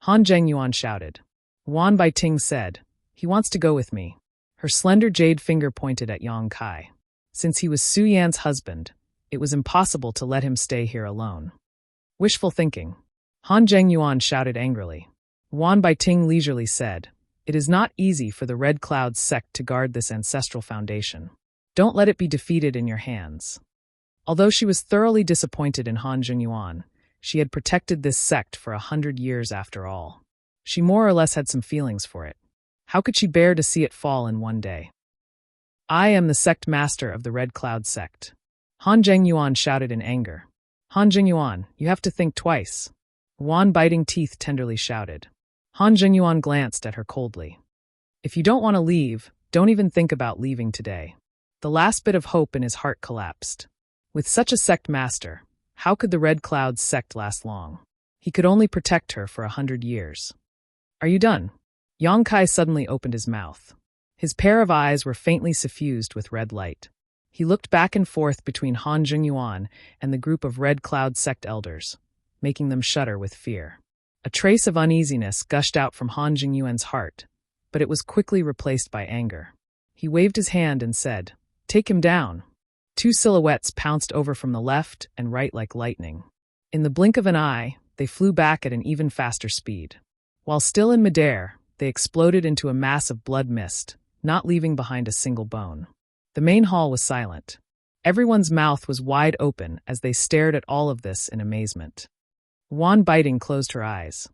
Han Zhengyuan shouted. Wan Baiting said, "He wants to go with me." Her slender jade finger pointed at Yang Kai. Since he was Su Yan's husband, it was impossible to let him stay here alone. "Wishful thinking," Han Zhengyuan shouted angrily. Wan Baiting leisurely said, "It is not easy for the Red Cloud sect to guard this ancestral foundation. Don't let it be defeated in your hands." Although she was thoroughly disappointed in Han Zhengyuan, she had protected this sect for 100 years after all. She more or less had some feelings for it. How could she bear to see it fall in one day? "I am the sect master of the Red Cloud sect," Han Zhengyuan shouted in anger. "Han Zhengyuan, you have to think twice," Wan Biting Teeth tenderly shouted. Han Zhengyuan glanced at her coldly. "If you don't want to leave, don't even think about leaving today." The last bit of hope in his heart collapsed. With such a sect master, how could the Red Cloud sect last long? He could only protect her for 100 years. "Are you done?" Yang Kai suddenly opened his mouth. His pair of eyes were faintly suffused with red light. He looked back and forth between Han Zhengyuan and the group of Red Cloud sect elders, making them shudder with fear. A trace of uneasiness gushed out from Han Zhengyuan's heart, but it was quickly replaced by anger. He waved his hand and said, "Take him down." Two silhouettes pounced over from the left and right like lightning. In the blink of an eye, they flew back at an even faster speed. While still in midair, they exploded into a mass of blood mist, not leaving behind a single bone. The main hall was silent. Everyone's mouth was wide open as they stared at all of this in amazement. Wan Biting closed her eyes.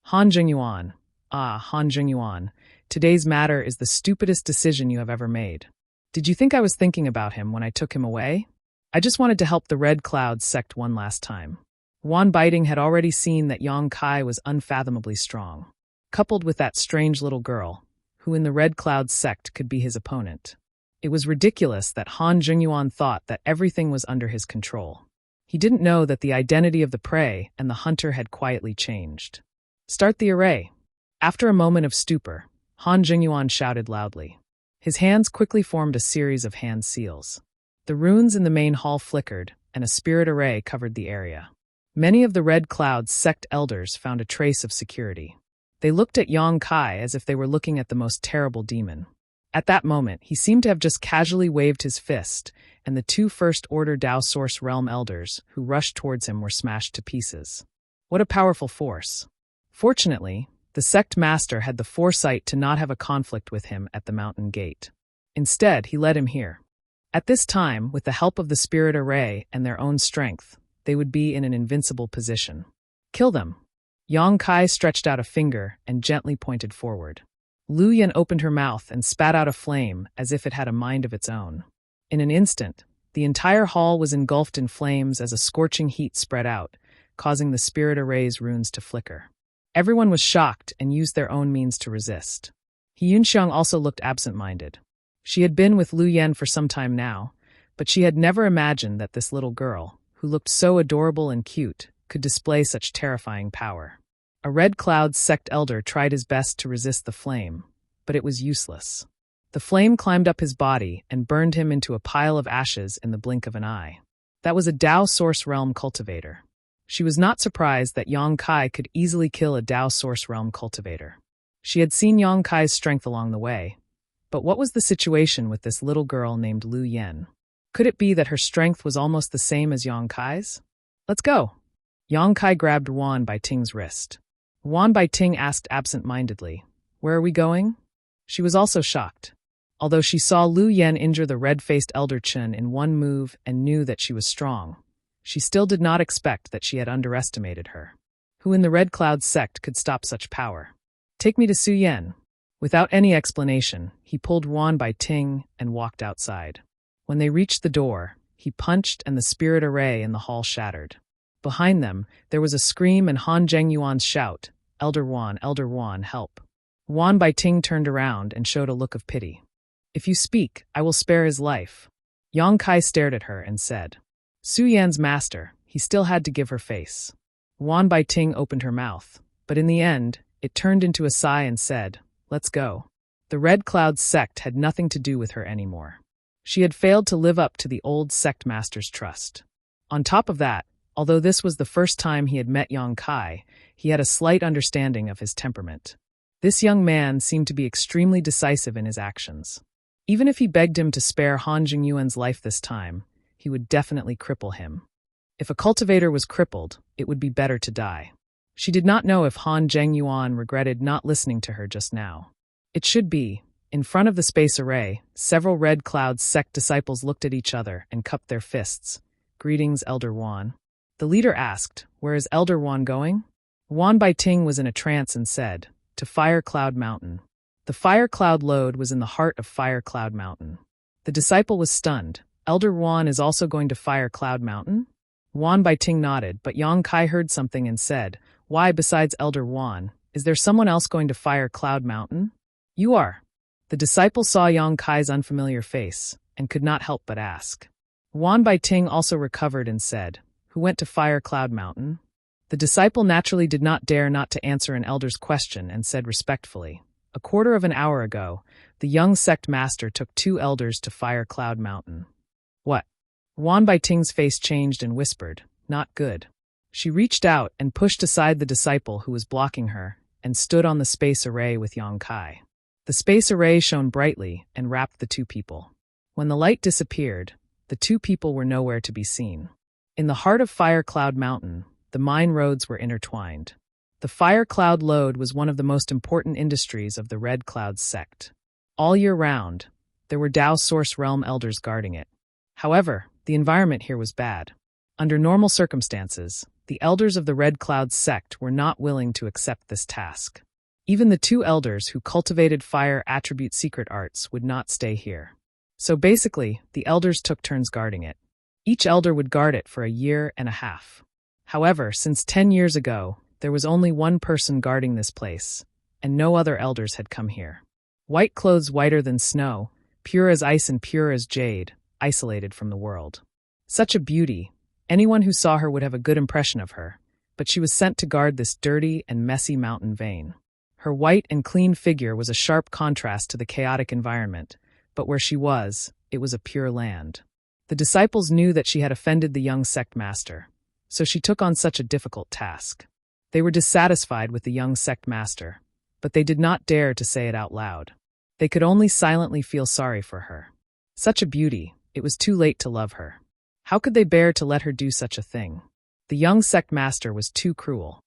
Han Zhengyuan, Han Zhengyuan, today's matter is the stupidest decision you have ever made. Did you think I was thinking about him when I took him away? I just wanted to help the Red Cloud sect one last time. Wan Biting had already seen that Yang Kai was unfathomably strong, coupled with that strange little girl, who in the Red Cloud sect could be his opponent. It was ridiculous that Han Zhengyuan thought that everything was under his control. He didn't know that the identity of the prey and the hunter had quietly changed. "Start the array." After a moment of stupor, Han Jingyuan shouted loudly. His hands quickly formed a series of hand seals. The runes in the main hall flickered, and a spirit array covered the area. Many of the Red Cloud's sect elders found a trace of security. They looked at Yang Kai as if they were looking at the most terrible demon. At that moment, he seemed to have just casually waved his fist, and the two First Order Dao Source Realm elders who rushed towards him were smashed to pieces. What a powerful force. Fortunately, the sect master had the foresight to not have a conflict with him at the mountain gate. Instead, he led him here. At this time, with the help of the spirit array and their own strength, they would be in an invincible position. Kill them. Yang Kai stretched out a finger and gently pointed forward. Lu Yan opened her mouth and spat out a flame as if it had a mind of its own. In an instant, the entire hall was engulfed in flames as a scorching heat spread out, causing the spirit array's runes to flicker. Everyone was shocked and used their own means to resist. He Yunxiang also looked absent-minded. She had been with Lu Yan for some time now, but she had never imagined that this little girl, who looked so adorable and cute, could display such terrifying power. A Red Cloud's sect elder tried his best to resist the flame, but it was useless. The flame climbed up his body and burned him into a pile of ashes in the blink of an eye. That was a Dao Source Realm cultivator. She was not surprised that Yang Kai could easily kill a Dao Source Realm cultivator. She had seen Yang Kai's strength along the way, but what was the situation with this little girl named Lu Yan? Could it be that her strength was almost the same as Yang Kai's? Let's go. Yang Kai grabbed Wan Baiting's wrist. Wan Baiting asked absent-mindedly, "Where are we going?" She was also shocked. Although she saw Lu Yan injure the red-faced Elder Chen in one move and knew that she was strong, she still did not expect that she had underestimated her. Who in the Red Cloud sect could stop such power? Take me to Su Yan. Without any explanation, he pulled Wan Baiting and walked outside. When they reached the door, he punched and the spirit array in the hall shattered. Behind them, there was a scream and Han Zhengyuan's shout, Elder Wan, help." Wan Baiting turned around and showed a look of pity. "If you speak, I will spare his life." Yang Kai stared at her and said, "Su Yan's master, he still had to give her face." Wan Baiting opened her mouth, but in the end, it turned into a sigh and said, "Let's go." The Red Cloud sect had nothing to do with her anymore. She had failed to live up to the old sect master's trust. On top of that, although this was the first time he had met Yang Kai, he had a slight understanding of his temperament. This young man seemed to be extremely decisive in his actions. Even if he begged him to spare Han Jingyuan's life this time, he would definitely cripple him. If a cultivator was crippled, it would be better to die. She did not know if Han Zhengyuan regretted not listening to her just now. It should be. In front of the space array, several Red Cloud sect disciples looked at each other and cupped their fists. "Greetings, Elder Wan." The leader asked, "Where is Elder Wan going?" Wan Baiting was in a trance and said, "To Fire Cloud Mountain." The Fire Cloud lode was in the heart of Fire Cloud Mountain. The disciple was stunned. "Elder Wan is also going to Fire Cloud Mountain?" Wan Baiting nodded, but Yang Kai heard something and said, "Why, besides Elder Wan, is there someone else going to Fire Cloud Mountain?" "You are." The disciple saw Yang Kai's unfamiliar face and could not help but ask. Wan Baiting also recovered and said, "Who went to Fire Cloud Mountain?" The disciple naturally did not dare not to answer an elder's question and said respectfully, "A quarter of an hour ago, the young sect master took 2 elders to Fire Cloud Mountain." "What?" Wan Baiting's face changed and whispered, "Not good." She reached out and pushed aside the disciple who was blocking her and stood on the space array with Yang Kai. The space array shone brightly and wrapped the 2 people. When the light disappeared, the 2 people were nowhere to be seen. In the heart of Fire Cloud Mountain, the mine roads were intertwined. The Fire Cloud lode was one of the most important industries of the Red Cloud sect. All year round, there were Dao Source Realm elders guarding it. However, the environment here was bad. Under normal circumstances, the elders of the Red Cloud sect were not willing to accept this task. Even the 2 elders who cultivated fire attribute secret arts would not stay here. So basically, the elders took turns guarding it. Each elder would guard it for a year and a half. However, since 10 years ago, there was only one person guarding this place, and no other elders had come here. White clothes whiter than snow, pure as ice and pure as jade, isolated from the world. Such a beauty, anyone who saw her would have a good impression of her, but she was sent to guard this dirty and messy mountain vein. Her white and clean figure was a sharp contrast to the chaotic environment, but where she was, it was a pure land. The disciples knew that she had offended the young sect master, so she took on such a difficult task. They were dissatisfied with the young sect master, but they did not dare to say it out loud. They could only silently feel sorry for her. Such a beauty, it was too late to love her. How could they bear to let her do such a thing? The young sect master was too cruel.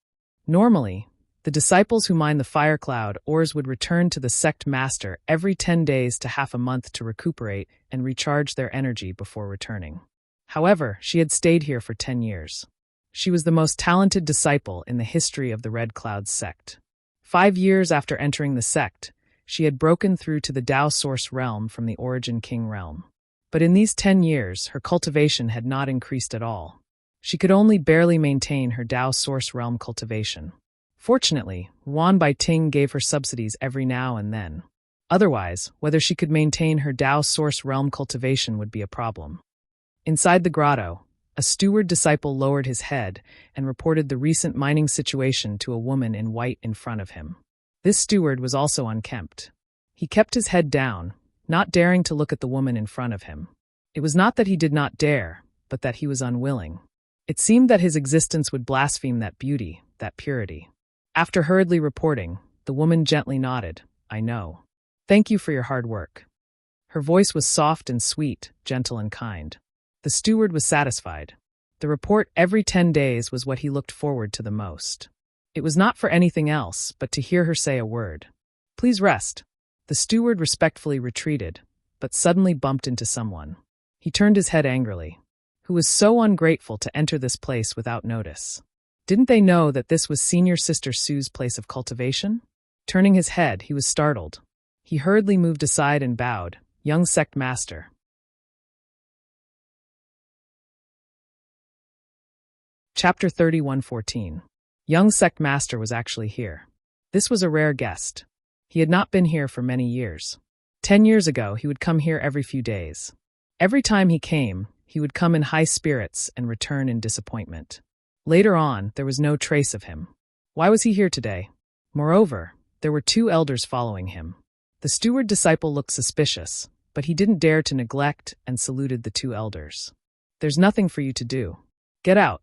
Normally, the disciples who mined the fire cloud ores would return to the sect master every 10 days to half a month to recuperate and recharge their energy before returning. However, she had stayed here for 10 years. She was the most talented disciple in the history of the Red Cloud sect. 5 years after entering the sect, she had broken through to the Tao Source realm from the Origin King realm. But in these 10 years, her cultivation had not increased at all. She could only barely maintain her Tao Source realm cultivation. Fortunately, Yuan Bai Ting gave her subsidies every now and then. Otherwise, whether she could maintain her Tao Source realm cultivation would be a problem. Inside the grotto, a steward disciple lowered his head and reported the recent mining situation to a woman in white in front of him. This steward was also unkempt. He kept his head down, not daring to look at the woman in front of him. It was not that he did not dare, but that he was unwilling. It seemed that his existence would blaspheme that beauty, that purity. After hurriedly reporting, the woman gently nodded. "I know. Thank you for your hard work." Her voice was soft and sweet, gentle and kind. The steward was satisfied. The report every 10 days was what he looked forward to the most. It was not for anything else but to hear her say a word. "Please rest." The steward respectfully retreated, but suddenly bumped into someone. He turned his head angrily. Who was so ungrateful to enter this place without notice? Didn't they know that this was Senior Sister Sue's place of cultivation? Turning his head, he was startled. He hurriedly moved aside and bowed. "Young sect master." Chapter 31:14. Young sect master was actually here. This was a rare guest. He had not been here for many years. 10 years ago, he would come here every few days. Every time he came, he would come in high spirits and return in disappointment. Later on, there was no trace of him. Why was he here today? Moreover, there were 2 elders following him. The steward disciple looked suspicious, but he didn't dare to neglect and saluted the 2 elders. "There's nothing for you to do. Get out."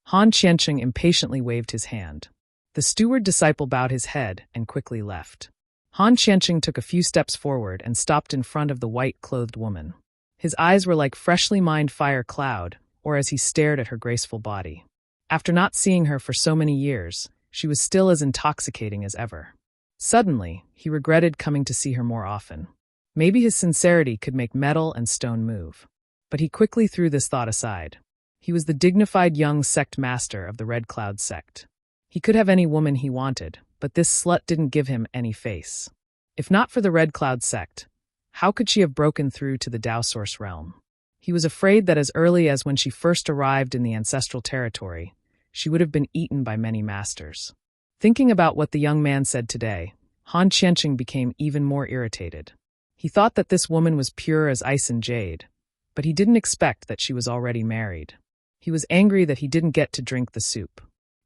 Han Qiancheng impatiently waved his hand. The steward disciple bowed his head and quickly left. Han Qiancheng took a few steps forward and stopped in front of the white-clothed woman. His eyes were like freshly mined fire cloud, or as he stared at her graceful body. After not seeing her for so many years, she was still as intoxicating as ever. Suddenly, he regretted coming to see her more often. Maybe his sincerity could make metal and stone move. But he quickly threw this thought aside. He was the dignified young sect master of the Red Cloud sect. He could have any woman he wanted, but this slut didn't give him any face. If not for the Red Cloud sect, how could she have broken through to the Tao Source realm? He was afraid that as early as when she first arrived in the ancestral territory, she would have been eaten by many masters. Thinking about what the young man said today, Han Qiancheng became even more irritated. He thought that this woman was pure as ice and jade, but he didn't expect that she was already married. He was angry that he didn't get to drink the soup.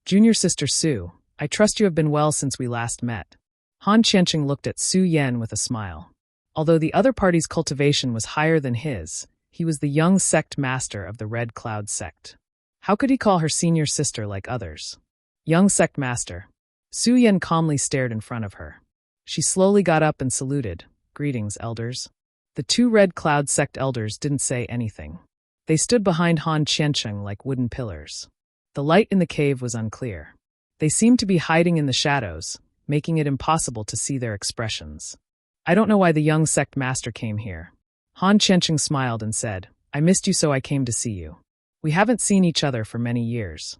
"Junior Sister Sue, I trust you have been well since we last met." Han Qiancheng looked at Su Yan with a smile. Although the other party's cultivation was higher than his, he was the young sect master of the Red Cloud sect. How could he call her senior sister like others? "Young sect master." Su Yan calmly stared in front of her. She slowly got up and saluted. "Greetings, elders." The 2 Red Cloud sect elders didn't say anything. They stood behind Han Qiancheng like wooden pillars. The light in the cave was unclear. They seemed to be hiding in the shadows, making it impossible to see their expressions. "I don't know why the young sect master came here." Han Qiancheng smiled and said, "I missed you, so I came to see you. We haven't seen each other for many years."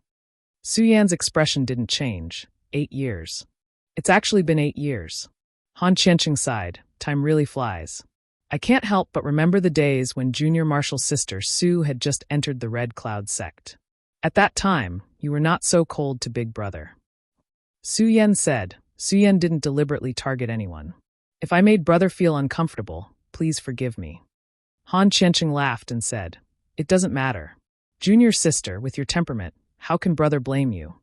Su Yan's expression didn't change. 8 years. It's actually been 8 years. Han Qiancheng sighed. Time really flies. I can't help but remember the days when Junior Marshall's sister Sue had just entered the Red Cloud sect. At that time, you were not so cold to Big Brother. Su Yan said. Su Yan didn't deliberately target anyone. "If I made Brother feel uncomfortable, please forgive me." Han Qiancheng laughed and said, "It doesn't matter. Junior sister, with your temperament, how can Brother blame you?"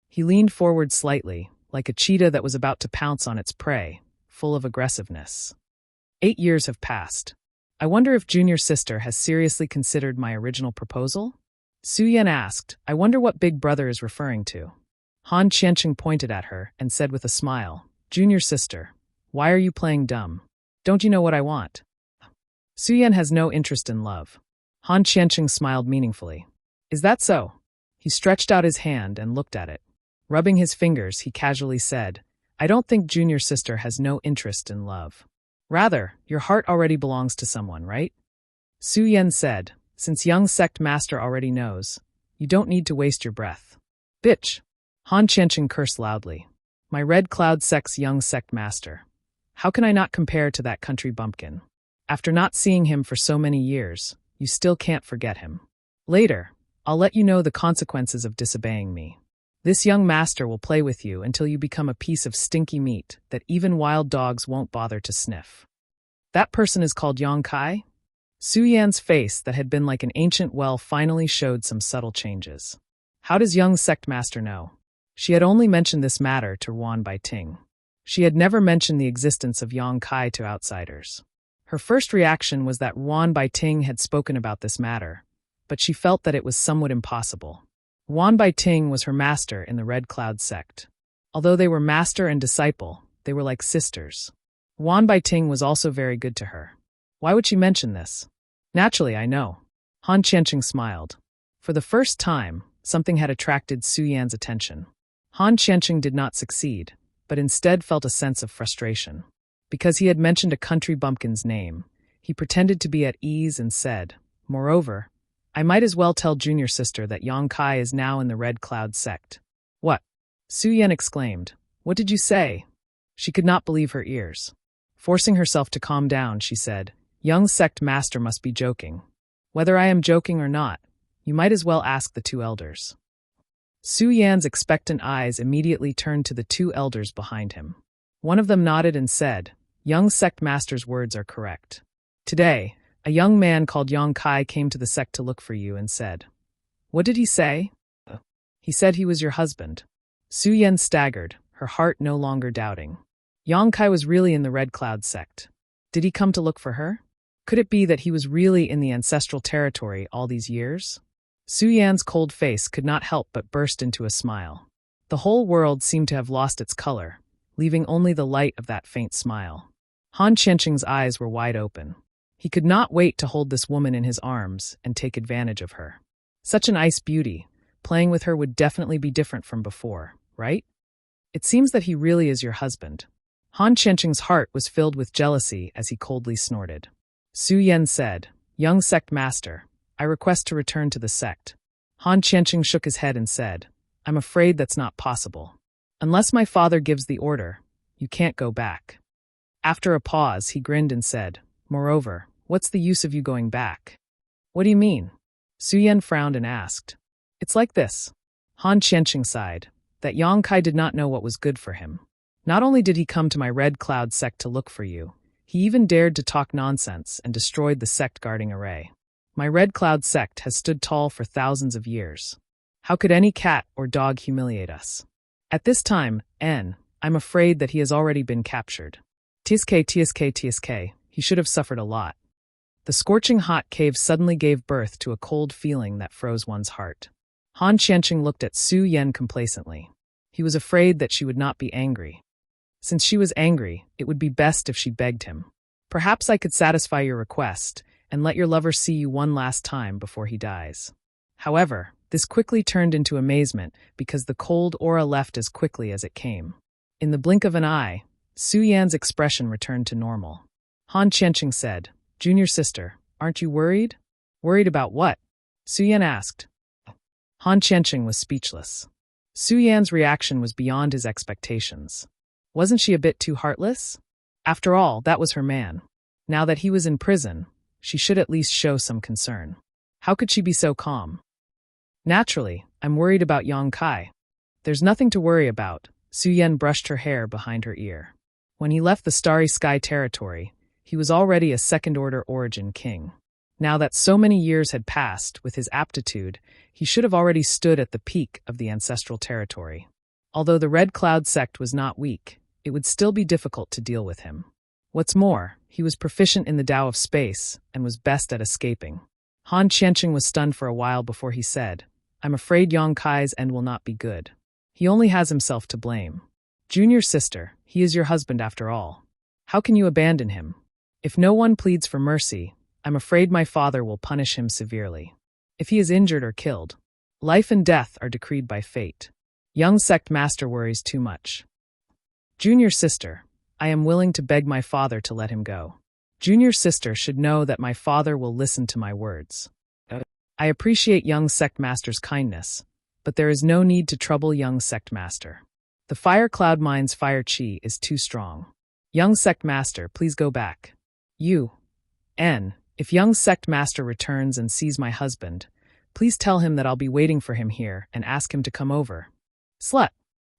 He leaned forward slightly, like a cheetah that was about to pounce on its prey, full of aggressiveness. 8 years have passed. I wonder if junior sister has seriously considered my original proposal? Su Yan asked, I wonder what big brother is referring to. Han Qianqing pointed at her and said with a smile, Junior sister, why are you playing dumb? Don't you know what I want? Su Yan has no interest in love. Han Qianqing smiled meaningfully. Is that so? He stretched out his hand and looked at it. Rubbing his fingers, he casually said, I don't think junior sister has no interest in love. Rather, your heart already belongs to someone, right? Su Yan said, since young sect master already knows, you don't need to waste your breath. Bitch! Han Qianqing cursed loudly. My red cloud sect's young sect master. How can I not compare to that country bumpkin? After not seeing him for so many years, you still can't forget him. Later, I'll let you know the consequences of disobeying me. This young master will play with you until you become a piece of stinky meat that even wild dogs won't bother to sniff. That person is called Yang Kai? Su Yan's face that had been like an ancient well finally showed some subtle changes. How does young sect master know? She had only mentioned this matter to Wan Baiting. She had never mentioned the existence of Yang Kai to outsiders. Her first reaction was that Wan Baiting had spoken about this matter, but she felt that it was somewhat impossible. Wan Baiting was her master in the Red Cloud sect. Although they were master and disciple, they were like sisters. Wan Baiting was also very good to her. Why would she mention this? Naturally, I know. Han Qianqing smiled. For the first time, something had attracted Su Yan's attention. Han Qianqing did not succeed, but instead felt a sense of frustration. Because he had mentioned a country bumpkin's name, he pretended to be at ease and said, Moreover, I might as well tell junior sister that Yang Kai is now in the Red Cloud sect. What? Su Yan exclaimed. What did you say? She could not believe her ears. Forcing herself to calm down, she said, Young sect master must be joking. Whether I am joking or not, you might as well ask the 2 elders. Su Yan's expectant eyes immediately turned to the 2 elders behind him. One of them nodded and said, Young sect master's words are correct. Today, a young man called Yang Kai came to the sect to look for you and said, What did he say? He said he was your husband. Su Yan staggered, her heart no longer doubting. Yang Kai was really in the Red Cloud sect. Did he come to look for her? Could it be that he was really in the ancestral territory all these years? Su Yan's cold face could not help but burst into a smile. The whole world seemed to have lost its color, leaving only the light of that faint smile. Han Qianqing's eyes were wide open. He could not wait to hold this woman in his arms and take advantage of her. Such an ice beauty, playing with her would definitely be different from before, right? It seems that he really is your husband. Han Qianqing's heart was filled with jealousy as he coldly snorted. Su Yan said, Young sect master, I request to return to the sect. Han Qianqing shook his head and said, I'm afraid that's not possible. Unless my father gives the order, you can't go back. After a pause, he grinned and said, Moreover, what's the use of you going back? What do you mean? Su Yan frowned and asked. It's like this. Han Qianqing sighed, that Yang Kai did not know what was good for him. Not only did he come to my Red Cloud sect to look for you, he even dared to talk nonsense and destroyed the sect guarding array. My Red Cloud sect has stood tall for thousands of years. How could any cat or dog humiliate us? At this time, I'm afraid that he has already been captured. Tsk, he should have suffered a lot. The scorching hot cave suddenly gave birth to a cold feeling that froze one's heart. Han Qianqing looked at Su Yan complacently. He was afraid that she would not be angry. Since she was angry, it would be best if she begged him. Perhaps I could satisfy your request and let your lover see you one last time before he dies. However, this quickly turned into amazement because the cold aura left as quickly as it came. In the blink of an eye, Su Yan's expression returned to normal. Han Qianqing said, Junior sister, aren't you worried? Worried about what? Su Yan asked. Han Qianqing was speechless. Su Yan's reaction was beyond his expectations. Wasn't she a bit too heartless? After all, that was her man. Now that he was in prison, she should at least show some concern. How could she be so calm? Naturally, I'm worried about Yang Kai. There's nothing to worry about. Su Yan brushed her hair behind her ear. When he left the Starry Sky territory, he was already a second-order origin king. Now that so many years had passed with his aptitude, he should have already stood at the peak of the ancestral territory. Although the Red Cloud sect was not weak, it would still be difficult to deal with him. What's more, he was proficient in the Tao of space and was best at escaping. Han Qianqing was stunned for a while before he said, "I'm afraid Yang Kai's end will not be good. He only has himself to blame. Junior sister, he is your husband after all. How can you abandon him? If no one pleads for mercy, I'm afraid my father will punish him severely. If he is injured or killed, life and death are decreed by fate. Young sect master worries too much. Junior sister, I am willing to beg my father to let him go. Junior sister should know that my father will listen to my words. I appreciate young sect master's kindness, but there is no need to trouble young sect master. The fire cloud mine's fire chi is too strong. Young sect master, please go back. If young sect master returns and sees my husband, please tell him that I'll be waiting for him here and ask him to come over." Slut!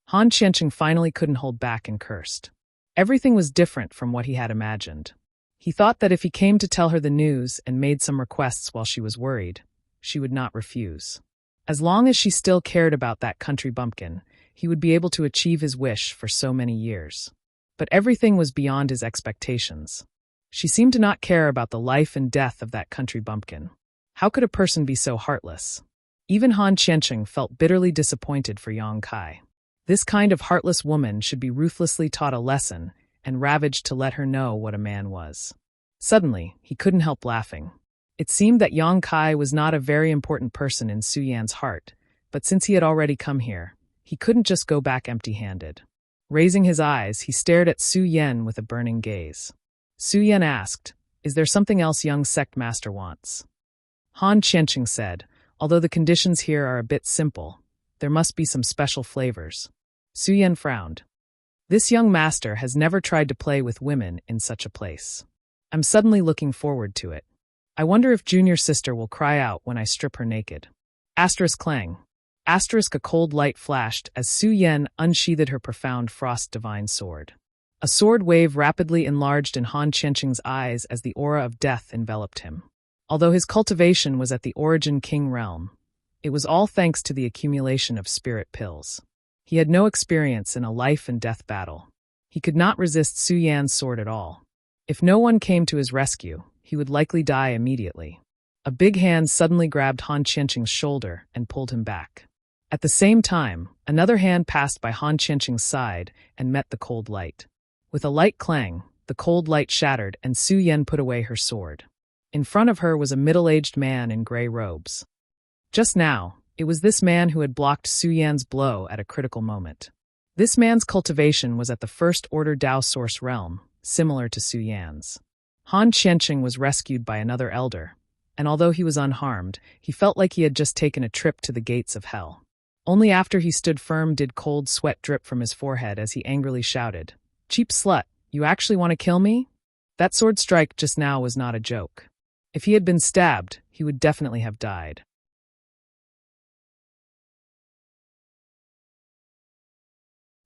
Han Qianqing finally couldn't hold back and cursed. Everything was different from what he had imagined. He thought that if he came to tell her the news and made some requests while she was worried, she would not refuse. As long as she still cared about that country bumpkin, he would be able to achieve his wish for so many years. But everything was beyond his expectations. She seemed to not care about the life and death of that country bumpkin. How could a person be so heartless? Even Han Qianqing felt bitterly disappointed for Yang Kai. This kind of heartless woman should be ruthlessly taught a lesson and ravaged to let her know what a man was. Suddenly, he couldn't help laughing. It seemed that Yang Kai was not a very important person in Su Yan's heart, but since he had already come here, he couldn't just go back empty-handed. Raising his eyes, he stared at Su Yan with a burning gaze. Su Yan asked, "Is there something else young sect master wants?" Han Qianqing said, "Although the conditions here are a bit simple, there must be some special flavors." Su Yan frowned. "This young master has never tried to play with women in such a place. I'm suddenly looking forward to it. I wonder if junior sister will cry out when I strip her naked." Asterisk clang. Asterisk a cold light flashed as Su Yan unsheathed her profound frost divine sword. A sword wave rapidly enlarged in Han Qianqing's eyes as the aura of death enveloped him. Although his cultivation was at the Origin King realm, it was all thanks to the accumulation of spirit pills. He had no experience in a life and death battle. He could not resist Su Yan's sword at all. If no one came to his rescue, he would likely die immediately. A big hand suddenly grabbed Han Qianqing's shoulder and pulled him back. At the same time, another hand passed by Han Qianqing's side and met the cold light. With a light clang, the cold light shattered and Su Yan put away her sword. In front of her was a middle-aged man in gray robes. Just now, it was this man who had blocked Su Yan's blow at a critical moment. This man's cultivation was at the First Order Tao Source realm, similar to Su Yan's. Han Qianqing was rescued by another elder, and although he was unharmed, he felt like he had just taken a trip to the gates of hell. Only after he stood firm did cold sweat drip from his forehead as he angrily shouted, "Cheap slut, you actually want to kill me?" That sword strike just now was not a joke. If he had been stabbed, he would definitely have died.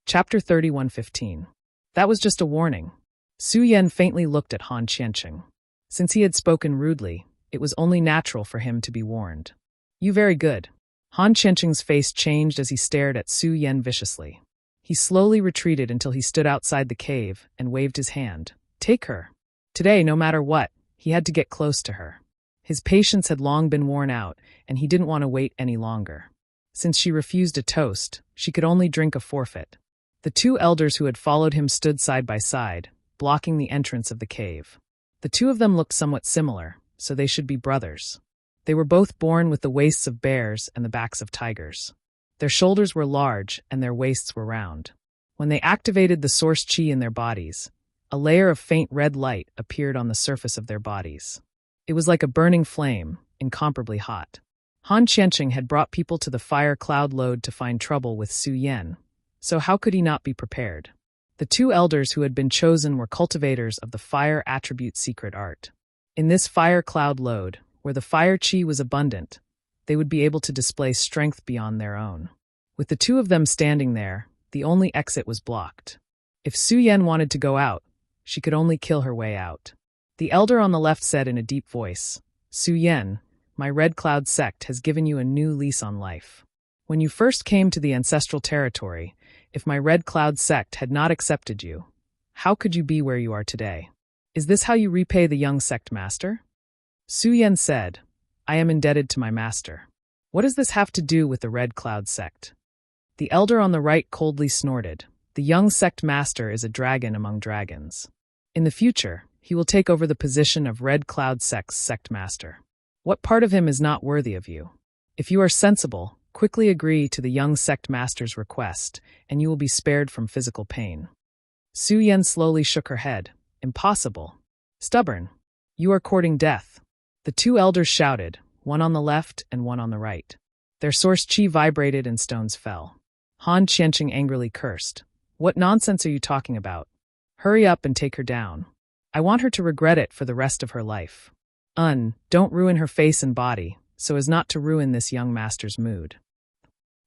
Chapter 31:15. That was just a warning. Su Yan faintly looked at Han Qianqing. Since he had spoken rudely, it was only natural for him to be warned. "You very good." Han Qianqing's face changed as he stared at Su Yan viciously. He slowly retreated until he stood outside the cave and waved his hand. "Take her." Today, no matter what, he had to get close to her. His patience had long been worn out, and he didn't want to wait any longer. Since she refused a toast, she could only drink a forfeit. The two elders who had followed him stood side by side, blocking the entrance of the cave. The two of them looked somewhat similar, so they should be brothers. They were both born with the waists of bears and the backs of tigers. Their shoulders were large and their waists were round. When they activated the source chi in their bodies, a layer of faint red light appeared on the surface of their bodies. It was like a burning flame, incomparably hot. Han Qianqing had brought people to the fire cloud lode to find trouble with Su Yan, so how could he not be prepared? The two elders who had been chosen were cultivators of the fire attribute secret art. In this fire cloud lode, where the fire chi was abundant, they would be able to display strength beyond their own. With the two of them standing there, the only exit was blocked. If Su Yan wanted to go out, she could only kill her way out. The elder on the left said in a deep voice, "Su Yan, my Red Cloud sect has given you a new lease on life. When you first came to the ancestral territory, If my Red Cloud sect had not accepted you, how could you be where you are today? Is this how you repay the young sect master? Su Yan said, I am indebted to my master. What does this have to do with the Red Cloud sect? The elder on the right coldly snorted. The young sect master is a dragon among dragons. In the future, he will take over the position of Red Cloud sect's sect master. What part of him is not worthy of you? If you are sensible, quickly agree to the young sect master's request, and you will be spared from physical pain. Su Yan slowly shook her head. Impossible. Stubborn. You are courting death. The two elders shouted, one on the left and one on the right. Their source chi vibrated and stones fell. Han Qianqing angrily cursed. What nonsense are you talking about? Hurry up and take her down. I want her to regret it for the rest of her life. Don't ruin her face and body, so as not to ruin this young master's mood.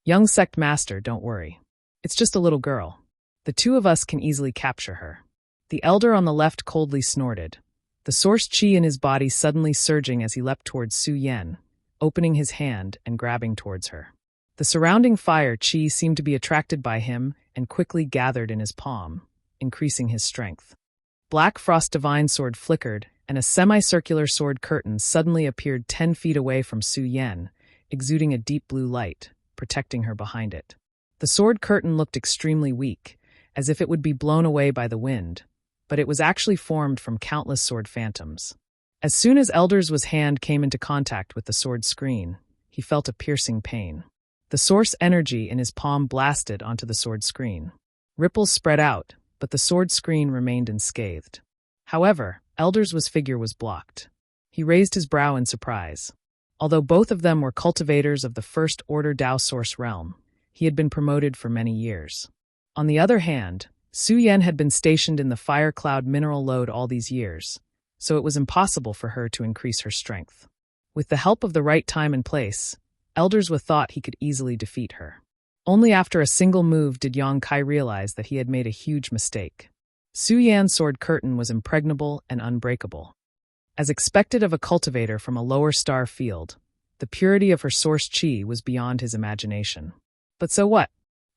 Young sect master, don't worry. It's just a little girl. The two of us can easily capture her. The elder on the left coldly snorted, the source chi in his body suddenly surging as he leapt towards Su Yan, opening his hand and grabbing towards her. The surrounding fire chi seemed to be attracted by him and quickly gathered in his palm, increasing his strength. Black Frost Divine Sword flickered, and a semicircular sword curtain suddenly appeared 10 feet away from Su Yan, exuding a deep blue light, protecting her behind it. The sword curtain looked extremely weak, as if it would be blown away by the wind, but it was actually formed from countless sword phantoms. As soon as Elder's hand came into contact with the sword screen, he felt a piercing pain. The source energy in his palm blasted onto the sword screen. Ripples spread out, but the sword screen remained unscathed. However, Elder's figure was blocked. He raised his brow in surprise. Although both of them were cultivators of the First Order Dao Source realm, he had been promoted for many years. On the other hand, Su Yan had been stationed in the Fire Cloud mineral lode all these years, so it was impossible for her to increase her strength. With the help of the right time and place, Elder's thought he could easily defeat her. Only after a single move did Yang Kai realize that he had made a huge mistake. Su Yan's sword curtain was impregnable and unbreakable. As expected of a cultivator from a lower star field, the purity of her source chi was beyond his imagination. But so what?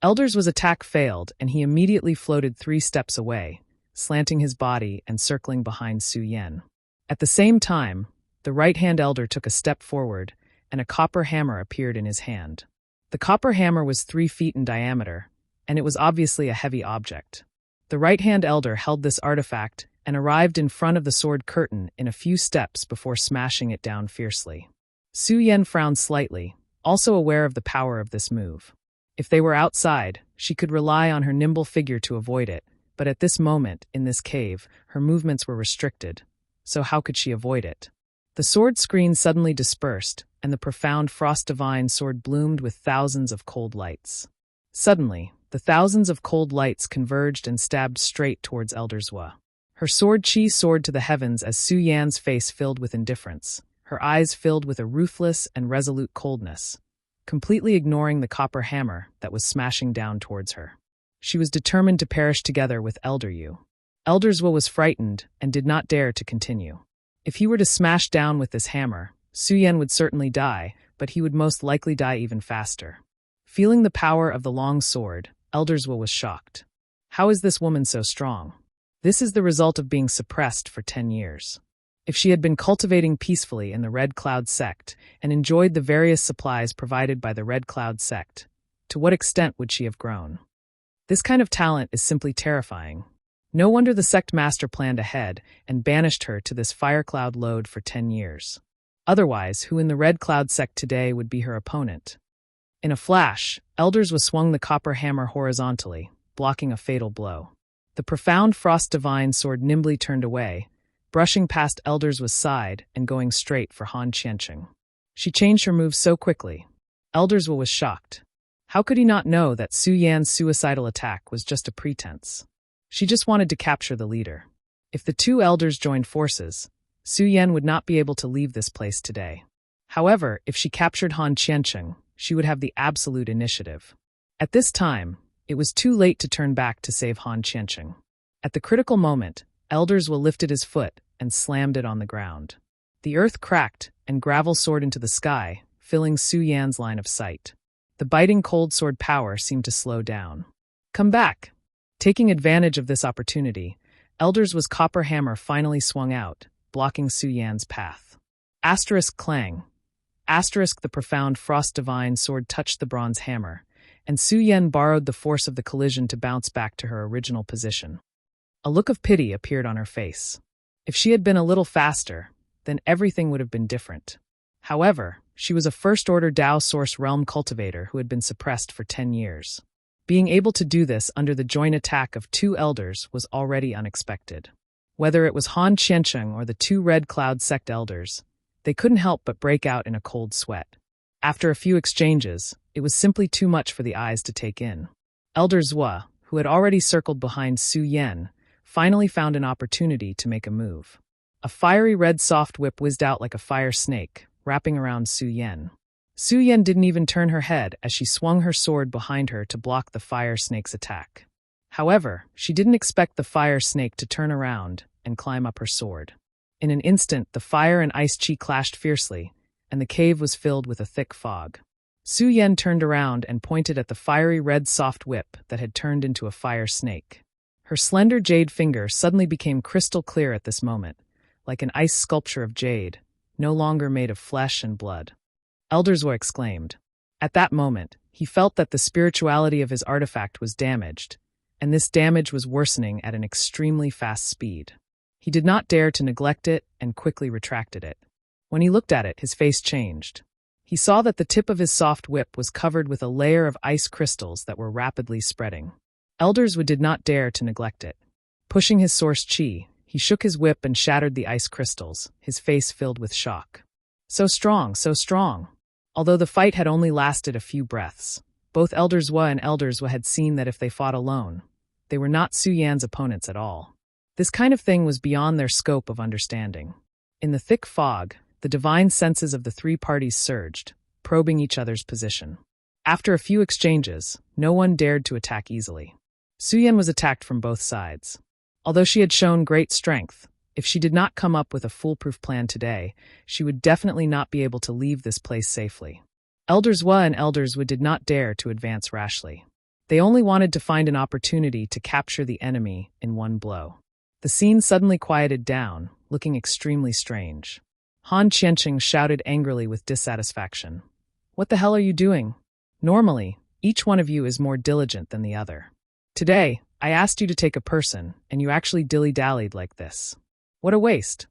Elder's attack failed, and he immediately floated 3 steps away, slanting his body and circling behind Su Yan. At the same time, the right-hand elder took a step forward, and a copper hammer appeared in his hand. The copper hammer was 3 feet in diameter, and it was obviously a heavy object. The right-hand elder held this artifact and arrived in front of the sword curtain in a few steps before smashing it down fiercely. Su Yan frowned slightly, also aware of the power of this move. If they were outside, she could rely on her nimble figure to avoid it, but at this moment, in this cave, her movements were restricted, so how could she avoid it? The sword screen suddenly dispersed, and the profound Frost Divine sword bloomed with thousands of cold lights. Suddenly, the thousands of cold lights converged and stabbed straight towards Elder's. Her sword chi soared to the heavens as Su Yan's face filled with indifference, her eyes filled with a ruthless and resolute coldness, completely ignoring the copper hammer that was smashing down towards her. She was determined to perish together with Elder Yu. Elder's was frightened and did not dare to continue. If he were to smash down with this hammer, Su Yan would certainly die, but he would most likely die even faster. Feeling the power of the long sword, Elder's was shocked. How is this woman so strong? This is the result of being suppressed for 10 years. If she had been cultivating peacefully in the Red Cloud sect and enjoyed the various supplies provided by the Red Cloud sect, to what extent would she have grown? This kind of talent is simply terrifying. No wonder the sect master planned ahead and banished her to this Fire Cloud lode for 10 years. Otherwise, who in the Red Cloud sect today would be her opponent? In a flash, Elder's swung the copper hammer horizontally, blocking a fatal blow. The profound Frost Divine sword nimbly turned away, brushing past Elder's side and going straight for Han Qianqing. She changed her moves so quickly. Elder's was shocked. How could he not know that Su Yan's suicidal attack was just a pretense? She just wanted to capture the leader. If the two elders joined forces, Su Yan would not be able to leave this place today. However, if she captured Han Qianqing, she would have the absolute initiative. At this time, it was too late to turn back to save Han Qianqing. At the critical moment, Elder's lifted his foot and slammed it on the ground. The earth cracked and gravel soared into the sky, filling Su Yan's line of sight. The biting cold sword power seemed to slow down. Come back. Taking advantage of this opportunity, Elder's was copper hammer finally swung out, blocking Su Yan's path. Asterisk clang. Asterisk the profound frost divine sword touched the bronze hammer, and Su Yan borrowed the force of the collision to bounce back to her original position. A look of pity appeared on her face. If she had been a little faster, then everything would have been different. However, she was a first-order Dao Source realm cultivator who had been suppressed for 10 years. Being able to do this under the joint attack of 2 elders was already unexpected. Whether it was Han Qiancheng or the 2 Red Cloud sect elders, they couldn't help but break out in a cold sweat. After a few exchanges, it was simply too much for the eyes to take in. Elder Zhua, who had already circled behind Su Yan, finally found an opportunity to make a move. A fiery red soft whip whizzed out like a fire snake, wrapping around Su Yan. Su Yan didn't even turn her head as she swung her sword behind her to block the fire snake's attack. However, she didn't expect the fire snake to turn around and climb up her sword. In an instant, the fire and ice chi clashed fiercely, and the cave was filled with a thick fog. Su Yan turned around and pointed at the fiery red soft whip that had turned into a fire snake. Her slender jade finger suddenly became crystal clear at this moment, like an ice sculpture of jade, no longer made of flesh and blood. Elder Zhua exclaimed. At that moment, he felt that the spirituality of his artifact was damaged, and this damage was worsening at an extremely fast speed. He did not dare to neglect it and quickly retracted it. When he looked at it, his face changed. He saw that the tip of his soft whip was covered with a layer of ice crystals that were rapidly spreading. Elder Zhua did not dare to neglect it. Pushing his source chi, he shook his whip and shattered the ice crystals, his face filled with shock. So strong, so strong. Although the fight had only lasted a few breaths, both Elder Zhua and Elder Zhua had seen that if they fought alone, they were not Su Yan's opponents at all. This kind of thing was beyond their scope of understanding. In the thick fog, the divine senses of the 3 parties surged, probing each other's position. After a few exchanges, no one dared to attack easily. Su Yan was attacked from both sides. Although she had shown great strength, if she did not come up with a foolproof plan today, she would definitely not be able to leave this place safely. Elder Zhua and Elder Zhua did not dare to advance rashly. They only wanted to find an opportunity to capture the enemy in one blow. The scene suddenly quieted down, looking extremely strange. Han Qiancheng shouted angrily with dissatisfaction. What the hell are you doing? Normally, each one of you is more diligent than the other. Today, I asked you to take a person, and you actually dilly-dallied like this. What a waste.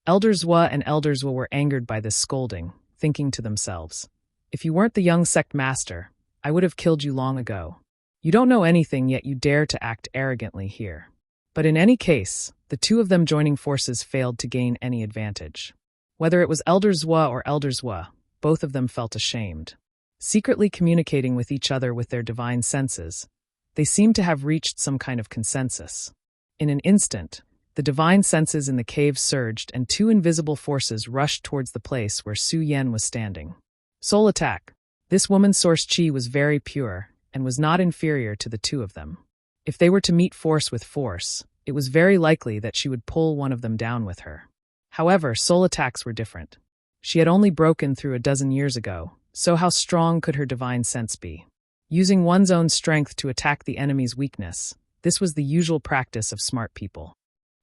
Elder Zhua and Elder Zhua were angered by this scolding, thinking to themselves, if you weren't the young sect master, I would have killed you long ago. You don't know anything, yet you dare to act arrogantly here. But in any case, the 2 of them joining forces failed to gain any advantage. Whether it was Elder Zhua or Elder Zhua, both of them felt ashamed. Secretly communicating with each other with their divine senses, they seemed to have reached some kind of consensus. In an instant, the divine senses in the cave surged and 2 invisible forces rushed towards the place where Su Yan was standing. Soul attack. This woman's source chi was very pure and was not inferior to the 2 of them. If they were to meet force with force, it was very likely that she would pull one of them down with her. However, soul attacks were different. She had only broken through a dozen years ago, so how strong could her divine sense be? Using one's own strength to attack the enemy's weakness, this was the usual practice of smart people.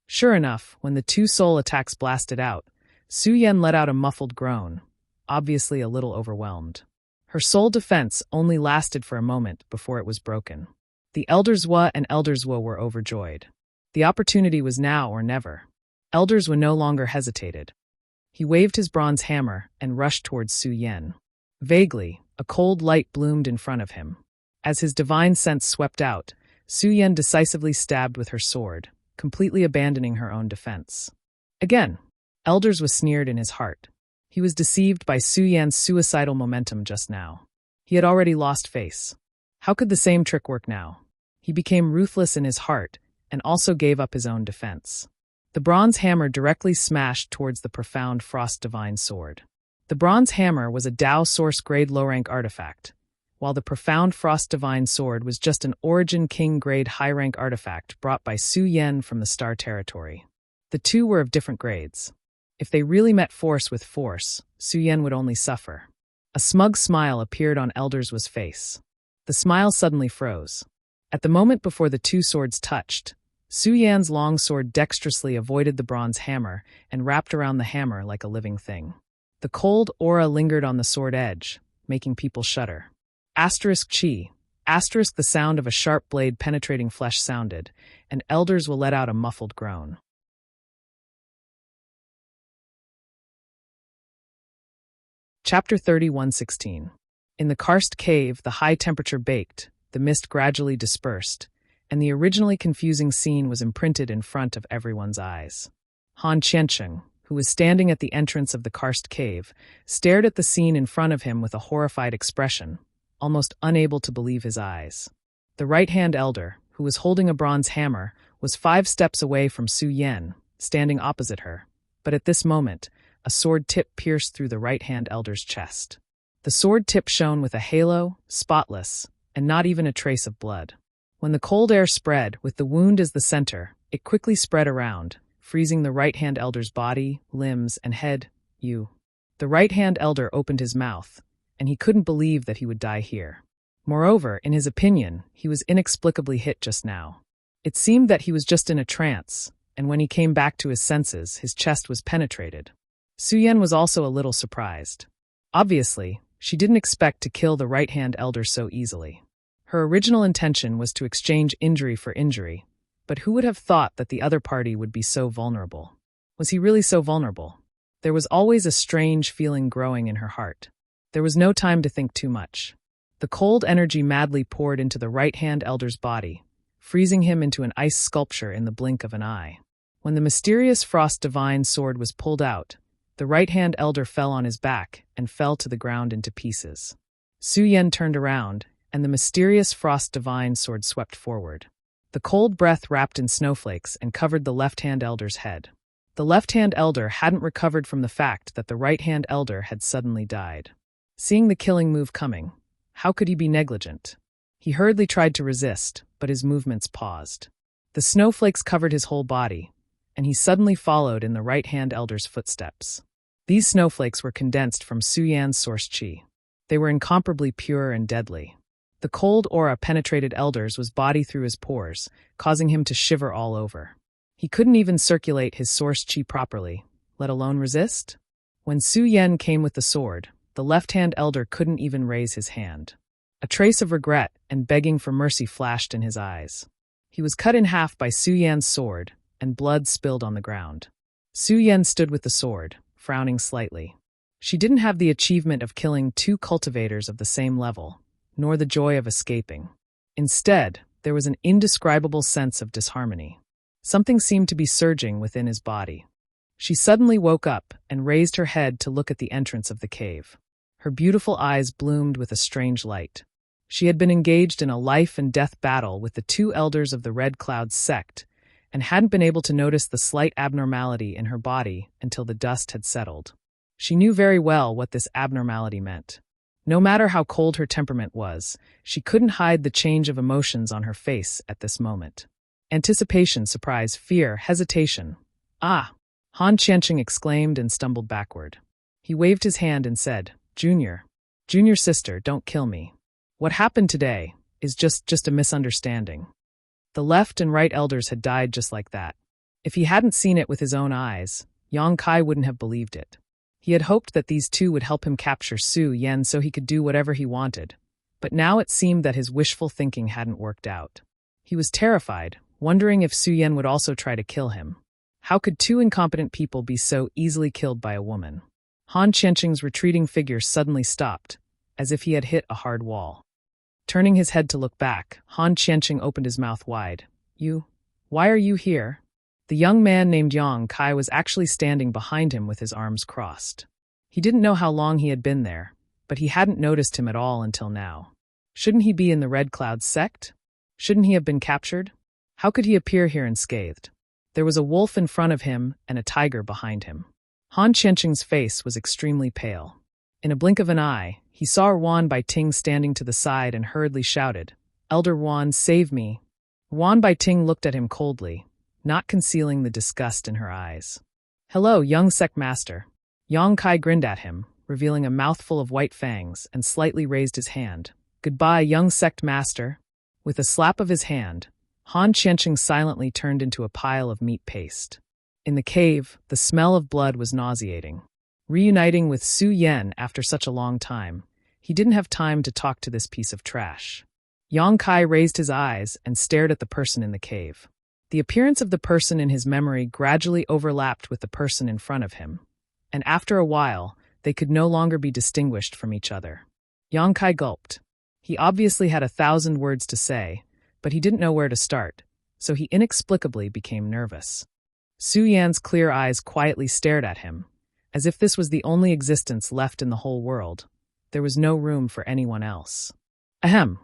Sure enough, when the 2 soul attacks blasted out, Su Yan let out a muffled groan, obviously a little overwhelmed. Her soul defense only lasted for a moment before it was broken. The Elder Zhua and Elder Zhua were overjoyed. The opportunity was now or never. Elder Zhua no longer hesitated. He waved his bronze hammer and rushed towards Su Yan. Vaguely, a cold light bloomed in front of him. As his divine sense swept out, Su Yan decisively stabbed with her sword, completely abandoning her own defense. Again, Elder Zhua sneered in his heart. He was deceived by Su Yan's suicidal momentum just now. He had already lost face. How could the same trick work now? He became ruthless in his heart and also gave up his own defense. The bronze hammer directly smashed towards the profound frost divine sword. The bronze hammer was a Dao Source grade low-rank artifact, while the profound frost divine sword was just an Origin King grade high-rank artifact brought by Su Yan from the Star Territory. The 2 were of different grades. If they really met force with force, Su Yan would only suffer. A smug smile appeared on Elder Zhua's face. The smile suddenly froze. At the moment before the two swords touched, Su Yan's long sword dexterously avoided the bronze hammer and wrapped around the hammer like a living thing. The cold aura lingered on the sword edge, making people shudder. Asterisk chi. Asterisk the sound of a sharp blade penetrating flesh sounded, and elders will let out a muffled groan. Chapter 31:16. In the karst cave, the high temperature baked, the mist gradually dispersed, and the originally confusing scene was imprinted in front of everyone's eyes. Han Qiansheng, who was standing at the entrance of the karst cave, stared at the scene in front of him with a horrified expression, almost unable to believe his eyes. The right-hand elder, who was holding a bronze hammer, was 5 steps away from Su Yan, standing opposite her, but at this moment, a sword tip pierced through the right-hand elder's chest. The sword tip shone with a halo, spotless, and not even a trace of blood. When the cold air spread, with the wound as the center, it quickly spread around, freezing the right-hand elder's body, limbs, and head. The right-hand elder opened his mouth, and he couldn't believe that he would die here. Moreover, in his opinion, he was inexplicably hit just now. It seemed that he was just in a trance, and when he came back to his senses, his chest was penetrated. Su Yan was also a little surprised. Obviously, she didn't expect to kill the right-hand elder so easily. Her original intention was to exchange injury for injury, but who would have thought that the other party would be so vulnerable? Was he really so vulnerable? There was always a strange feeling growing in her heart. There was no time to think too much. The cold energy madly poured into the right-hand elder's body, freezing him into an ice sculpture in the blink of an eye. When the mysterious frost divine sword was pulled out, the right-hand elder fell on his back and fell to the ground into pieces. Su Yan turned around, and the mysterious frost divine sword swept forward. The cold breath wrapped in snowflakes and covered the left-hand elder's head. The left-hand elder hadn't recovered from the fact that the right-hand elder had suddenly died. Seeing the killing move coming, how could he be negligent? He hurriedly tried to resist, but his movements paused. The snowflakes covered his whole body, and he suddenly followed in the right-hand elder's footsteps. These snowflakes were condensed from Su Yan's source chi. They were incomparably pure and deadly. The cold aura penetrated elders was body through his pores, causing him to shiver all over. He couldn't even circulate his source chi properly, let alone resist. When Su Yan came with the sword, the left-hand elder couldn't even raise his hand. A trace of regret and begging for mercy flashed in his eyes. He was cut in half by Su Yan's sword, and blood spilled on the ground. Su Yan stood with the sword, frowning slightly. She didn't have the achievement of killing 2 cultivators of the same level, nor the joy of escaping. Instead, there was an indescribable sense of disharmony. Something seemed to be surging within his body. She suddenly woke up and raised her head to look at the entrance of the cave. Her beautiful eyes bloomed with a strange light. She had been engaged in a life-and-death battle with the 2 elders of the Red Cloud sect, and hadn't been able to notice the slight abnormality in her body until the dust had settled. She knew very well what this abnormality meant. No matter how cold her temperament was, she couldn't hide the change of emotions on her face at this moment. Anticipation, surprise, fear, hesitation. Ah! Han Qiansheng exclaimed and stumbled backward. He waved his hand and said, Junior sister, don't kill me. What happened today is just a misunderstanding. The left and right elders had died just like that. If he hadn't seen it with his own eyes, Yang Kai wouldn't have believed it. He had hoped that these 2 would help him capture Su Yan so he could do whatever he wanted, but now it seemed that his wishful thinking hadn't worked out. He was terrified, wondering if Su Yan would also try to kill him. How could 2 incompetent people be so easily killed by a woman? Han Qiansheng's retreating figure suddenly stopped, as if he had hit a hard wall. Turning his head to look back, Han Qiansheng opened his mouth wide. Why are you here? The young man named Yang Kai was actually standing behind him with his arms crossed. He didn't know how long he had been there, but he hadn't noticed him at all until now. Shouldn't he be in the Red Cloud sect? Shouldn't he have been captured? How could he appear here unscathed? There was a wolf in front of him and a tiger behind him. Han Qiansheng's face was extremely pale. In a blink of an eye, he saw Wan Baiting standing to the side and hurriedly shouted, Elder Wan, save me. Wan Baiting looked at him coldly, not concealing the disgust in her eyes. Hello, young sect master. Yang Kai grinned at him, revealing a mouthful of white fangs, and slightly raised his hand. Goodbye, young sect master. With a slap of his hand, Han Qianqing silently turned into a pile of meat paste. In the cave, the smell of blood was nauseating. Reuniting with Su Yan after such a long time, he didn't have time to talk to this piece of trash. Yang Kai raised his eyes and stared at the person in the cave. The appearance of the person in his memory gradually overlapped with the person in front of him, and after a while, they could no longer be distinguished from each other. Yang Kai gulped. He obviously had 1,000 words to say, but he didn't know where to start, so he inexplicably became nervous. Su Yan's clear eyes quietly stared at him, as if this was the only existence left in the whole world. There was no room for anyone else. Ahem.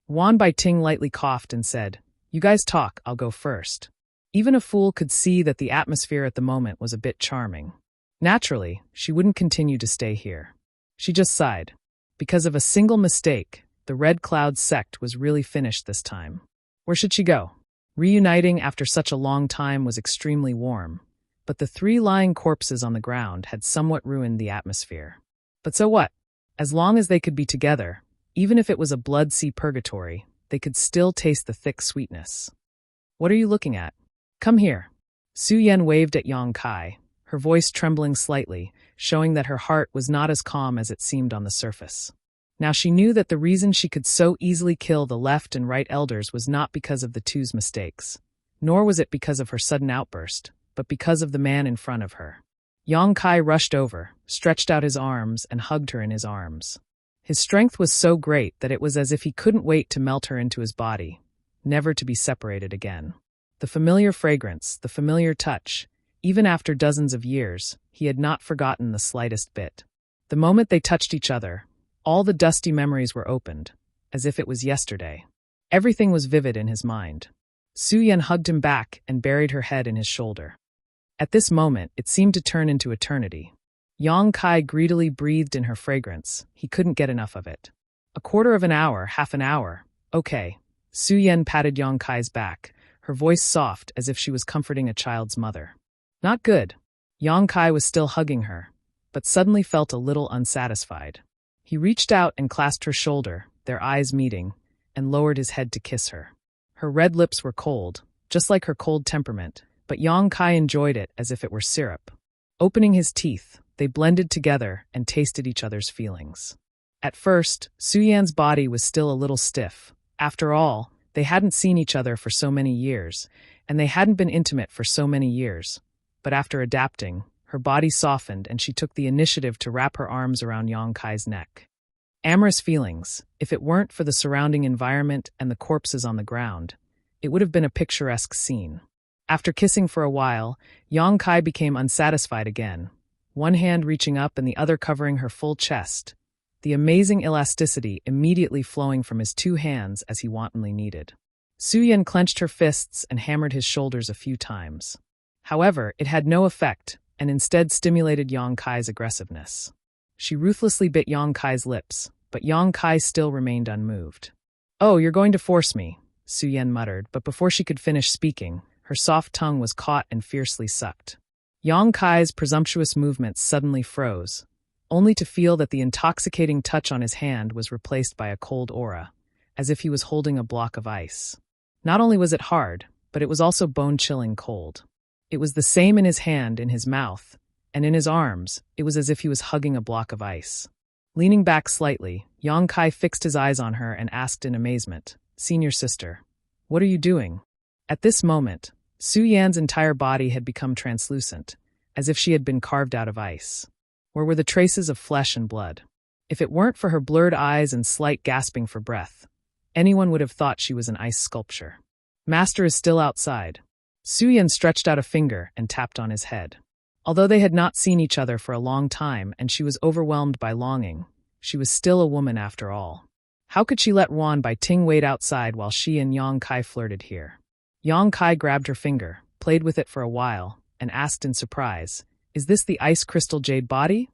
Wan Baiting lightly coughed and said, "You guys talk, I'll go first." Even a fool could see that the atmosphere at the moment was a bit charming. Naturally, she wouldn't continue to stay here. She just sighed. Because of a single mistake, the Red Cloud sect was really finished this time. Where should she go? Reuniting after such a long time was extremely warm, but the 3 lying corpses on the ground had somewhat ruined the atmosphere. But so what? As long as they could be together, even if it was a blood sea purgatory, they could still taste the thick sweetness. What are you looking at? Come here. Su Yan waved at Yang Kai, her voice trembling slightly, showing that her heart was not as calm as it seemed on the surface. Now she knew that the reason she could so easily kill the left and right elders was not because of the two's mistakes, nor was it because of her sudden outburst, but because of the man in front of her. Yang Kai rushed over, stretched out his arms, and hugged her in his arms. His strength was so great that it was as if he couldn't wait to melt her into his body, never to be separated again. The familiar fragrance, the familiar touch, even after dozens of years, he had not forgotten the slightest bit. The moment they touched each other, all the dusty memories were opened, as if it was yesterday. Everything was vivid in his mind. Su Yan hugged him back and buried her head in his shoulder. At this moment, it seemed to turn into eternity. Yang Kai greedily breathed in her fragrance. He couldn't get enough of it. A quarter of an hour, half an hour. Okay. Su Yan patted Yang Kai's back, her voice soft as if she was comforting a child's mother. Not good. Yang Kai was still hugging her, but suddenly felt a little unsatisfied. He reached out and clasped her shoulder, their eyes meeting, and lowered his head to kiss her. Her red lips were cold, just like her cold temperament, but Yang Kai enjoyed it as if it were syrup. Opening his teeth, they blended together and tasted each other's feelings. At first, Su Yan's body was still a little stiff. After all, they hadn't seen each other for so many years, and they hadn't been intimate for so many years. But after adapting, her body softened and she took the initiative to wrap her arms around Yang Kai's neck. Amorous feelings, if it weren't for the surrounding environment and the corpses on the ground, it would have been a picturesque scene. After kissing for a while, Yang Kai became unsatisfied again, one hand reaching up and the other covering her full chest, the amazing elasticity immediately flowing from his 2 hands as he wantonly needed. Su Yan clenched her fists and hammered his shoulders a few times. However, it had no effect, and instead stimulated Yang Kai's aggressiveness. She ruthlessly bit Yang Kai's lips, but Yang Kai still remained unmoved. "Oh, you're going to force me," Su Yan muttered, but before she could finish speaking, her soft tongue was caught and fiercely sucked. Yang Kai's presumptuous movements suddenly froze, only to feel that the intoxicating touch on his hand was replaced by a cold aura, as if he was holding a block of ice. Not only was it hard, but it was also bone-chilling cold. It was the same in his hand, in his mouth, and in his arms. It was as if he was hugging a block of ice. Leaning back slightly, Yang Kai fixed his eyes on her and asked in amazement, "Senior sister, what are you doing?" At this moment, Su Yan's entire body had become translucent, as if she had been carved out of ice. Where were the traces of flesh and blood? If it weren't for her blurred eyes and slight gasping for breath, anyone would have thought she was an ice sculpture. "Master is still outside." Su Yan stretched out a finger and tapped on his head. Although they had not seen each other for a long time and she was overwhelmed by longing, she was still a woman after all. How could she let Wan Baiting wait outside while she and Yang Kai flirted here? Yang Kai grabbed her finger, played with it for a while, and asked in surprise, "Is this the ice crystal jade body?"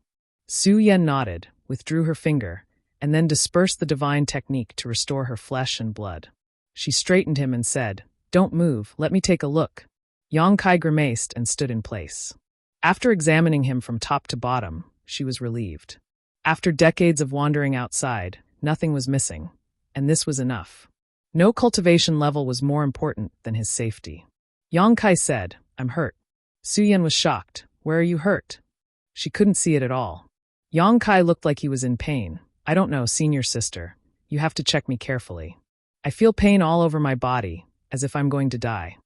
Su Yan nodded, withdrew her finger, and then dispersed the divine technique to restore her flesh and blood. She straightened him and said, "Don't move, let me take a look." Yang Kai grimaced and stood in place. After examining him from top to bottom, she was relieved. After decades of wandering outside, nothing was missing, and this was enough. No cultivation level was more important than his safety. Yang Kai said, "I'm hurt." Su Yan was shocked. "Where are you hurt?" She couldn't see it at all. Yang Kai looked like he was in pain. "I don't know, senior sister. You have to check me carefully. I feel pain all over my body, as if I'm going to die."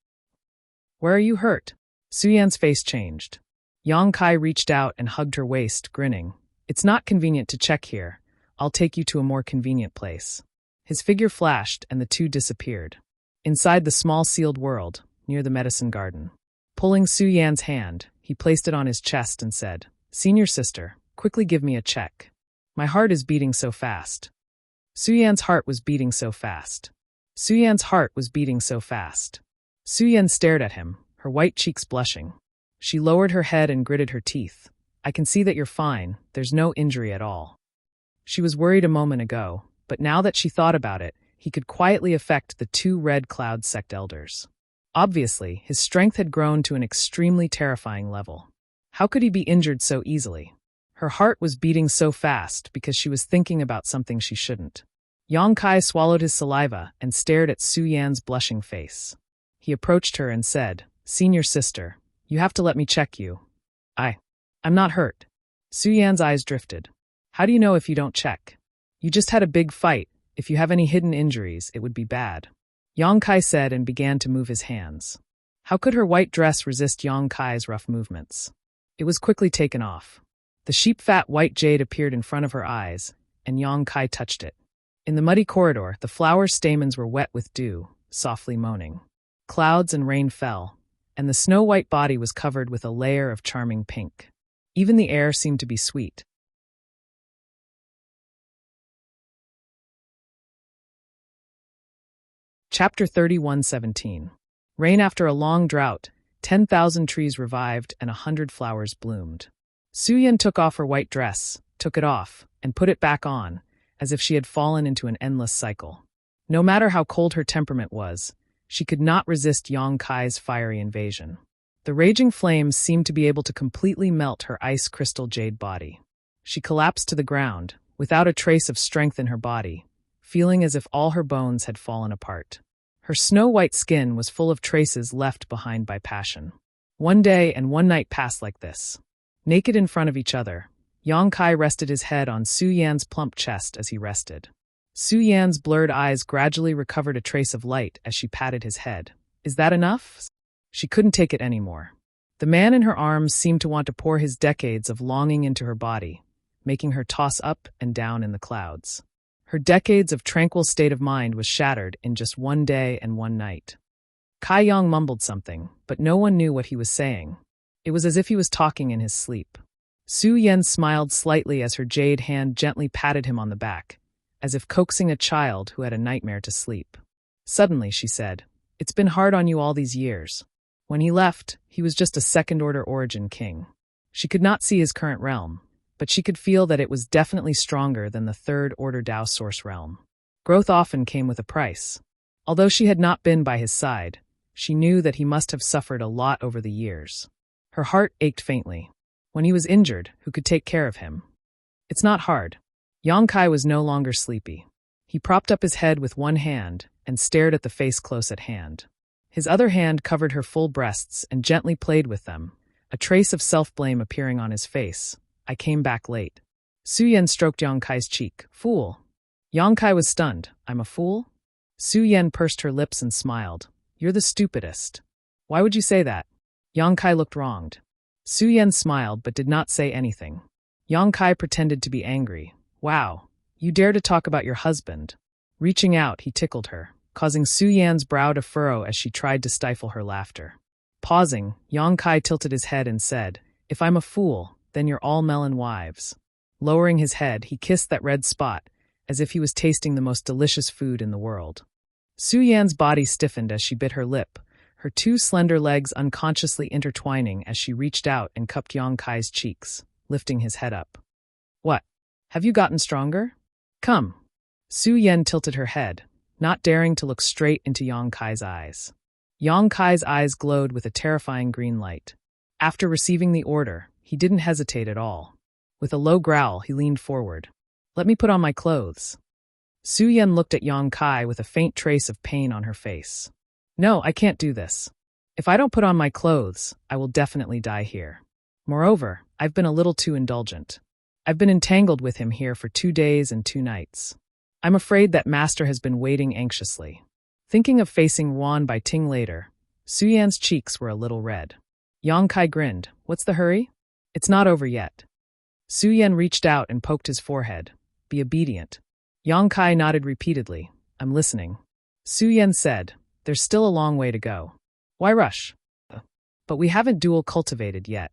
"Where are you hurt?" Su Yan's face changed. Yang Kai reached out and hugged her waist, grinning. "It's not convenient to check here. I'll take you to a more convenient place." His figure flashed and the two disappeared. Inside the small sealed world, near the medicine garden. Pulling Su Yan's hand, he placed it on his chest and said, "Senior sister, quickly give me a check. My heart is beating so fast." Su Yan's heart was beating so fast. Su Yan's heart was beating so fast. Su Yan stared at him, her white cheeks blushing. She lowered her head and gritted her teeth. "I can see that you're fine. There's no injury at all." She was worried a moment ago, but now that she thought about it, he could quietly affect the two Red Cloud sect elders. Obviously, his strength had grown to an extremely terrifying level. How could he be injured so easily? Her heart was beating so fast because she was thinking about something she shouldn't. Yang Kai swallowed his saliva and stared at Su Yan's blushing face. He approached her and said, "Senior sister, you have to let me check you." I'm not hurt." Su Yan's eyes drifted. "How do you know if you don't check? You just had a big fight. If you have any hidden injuries, it would be bad." Yang Kai said and began to move his hands. How could her white dress resist Yang Kai's rough movements? It was quickly taken off. The sheep-fat white jade appeared in front of her eyes, and Yang Kai touched it. In the muddy corridor, the flower stamens were wet with dew, softly moaning. Clouds and rain fell, and the snow-white body was covered with a layer of charming pink. Even the air seemed to be sweet. Chapter 31:17. Rain after a long drought, 10,000 trees revived and 100 flowers bloomed. Su Yan took off her white dress, took it off, and put it back on, as if she had fallen into an endless cycle. No matter how cold her temperament was, she could not resist Yang Kai's fiery invasion. The raging flames seemed to be able to completely melt her ice crystal jade body. She collapsed to the ground, without a trace of strength in her body, feeling as if all her bones had fallen apart. Her snow-white skin was full of traces left behind by passion. One day and one night passed like this. Naked in front of each other, Yang Kai rested his head on Su Yan's plump chest as he rested. Su Yan's blurred eyes gradually recovered a trace of light as she patted his head. "Is that enough?" She couldn't take it anymore. The man in her arms seemed to want to pour his decades of longing into her body, making her toss up and down in the clouds. Her decades of tranquil state of mind was shattered in just one day and one night. Kai Yang mumbled something, but no one knew what he was saying. It was as if he was talking in his sleep. Su Yan smiled slightly as her jade hand gently patted him on the back, as if coaxing a child who had a nightmare to sleep. Suddenly, she said, "It's been hard on you all these years." When he left, he was just a second-order origin king. She could not see his current realm, but she could feel that it was definitely stronger than the third-order Dao source realm. Growth often came with a price. Although she had not been by his side, she knew that he must have suffered a lot over the years. Her heart ached faintly. When he was injured, who could take care of him? It's not hard. Yang Kai was no longer sleepy. He propped up his head with one hand and stared at the face close at hand. His other hand covered her full breasts and gently played with them, a trace of self-blame appearing on his face. "I came back late." Su Yan stroked Yang Kai's cheek. "Fool." Yang Kai was stunned. "I'm a fool?" Su Yan pursed her lips and smiled. "You're the stupidest." "Why would you say that?" Yang Kai looked wronged. Su Yan smiled but did not say anything. Yang Kai pretended to be angry. "Wow, you dare to talk about your husband." Reaching out, he tickled her, causing Su Yan's brow to furrow as she tried to stifle her laughter. Pausing, Yang Kai tilted his head and said, "If I'm a fool, then you're all melon wives." Lowering his head, he kissed that red spot, as if he was tasting the most delicious food in the world. Su Yan's body stiffened as she bit her lip, her two slender legs unconsciously intertwining as she reached out and cupped Yang Kai's cheeks, lifting his head up. "What? Have you gotten stronger? Come." Su Yan tilted her head, not daring to look straight into Yang Kai's eyes. Yang Kai's eyes glowed with a terrifying green light. After receiving the order, he didn't hesitate at all. With a low growl, he leaned forward. "Let me put on my clothes." Su Yan looked at Yang Kai with a faint trace of pain on her face. No, I can't do this. If I don't put on my clothes, I will definitely die here. Moreover, I've been a little too indulgent. I've been entangled with him here for 2 days and 2 nights. I'm afraid that master has been waiting anxiously. Thinking of facing Wan Bai Ting later, Su Yan's cheeks were a little red. Yang Kai grinned. What's the hurry? It's not over yet. Su Yan reached out and poked his forehead. Be obedient. Yang Kai nodded repeatedly. I'm listening. Su Yan said, there's still a long way to go. Why rush? But we haven't dual cultivated yet.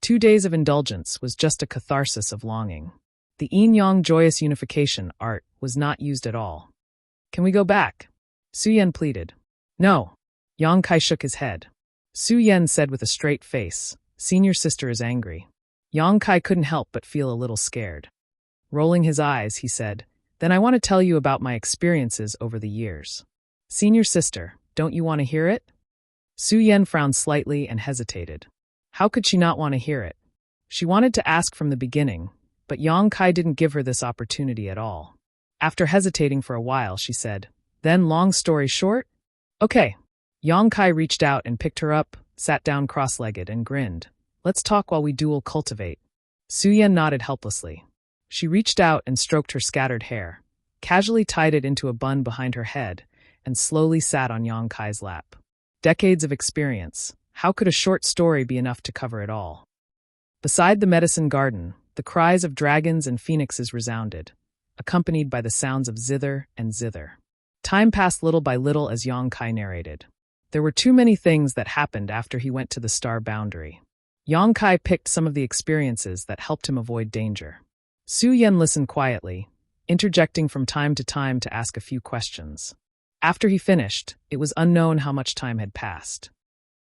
2 days of indulgence was just a catharsis of longing. The yin-yang joyous unification art was not used at all. Can we go back? Su Yan pleaded. No. Yang Kai shook his head. Su Yan said with a straight face, Senior sister is angry. Yang Kai couldn't help but feel a little scared. Rolling his eyes, he said, Then I want to tell you about my experiences over the years. Senior sister, don't you want to hear it? Su Yan frowned slightly and hesitated. How could she not want to hear it? She wanted to ask from the beginning, but Yang Kai didn't give her this opportunity at all. After hesitating for a while, she said, Then long story short? Okay. Yang Kai reached out and picked her up, sat down cross-legged and grinned. Let's talk while we dual cultivate. Su Yan nodded helplessly. She reached out and stroked her scattered hair, casually tied it into a bun behind her head, and slowly sat on Yang Kai's lap. Decades of experience. How could a short story be enough to cover it all? Beside the medicine garden, the cries of dragons and phoenixes resounded, accompanied by the sounds of zither and zither. Time passed little by little as Yang Kai narrated. There were too many things that happened after he went to the star boundary. Yang Kai picked some of the experiences that helped him avoid danger. Su Yan listened quietly, interjecting from time to ask a few questions. After he finished, it was unknown how much time had passed.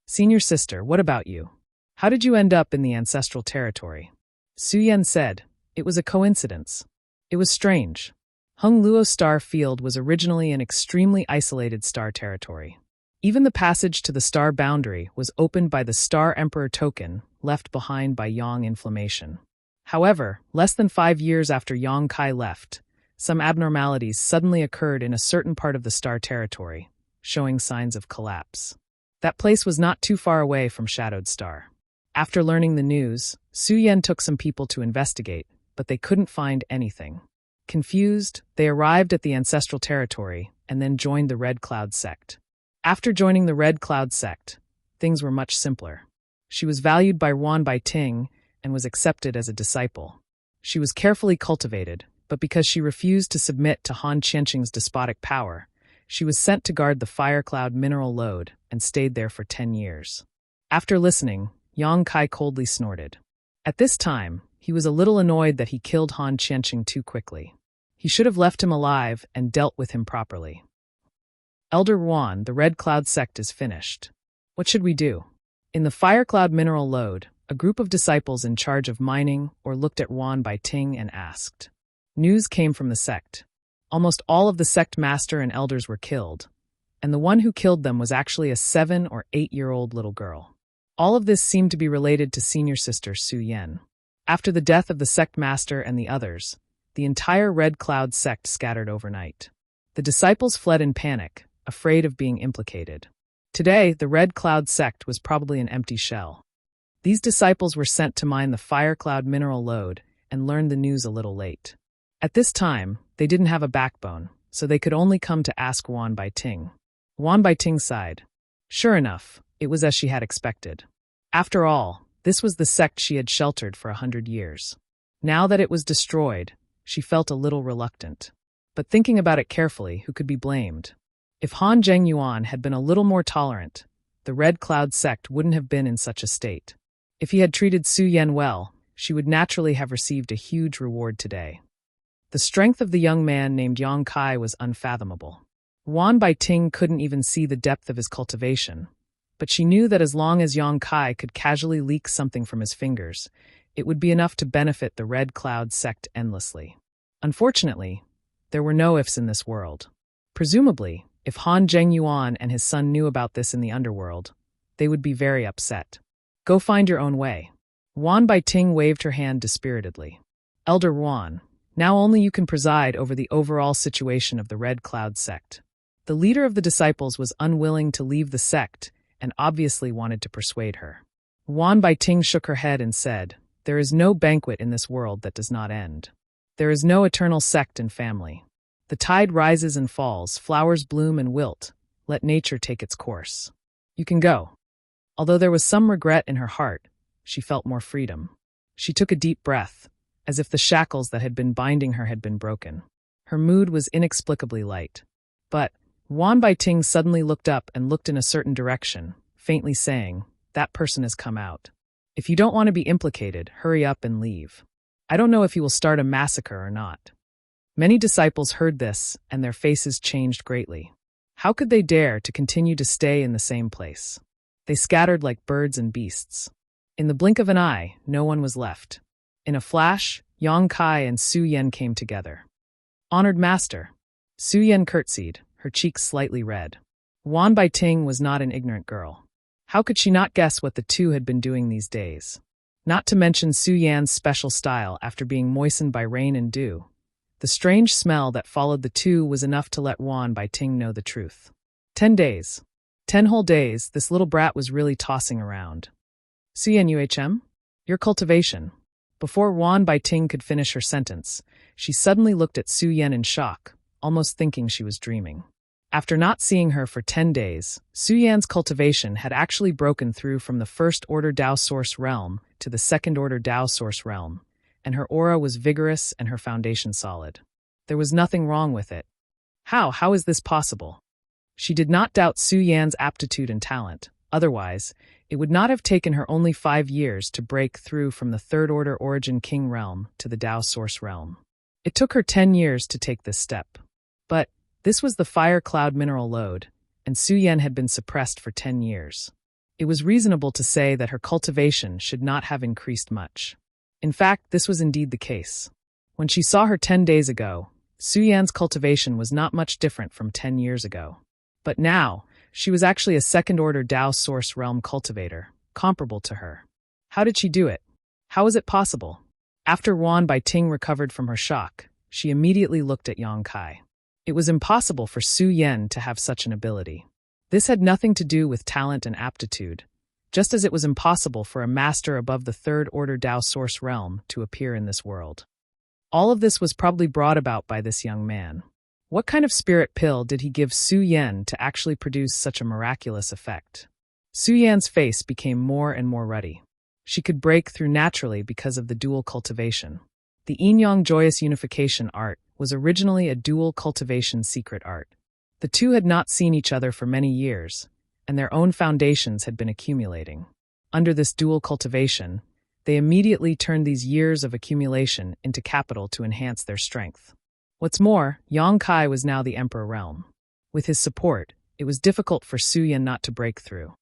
Senior sister, what about you? How did you end up in the ancestral territory? Su Yan said, It was a coincidence. It was strange. Hung Luo Star Field was originally an extremely isolated star territory. Even the passage to the star boundary was opened by the Star Emperor token left behind by Yang Inflammation. However, less than 5 years after Yang Kai left, some abnormalities suddenly occurred in a certain part of the star territory, showing signs of collapse. That place was not too far away from Shadowed Star. After learning the news, Su Yan took some people to investigate, but they couldn't find anything. Confused, they arrived at the ancestral territory and then joined the Red Cloud sect. After joining the Red Cloud sect, things were much simpler. She was valued by Wan Bai Ting and was accepted as a disciple. She was carefully cultivated, but because she refused to submit to Han Qianqing's despotic power, she was sent to guard the Fire Cloud mineral lode and stayed there for 10 years. After listening, Yang Kai coldly snorted. At this time, he was a little annoyed that he killed Han Qianqing too quickly. He should have left him alive and dealt with him properly. Elder Wan, the Red Cloud sect is finished. What should we do? In the Fire Cloud mineral lode, a group of disciples in charge of mining or looked at Wan Bai Ting and asked. News came from the sect. Almost all of the sect master and elders were killed, and the one who killed them was actually a 7 or 8-year-old little girl. All of this seemed to be related to senior sister Su Yan. After the death of the sect master and the others, the entire Red Cloud sect scattered overnight. The disciples fled in panic, afraid of being implicated. Today, the Red Cloud sect was probably an empty shell. These disciples were sent to mine the Fire Cloud mineral lode and learned the news a little late. At this time, they didn't have a backbone, so they could only come to ask Wan Bai Ting. Wan Bai Ting sighed. Sure enough, it was as she had expected. After all, this was the sect she had sheltered for 100 years. Now that it was destroyed, she felt a little reluctant. But thinking about it carefully, who could be blamed? If Han Zhengyuan had been a little more tolerant, the Red Cloud sect wouldn't have been in such a state. If he had treated Su Yan well, she would naturally have received a huge reward today. The strength of the young man named Yang Kai was unfathomable. Wan Bai Ting couldn't even see the depth of his cultivation, but she knew that as long as Yang Kai could casually leak something from his fingers, it would be enough to benefit the Red Cloud sect endlessly. Unfortunately, there were no ifs in this world. Presumably, if Han Zhengyuan and his son knew about this in the underworld, they would be very upset. Go find your own way. Wan Bai Ting waved her hand dispiritedly. Elder Wan, Now only you can preside over the overall situation of the Red Cloud sect. The leader of the disciples was unwilling to leave the sect and obviously wanted to persuade her. Wan Baiting shook her head and said, "There is no banquet in this world that does not end. There is no eternal sect and family. The tide rises and falls, flowers bloom and wilt. Let nature take its course. You can go." Although there was some regret in her heart, she felt more freedom. She took a deep breath, as if the shackles that had been binding her had been broken. Her mood was inexplicably light. But Wan Baiting suddenly looked up and looked in a certain direction, faintly saying, "That person has come out. If you don't want to be implicated, hurry up and leave. I don't know if you will start a massacre or not." Many disciples heard this, and their faces changed greatly. How could they dare to continue to stay in the same place? They scattered like birds and beasts. In the blink of an eye, no one was left. In a flash, Yang Kai and Su Yan came together. "Honored master." Su Yan curtsied, her cheeks slightly red. Wan Baiting was not an ignorant girl. How could she not guess what the two had been doing these days? Not to mention Su Yan's special style after being moistened by rain and dew. The strange smell that followed the two was enough to let Wan Baiting know the truth. 10 days. 10 whole days, this little brat was really tossing around. Su Yan UHM? Your cultivation. Before Wan Baiting could finish her sentence, she suddenly looked at Su Yan in shock, almost thinking she was dreaming. After not seeing her for 10 days, Su Yan's cultivation had actually broken through from the first-order Dao Source realm to the second-order Dao Source realm, and her aura was vigorous and her foundation solid. There was nothing wrong with it. How is this possible? She did not doubt Su Yan's aptitude and talent. Otherwise, it would not have taken her only 5 years to break through from the third-order Origin King realm to the Dao Source realm. It took her 10 years to take this step. But this was the fire cloud mineral lode, and Su Yan had been suppressed for 10 years. It was reasonable to say that her cultivation should not have increased much. In fact, this was indeed the case. When she saw her 10 days ago, Su Yan's cultivation was not much different from 10 years ago. But now, she was actually a second-order Dao Source realm cultivator, comparable to her. How did she do it? How was it possible? After Wan Baiting recovered from her shock, she immediately looked at Yang Kai. It was impossible for Su Yan to have such an ability. This had nothing to do with talent and aptitude, just as it was impossible for a master above the third-order Dao Source realm to appear in this world. All of this was probably brought about by this young man. What kind of spirit pill did he give Su Yan to actually produce such a miraculous effect? Su Yan's face became more and more ruddy. She could break through naturally because of the dual cultivation. The yin-yang joyous unification art was originally a dual cultivation secret art. The two had not seen each other for many years, and their own foundations had been accumulating. Under this dual cultivation, they immediately turned these years of accumulation into capital to enhance their strength. What's more, Yang Kai was now the Emperor realm. With his support, it was difficult for Su Yan not to break through.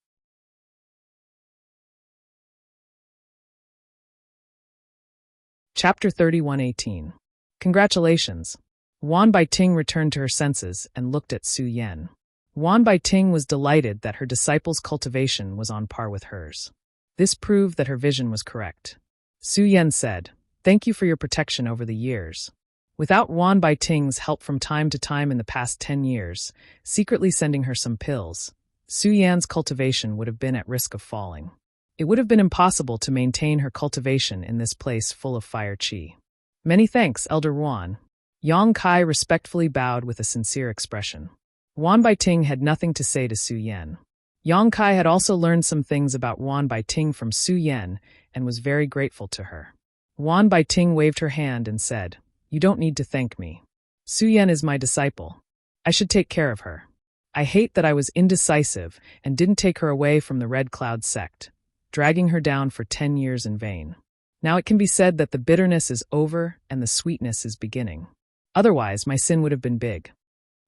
Chapter 31:18. Congratulations. Wan Baiting returned to her senses and looked at Su Yan. Wan Baiting was delighted that her disciple's cultivation was on par with hers. This proved that her vision was correct. Su Yan said, "Thank you for your protection over the years." Without Wan Baiting's help from time to time in the past 10 years, secretly sending her some pills, Su Yan's cultivation would have been at risk of falling. It would have been impossible to maintain her cultivation in this place full of fire qi. "Many thanks, Elder Wan." Yang Kai respectfully bowed with a sincere expression. Wan Baiting had nothing to say to Su Yan. Yang Kai had also learned some things about Wan Baiting from Su Yan and was very grateful to her. Wan Baiting waved her hand and said, "You don't need to thank me. Su Yan is my disciple. I should take care of her. I hate that I was indecisive and didn't take her away from the Red Cloud sect, dragging her down for 10 years in vain. Now it can be said that the bitterness is over and the sweetness is beginning. Otherwise, my sin would have been big."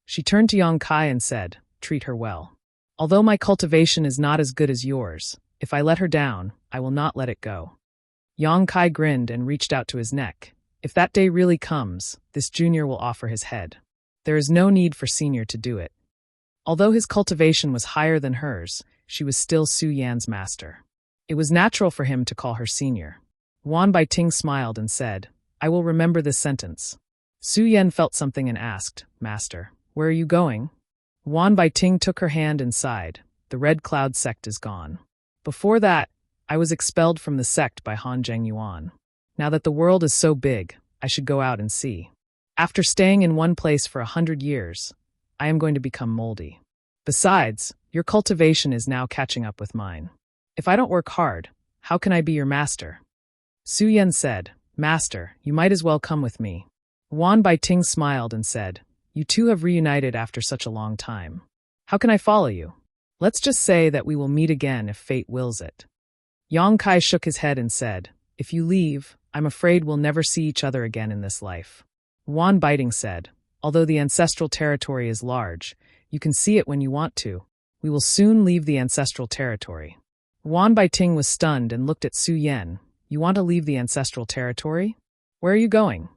She turned to Yang Kai and said, "Treat her well. Although my cultivation is not as good as yours, if I let her down, I will not let it go." Yang Kai grinned and reached out to his neck. If that day really comes, this junior will offer his head. There is no need for senior to do it. Although his cultivation was higher than hers, she was still Su Yan's master. It was natural for him to call her senior. Wan Baiting smiled and said, "I will remember this sentence." Su Yan felt something and asked, Master, where are you going? Wan Baiting took her hand and sighed. The Red Cloud sect is gone. Before that, I was expelled from the sect by Han Zhengyuan. Now that the world is so big, I should go out and see. After staying in one place for 100 years, I am going to become moldy. Besides, your cultivation is now catching up with mine. If I don't work hard, how can I be your master? Su Yan said, Master, you might as well come with me. Wan Baiting smiled and said, You two have reunited after such a long time. How can I follow you? Let's just say that we will meet again if fate wills it. Yang Kai shook his head and said, If you leave, I'm afraid we'll never see each other again in this life. Wan Baiting said, Although the ancestral territory is large, you can see it when you want to. We will soon leave the ancestral territory. Wan Baiting was stunned and looked at Su Yan. You want to leave the ancestral territory? Where are you going?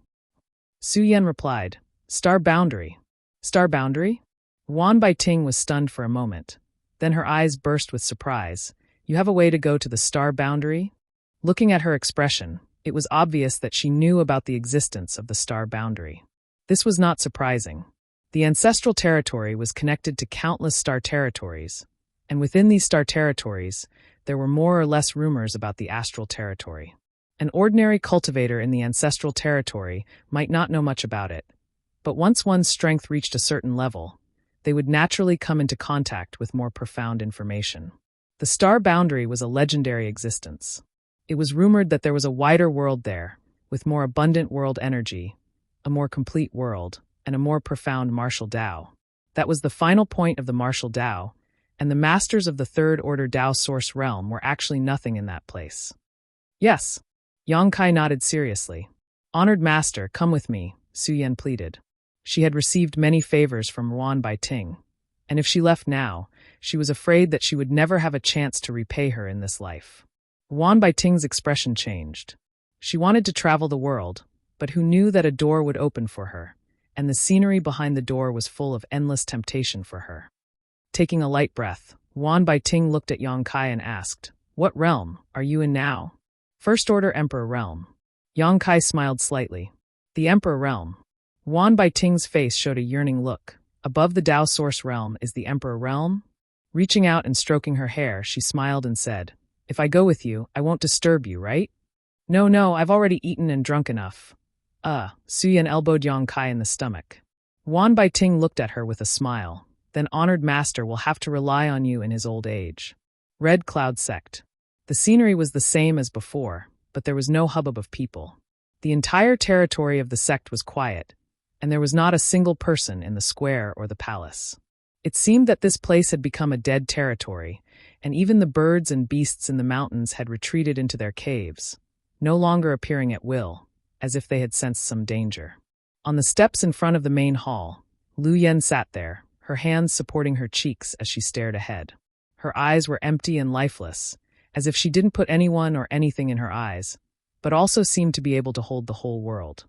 Su Yan replied, Star Boundary. Star Boundary? Wan Baiting was stunned for a moment. Then her eyes burst with surprise. You have a way to go to the Star Boundary? Looking at her expression, it was obvious that she knew about the existence of the Star Boundary. This was not surprising. The ancestral territory was connected to countless star territories, and within these star territories, there were more or less rumors about the astral territory. An ordinary cultivator in the ancestral territory might not know much about it, but once one's strength reached a certain level, they would naturally come into contact with more profound information. The Star Boundary was a legendary existence. It was rumored that there was a wider world there, with more abundant world energy, a more complete world, and a more profound martial Tao. That was the final point of the martial Tao, and the masters of the Third Order Tao Source Realm were actually nothing in that place. Yes. Yang Kai nodded seriously. Honored Master, come with me, Su Yan pleaded. She had received many favors from Wan Baiting, and if she left now, she was afraid that she would never have a chance to repay her in this life. Wan Baiting's expression changed. She wanted to travel the world, but who knew that a door would open for her, and the scenery behind the door was full of endless temptation for her. Taking a light breath, Wan Baiting looked at Yang Kai and asked, What realm are you in now? First Order Emperor Realm. Yang Kai smiled slightly. The Emperor Realm. Wan Baiting's face showed a yearning look. Above the Tao Source Realm is the Emperor Realm? Reaching out and stroking her hair, she smiled and said, If I go with you, I won't disturb you, right? No, I've already eaten and drunk enough. Su Yan elbowed Yang Kai in the stomach. Wan Baiting looked at her with a smile. Then Honored Master will have to rely on you in his old age. Red Cloud Sect. The scenery was the same as before, but there was no hubbub of people. The entire territory of the sect was quiet, and there was not a single person in the square or the palace. It seemed that this place had become a dead territory, and even the birds and beasts in the mountains had retreated into their caves, no longer appearing at will, as if they had sensed some danger. On the steps in front of the main hall, Lu Yen sat there, her hands supporting her cheeks as she stared ahead. Her eyes were empty and lifeless, as if she didn't put anyone or anything in her eyes, but also seemed to be able to hold the whole world.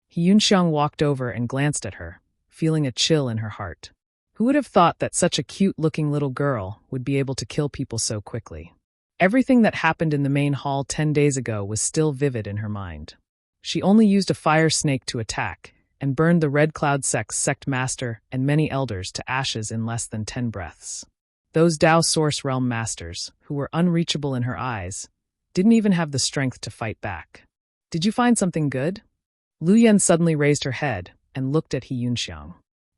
He Yunxiang walked over and glanced at her, feeling a chill in her heart. Who would have thought that such a cute-looking little girl would be able to kill people so quickly? Everything that happened in the main hall 10 days ago was still vivid in her mind. She only used a fire snake to attack, and burned the Red Cloud Sect's sect master and many elders to ashes in less than 10 breaths. Those Tao Source Realm masters, who were unreachable in her eyes, didn't even have the strength to fight back. Did you find something good? Lu Yen suddenly raised her head and looked at He Yunxiang.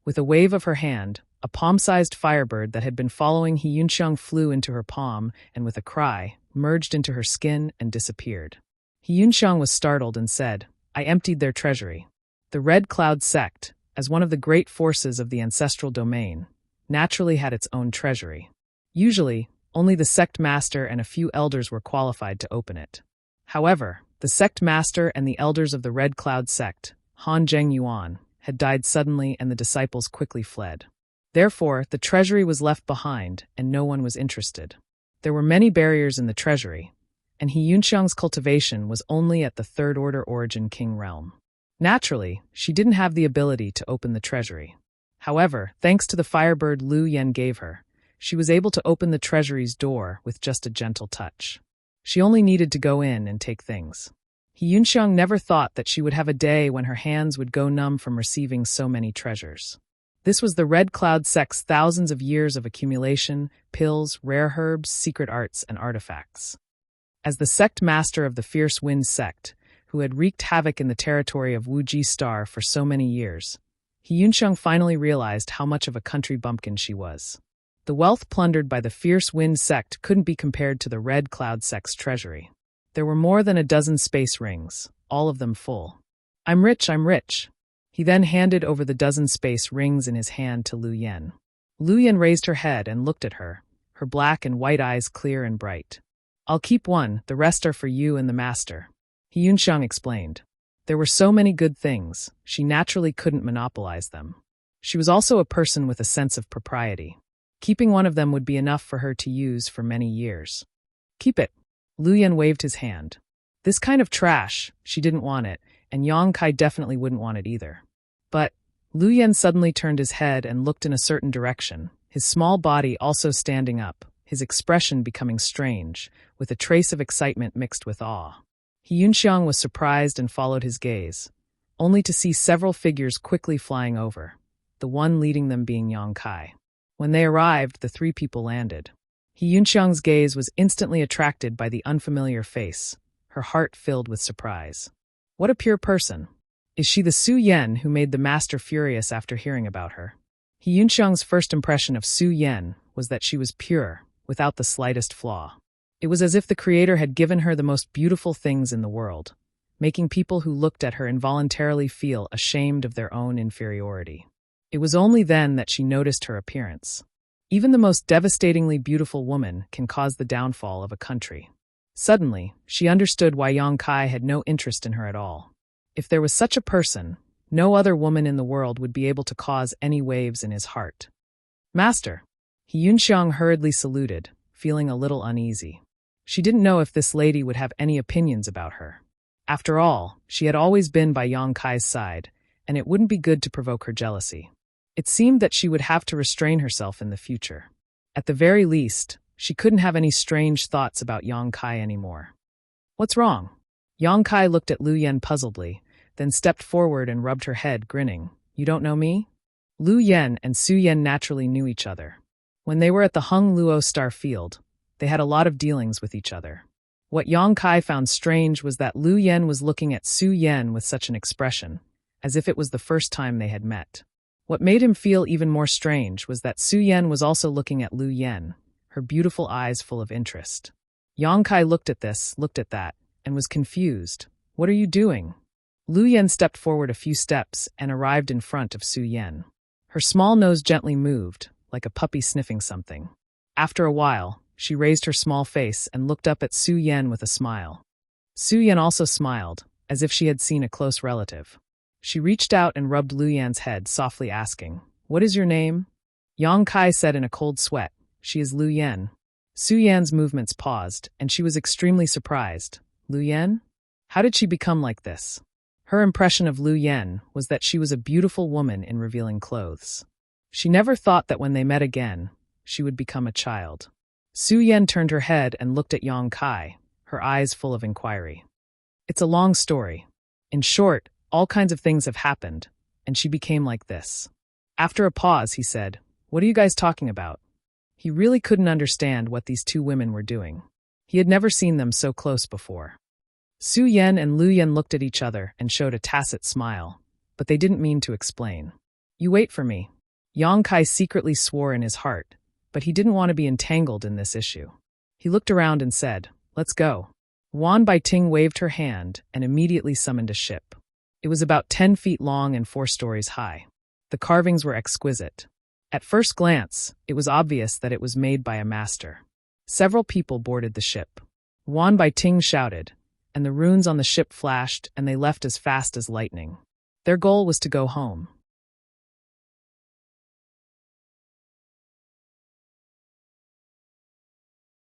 With a wave of her hand, a palm-sized firebird that had been following He Yunxiang flew into her palm and with a cry, merged into her skin and disappeared. He Yunxiang was startled and said, I emptied their treasury. The Red Cloud Sect, as one of the great forces of the ancestral domain, naturally had its own treasury. Usually, only the sect master and a few elders were qualified to open it. However, the sect master and the elders of the Red Cloud Sect, Han Zhengyuan, had died suddenly and the disciples quickly fled. Therefore, the treasury was left behind and no one was interested. There were many barriers in the treasury, and He Yunxiang's cultivation was only at the Third Order Origin King realm. Naturally, she didn't have the ability to open the treasury. However, thanks to the firebird Lu Yen gave her, she was able to open the treasury's door with just a gentle touch. She only needed to go in and take things. Yunxiang never thought that she would have a day when her hands would go numb from receiving so many treasures. This was the Red Cloud sect's thousands of years of accumulation, pills, rare herbs, secret arts, and artifacts. As the sect master of the Fierce Wind sect, who had wreaked havoc in the territory of Wuji Star for so many years, Yunxiang finally realized how much of a country bumpkin she was. The wealth plundered by the Fierce Wind sect couldn't be compared to the Red Cloud sect's treasury. There were more than a dozen space rings, all of them full. I'm rich, I'm rich. He then handed over the dozen space rings in his hand to Lu Yen. Lu Yen raised her head and looked at her, her black and white eyes clear and bright. I'll keep one, the rest are for you and the master. Yunxiang explained. There were so many good things, she naturally couldn't monopolize them. She was also a person with a sense of propriety. Keeping one of them would be enough for her to use for many years. Keep it. Lu Yen waved his hand. This kind of trash, she didn't want it, and Yang Kai definitely wouldn't want it either. But Lu Yen suddenly turned his head and looked in a certain direction, his small body also standing up, his expression becoming strange, with a trace of excitement mixed with awe. Yunxiang was surprised and followed his gaze, only to see several figures quickly flying over, the one leading them being Yang Kai. When they arrived, the three people landed. Yunxiang's gaze was instantly attracted by the unfamiliar face, her heart filled with surprise. What a pure person! Is she the Su Yen who made the master furious after hearing about her? Yunxiang's first impression of Su Yen was that she was pure, without the slightest flaw. It was as if the Creator had given her the most beautiful things in the world, making people who looked at her involuntarily feel ashamed of their own inferiority. It was only then that she noticed her appearance. Even the most devastatingly beautiful woman can cause the downfall of a country. Suddenly, she understood why Yang Kai had no interest in her at all. If there was such a person, no other woman in the world would be able to cause any waves in his heart. Master! Yunxiang hurriedly saluted, feeling a little uneasy. She didn't know if this lady would have any opinions about her. After all, she had always been by Yang Kai's side, and it wouldn't be good to provoke her jealousy. It seemed that she would have to restrain herself in the future. At the very least, she couldn't have any strange thoughts about Yang Kai anymore. What's wrong? Yang Kai looked at Lu Yen puzzledly, then stepped forward and rubbed her head, grinning. You don't know me? Lu Yen and Su Yen naturally knew each other. When they were at the Hung Luo Star Field, they had a lot of dealings with each other. What Yang Kai found strange was that Lu Yen was looking at Su Yen with such an expression, as if it was the first time they had met. What made him feel even more strange was that Su Yen was also looking at Lu Yen, her beautiful eyes full of interest. Yang Kai looked at this, looked at that, and was confused. What are you doing? Lu Yen stepped forward a few steps and arrived in front of Su Yen. Her small nose gently moved, like a puppy sniffing something. After a while, she raised her small face and looked up at Su Yen with a smile. Su Yen also smiled, as if she had seen a close relative. She reached out and rubbed Lu Yan's head, softly asking, What is your name? Yang Kai said in a cold sweat, She is Lu Yen. Su Yan's movements paused, and she was extremely surprised. Lu Yen? How did she become like this? Her impression of Lu Yen was that she was a beautiful woman in revealing clothes. She never thought that when they met again, she would become a child. Su Yen turned her head and looked at Yang Kai, her eyes full of inquiry. It's a long story. In short, all kinds of things have happened, and she became like this. After a pause, he said, What are you guys talking about? He really couldn't understand what these two women were doing. He had never seen them so close before. Su Yen and Lu Yen looked at each other and showed a tacit smile, but they didn't mean to explain. You wait for me. Yang Kai secretly swore in his heart, but he didn't want to be entangled in this issue. He looked around and said, Let's go. Wan Baiting waved her hand and immediately summoned a ship. It was about 10 feet long and 4 stories high. The carvings were exquisite. At first glance, it was obvious that it was made by a master. Several people boarded the ship. Wan Baiting shouted, and the runes on the ship flashed, and they left as fast as lightning. Their goal was to go home.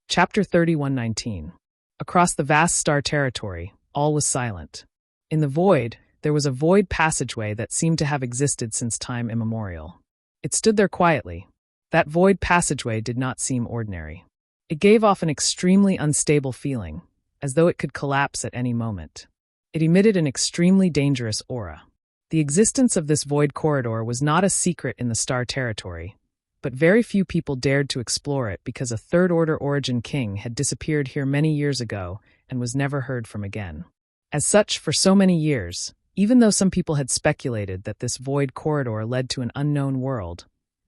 Chapter 31:19. Across the vast star territory, all was silent. In the void, there was a void passageway that seemed to have existed since time immemorial. It stood there quietly. That void passageway did not seem ordinary. It gave off an extremely unstable feeling, as though it could collapse at any moment. It emitted an extremely dangerous aura. The existence of this void corridor was not a secret in the star territory, but very few people dared to explore it because a third-order origin king had disappeared here many years ago and was never heard from again. As such, for so many years, even though some people had speculated that this void corridor led to an unknown world,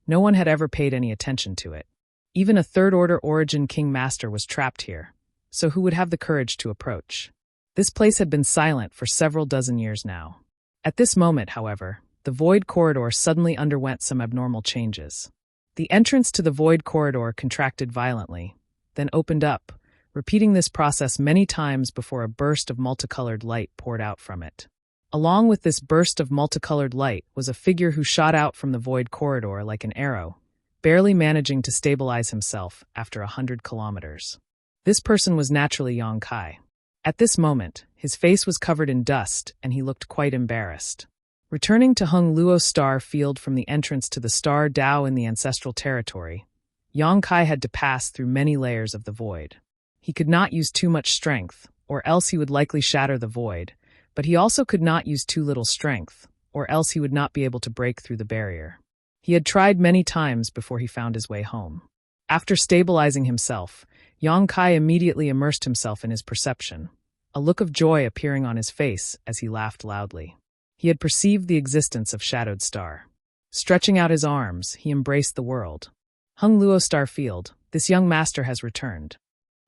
no one had ever paid any attention to it. Even a third-order origin king master was trapped here, so who would have the courage to approach? This place had been silent for several dozen years now. At this moment, however, the void corridor suddenly underwent some abnormal changes. The entrance to the void corridor contracted violently, then opened up, repeating this process many times before a burst of multicolored light poured out from it. Along with this burst of multicolored light was a figure who shot out from the void corridor like an arrow, barely managing to stabilize himself after 100 kilometers. This person was naturally Yang Kai. At this moment, his face was covered in dust and he looked quite embarrassed. Returning to Hung Luo Star Field from the entrance to the Star Dao in the ancestral territory, Yang Kai had to pass through many layers of the void. He could not use too much strength, or else he would likely shatter the void, but he also could not use too little strength, or else he would not be able to break through the barrier. He had tried many times before he found his way home. After stabilizing himself, Yang Kai immediately immersed himself in his perception, a look of joy appearing on his face as he laughed loudly. He had perceived the existence of Shadowed Star. Stretching out his arms, he embraced the world. Hung Luo Star Field, this young master has returned.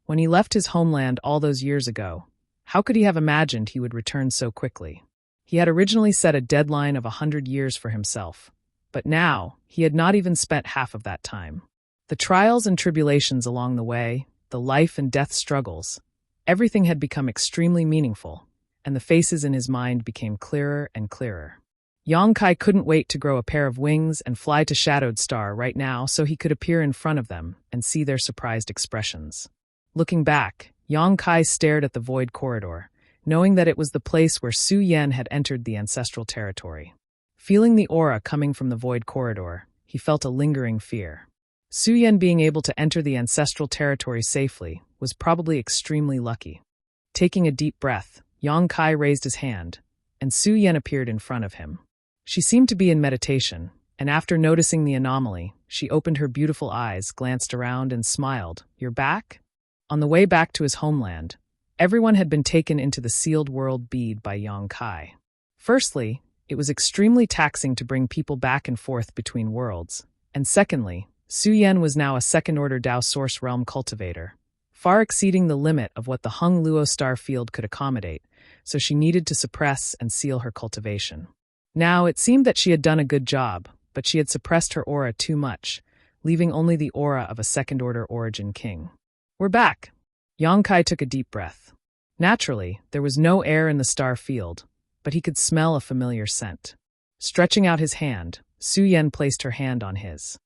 When he left his homeland all those years ago, how could he have imagined he would return so quickly? He had originally set a deadline of 100 years for himself, but now he had not even spent half of that time. The trials and tribulations along the way, the life and death struggles, everything had become extremely meaningful, and the faces in his mind became clearer and clearer. Yang Kai couldn't wait to grow a pair of wings and fly to Shadowed Star right now so he could appear in front of them and see their surprised expressions. Looking back, Yang Kai stared at the void corridor, knowing that it was the place where Su Yan had entered the ancestral territory. Feeling the aura coming from the void corridor, he felt a lingering fear. Su Yan being able to enter the ancestral territory safely was probably extremely lucky. Taking a deep breath, Yang Kai raised his hand, and Su Yan appeared in front of him. She seemed to be in meditation, and after noticing the anomaly, she opened her beautiful eyes, glanced around, and smiled. "You're back?" On the way back to his homeland, everyone had been taken into the sealed world bead by Yang Kai. Firstly, it was extremely taxing to bring people back and forth between worlds, and secondly, Su Yan was now a second-order Dao Source Realm cultivator, far exceeding the limit of what the Hung Luo Star Field could accommodate, so she needed to suppress and seal her cultivation. Now, it seemed that she had done a good job, but she had suppressed her aura too much, leaving only the aura of a second-order origin king. "We're back." Yang Kai took a deep breath. Naturally, there was no air in the star field, but he could smell a familiar scent. Stretching out his hand, Su Yan placed her hand on his.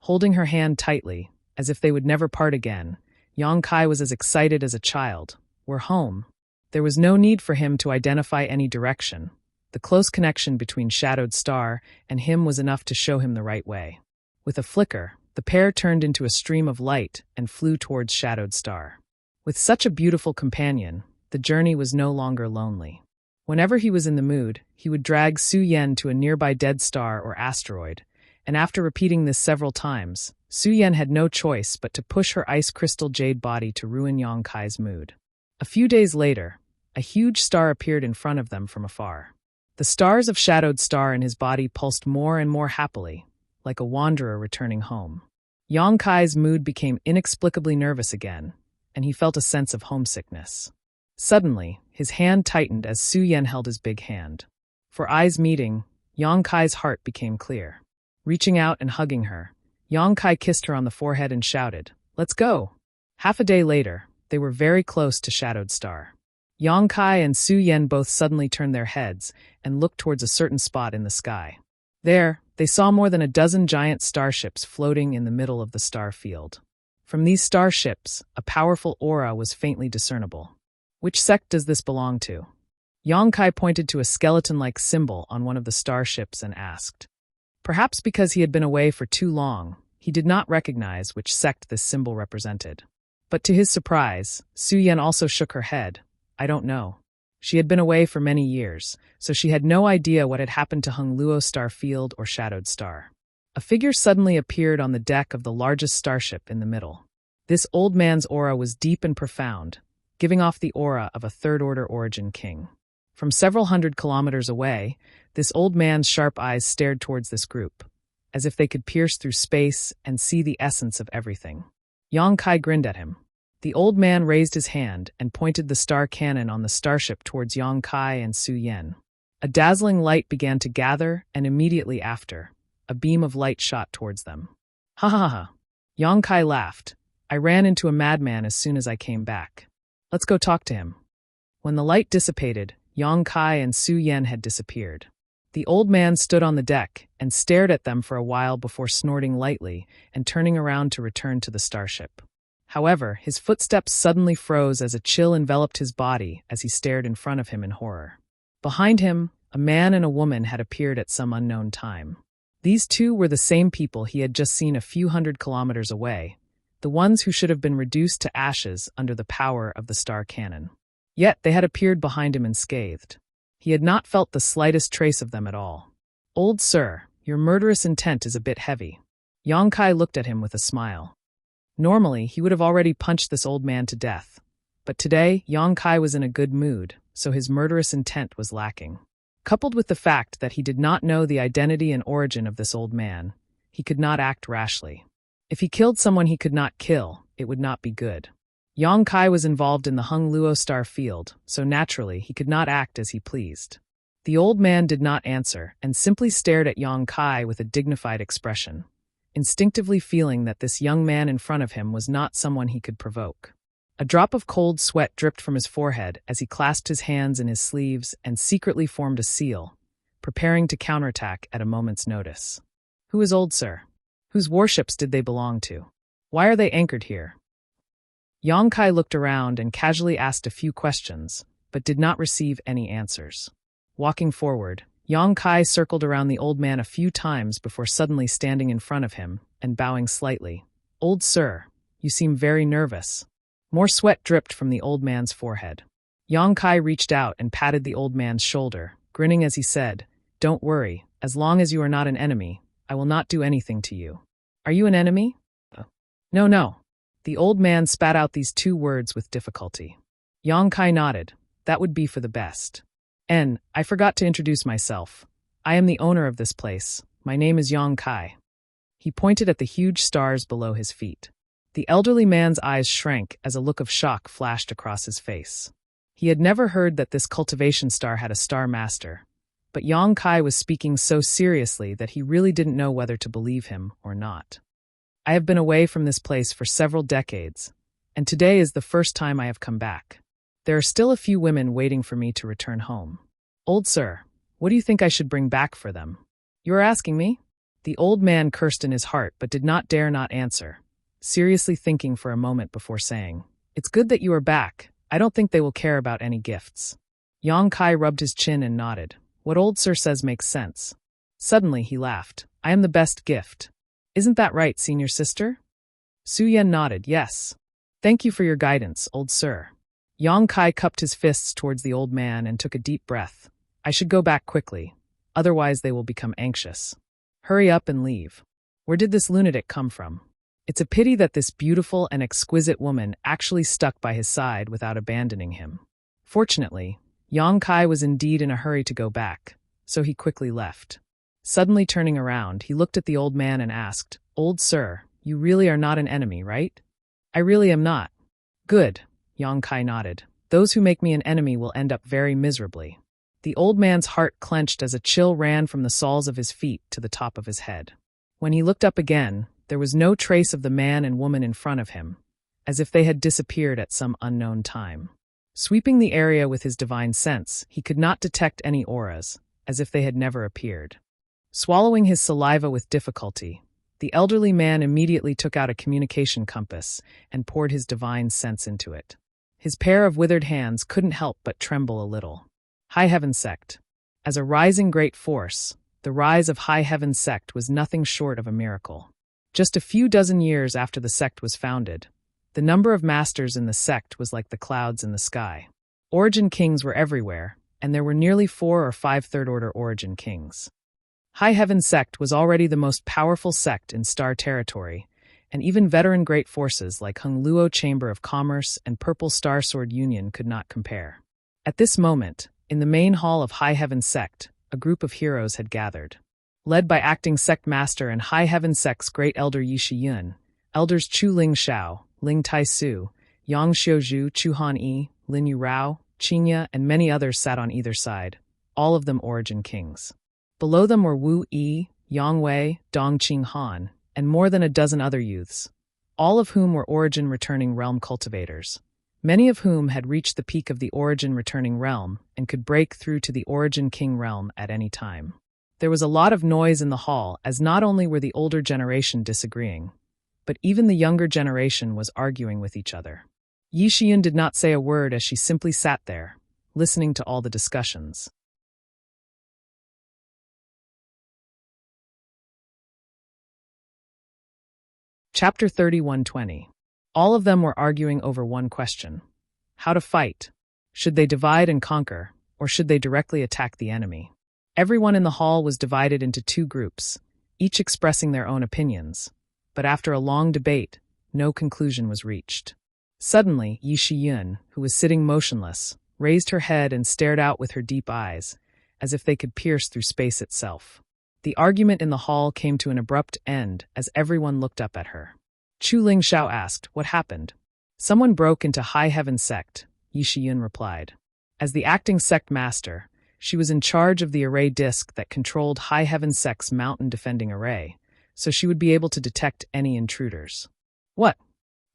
Holding her hand tightly, as if they would never part again, Yang Kai was as excited as a child. "We're home." There was no need for him to identify any direction. The close connection between Shadowed Star and him was enough to show him the right way. With a flicker, the pair turned into a stream of light and flew towards Shadowed Star. With such a beautiful companion, the journey was no longer lonely. Whenever he was in the mood, he would drag Su Yan to a nearby dead star or asteroid, and after repeating this several times, Su Yan had no choice but to push her ice crystal jade body to ruin Yang Kai's mood. A few days later, a huge star appeared in front of them from afar. The stars of Shadowed Star in his body pulsed more and more happily, like a wanderer returning home. Yang Kai's mood became inexplicably nervous again, and he felt a sense of homesickness. Suddenly, his hand tightened as Su Yan held his big hand. For eyes meeting, Yang Kai's heart became clear. Reaching out and hugging her, Yang Kai kissed her on the forehead and shouted, "Let's go!" Half a day later, they were very close to Shadowed Star. Yang Kai and Su Yan both suddenly turned their heads and looked towards a certain spot in the sky. There, they saw more than a dozen giant starships floating in the middle of the star field. From these starships, a powerful aura was faintly discernible. "Which sect does this belong to?" Yang Kai pointed to a skeleton-like symbol on one of the starships and asked. Perhaps because he had been away for too long, he did not recognize which sect this symbol represented. But to his surprise, Su Yan also shook her head. "I don't know." She had been away for many years, so she had no idea what had happened to Hung Luo Star Field or Shadowed Star. A figure suddenly appeared on the deck of the largest starship in the middle. This old man's aura was deep and profound, giving off the aura of a third-order origin king. From several hundred kilometers away, this old man's sharp eyes stared towards this group, as if they could pierce through space and see the essence of everything. Yang Kai grinned at him. The old man raised his hand and pointed the star cannon on the starship towards Yang Kai and Su Yan. A dazzling light began to gather, and immediately after, a beam of light shot towards them. Ha ha ha! Yang Kai laughed. I ran into a madman as soon as I came back. Let's go talk to him. When the light dissipated, Yang Kai and Su Yan had disappeared. The old man stood on the deck and stared at them for a while before snorting lightly and turning around to return to the starship. However, his footsteps suddenly froze as a chill enveloped his body as he stared in front of him in horror. Behind him, a man and a woman had appeared at some unknown time. These two were the same people he had just seen a few hundred kilometers away, the ones who should have been reduced to ashes under the power of the star cannon. Yet they had appeared behind him unscathed. He had not felt the slightest trace of them at all. Old sir, your murderous intent is a bit heavy. Yang Kai looked at him with a smile. Normally, he would have already punched this old man to death. But today, Yang Kai was in a good mood, so his murderous intent was lacking. Coupled with the fact that he did not know the identity and origin of this old man, he could not act rashly. If he killed someone he could not kill, it would not be good. Yang Kai was involved in the Hung Luo Star Field, so naturally he could not act as he pleased. The old man did not answer and simply stared at Yang Kai with a dignified expression, instinctively feeling that this young man in front of him was not someone he could provoke. A drop of cold sweat dripped from his forehead as he clasped his hands in his sleeves and secretly formed a seal, preparing to counterattack at a moment's notice. Who is old sir? Whose warships did they belong to? Why are they anchored here? Yang Kai looked around and casually asked a few questions, but did not receive any answers. Walking forward, Yang Kai circled around the old man a few times before suddenly standing in front of him and bowing slightly. Old sir, you seem very nervous. More sweat dripped from the old man's forehead. Yang Kai reached out and patted the old man's shoulder, grinning as he said, Don't worry, as long as you are not an enemy, I will not do anything to you. Are you an enemy? No. The old man spat out these two words with difficulty. Yang Kai nodded. That would be for the best. I forgot to introduce myself. I am the owner of this place. My name is Yang Kai. He pointed at the huge stars below his feet. The elderly man's eyes shrank as a look of shock flashed across his face. He had never heard that this cultivation star had a star master, but Yang Kai was speaking so seriously that he really didn't know whether to believe him or not. I have been away from this place for several decades, and today is the first time I have come back. There are still a few women waiting for me to return home. Old sir, what do you think I should bring back for them? You are asking me? The old man cursed in his heart but did not dare not answer, seriously thinking for a moment before saying, It's good that you are back. I don't think they will care about any gifts. Yang Kai rubbed his chin and nodded. What old sir says makes sense. Suddenly he laughed. I am the best gift. Isn't that right, senior sister? Su Yan nodded, yes. Thank you for your guidance, old sir. Yang Kai cupped his fists towards the old man and took a deep breath. I should go back quickly, otherwise they will become anxious. Hurry up and leave. Where did this lunatic come from? It's a pity that this beautiful and exquisite woman actually stuck by his side without abandoning him. Fortunately, Yang Kai was indeed in a hurry to go back, so he quickly left. Suddenly turning around, he looked at the old man and asked, Old sir, you really are not an enemy, right? I really am not. Good, Yang Kai nodded. Those who make me an enemy will end up very miserably. The old man's heart clenched as a chill ran from the soles of his feet to the top of his head. When he looked up again, there was no trace of the man and woman in front of him, as if they had disappeared at some unknown time. Sweeping the area with his divine sense, he could not detect any auras, as if they had never appeared. Swallowing his saliva with difficulty, the elderly man immediately took out a communication compass and poured his divine sense into it. His pair of withered hands couldn't help but tremble a little. High Heaven Sect. As a rising great force, the rise of High Heaven Sect was nothing short of a miracle. Just a few dozen years after the sect was founded, the number of masters in the sect was like the clouds in the sky. Origin kings were everywhere, and there were nearly 4 or 5 third-order origin kings. High Heaven Sect was already the most powerful sect in Star Territory, and even veteran great forces like Hung Luo Chamber of Commerce and Purple Star Sword Union could not compare. At this moment, in the main hall of High Heaven Sect, a group of heroes had gathered. Led by acting sect master and High Heaven Sect's great elder Yi Shiyun, elders Chu Ling Xiao, Ling Tai Su, Yang Xiuzhu, Chu Han Yi, Lin Yu Rao, Qingya, and many others sat on either side, all of them origin kings. Below them were Wu Yi, Yang Wei, Dong Qing Han, and more than a dozen other youths, all of whom were origin returning realm cultivators, many of whom had reached the peak of the origin returning realm and could break through to the origin king realm at any time. There was a lot of noise in the hall, as not only were the older generation disagreeing, but even the younger generation was arguing with each other. Yi Shiyun did not say a word as she simply sat there, listening to all the discussions. Chapter 31:20. All of them were arguing over one question: how to fight. Should they divide and conquer, or should they directly attack the enemy? Everyone in the hall was divided into 2 groups, each expressing their own opinions, but after a long debate, no conclusion was reached. Suddenly, Yi Shiyun, who was sitting motionless, raised her head and stared out with her deep eyes, as if they could pierce through space itself. The argument in the hall came to an abrupt end as everyone looked up at her. Chu Ling Xiao asked, "What happened?" "Someone broke into High Heaven Sect," Yi Shiyun replied. As the acting sect master, she was in charge of the array disk that controlled High Heaven Sect's mountain defending array, so she would be able to detect any intruders. What?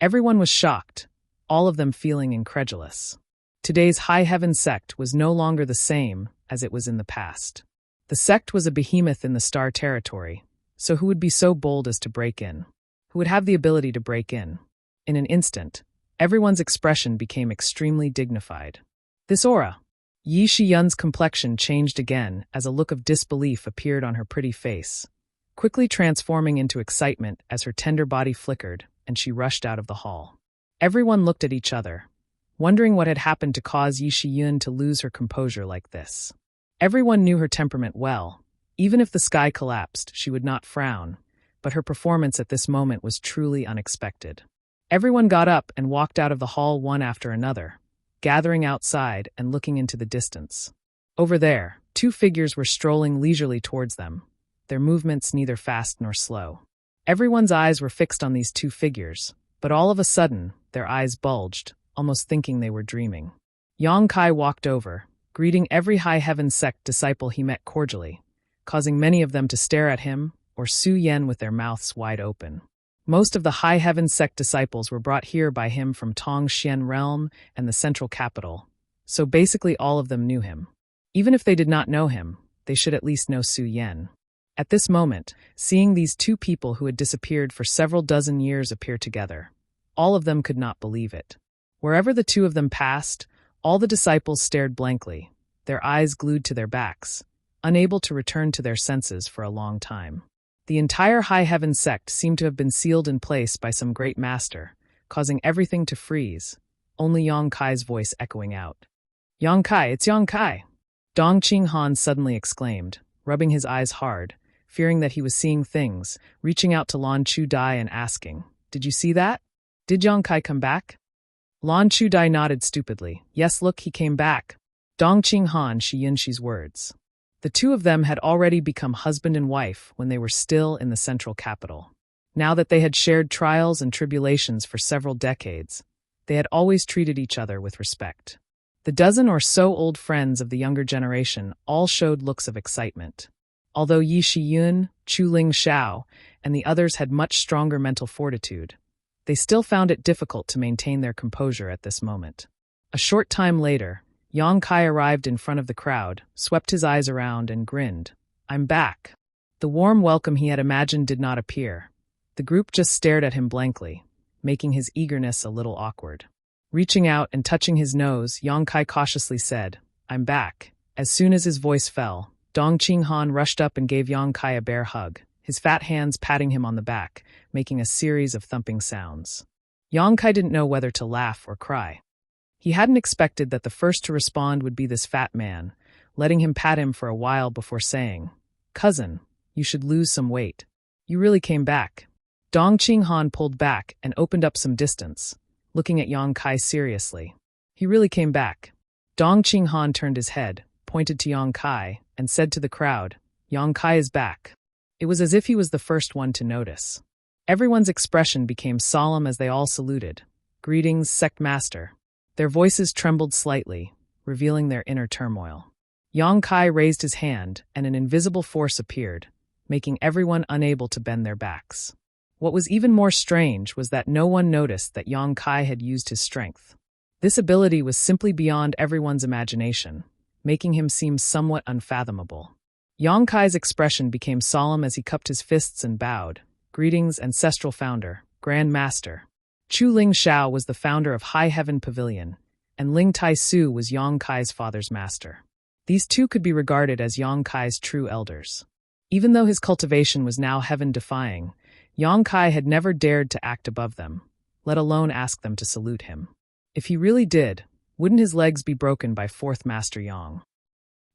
Everyone was shocked, all of them feeling incredulous. Today's High Heaven Sect was no longer the same as it was in the past. The sect was a behemoth in the Star Territory, so who would be so bold as to break in? Who would have the ability to break in? In an instant, everyone's expression became extremely dignified. This aura. Yi Shiyun's complexion changed again as a look of disbelief appeared on her pretty face, quickly transforming into excitement as her tender body flickered and she rushed out of the hall. Everyone looked at each other, wondering what had happened to cause Yi Shiyun to lose her composure like this. Everyone knew her temperament well. Even if the sky collapsed, she would not frown, but her performance at this moment was truly unexpected. Everyone got up and walked out of the hall one after another, gathering outside and looking into the distance. Over there, 2 figures were strolling leisurely towards them, their movements neither fast nor slow. Everyone's eyes were fixed on these 2 figures, but all of a sudden, their eyes bulged, almost thinking they were dreaming. Yang Kai walked over, greeting every High Heaven Sect disciple he met cordially, causing many of them to stare at him or Su Yen with their mouths wide open. Most of the High Heaven Sect disciples were brought here by him from Tong Xian Realm and the central capital, so basically all of them knew him. Even if they did not know him, they should at least know Su Yen. At this moment, seeing these 2 people who had disappeared for several dozen years appear together, all of them could not believe it. Wherever the 2 of them passed, all the disciples stared blankly, their eyes glued to their backs, unable to return to their senses for a long time. The entire High Heaven Sect seemed to have been sealed in place by some great master, causing everything to freeze, only Yang Kai's voice echoing out. "Yang Kai, it's Yang Kai!" Dong Qing Han suddenly exclaimed, rubbing his eyes hard, fearing that he was seeing things, reaching out to Lan Chu Dai and asking, "Did you see that? Did Yang Kai come back?" Lan Chu Dai nodded stupidly. "Yes, look, he came back." Dong Qing Han Xiyinshi's words. The 2 of them had already become husband and wife when they were still in the central capital. Now that they had shared trials and tribulations for several decades, they had always treated each other with respect. The dozen or so old friends of the younger generation all showed looks of excitement. Although Yi Shiyun, Chu Ling Xiao, and the others had much stronger mental fortitude, they still found it difficult to maintain their composure at this moment. A short time later, Yang Kai arrived in front of the crowd, swept his eyes around, and grinned. "I'm back." The warm welcome he had imagined did not appear. The group just stared at him blankly, making his eagerness a little awkward. Reaching out and touching his nose, Yang Kai cautiously said, "I'm back." As soon as his voice fell, Dong Qing Han rushed up and gave Yang Kai a bear hug, his fat hands patting him on the back, making a series of thumping sounds. Yang Kai didn't know whether to laugh or cry. He hadn't expected that the first to respond would be this fat man, letting him pat him for a while before saying, "Cousin, you should lose some weight. You really came back." Dong Qinghan pulled back and opened up some distance, looking at Yang Kai seriously. "He really came back." Dong Qinghan turned his head, pointed to Yang Kai, and said to the crowd, "Yang Kai is back." It was as if he was the first one to notice. Everyone's expression became solemn as they all saluted. "Greetings, sect master." Their voices trembled slightly, revealing their inner turmoil. Yang Kai raised his hand, and an invisible force appeared, making everyone unable to bend their backs. What was even more strange was that no one noticed that Yang Kai had used his strength. This ability was simply beyond everyone's imagination, making him seem somewhat unfathomable. Yang Kai's expression became solemn as he cupped his fists and bowed. "Greetings, ancestral founder, Grand Master." Chu Ling Shao was the founder of High Heaven Pavilion, and Ling Tai Su was Yang Kai's father's master. These two could be regarded as Yang Kai's true elders. Even though his cultivation was now heaven-defying, Yang Kai had never dared to act above them, let alone ask them to salute him. If he really did, wouldn't his legs be broken by fourth Master Yang?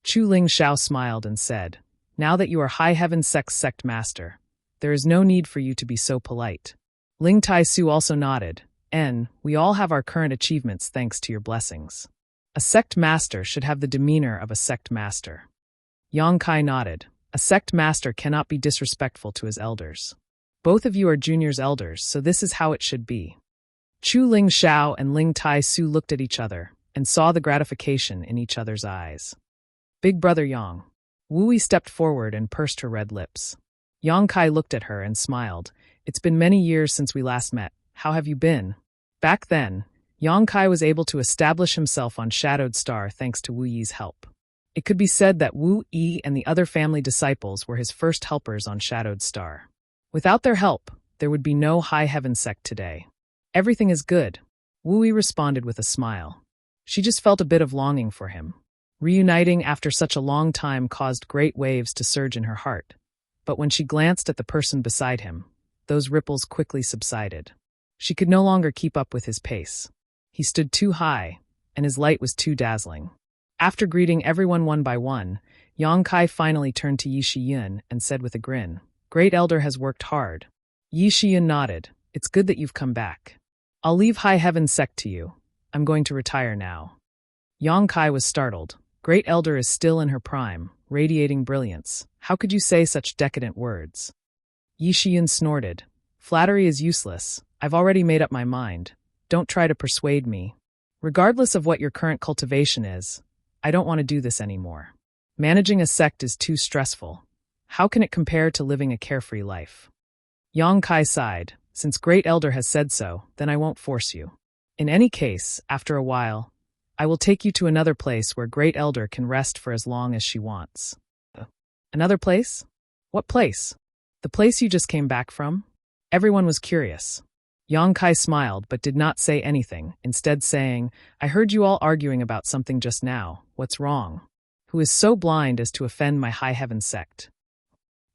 Chu Ling Shao smiled and said, "Now that you are High Heaven sect master, there is no need for you to be so polite." Ling Tai Su also nodded, "We all have our current achievements thanks to your blessings. A sect master should have the demeanor of a sect master." Yang Kai nodded. "A sect master cannot be disrespectful to his elders. Both of you are juniors' elders, so this is how it should be." Chu Ling Shao and Ling Tai Su looked at each other and saw the gratification in each other's eyes. "Big brother Yang." Wu Yi stepped forward and pursed her red lips. Yang Kai looked at her and smiled. "It's been many years since we last met. How have you been?" Back then, Yang Kai was able to establish himself on Shadowed Star thanks to Wu Yi's help. It could be said that Wu Yi and the other family disciples were his first helpers on Shadowed Star. Without their help, there would be no High Heaven sect today. "Everything is good," Wu Yi responded with a smile. She just felt a bit of longing for him. Reuniting after such a long time caused great waves to surge in her heart. But when she glanced at the person beside him, those ripples quickly subsided. She could no longer keep up with his pace. He stood too high, and his light was too dazzling. After greeting everyone one by one, Yang Kai finally turned to Yi Shiyun and said with a grin, "Great Elder has worked hard." Yi Shiyun nodded. "It's good that you've come back. I'll leave High Heaven sect to you. I'm going to retire now." Yang Kai was startled. Great Elder is still in her prime, radiating brilliance. How could you say such decadent words? Yi Shiyun snorted. "Flattery is useless. I've already made up my mind. Don't try to persuade me. Regardless of what your current cultivation is, I don't want to do this anymore. Managing a sect is too stressful. How can it compare to living a carefree life?" Yang Kai sighed. "Since Great Elder has said so, then I won't force you. In any case, after a while, I will take you to another place where Great Elder can rest for as long as she wants." "Another place? What place?" "The place you just came back from?" Everyone was curious. Yang Kai smiled but did not say anything, instead saying, "I heard you all arguing about something just now. What's wrong? Who is so blind as to offend my High Heaven sect?"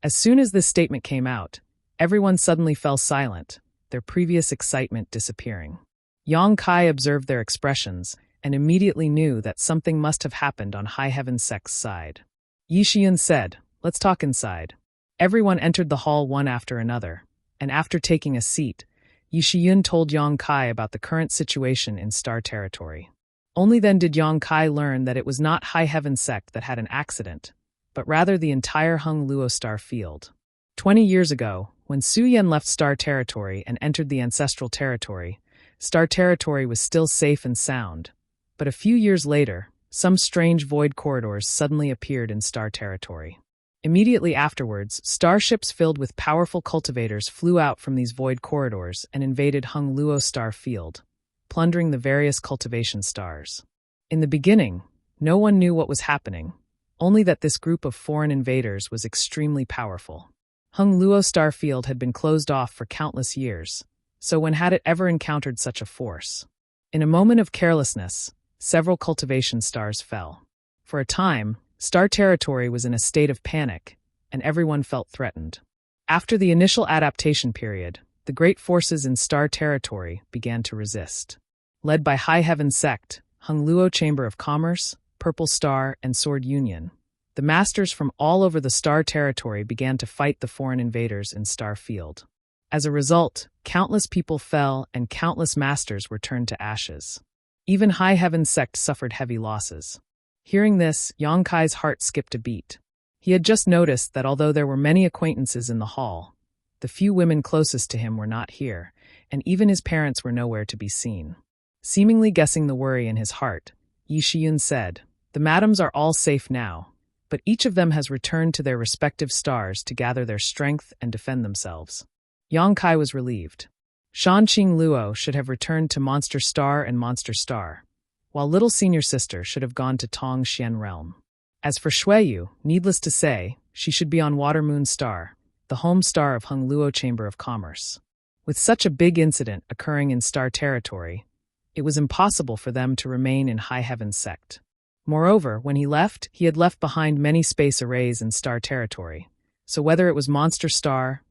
As soon as this statement came out, everyone suddenly fell silent, their previous excitement disappearing. Yang Kai observed their expressions and immediately knew that something must have happened on High Heaven sect's side. Yi Shiyun said, "Let's talk inside." Everyone entered the hall one after another, and after taking a seat, Yi Shiyun told Yang Kai about the current situation in Star Territory. Only then did Yang Kai learn that it was not High Heaven sect that had an accident, but rather the entire Hung Luo Star field. 20 years ago, when Su Yan left Star Territory and entered the Ancestral Territory, Star Territory was still safe and sound. But a few years later, some strange void corridors suddenly appeared in Star Territory. Immediately afterwards, starships filled with powerful cultivators flew out from these void corridors and invaded Hung Luo Star Field, plundering the various cultivation stars. In the beginning, no one knew what was happening, only that this group of foreign invaders was extremely powerful. Hung Luo Star Field had been closed off for countless years, so when had it ever encountered such a force? In a moment of carelessness, several cultivation stars fell. For a time, Star Territory was in a state of panic, and everyone felt threatened. After the initial adaptation period, the great forces in Star Territory began to resist. led by High Heaven Sect, Hung Luo Chamber of Commerce, Purple Star, and Sword Union. The masters from all over the Star Territory began to fight the foreign invaders in Star Field. As a result, countless people fell and countless masters were turned to ashes. Even High Heaven Sect suffered heavy losses. Hearing this, Yang Kai's heart skipped a beat. He had just noticed that although there were many acquaintances in the hall, the few women closest to him were not here, and even his parents were nowhere to be seen. Seemingly guessing the worry in his heart, Yi Shiyun said, "The madams are all safe now, but each of them has returned to their respective stars to gather their strength and defend themselves." Yang Kai was relieved. Shan Qing Luo should have returned to Monster Star and Monster Star, while little senior sister should have gone to Tong Xian Realm. As for Shuiyu, needless to say, she should be on Water Moon Star, the home star of Hung Luo Chamber of Commerce. With such a big incident occurring in Star Territory, it was impossible for them to remain in High Heaven Sect. Moreover, when he had left behind many space arrays in Star Territory. So whether it was Monster Star,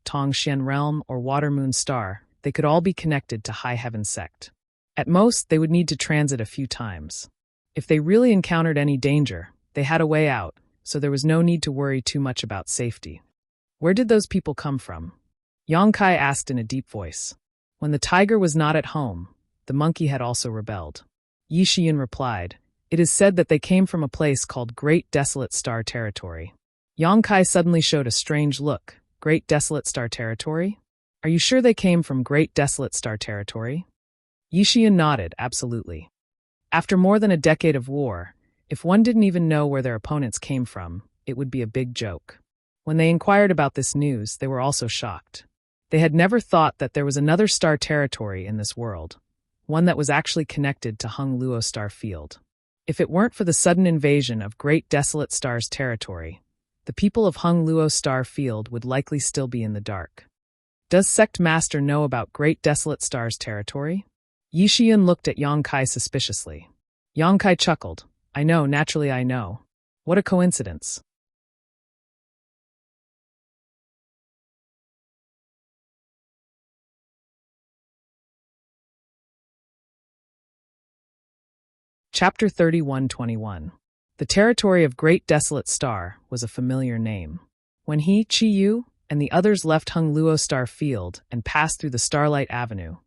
Tong Xian Realm, or Water Moon Star, they could all be connected to High Heaven Sect. At most, they would need to transit a few times. If they really encountered any danger, they had a way out, so there was no need to worry too much about safety. Where did those people come from? Yang Kai asked in a deep voice. When the tiger was not at home, the monkey had also rebelled. Yi Shiyun replied, "It is said that they came from a place called Great Desolate Star Territory." Yang Kai suddenly showed a strange look. Great Desolate Star Territory? Are you sure they came from Great Desolate Star Territory? Yi Shiyun nodded, absolutely. After more than a decade of war, if one didn't even know where their opponents came from, it would be a big joke. When they inquired about this news, they were also shocked. They had never thought that there was another star territory in this world, one that was actually connected to Hung Luo Star Field. If it weren't for the sudden invasion of Great Desolate Star's territory, the people of Hung Luo Star Field would likely still be in the dark. Does Sect Master know about Great Desolate Star's territory? Yi Shiyun looked at Yang Kai suspiciously. Yang Kai chuckled. I know, naturally I know. What a coincidence. Chapter 31:21. The territory of Great Desolate Star was a familiar name. When he, Qi Yu, and the others left Hung Luo Star Field and passed through the Starlight Avenue,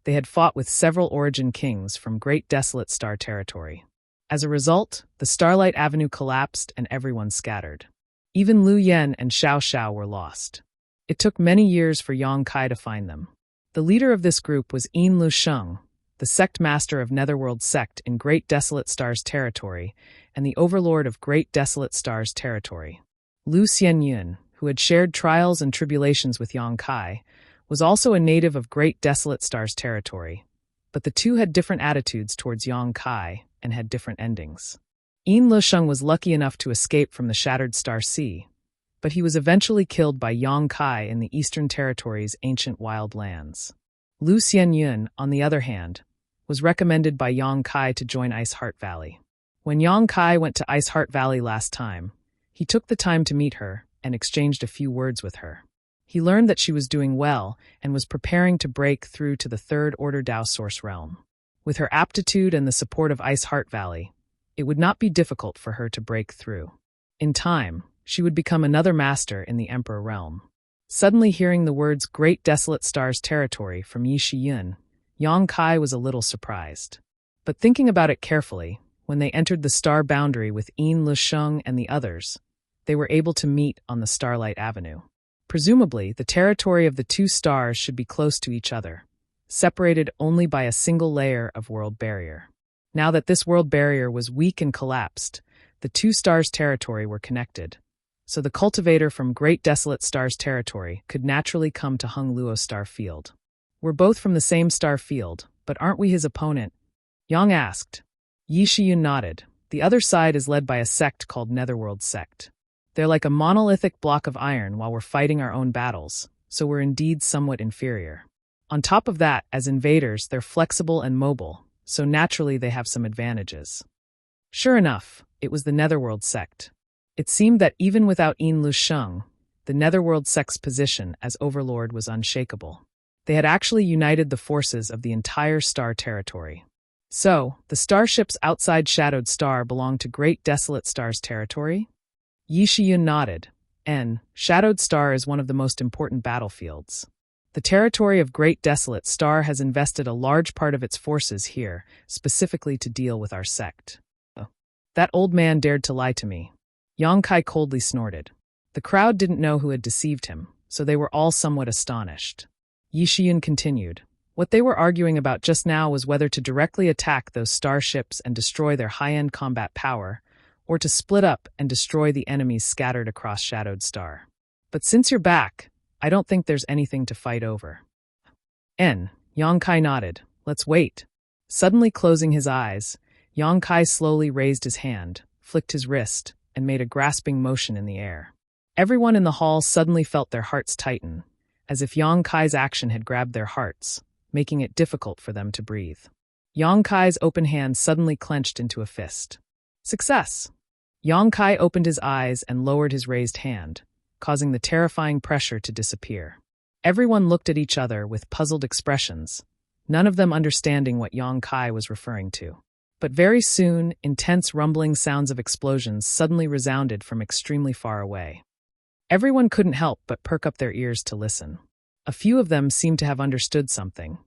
they had fought with several origin kings from Great Desolate Star Territory. As a result, the Starlight Avenue collapsed and everyone scattered. Even Lu Yen and Xiao Xiao were lost. It took many years for Yang Kai to find them. The leader of this group was Yin Lu Sheng, the sect master of Netherworld Sect in Great Desolate Star's territory, and the overlord of Great Desolate Star's territory. Lu Xianyun, who had shared trials and tribulations with Yang Kai, was also a native of Great Desolate Star's territory, but the two had different attitudes towards Yang Kai and had different endings. Yin Lu Sheng was lucky enough to escape from the Shattered Star Sea, but he was eventually killed by Yang Kai in the Eastern Territory's ancient wild lands. Lu Xianyun, on the other hand, was recommended by Yang Kai to join Ice Heart Valley. When Yang Kai went to Ice Heart Valley last time, he took the time to meet her and exchanged a few words with her. He learned that she was doing well and was preparing to break through to the Third Order Dao Source Realm. With her aptitude and the support of Ice Heart Valley, it would not be difficult for her to break through. In time, she would become another master in the Emperor Realm. Suddenly hearing the words Great Desolate Star's Territory from Yi Shiyun, Yang Kai was a little surprised. But thinking about it carefully, when they entered the star boundary with Yin Lu Sheng and the others, they were able to meet on the Starlight Avenue. Presumably, the territory of the two stars should be close to each other, separated only by a single layer of world barrier. Now that this world barrier was weak and collapsed, the two stars' territory were connected, so the cultivator from Great Desolate Star's territory could naturally come to Hung Luo Star Field. We're both from the same star field, but aren't we his opponent? Yang asked. Yi Shiyun nodded. The other side is led by a sect called Netherworld Sect. They're like a monolithic block of iron while we're fighting our own battles, so we're indeed somewhat inferior. On top of that, as invaders, they're flexible and mobile, so naturally they have some advantages. Sure enough, it was the Netherworld Sect. It seemed that even without Yin Lu Sheng, the Netherworld Sect's position as overlord was unshakable. They had actually united the forces of the entire star territory. So, the starships outside Shadowed Star belonged to Great Desolate Star's territory? Yi Shiyun nodded. Shadowed Star is one of the most important battlefields. The territory of Great Desolate Star has invested a large part of its forces here, specifically to deal with our sect. That old man dared to lie to me. Yang Kai coldly snorted. The crowd didn't know who had deceived him, so they were all somewhat astonished. Yi Shiyun continued. What they were arguing about just now was whether to directly attack those starships and destroy their high-end combat power, or to split up and destroy the enemies scattered across Shadowed Star. But since you're back, I don't think there's anything to fight over. Yang Kai nodded. Let's wait. Suddenly closing his eyes, Yang Kai slowly raised his hand, flicked his wrist, and made a grasping motion in the air. Everyone in the hall suddenly felt their hearts tighten, as if Yang Kai's action had grabbed their hearts, making it difficult for them to breathe. Yang Kai's open hand suddenly clenched into a fist. Success! Yang Kai opened his eyes and lowered his raised hand, causing the terrifying pressure to disappear. Everyone looked at each other with puzzled expressions, none of them understanding what Yang Kai was referring to. But very soon, intense rumbling sounds of explosions suddenly resounded from extremely far away. Everyone couldn't help but perk up their ears to listen. A few of them seemed to have understood something,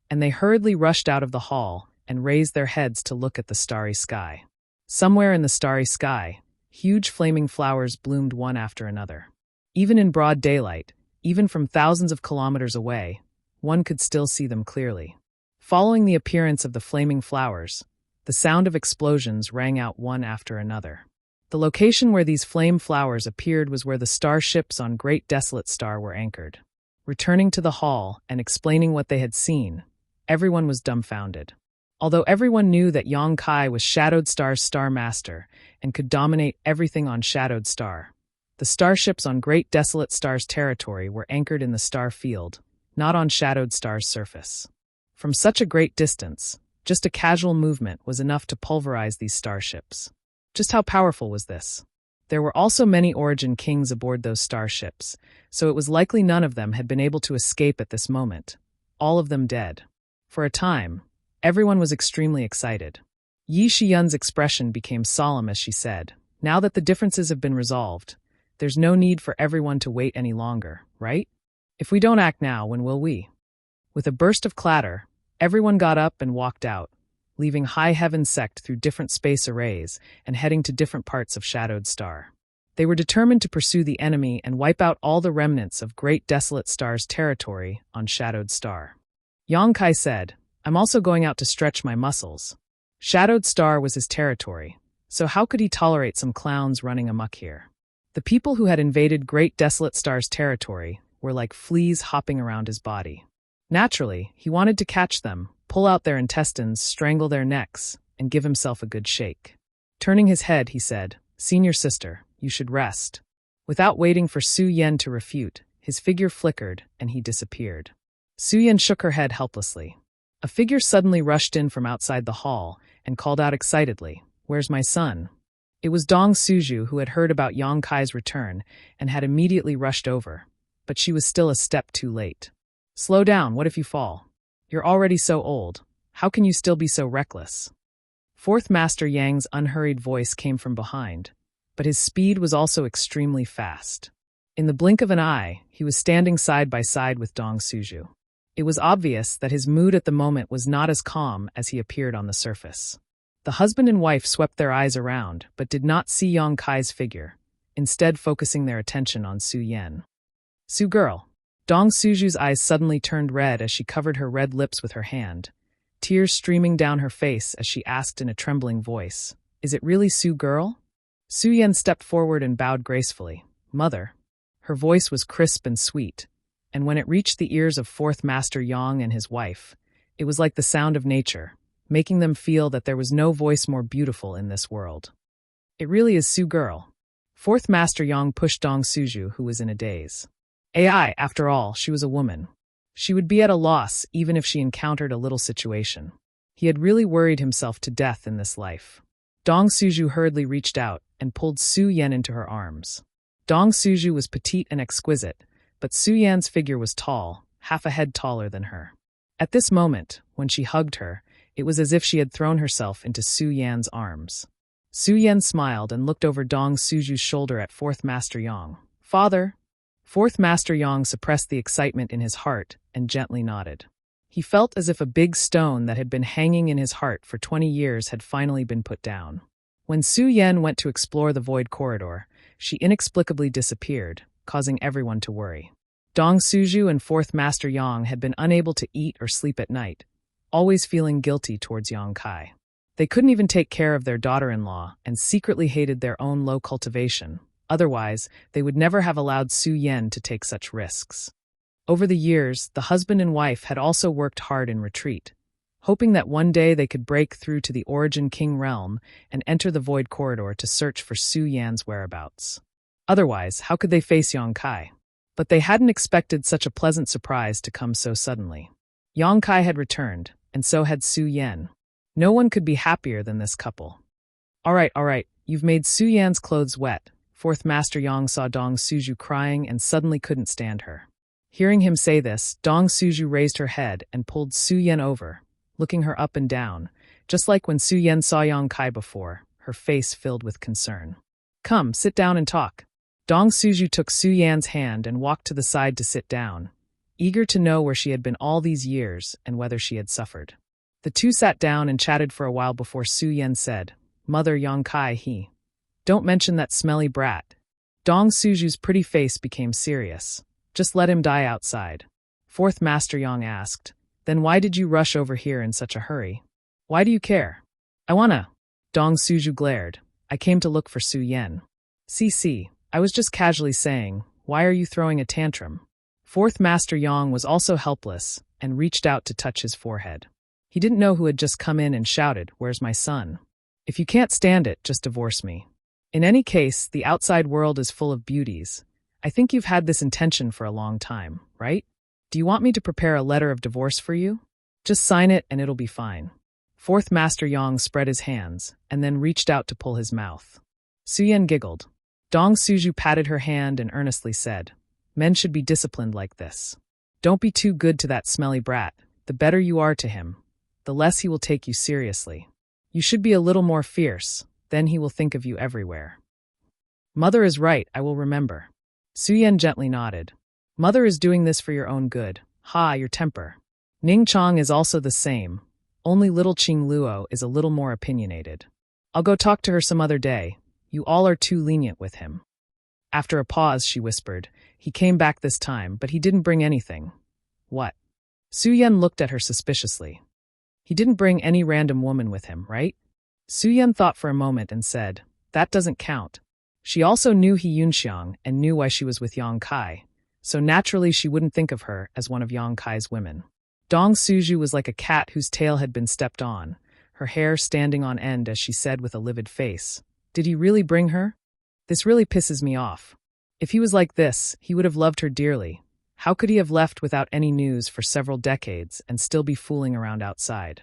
and they hurriedly rushed out of the hall and raised their heads to look at the starry sky. Somewhere in the starry sky, huge flaming flowers bloomed one after another. Even in broad daylight, even from thousands of kilometers away, one could still see them clearly. Following the appearance of the flaming flowers, the sound of explosions rang out one after another. The location where these flame flowers appeared was where the starships on Great Desolate Star were anchored. Returning to the hall and explaining what they had seen, everyone was dumbfounded. Although everyone knew that Yang Kai was Shadowed Star's Star Master and could dominate everything on Shadowed Star, the starships on Great Desolate Star's territory were anchored in the star field, not on Shadowed Star's surface. From such a great distance, just a casual movement was enough to pulverize these starships. Just how powerful was this? There were also many Origin Kings aboard those starships, so it was likely none of them had been able to escape at this moment, all of them dead. For a time, everyone was extremely excited. Yi Shiyun's expression became solemn as she said, "Now that the differences have been resolved, there's no need for everyone to wait any longer, right? If we don't act now, when will we?" With a burst of clatter, everyone got up and walked out, leaving High Heaven Sect through different space arrays and heading to different parts of Shadowed Star. They were determined to pursue the enemy and wipe out all the remnants of Great Desolate Star's territory on Shadowed Star. Yang Kai said, "I'm also going out to stretch my muscles." Shadowed Star was his territory, so how could he tolerate some clowns running amok here? The people who had invaded Great Desolate Star's territory were like fleas hopping around his body. Naturally, he wanted to catch them, pull out their intestines, strangle their necks, and give himself a good shake. Turning his head, he said, "Senior sister, you should rest." Without waiting for Su Yen to refute, his figure flickered and he disappeared. Su Yen shook her head helplessly. A figure suddenly rushed in from outside the hall and called out excitedly, "Where's my son?" It was Dong Suju, who had heard about Yang Kai's return and had immediately rushed over, but she was still a step too late. "Slow down, what if you fall? You're already so old. How can you still be so reckless?" Fourth Master Yang's unhurried voice came from behind, but his speed was also extremely fast. In the blink of an eye, he was standing side by side with Dong Suju. It was obvious that his mood at the moment was not as calm as he appeared on the surface. The husband and wife swept their eyes around, but did not see Yang Kai's figure, instead focusing their attention on Su Yen. "Su girl." Dong Suju's eyes suddenly turned red as she covered her red lips with her hand, tears streaming down her face as she asked in a trembling voice, "Is it really Su girl?" Su Yen stepped forward and bowed gracefully. "Mother." Her voice was crisp and sweet, and when it reached the ears of Fourth Master Yang and his wife, it was like the sound of nature, making them feel that there was no voice more beautiful in this world. "It really is Su girl." Fourth Master Yang pushed Dong Suju, who was in a daze. AI, after all, she was a woman. She would be at a loss even if she encountered a little situation. He had really worried himself to death in this life. Dong Suju hurriedly reached out and pulled Su Yen into her arms. Dong Suju was petite and exquisite, but Su Yan's figure was tall, half a head taller than her. At this moment, when she hugged her, it was as if she had thrown herself into Su Yan's arms. Su Yan smiled and looked over Dong Suju's shoulder at Fourth Master Yang. "Father." Fourth Master Yang suppressed the excitement in his heart and gently nodded. He felt as if a big stone that had been hanging in his heart for 20 years had finally been put down. When Su Yan went to explore the void corridor, she inexplicably disappeared, causing everyone to worry. Dong Suju and Fourth Master Yang had been unable to eat or sleep at night, always feeling guilty towards Yang Kai. They couldn't even take care of their daughter-in-law and secretly hated their own low cultivation. Otherwise, they would never have allowed Su Yan to take such risks. Over the years, the husband and wife had also worked hard in retreat, hoping that one day they could break through to the Origin King realm and enter the Void Corridor to search for Su Yan's whereabouts. Otherwise, how could they face Yang Kai? But they hadn't expected such a pleasant surprise to come so suddenly. Yang Kai had returned, and so had Su Yan. No one could be happier than this couple. All right, you've made Su Yan's clothes wet." Fourth Master Yang saw Dong Suju crying and suddenly couldn't stand her. Hearing him say this, Dong Suju raised her head and pulled Su Yan over, looking her up and down, just like when Su Yan saw Yang Kai before, her face filled with concern. "Come, sit down and talk." Dong Suju took Su Yan's hand and walked to the side to sit down, eager to know where she had been all these years and whether she had suffered. The two sat down and chatted for a while before Su Yan said, "Mother Yang Kai, don't mention that smelly brat." Dong Suju's pretty face became serious. "Just let him die outside." Fourth Master Yang asked, "Then why did you rush over here in such a hurry? Why do you care?" "I wanna." Dong Suju glared. "I came to look for Su Yan." "See, I was just casually saying, why are you throwing a tantrum?" Fourth Master Yang was also helpless and reached out to touch his forehead. He didn't know who had just come in and shouted, "Where's my son? If you can't stand it, just divorce me." In any case, the outside world is full of beauties. I think you've had this intention for a long time, right? Do you want me to prepare a letter of divorce for you? Just sign it and it'll be fine. Fourth Master Yang spread his hands and then reached out to pull his mouth. Su Yan giggled. Dong Suju patted her hand and earnestly said, "Men should be disciplined like this. Don't be too good to that smelly brat. The better you are to him, the less he will take you seriously. You should be a little more fierce, then he will think of you everywhere." "Mother is right, I will remember." Su Yan gently nodded. "Mother is doing this for your own good. Your temper. Ning Chong is also the same, only little Qing Luo is a little more opinionated. I'll go talk to her some other day. You all are too lenient with him." After a pause, she whispered, "He came back this time, but he didn't bring anything." "What?" Su Yan looked at her suspiciously. "He didn't bring any random woman with him, right?" Su Yan thought for a moment and said, "That doesn't count." She also knew He Yunxiang and knew why she was with Yang Kai, so naturally she wouldn't think of her as one of Yang Kai's women. Dong Suju was like a cat whose tail had been stepped on, her hair standing on end as she said with a livid face, "Did he really bring her? This really pisses me off. If he was like this, he would have loved her dearly. How could he have left without any news for several decades and still be fooling around outside?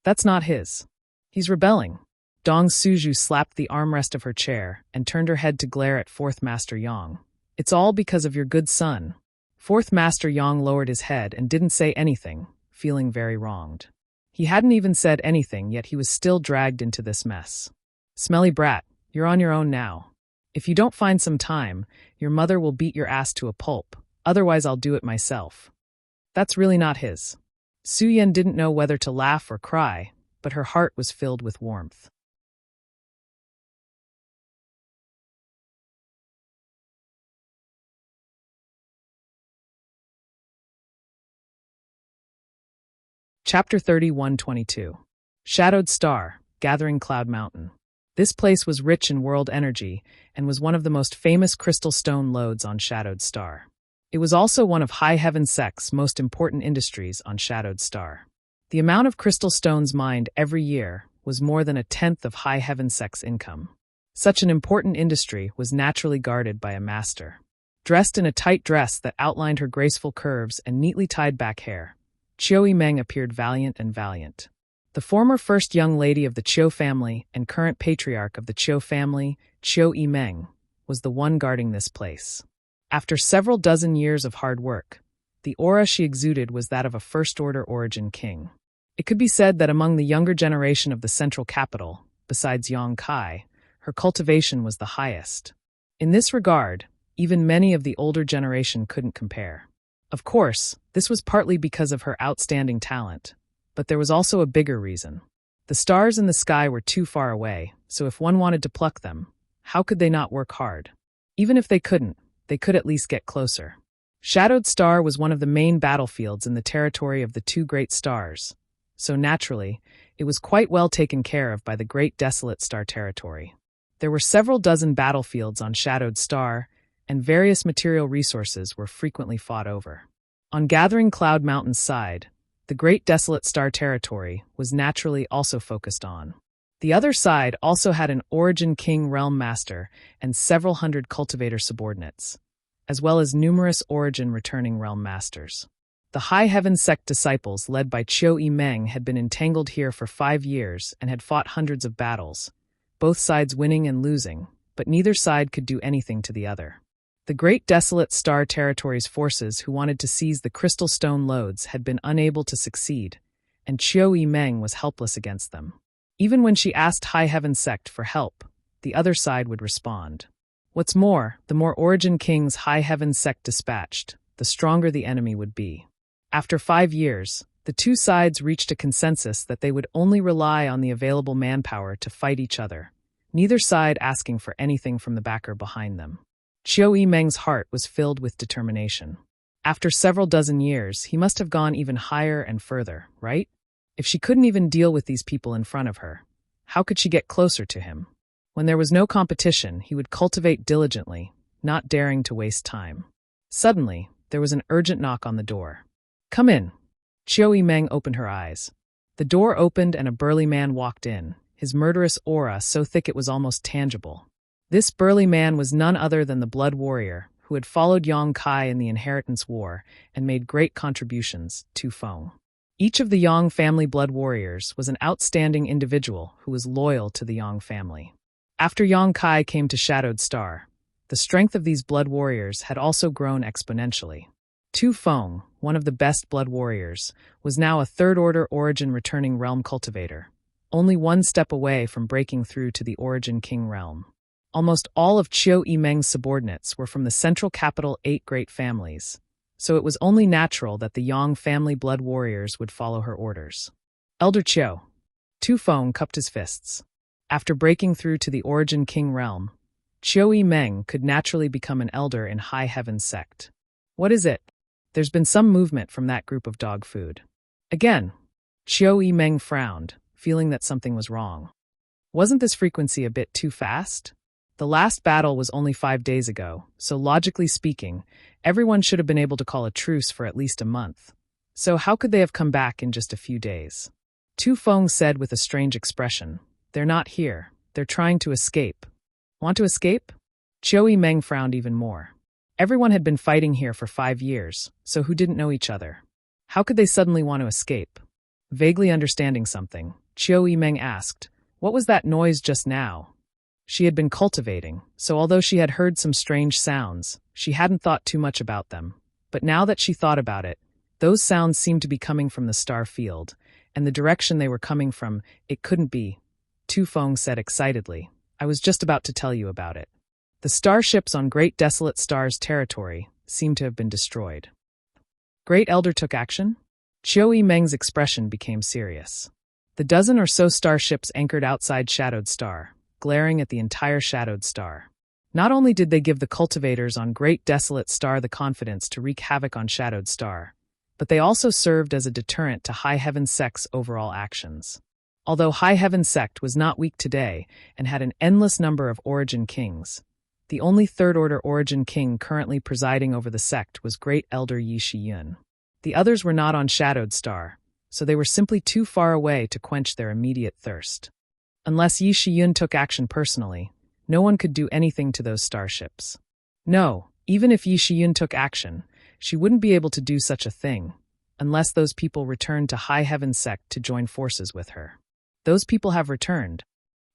That's not his. He's rebelling." Dong Suju slapped the armrest of her chair and turned her head to glare at Fourth Master Yang. "It's all because of your good son." Fourth Master Yang lowered his head and didn't say anything, feeling very wronged. He hadn't even said anything, yet he was still dragged into this mess. "Smelly brat, you're on your own now. If you don't find some time, your mother will beat your ass to a pulp, otherwise I'll do it myself." That's really not his. Su Yan didn't know whether to laugh or cry, but her heart was filled with warmth. Chapter 31:22. Shadowed Star, Gathering Cloud Mountain. This place was rich in world energy and was one of the most famous crystal stone lodes on Shadowed Star. It was also one of High Heaven Sect's most important industries on Shadowed Star. The amount of crystal stones mined every year was more than a tenth of High Heaven Sect's income. Such an important industry was naturally guarded by a master. Dressed in a tight dress that outlined her graceful curves and neatly tied back hair, Chiu Yimeng appeared valiant. The former first young lady of the Chiu family and current patriarch of the Chiu family, Chiu Yimeng, was the one guarding this place. After several dozen years of hard work, The aura she exuded was that of a first-order origin king. It could be said that among the younger generation of the central capital, besides Yang Kai, her cultivation was the highest. In this regard, even many of the older generation couldn't compare. Of course, this was partly because of her outstanding talent, but there was also a bigger reason. The stars in the sky were too far away, so if one wanted to pluck them, how could they not work hard? Even if they couldn't, they could at least get closer. Shadowed Star was one of the main battlefields in the territory of the two great stars, so naturally, it was quite well taken care of by the Great Desolate Star territory. There were several dozen battlefields on Shadowed Star, and various material resources were frequently fought over. On Gathering Cloud Mountain's side, the Great Desolate Star territory was naturally also focused on. The other side also had an Origin King Realm Master and several hundred cultivator subordinates, as well as numerous Origin returning Realm Masters. The High Heaven Sect disciples led by Chiu Meng had been entangled here for 5 years and had fought hundreds of battles, both sides winning and losing, but neither side could do anything to the other. The Great Desolate Star Territory's forces who wanted to seize the crystal stone lodes had been unable to succeed, and Chiu Meng was helpless against them. Even when she asked High Heaven Sect for help, the other side would respond. What's more, the more Origin Kings High Heaven Sect dispatched, the stronger the enemy would be. After 5 years, the two sides reached a consensus that they would only rely on the available manpower to fight each other, neither side asking for anything from the backer behind them. Chiu Meng's heart was filled with determination. After several dozen years, he must have gone even higher and further, right? If she couldn't even deal with these people in front of her, how could she get closer to him? When there was no competition, he would cultivate diligently, not daring to waste time. Suddenly, there was an urgent knock on the door. "Come in." Chiu Meng opened her eyes. The door opened and a burly man walked in, his murderous aura so thick it was almost tangible. This burly man was none other than the Blood Warrior, who had followed Yang Kai in the Inheritance War and made great contributions, Tu Feng. Each of the Yang family Blood Warriors was an outstanding individual who was loyal to the Yang family. After Yang Kai came to Shadowed Star, the strength of these Blood Warriors had also grown exponentially. Tu Feng, one of the best Blood Warriors, was now a third-order Origin returning realm cultivator, only one step away from breaking through to the Origin King realm. Almost all of Chiu Meng's subordinates were from the central capital 8 great families, so it was only natural that the Yang family Blood Warriors would follow her orders. Elder Chiu. Tu Feng cupped his fists. After breaking through to the Origin King realm, Chiu Meng could naturally become an elder in High Heaven Sect. What is it? There's been some movement from that group of dog food. Again, Chiu Meng frowned, feeling that something was wrong. Wasn't this frequency a bit too fast? The last battle was only 5 days ago, so logically speaking, everyone should have been able to call a truce for at least a month. So how could they have come back in just a few days? Tu Feng said with a strange expression, "They're not here. They're trying to escape." Want to escape? Chiu Meng frowned even more. Everyone had been fighting here for 5 years, so who didn't know each other? How could they suddenly want to escape? Vaguely understanding something, Chiu Meng asked, "What was that noise just now?" She had been cultivating, so although she had heard some strange sounds, she hadn't thought too much about them. But now that she thought about it, those sounds seemed to be coming from the star field, and the direction they were coming from, it couldn't be. Tu Feng said excitedly, "I was just about to tell you about it. The starships on Great Desolate Star's territory seemed to have been destroyed." Great Elder took action? Chiu Meng's expression became serious. The dozen or so starships anchored outside Shadowed Star, glaring at the entire Shadowed Star. Not only did they give the cultivators on Great Desolate Star the confidence to wreak havoc on Shadowed Star, but they also served as a deterrent to High Heaven Sect's overall actions. Although High Heaven Sect was not weak today and had an endless number of Origin Kings, the only third-order Origin King currently presiding over the sect was Great Elder Yi Shiyun. The others were not on Shadowed Star, so they were simply too far away to quench their immediate thirst. Unless Yi Shiyun took action personally, no one could do anything to those starships. No, even if Yi Shiyun took action, she wouldn't be able to do such a thing, unless those people returned to High Heaven Sect to join forces with her. Those people have returned.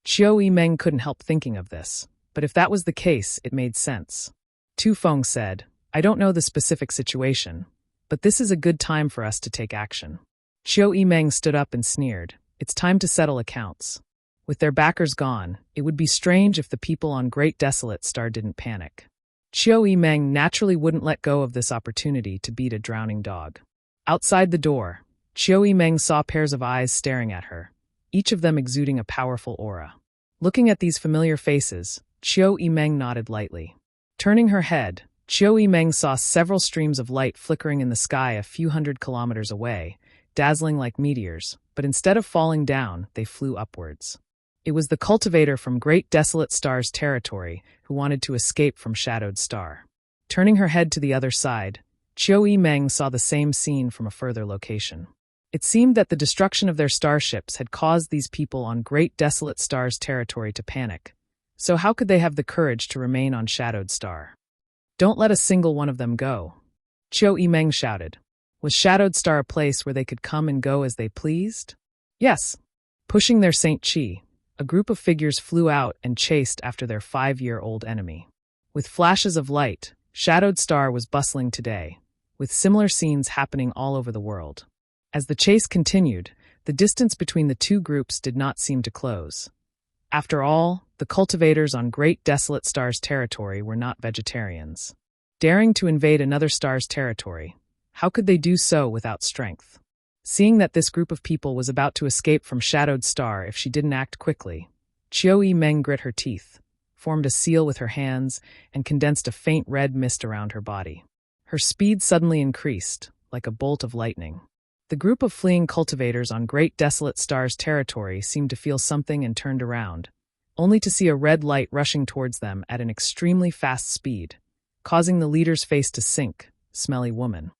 Chiu Meng couldn't help thinking of this, but if that was the case, it made sense. Tu Feng said, "I don't know the specific situation, But this is a good time for us to take action. Chiu Yimeng stood up and sneered. It's time to settle accounts. With their backers gone, it would be strange if the people on Great Desolate Star didn't panic. Chiu Yimeng naturally wouldn't let go of this opportunity to beat a drowning dog. Outside the door, Chiu Yimeng saw pairs of eyes staring at her, each of them exuding a powerful aura. Looking at these familiar faces, Chiu Yimeng nodded lightly. Turning her head, Chiu Yimeng saw several streams of light flickering in the sky a few hundred kilometers away, dazzling like meteors, but instead of falling down, they flew upwards. It was the cultivator from Great Desolate Star's territory who wanted to escape from Shadowed Star. Turning her head to the other side, Chiu Yimeng saw the same scene from a further location. It seemed that the destruction of their starships had caused these people on Great Desolate Star's territory to panic. So how could they have the courage to remain on Shadowed Star? Don't let a single one of them go, Chiu Yimeng shouted. Was Shadowed Star a place where they could come and go as they pleased? Yes. Pushing their Saint Chi, a group of figures flew out and chased after their 5-year-old enemy. With flashes of light, Shadowed Star was bustling today, with similar scenes happening all over the world. As the chase continued, the distance between the two groups did not seem to close. After all, the cultivators on Great Desolate Star's territory were not vegetarians. Daring to invade another star's territory, how could they do so without strength? Seeing that this group of people was about to escape from Shadowed Star if she didn't act quickly, Chiu Yimeng grit her teeth, formed a seal with her hands, and condensed a faint red mist around her body. Her speed suddenly increased, like a bolt of lightning. The group of fleeing cultivators on Great Desolate Star's territory seemed to feel something and turned around, only to see a red light rushing towards them at an extremely fast speed, causing the leader's face to sink. Smelly woman.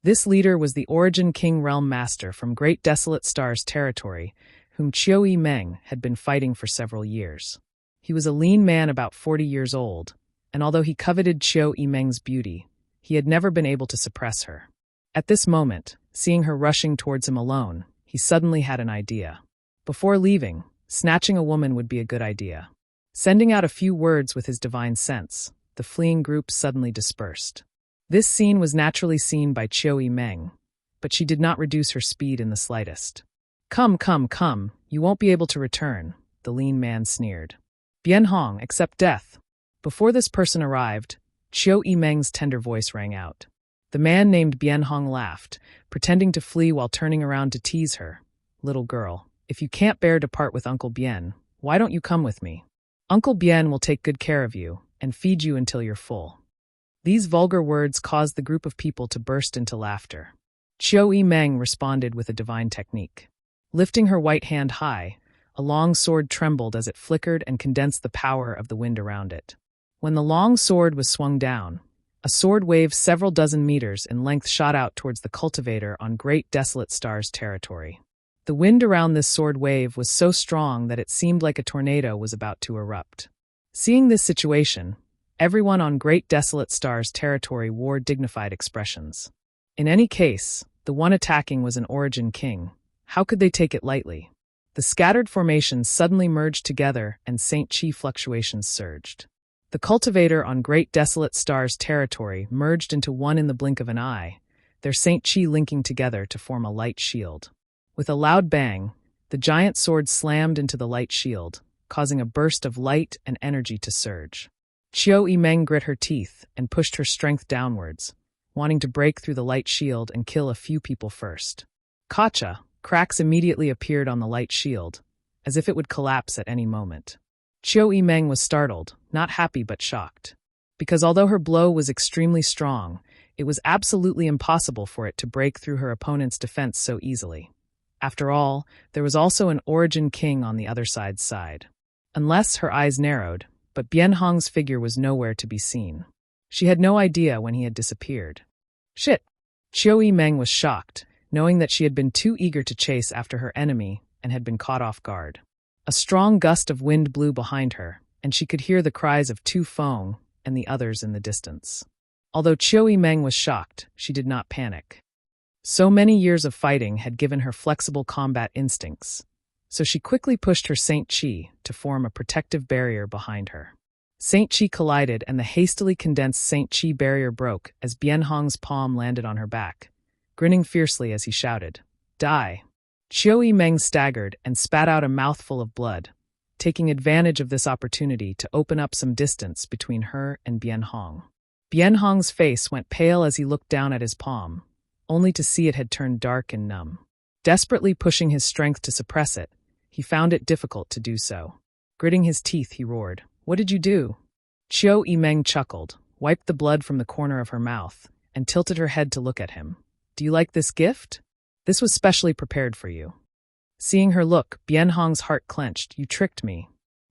This leader was the Origin King Realm Master from Great Desolate Star's territory, whom Chiu Yimeng had been fighting for several years. He was a lean man about 40 years old, and although he coveted Chiu Yimeng's beauty, he had never been able to suppress her. At this moment, seeing her rushing towards him alone, he suddenly had an idea. Before leaving, snatching a woman would be a good idea. Sending out a few words with his divine sense, the fleeing group suddenly dispersed. This scene was naturally seen by Chiu Yimeng, but she did not reduce her speed in the slightest. Come, you won't be able to return, the lean man sneered. Bien Hong, accept death. Before this person arrived, Chiu Yimeng's tender voice rang out. The man named Bien Hong laughed, pretending to flee while turning around to tease her. Little girl, if you can't bear to part with Uncle Bien, why don't you come with me? Uncle Bien will take good care of you and feed you until you're full. These vulgar words caused the group of people to burst into laughter. Chiu Yimeng responded with a divine technique. Lifting her white hand high, a long sword trembled as it flickered and condensed the power of the wind around it. When the long sword was swung down, a sword wave several dozen meters in length shot out towards the cultivator on Great Desolate Star's territory. The wind around this sword wave was so strong that it seemed like a tornado was about to erupt. Seeing this situation, everyone on Great Desolate Star's territory wore dignified expressions. In any case, the one attacking was an Origin King. How could they take it lightly? The scattered formations suddenly merged together and Saint Chi fluctuations surged. The cultivator on Great Desolate Star's territory merged into one in the blink of an eye, their Saint Chi linking together to form a light shield. With a loud bang, the giant sword slammed into the light shield, causing a burst of light and energy to surge. Chiu Yimeng grit her teeth and pushed her strength downwards, wanting to break through the light shield and kill a few people first. Gotcha! Cracks immediately appeared on the light shield, as if it would collapse at any moment. Chiu Yimeng was startled, not happy but shocked. Because although her blow was extremely strong, it was absolutely impossible for it to break through her opponent's defense so easily. After all, there was also an Origin King on the other side's side. Unless her eyes narrowed, but Bien Hong's figure was nowhere to be seen. She had no idea when he had disappeared. Shit! Chiu Yimeng was shocked, knowing that she had been too eager to chase after her enemy and had been caught off guard. A strong gust of wind blew behind her, and she could hear the cries of Tu Feng and the others in the distance. Although Chiu Yimeng was shocked, she did not panic. So many years of fighting had given her flexible combat instincts, so she quickly pushed her Saint Chi to form a protective barrier behind her. Saint Chi collided and the hastily condensed Saint Chi barrier broke as Bien Hong's palm landed on her back, grinning fiercely as he shouted, "Die!" Chiu Meng staggered and spat out a mouthful of blood, taking advantage of this opportunity to open up some distance between her and Bien Hong. Bien Hong's face went pale as he looked down at his palm, only to see it had turned dark and numb. Desperately pushing his strength to suppress it, he found it difficult to do so. Gritting his teeth, he roared, "What did you do?" Chiu Meng chuckled, wiped the blood from the corner of her mouth, and tilted her head to look at him. "Do you like this gift? This was specially prepared for you." Seeing her look, Bien Hong's heart clenched. "You tricked me."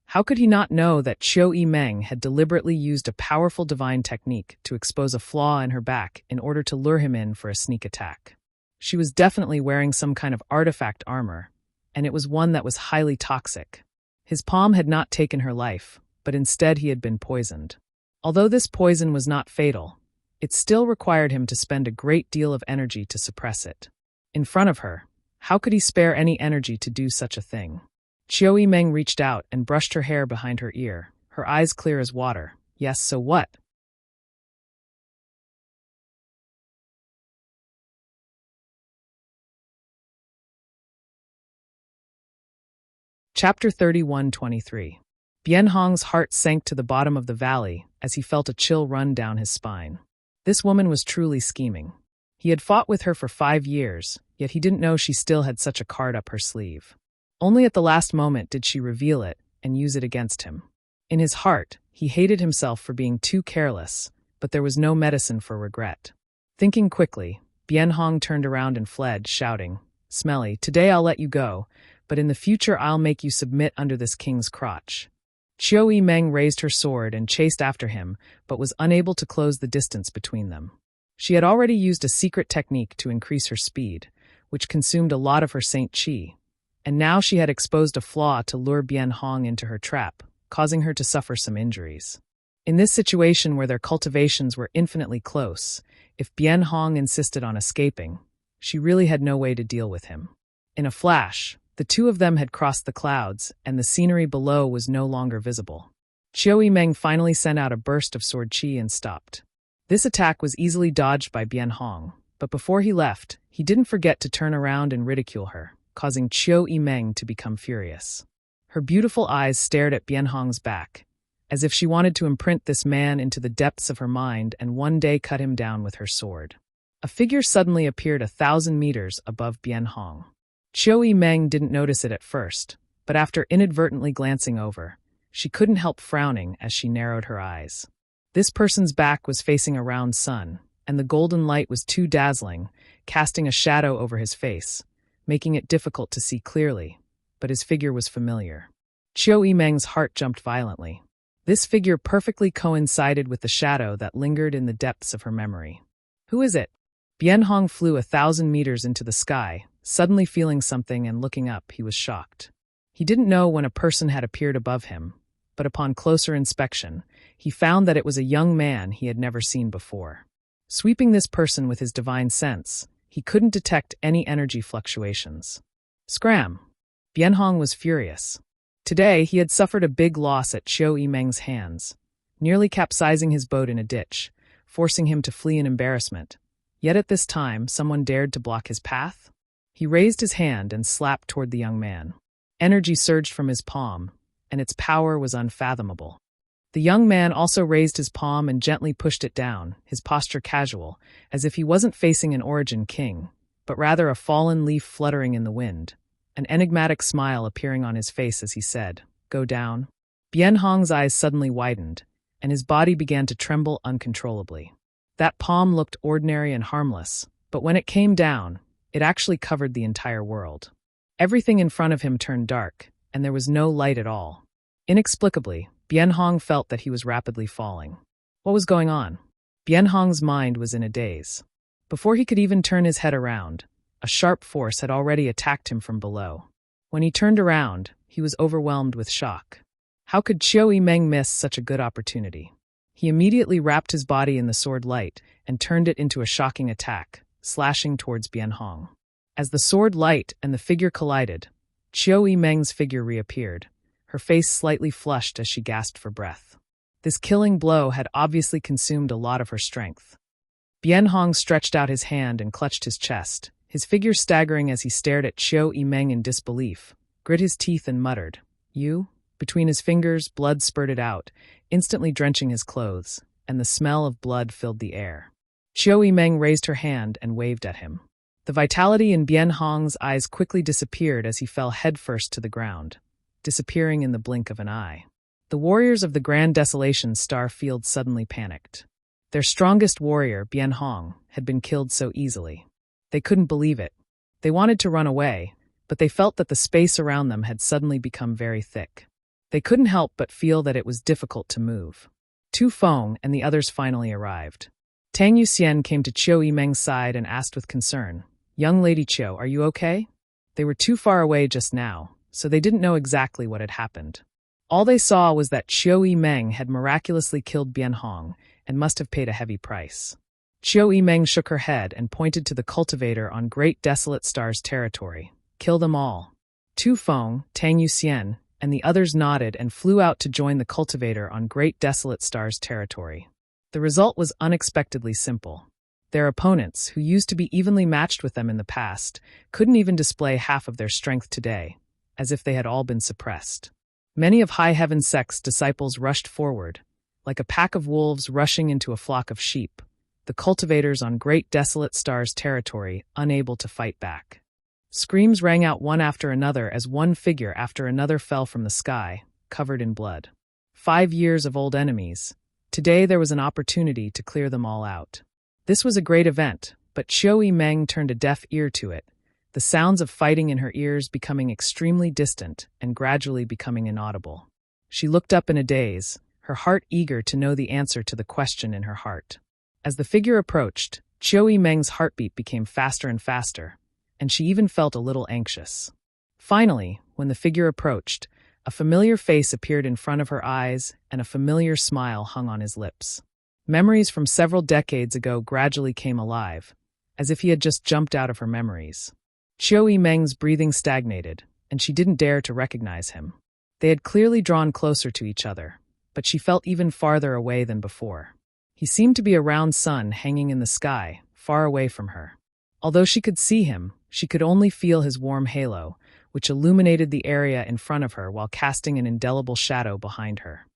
How could he not know that Chiu Meng had deliberately used a powerful divine technique to expose a flaw in her back in order to lure him in for a sneak attack? She was definitely wearing some kind of artifact armor, and it was one that was highly toxic. His palm had not taken her life, but instead he had been poisoned. Although this poison was not fatal, it still required him to spend a great deal of energy to suppress it. In front of her, how could he spare any energy to do such a thing? Chiu Meng reached out and brushed her hair behind her ear, her eyes clear as water. "Yes, so what?" Chapter 31:23. Bien Hong's heart sank to the bottom of the valley as he felt a chill run down his spine. This woman was truly scheming. He had fought with her for 5 years, yet he didn't know she still had such a card up her sleeve. Only at the last moment did she reveal it and use it against him. In his heart, he hated himself for being too careless, but there was no medicine for regret. Thinking quickly, Bien Hong turned around and fled, shouting, "Smelly, today I'll let you go, but in the future I'll make you submit under this king's crotch." Chiu Meng raised her sword and chased after him, but was unable to close the distance between them. She had already used a secret technique to increase her speed, which consumed a lot of her Saint Chi, and now she had exposed a flaw to lure Bien Hong into her trap, causing her to suffer some injuries. In this situation where their cultivations were infinitely close, if Bien Hong insisted on escaping, she really had no way to deal with him. In a flash, the two of them had crossed the clouds, and the scenery below was no longer visible. Chiu Meng finally sent out a burst of sword chi and stopped. This attack was easily dodged by Bien Hong, but before he left, he didn't forget to turn around and ridicule her, causing Chiu Meng to become furious. Her beautiful eyes stared at Bien Hong's back, as if she wanted to imprint this man into the depths of her mind and one day cut him down with her sword. A figure suddenly appeared 1,000 meters above Bien Hong. Chiu Meng didn't notice it at first, but after inadvertently glancing over, she couldn't help frowning as she narrowed her eyes. This person's back was facing a round sun, and the golden light was too dazzling, casting a shadow over his face, making it difficult to see clearly, but his figure was familiar. Chiu Meng's heart jumped violently. This figure perfectly coincided with the shadow that lingered in the depths of her memory. "Who is it?" Bien Hong flew 1,000 meters into the sky, suddenly feeling something and looking up, he was shocked. He didn't know when a person had appeared above him, but upon closer inspection, he found that it was a young man he had never seen before. Sweeping this person with his divine sense, he couldn't detect any energy fluctuations. Scram! Bien Hong was furious. Today, he had suffered a big loss at Chiu Meng's hands, nearly capsizing his boat in a ditch, forcing him to flee in embarrassment. Yet at this time, someone dared to block his path? He raised his hand and slapped toward the young man. Energy surged from his palm, and its power was unfathomable. The young man also raised his palm and gently pushed it down, his posture casual, as if he wasn't facing an origin king, but rather a fallen leaf fluttering in the wind, an enigmatic smile appearing on his face as he said, "Go down." Bien Hong's eyes suddenly widened, and his body began to tremble uncontrollably. That palm looked ordinary and harmless, but when it came down, it actually covered the entire world. Everything in front of him turned dark, and there was no light at all. Inexplicably, Bien Hong felt that he was rapidly falling. What was going on? Bien Hong's mind was in a daze. Before he could even turn his head around, a sharp force had already attacked him from below. When he turned around, he was overwhelmed with shock. How could Chiu Meng miss such a good opportunity? He immediately wrapped his body in the sword light and turned it into a shocking attack, slashing towards Bien Hong. As the sword light and the figure collided, Chiu Meng's figure reappeared, her face slightly flushed as she gasped for breath. This killing blow had obviously consumed a lot of her strength. Bien Hong stretched out his hand and clutched his chest, his figure staggering as he stared at Chiu Yimeng in disbelief, grit his teeth and muttered, "You?" Between his fingers, blood spurted out, instantly drenching his clothes, and the smell of blood filled the air. Chiu Yimeng raised her hand and waved at him. The vitality in Bien Hong's eyes quickly disappeared as he fell headfirst to the ground, disappearing in the blink of an eye. The warriors of the Grand Desolation Star Field suddenly panicked. Their strongest warrior, Bien Hong, had been killed so easily. They couldn't believe it. They wanted to run away, but they felt that the space around them had suddenly become very thick. They couldn't help but feel that it was difficult to move. Tu Feng and the others finally arrived. Tang Yuxian came to Chiu Yimeng's side and asked with concern, "Young Lady Chiu, are you okay?" They were too far away just now, so they didn't know exactly what had happened. All they saw was that Chiu Yimeng had miraculously killed Bien Hong and must have paid a heavy price. Chiu Yimeng shook her head and pointed to the cultivator on Great Desolate Star's territory. "Kill them all." Tu Feng, Tang Yuxian, and the others nodded and flew out to join the cultivator on Great Desolate Star's territory. The result was unexpectedly simple. Their opponents, who used to be evenly matched with them in the past, couldn't even display half of their strength today, as if they had all been suppressed. Many of High Heaven Sect's disciples rushed forward, like a pack of wolves rushing into a flock of sheep, the cultivators on Great Desolate Star's territory unable to fight back. Screams rang out one after another as one figure after another fell from the sky, covered in blood. 5 years of old enemies. Today there was an opportunity to clear them all out. This was a great event, but Chiu Yimeng turned a deaf ear to it, the sounds of fighting in her ears becoming extremely distant and gradually becoming inaudible. She looked up in a daze, her heart eager to know the answer to the question in her heart. As the figure approached, Chiu Yimeng's heartbeat became faster and faster, and she even felt a little anxious. Finally, when the figure approached, a familiar face appeared in front of her eyes and a familiar smile hung on his lips. Memories from several decades ago gradually came alive, as if he had just jumped out of her memories. Chiu Yimeng's breathing stagnated, and she didn't dare to recognize him. They had clearly drawn closer to each other, but she felt even farther away than before. He seemed to be a round sun hanging in the sky, far away from her. Although she could see him, she could only feel his warm halo, which illuminated the area in front of her while casting an indelible shadow behind her.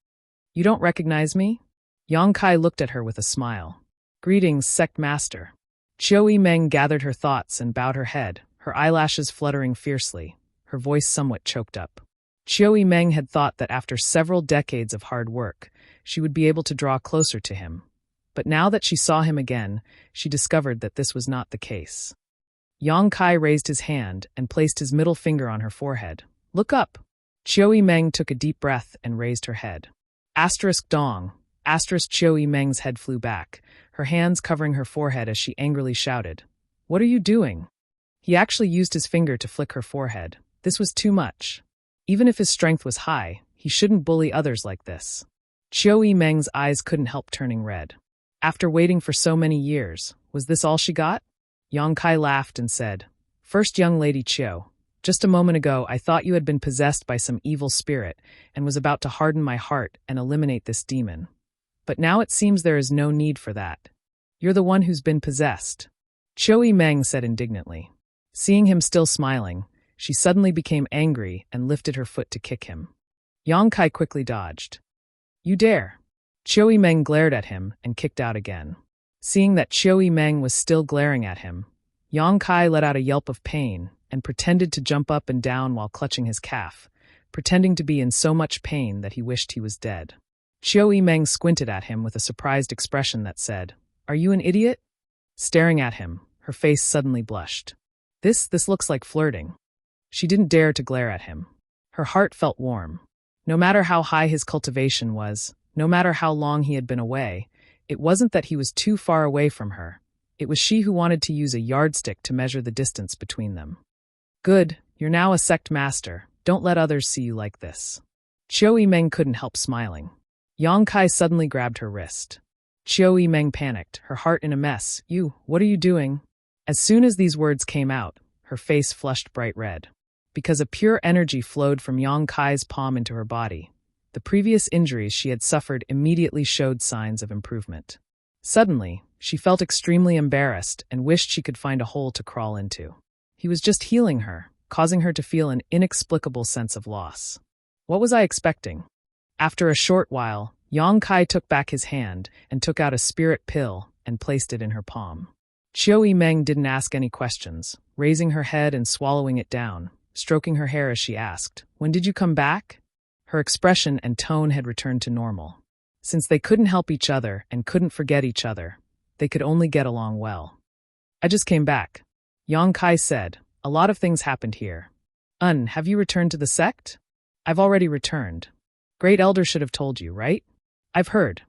"You don't recognize me?" Yang Kai looked at her with a smile. "Greetings, Sect Master." Chiu Yimeng gathered her thoughts and bowed her head, her eyelashes fluttering fiercely, her voice somewhat choked up. Chiu Yimeng had thought that after several decades of hard work, she would be able to draw closer to him. But now that she saw him again, she discovered that this was not the case. Yang Kai raised his hand and placed his middle finger on her forehead. "Look up." Chiu Yimeng took a deep breath and raised her head. Dong. Chiu Yimeng's head flew back, her hands covering her forehead as she angrily shouted, "What are you doing?" He actually used his finger to flick her forehead. This was too much. Even if his strength was high, he shouldn't bully others like this. Chiu Yimeng's eyes couldn't help turning red. After waiting for so many years, was this all she got? Yang Kai laughed and said, "First, young Lady Chiu, just a moment ago I thought you had been possessed by some evil spirit and was about to harden my heart and eliminate this demon. But now it seems there is no need for that. You're the one who's been possessed." Chiu Yimeng said indignantly. Seeing him still smiling, she suddenly became angry and lifted her foot to kick him. Yang Kai quickly dodged. "You dare!" Chiu Yimeng glared at him and kicked out again. Seeing that Chiu Yimeng was still glaring at him, Yang Kai let out a yelp of pain and pretended to jump up and down while clutching his calf, pretending to be in so much pain that he wished he was dead. Chiu Yimeng squinted at him with a surprised expression that said, "Are you an idiot?" Staring at him, her face suddenly blushed. This looks like flirting." She didn't dare to glare at him. Her heart felt warm. No matter how high his cultivation was, no matter how long he had been away, it wasn't that he was too far away from her. It was she who wanted to use a yardstick to measure the distance between them. "Good, you're now a sect master. Don't let others see you like this." Chiu Yimeng couldn't help smiling. Yang Kai suddenly grabbed her wrist. Chiu Yimeng panicked, her heart in a mess. What are you doing?" As soon as these words came out, her face flushed bright red. Because a pure energy flowed from Yang Kai's palm into her body, The previous injuries she had suffered immediately showed signs of improvement. Suddenly, she felt extremely embarrassed and wished she could find a hole to crawl into. He was just healing her, causing her to feel an inexplicable sense of loss. What was I expecting? After a short while, Yang Kai took back his hand and took out a spirit pill and placed it in her palm. Chiu Meng didn't ask any questions, raising her head and swallowing it down, stroking her hair as she asked, "When did you come back?" Her expression and tone had returned to normal. Since they couldn't help each other and couldn't forget each other, they could only get along well. "I just came back," Yang Kai said. "A lot of things happened here." Have you returned to the sect?" "I've already returned. Great Elder should have told you, right?" "I've heard.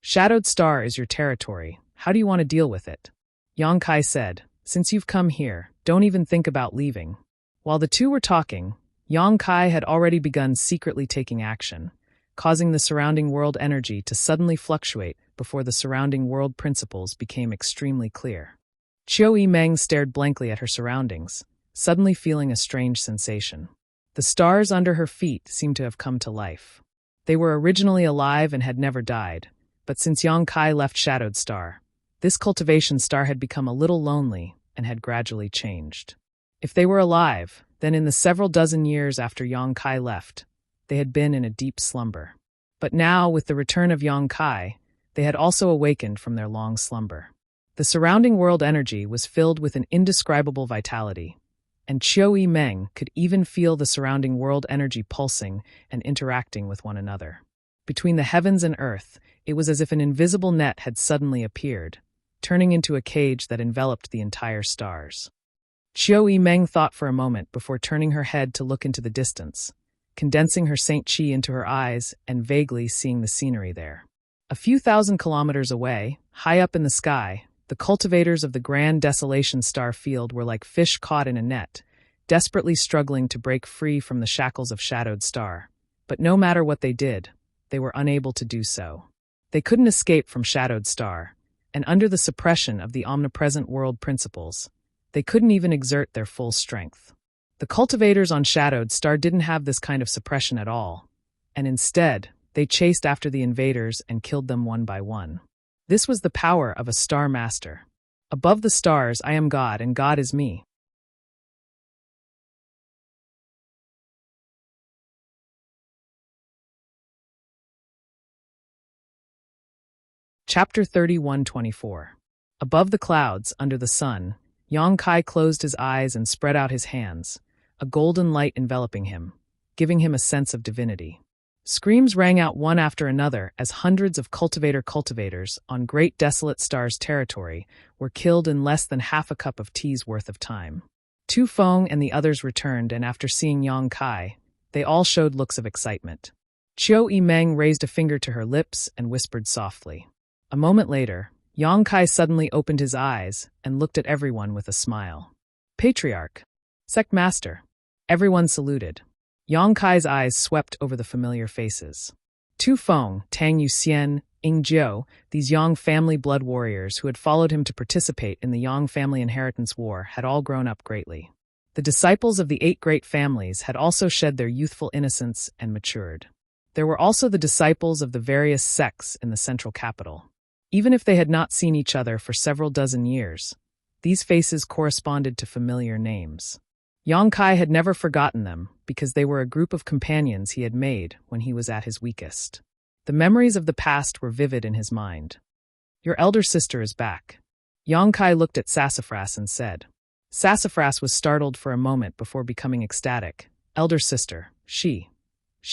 Shadowed Star is your territory. How do you want to deal with it?" Yang Kai said, "Since you've come here, don't even think about leaving." While the two were talking, Yang Kai had already begun secretly taking action, causing the surrounding world energy to suddenly fluctuate before the surrounding world principles became extremely clear. Chiu Meng stared blankly at her surroundings, suddenly feeling a strange sensation. The stars under her feet seemed to have come to life. They were originally alive and had never died, but since Yang Kai left Shadowed Star, this cultivation star had become a little lonely and had gradually changed. If they were alive, then in the several dozen years after Yang Kai left, they had been in a deep slumber. But now, with the return of Yang Kai, they had also awakened from their long slumber. The surrounding world energy was filled with an indescribable vitality, and Chiu Meng could even feel the surrounding world energy pulsing and interacting with one another. Between the heavens and earth, it was as if an invisible net had suddenly appeared, turning into a cage that enveloped the entire stars. Chiu Meng thought for a moment before turning her head to look into the distance, condensing her Saint Chi into her eyes and vaguely seeing the scenery there. A few thousand kilometers away, high up in the sky, the cultivators of the Grand Desolation Star Field were like fish caught in a net, desperately struggling to break free from the shackles of Shadowed Star. But no matter what they did, they were unable to do so. They couldn't escape from Shadowed Star, and under the suppression of the omnipresent world principles, they couldn't even exert their full strength. The cultivators on Shadowed Star didn't have this kind of suppression at all, and instead, they chased after the invaders and killed them one by one. This was the power of a Star Master. Above the stars, I am God, and God is me. Chapter 31:24. Above the clouds, under the sun, Yang Kai closed his eyes and spread out his hands, a golden light enveloping him, giving him a sense of divinity. Screams rang out one after another as hundreds of cultivators on Great Desolate Star's territory were killed in less than half a cup of tea's worth of time. Tu Feng and the others returned, and after seeing Yang Kai, they all showed looks of excitement. Chiu Meng raised a finger to her lips and whispered softly. A moment later, Yang Kai suddenly opened his eyes and looked at everyone with a smile. "Patriarch. Sect Master." Everyone saluted. Yang Kai's eyes swept over the familiar faces. Tu Feng, Tang Yuxian, Ying Jiu, these Yang family blood warriors who had followed him to participate in the Yang family inheritance war, had all grown up greatly. The disciples of the 8 great families had also shed their youthful innocence and matured. There were also the disciples of the various sects in the central capital. Even if they had not seen each other for several dozen years, these faces corresponded to familiar names. Yang Kai had never forgotten them because they were a group of companions he had made when he was at his weakest. The memories of the past were vivid in his mind. "Your elder sister is back." Yang Kai looked at Sassafras and said. Sassafras was startled for a moment before becoming ecstatic. "Elder sister, she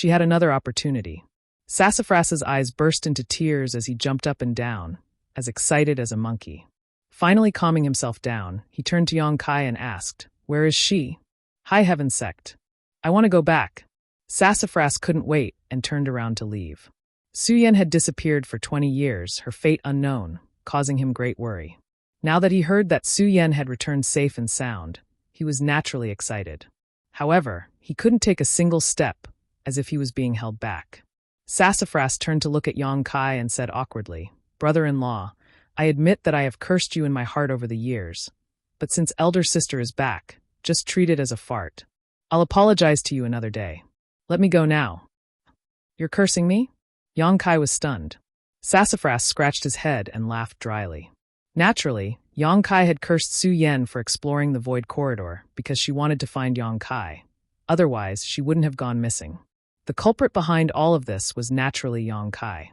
had another opportunity." Sassafras's eyes burst into tears as he jumped up and down, as excited as a monkey. Finally calming himself down, he turned to Yang Kai and asked, "Where is she?" "High Heaven Sect. I want to go back." Sassafras couldn't wait and turned around to leave. Suyen had disappeared for 20 years, her fate unknown, causing him great worry. Now that he heard that Suyen had returned safe and sound, he was naturally excited. However, he couldn't take a single step, as if he was being held back. Sassafras turned to look at Yang Kai and said awkwardly, "Brother-in-law, I admit that I have cursed you in my heart over the years, but since elder sister is back, just treat it as a fart. I'll apologize to you another day. Let me go now." You're cursing me? Yang Kai was stunned. Sassafras scratched his head and laughed dryly. Naturally, Yang Kai had cursed Su Yen for exploring the void corridor because she wanted to find Yang Kai. Otherwise, she wouldn't have gone missing. The culprit behind all of this was naturally Yang Kai.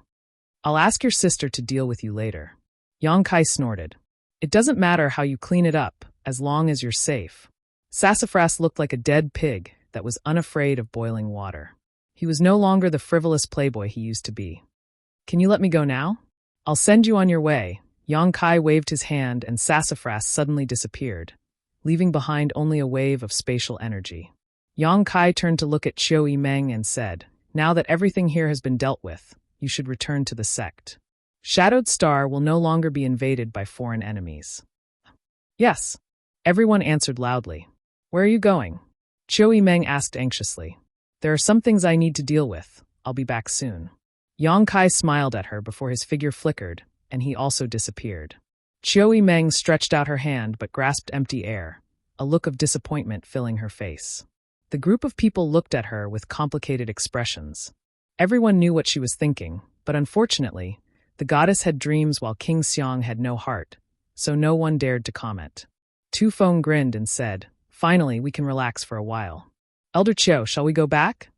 I'll ask your sister to deal with you later. Yang Kai snorted. It doesn't matter how you clean it up, as long as you're safe. Sassafras looked like a dead pig that was unafraid of boiling water. He was no longer the frivolous playboy he used to be. Can you let me go now? I'll send you on your way. Yang Kai waved his hand and Sassafras suddenly disappeared, leaving behind only a wave of spatial energy. Yang Kai turned to look at Chiu Yimeng and said, now that everything here has been dealt with, you should return to the sect. Shadowed Star will no longer be invaded by foreign enemies. Yes. Everyone answered loudly. Where are you going? Chiu Yimeng asked anxiously. There are some things I need to deal with. I'll be back soon. Yang Kai smiled at her before his figure flickered, and he also disappeared. Chiu Yimeng stretched out her hand but grasped empty air, a look of disappointment filling her face. The group of people looked at her with complicated expressions. Everyone knew what she was thinking, but unfortunately, the goddess had dreams while King Xiang had no heart, so no one dared to comment. Tu Feng grinned and said, finally, we can relax for a while. Elder Chiu, shall we go back?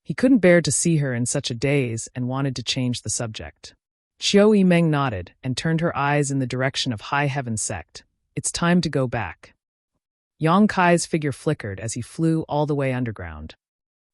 He couldn't bear to see her in such a daze and wanted to change the subject. Chiu Yimeng nodded and turned her eyes in the direction of High Heaven Sect. It's time to go back. Yang Kai's figure flickered as he flew all the way underground.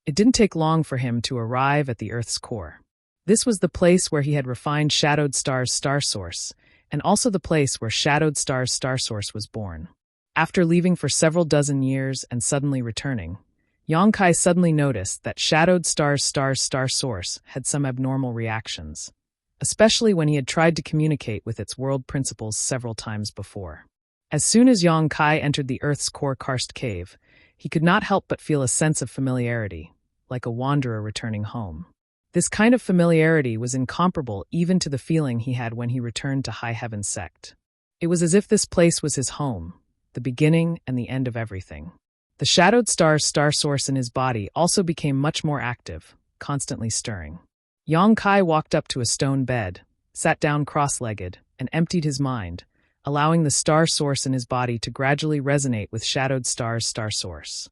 It didn't take long for him to arrive at the Earth's core. This was the place where he had refined Shadowed Star's star source, and also the place where Shadowed Star's star source was born. After leaving for several dozen years and suddenly returning, Yang Kai suddenly noticed that Shadowed Star's star source had some abnormal reactions, especially when he had tried to communicate with its world principles several times before. As soon as Yang Kai entered the Earth's core karst cave, he could not help but feel a sense of familiarity, like a wanderer returning home. This kind of familiarity was incomparable even to the feeling he had when he returned to High Heaven Sect. It was as if this place was his home, the beginning and the end of everything. The Shadowed Star's star source in his body also became much more active, constantly stirring. Yang Kai walked up to a stone bed, sat down cross-legged, and emptied his mind, allowing the star source in his body to gradually resonate with Shadowed Star's star source.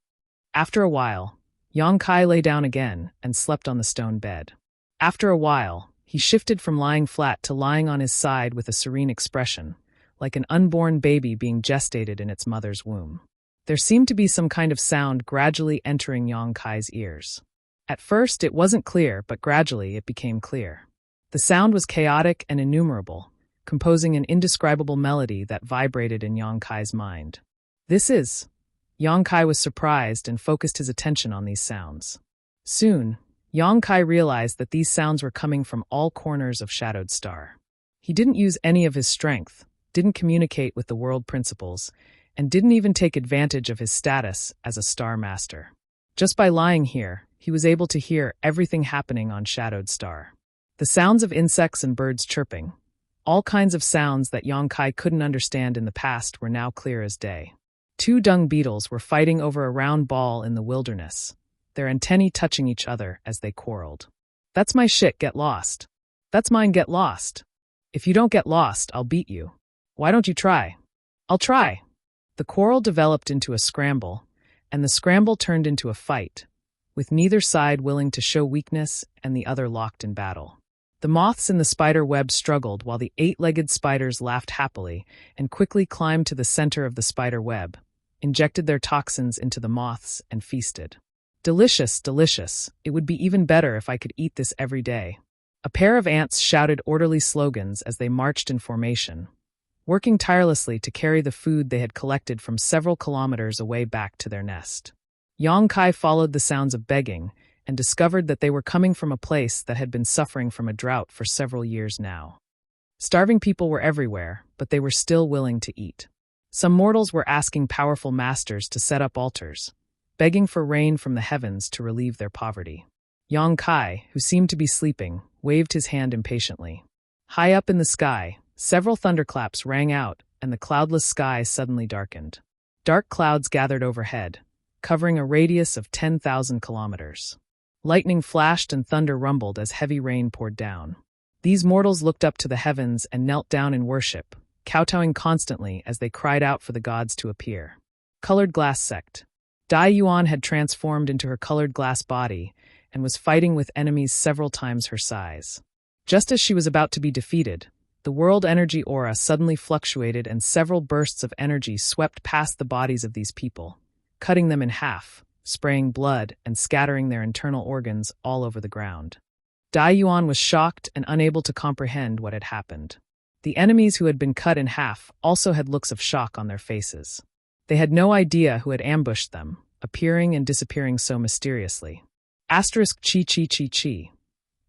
After a while, Yang Kai lay down again and slept on the stone bed. After a while, he shifted from lying flat to lying on his side with a serene expression, like an unborn baby being gestated in its mother's womb. There seemed to be some kind of sound gradually entering Yang Kai's ears. At first, it wasn't clear, but gradually it became clear. The sound was chaotic and innumerable, composing an indescribable melody that vibrated in Yang Kai's mind. This is... Yang Kai was surprised and focused his attention on these sounds. Soon, Yang Kai realized that these sounds were coming from all corners of Shadowed Star. He didn't use any of his strength, didn't communicate with the world principles, and didn't even take advantage of his status as a Star Master. Just by lying here, he was able to hear everything happening on Shadowed Star. The sounds of insects and birds chirping, all kinds of sounds that Yang Kai couldn't understand in the past were now clear as day. 2 dung beetles were fighting over a round ball in the wilderness, their antennae touching each other as they quarreled. That's my shit, get lost. That's mine, get lost. If you don't get lost, I'll beat you. Why don't you try? I'll try. The quarrel developed into a scramble, and the scramble turned into a fight, with neither side willing to show weakness and the other locked in battle. The moths in the spider web struggled while the 8-legged spiders laughed happily and quickly climbed to the center of the spider web, injected their toxins into the moths, and feasted. Delicious, delicious. It would be even better if I could eat this every day. A pair of ants shouted orderly slogans as they marched in formation, working tirelessly to carry the food they had collected from several kilometers away back to their nest. Yang Kai followed the sounds of begging and discovered that they were coming from a place that had been suffering from a drought for several years now. Starving people were everywhere, but they were still willing to eat. Some mortals were asking powerful masters to set up altars, begging for rain from the heavens to relieve their poverty. Yang Kai, who seemed to be sleeping, waved his hand impatiently. High up in the sky, several thunderclaps rang out, and the cloudless sky suddenly darkened. Dark clouds gathered overhead, covering a radius of 10,000 kilometers. Lightning flashed and thunder rumbled as heavy rain poured down. These mortals looked up to the heavens and knelt down in worship, kowtowing constantly as they cried out for the gods to appear. Colored Glass Sect. Dai Yuan had transformed into her colored glass body and was fighting with enemies several times her size. Just as she was about to be defeated, the world energy aura suddenly fluctuated and several bursts of energy swept past the bodies of these people, cutting them in half, spraying blood and scattering their internal organs all over the ground. Dai Yuan was shocked and unable to comprehend what had happened. The enemies who had been cut in half also had looks of shock on their faces. They had no idea who had ambushed them, appearing and disappearing so mysteriously. Asterisk chi chi chi chi.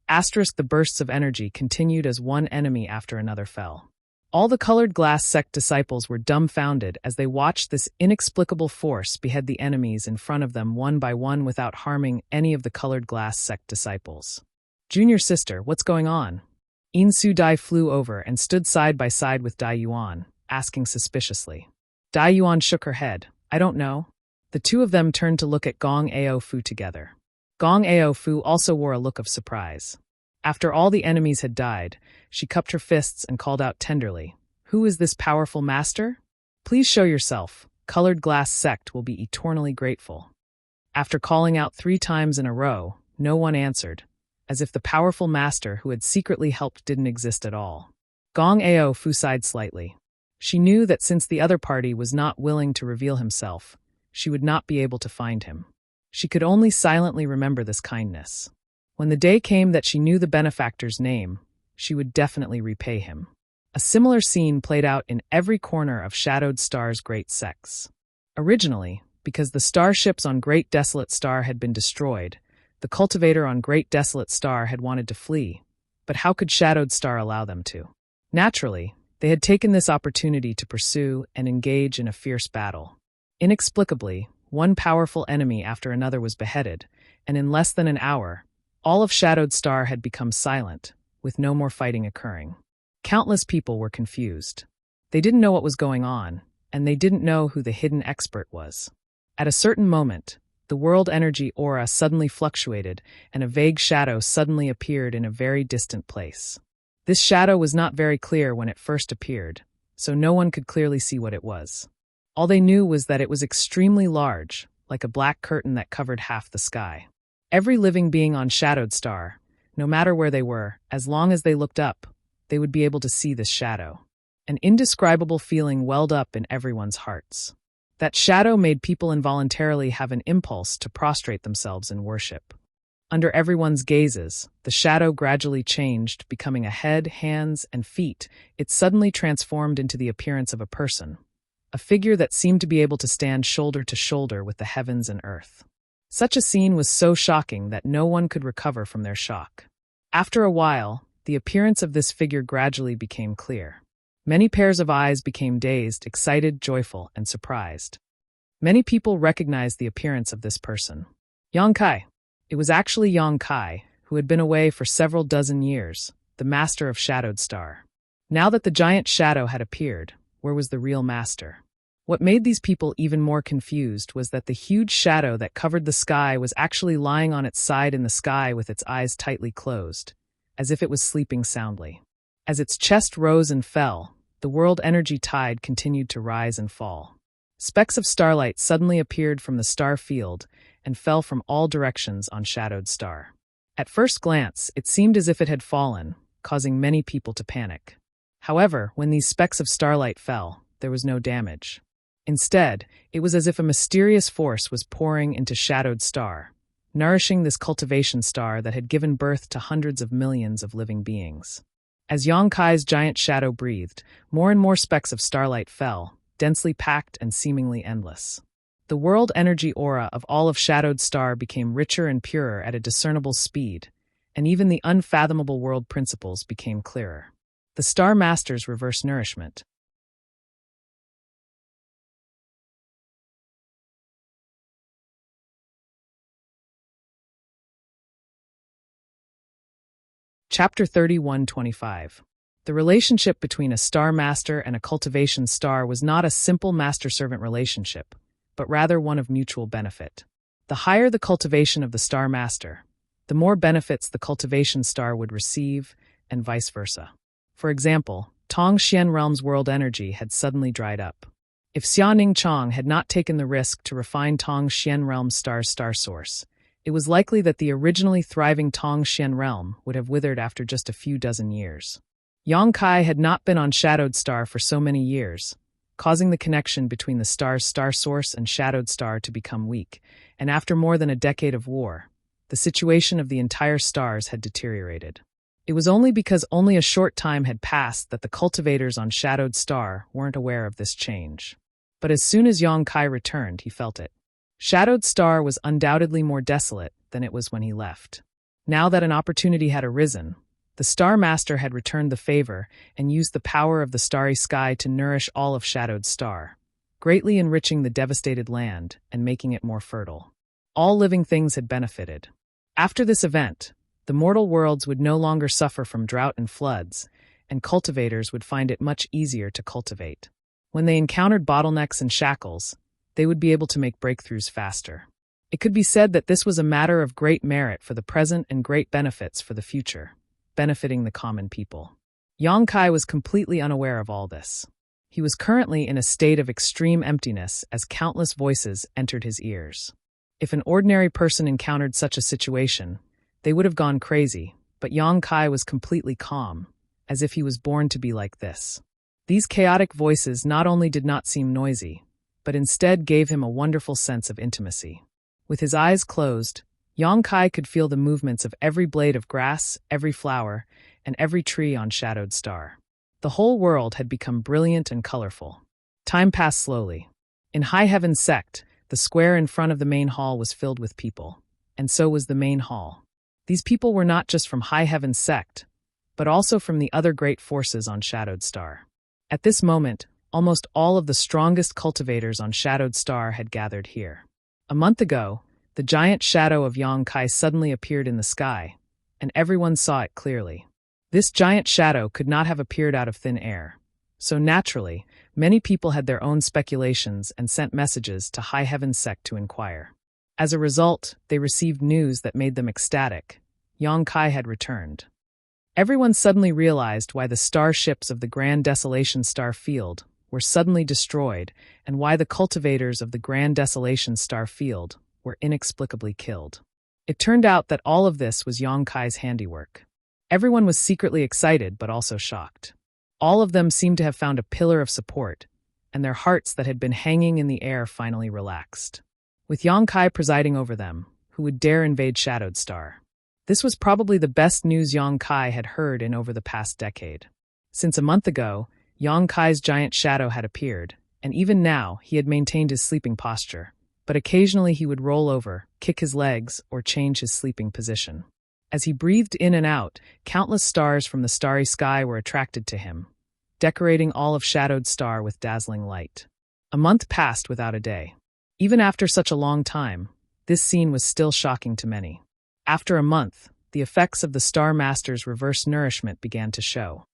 Asterisk the bursts of energy continued as one enemy after another fell. All the Colored Glass Sect disciples were dumbfounded as they watched this inexplicable force behead the enemies in front of them one by one without harming any of the Colored Glass Sect disciples. Junior sister, what's going on? In Su Dai flew over and stood side by side with Dai Yuan, asking suspiciously. Dai Yuan shook her head. I don't know. The two of them turned to look at Gong Ao Fu together. Gong Ao Fu also wore a look of surprise. After all the enemies had died, she cupped her fists and called out tenderly, Who is this powerful master? Please show yourself. Colored Glass Sect will be eternally grateful. After calling out 3 times in a row, no one answered, as if the powerful master who had secretly helped didn't exist at all. Gong Ao Fu sighed slightly. She knew that since the other party was not willing to reveal himself, she would not be able to find him. She could only silently remember this kindness. When the day came that she knew the benefactor's name, she would definitely repay him. A similar scene played out in every corner of Shadowed Star's great sects. Originally, because the starships on Great Desolate Star had been destroyed, the cultivator on Great Desolate Star had wanted to flee, but how could Shadowed Star allow them to? Naturally, they had taken this opportunity to pursue and engage in a fierce battle. Inexplicably, one powerful enemy after another was beheaded, and in less than an hour, all of Shadowed Star had become silent, with no more fighting occurring. Countless people were confused. They didn't know what was going on, and they didn't know who the hidden expert was. At a certain moment, the world energy aura suddenly fluctuated, and a vague shadow suddenly appeared in a very distant place. This shadow was not very clear when it first appeared, so no one could clearly see what it was. All they knew was that it was extremely large, like a black curtain that covered half the sky. Every living being on Shadowed Star, no matter where they were, as long as they looked up, they would be able to see this shadow. An indescribable feeling welled up in everyone's hearts. That shadow made people involuntarily have an impulse to prostrate themselves in worship. Under everyone's gazes, the shadow gradually changed, becoming a head, hands, and feet. It suddenly transformed into the appearance of a person, a figure that seemed to be able to stand shoulder to shoulder with the heavens and earth. Such a scene was so shocking that no one could recover from their shock. After a while, the appearance of this figure gradually became clear. Many pairs of eyes became dazed, excited, joyful, and surprised. Many people recognized the appearance of this person. Yang Kai. It was actually Yang Kai, who had been away for several dozen years, the master of Shadowed Star. Now that the giant shadow had appeared, where was the real master? What made these people even more confused was that the huge shadow that covered the sky was actually lying on its side in the sky with its eyes tightly closed, as if it was sleeping soundly. As its chest rose and fell, the world energy tide continued to rise and fall. Specks of starlight suddenly appeared from the star field and fell from all directions on Shadowed Star. At first glance, it seemed as if it had fallen, causing many people to panic. However, when these specks of starlight fell, there was no damage. Instead, it was as if a mysterious force was pouring into Shadowed Star, nourishing this cultivation star that had given birth to hundreds of millions of living beings. As Yang Kai's giant shadow breathed, more and more specks of starlight fell, densely packed and seemingly endless. The world energy aura of all of Shadowed Star became richer and purer at a discernible speed, and even the unfathomable world principles became clearer. The Star Master's reverse nourishment. Chapter 31:25. The relationship between a Star Master and a cultivation star was not a simple master-servant relationship, but rather one of mutual benefit. The higher the cultivation of the Star Master, the more benefits the cultivation star would receive, and vice versa. For example, Tong Xian Realm's world energy had suddenly dried up. If Xiaoning Chong had not taken the risk to refine Tong Xian Realm's star's star source, it was likely that the originally thriving Tong Xian Realm would have withered after just a few dozen years. Yang Kai had not been on Shadowed Star for so many years, causing the connection between the star's star source and Shadowed Star to become weak, and after more than a decade of war, the situation of the entire stars had deteriorated. It was only because only a short time had passed that the cultivators on Shadowed Star weren't aware of this change. But as soon as Yang Kai returned, he felt it. Shadowed Star was undoubtedly more desolate than it was when he left. Now that an opportunity had arisen, the Star Master had returned the favor and used the power of the starry sky to nourish all of Shadowed Star, greatly enriching the devastated land and making it more fertile. All living things had benefited. After this event, the mortal worlds would no longer suffer from drought and floods, and cultivators would find it much easier to cultivate. When they encountered bottlenecks and shackles, they would be able to make breakthroughs faster. It could be said that this was a matter of great merit for the present and great benefits for the future, benefiting the common people. Yang Kai was completely unaware of all this. He was currently in a state of extreme emptiness as countless voices entered his ears. If an ordinary person encountered such a situation, they would have gone crazy, but Yang Kai was completely calm, as if he was born to be like this. These chaotic voices not only did not seem noisy, but instead gave him a wonderful sense of intimacy. With his eyes closed, Yang Kai could feel the movements of every blade of grass, every flower, and every tree on Shadowed Star. The whole world had become brilliant and colorful. Time passed slowly. In High Heaven Sect, the square in front of the main hall was filled with people, and so was the main hall. These people were not just from High Heaven Sect, but also from the other great forces on Shadowed Star. At this moment, almost all of the strongest cultivators on Shadowed Star had gathered here. A month ago, the giant shadow of Yang Kai suddenly appeared in the sky, and everyone saw it clearly. This giant shadow could not have appeared out of thin air. So naturally, many people had their own speculations and sent messages to High Heaven Sect to inquire. As a result, they received news that made them ecstatic. Yang Kai had returned. Everyone suddenly realized why the starships of the Grand Desolation Star Field were suddenly destroyed and why the cultivators of the Grand Desolation Star Field were inexplicably killed. It turned out that all of this was Yang Kai's handiwork. Everyone was secretly excited but also shocked. All of them seemed to have found a pillar of support, and their hearts that had been hanging in the air finally relaxed. With Yang Kai presiding over them, who would dare invade Shadowed Star? This was probably the best news Yang Kai had heard in over the past decade. Since a month ago, Yang Kai's giant shadow had appeared, and even now he had maintained his sleeping posture, but occasionally he would roll over, kick his legs, or change his sleeping position. As he breathed in and out, countless stars from the starry sky were attracted to him, decorating all of Shadowed Star with dazzling light. A month passed without a day. Even after such a long time, this scene was still shocking to many. After a month, the effects of the Star Master's reverse nourishment began to show.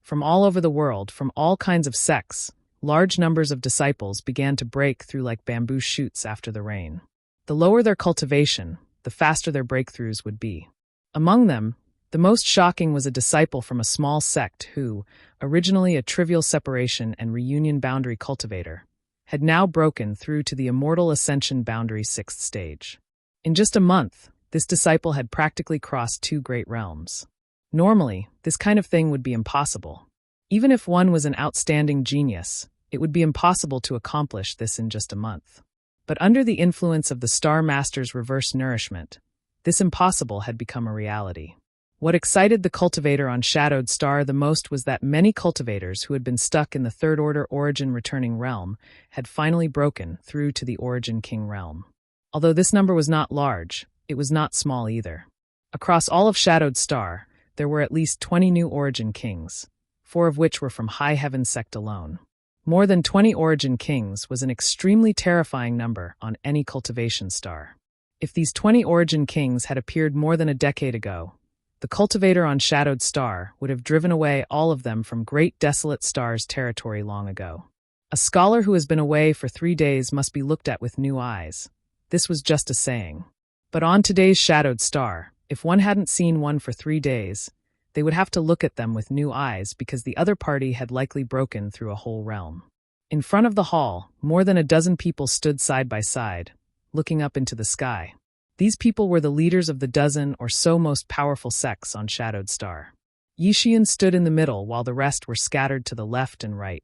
From all over the world, from all kinds of sects, large numbers of disciples began to break through like bamboo shoots after the rain. The lower their cultivation, the faster their breakthroughs would be. Among them, the most shocking was a disciple from a small sect who, originally a trivial separation and reunion boundary cultivator, had now broken through to the immortal ascension boundary 6th stage. In just a month, this disciple had practically crossed 2 great realms. Normally, this kind of thing would be impossible. Even if one was an outstanding genius, it would be impossible to accomplish this in just a month. But under the influence of the Star Master's reverse nourishment, this impossible had become a reality. What excited the cultivator on Shadowed Star the most was that many cultivators who had been stuck in the Third Order Origin Returning Realm had finally broken through to the Origin King Realm. Although this number was not large, it was not small either. Across all of Shadowed Star, there were at least 20 new Origin Kings, 4 of which were from High Heaven Sect alone. More than 20 Origin Kings was an extremely terrifying number on any cultivation star. If these 20 Origin Kings had appeared more than a decade ago, the cultivator on Shadowed Star would have driven away all of them from Great Desolate Star's territory long ago. A scholar who has been away for 3 days must be looked at with new eyes. This was just a saying. But on today's Shadowed Star, If one hadn't seen one for 3 days, they would have to look at them with new eyes because the other party had likely broken through a whole realm. In front of the hall, more than a dozen people stood side by side, looking up into the sky. These people were the leaders of the dozen or so most powerful sects on Shadowed Star. Yixian stood in the middle while the rest were scattered to the left and right.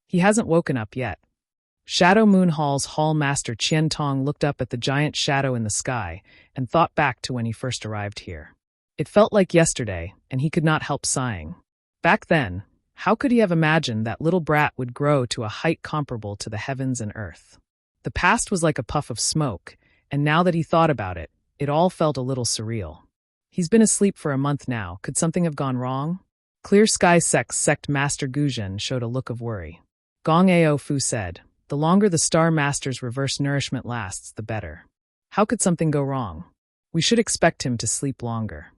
He hasn't woken up yet. Shadow Moon Hall's Hall Master Qian Tong looked up at the giant shadow in the sky and thought back to when he first arrived here. It felt like yesterday, and he could not help sighing. Back then, how could he have imagined that little brat would grow to a height comparable to the heavens and earth? The past was like a puff of smoke, and now that he thought about it, it all felt a little surreal. He's been asleep for a month now. Could something have gone wrong? Clear Sky Sect Master Guzhen showed a look of worry. Gong Ao Fu said, "The longer the Star Master's reverse nourishment lasts, the better. How could something go wrong? We should expect him to sleep longer."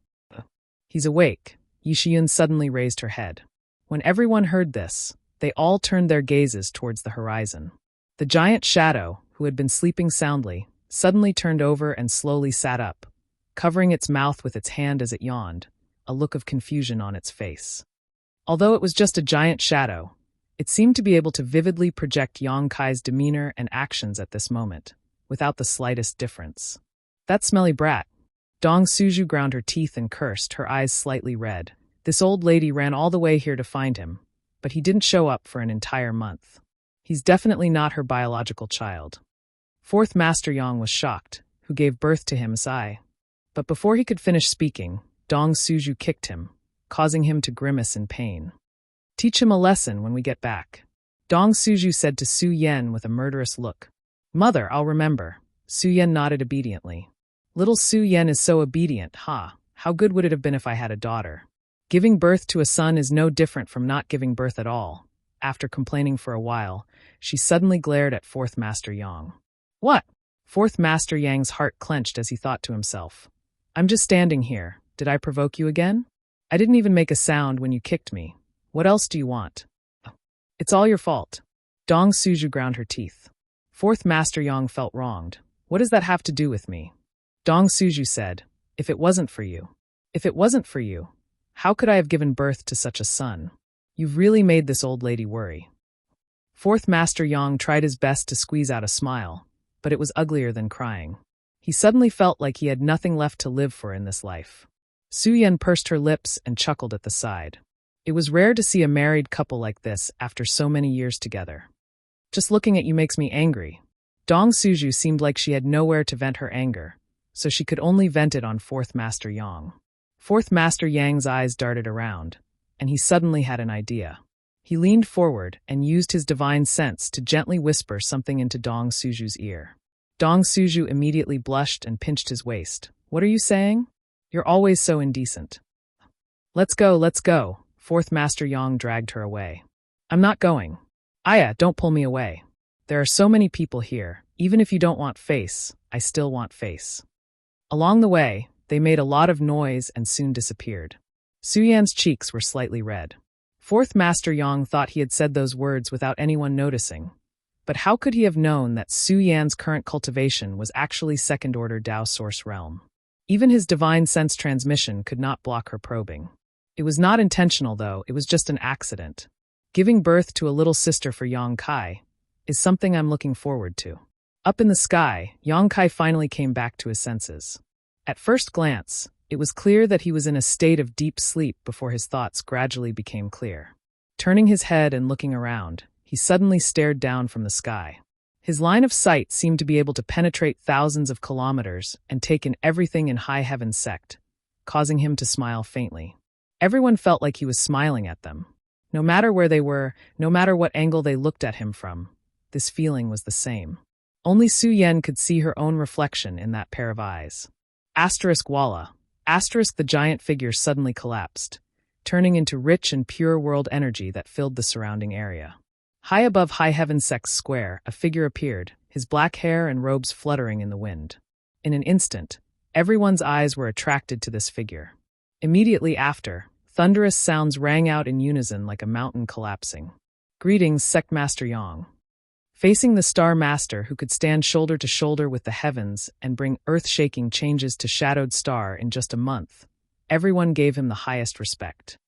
"He's awake." Yixiyun suddenly raised her head. When everyone heard this, they all turned their gazes towards the horizon. The giant shadow, who had been sleeping soundly, suddenly turned over and slowly sat up, covering its mouth with its hand as it yawned, a look of confusion on its face. Although it was just a giant shadow, it seemed to be able to vividly project Yang Kai's demeanor and actions at this moment, without the slightest difference. "That smelly brat." Dong Suju ground her teeth and cursed, her eyes slightly red. This old lady ran all the way here to find him, but he didn't show up for an entire month. He's definitely not her biological child. Fourth Master Yang was shocked, who gave birth to him Sai. But before he could finish speaking, Dong Suju kicked him, causing him to grimace in pain. "Teach him a lesson when we get back," Dong Suju said to Su Yen with a murderous look. "Mother, I'll remember." Su Yen nodded obediently. Little Su Yen is so obedient, ha! How good would it have been if I had a daughter? Giving birth to a son is no different from not giving birth at all. After complaining for a while, she suddenly glared at Fourth Master Yang. "What?" Fourth Master Yang's heart clenched as he thought to himself. "I'm just standing here. Did I provoke you again? I didn't even make a sound when you kicked me. What else do you want?" "It's all your fault." Dong Suju ground her teeth. Fourth Master Yang felt wronged. "What does that have to do with me?" Dong Suju said, "If it wasn't for you. If it wasn't for you, how could I have given birth to such a son? You've really made this old lady worry." Fourth Master Yang tried his best to squeeze out a smile, but it was uglier than crying. He suddenly felt like he had nothing left to live for in this life. Su Yen pursed her lips and chuckled at the side. It was rare to see a married couple like this after so many years together. "Just looking at you makes me angry." Dong Suju seemed like she had nowhere to vent her anger, so she could only vent it on Fourth Master Yang. Fourth Master Yang's eyes darted around, and he suddenly had an idea. He leaned forward and used his divine sense to gently whisper something into Dong Suju's ear. Dong Suju immediately blushed and pinched his waist. "What are you saying? You're always so indecent." Let's go." Fourth Master Yang dragged her away. "I'm not going." "Aya, don't pull me away. There are so many people here. Even if you don't want face, I still want face." Along the way, they made a lot of noise and soon disappeared. Su Yan's cheeks were slightly red. Fourth Master Yang thought he had said those words without anyone noticing. But how could he have known that Su Yan's current cultivation was actually second-order Dao Source realm? Even his divine sense transmission could not block her probing. It was not intentional, though. It was just an accident. Giving birth to a little sister for Yang Kai is something I'm looking forward to. Up in the sky, Yang Kai finally came back to his senses. At first glance, it was clear that he was in a state of deep sleep before his thoughts gradually became clear. Turning his head and looking around, he suddenly stared down from the sky. His line of sight seemed to be able to penetrate thousands of kilometers and take in everything in High Heaven Sect, causing him to smile faintly. Everyone felt like he was smiling at them. No matter where they were, no matter what angle they looked at him from, this feeling was the same. Only Su Yen could see her own reflection in that pair of eyes. Asterisk Walla. Asterisk the giant figure suddenly collapsed, turning into rich and pure world energy that filled the surrounding area. High above High Heaven Sect's square, a figure appeared, his black hair and robes fluttering in the wind. In an instant, everyone's eyes were attracted to this figure. Immediately after, thunderous sounds rang out in unison like a mountain collapsing. "Greetings, Sect Master Yang." Facing the Star Master who could stand shoulder to shoulder with the heavens and bring earth-shaking changes to Shadowed Star in just a month, everyone gave him the highest respect.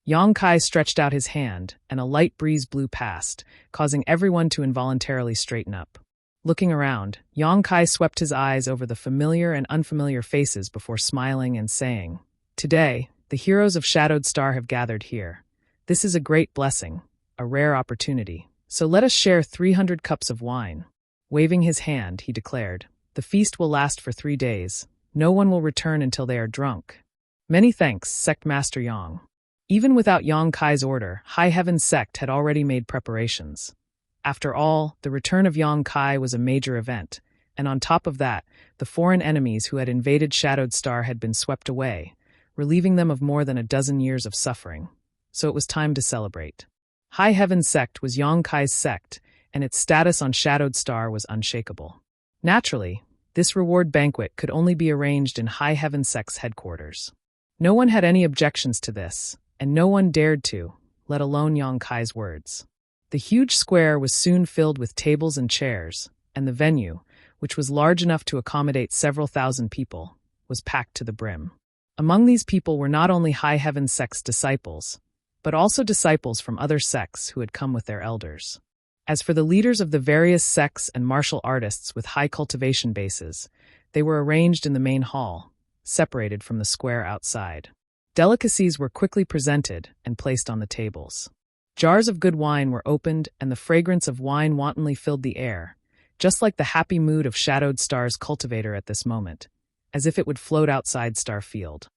Yang Kai stretched out his hand, and a light breeze blew past, causing everyone to involuntarily straighten up. Looking around, Yang Kai swept his eyes over the familiar and unfamiliar faces before smiling and saying, "Today, the heroes of Shadowed Star have gathered here. This is a great blessing, a rare opportunity. So let us share 300 cups of wine." Waving his hand, he declared, "The feast will last for 3 days. No one will return until they are drunk." "Many thanks, Sect Master Yang." Even without Yang Kai's order, High Heaven's sect had already made preparations. After all, the return of Yang Kai was a major event, and on top of that, the foreign enemies who had invaded Shadowed Star had been swept away, relieving them of more than a dozen years of suffering. So it was time to celebrate. High Heaven's sect was Yang Kai's sect, and its status on Shadowed Star was unshakable. Naturally, this reward banquet could only be arranged in High Heaven sect's headquarters. No one had any objections to this, and no one dared to, let alone Yang Kai's words. The huge square was soon filled with tables and chairs, and the venue, which was large enough to accommodate several thousand people, was packed to the brim. Among these people were not only High Heaven sect's disciples, but also disciples from other sects who had come with their elders. As for the leaders of the various sects and martial artists with high cultivation bases, they were arranged in the main hall, separated from the square outside. Delicacies were quickly presented and placed on the tables. Jars of good wine were opened, and the fragrance of wine wantonly filled the air, just like the happy mood of Shadowed Star's cultivator at this moment, as if it would float outside Starfield.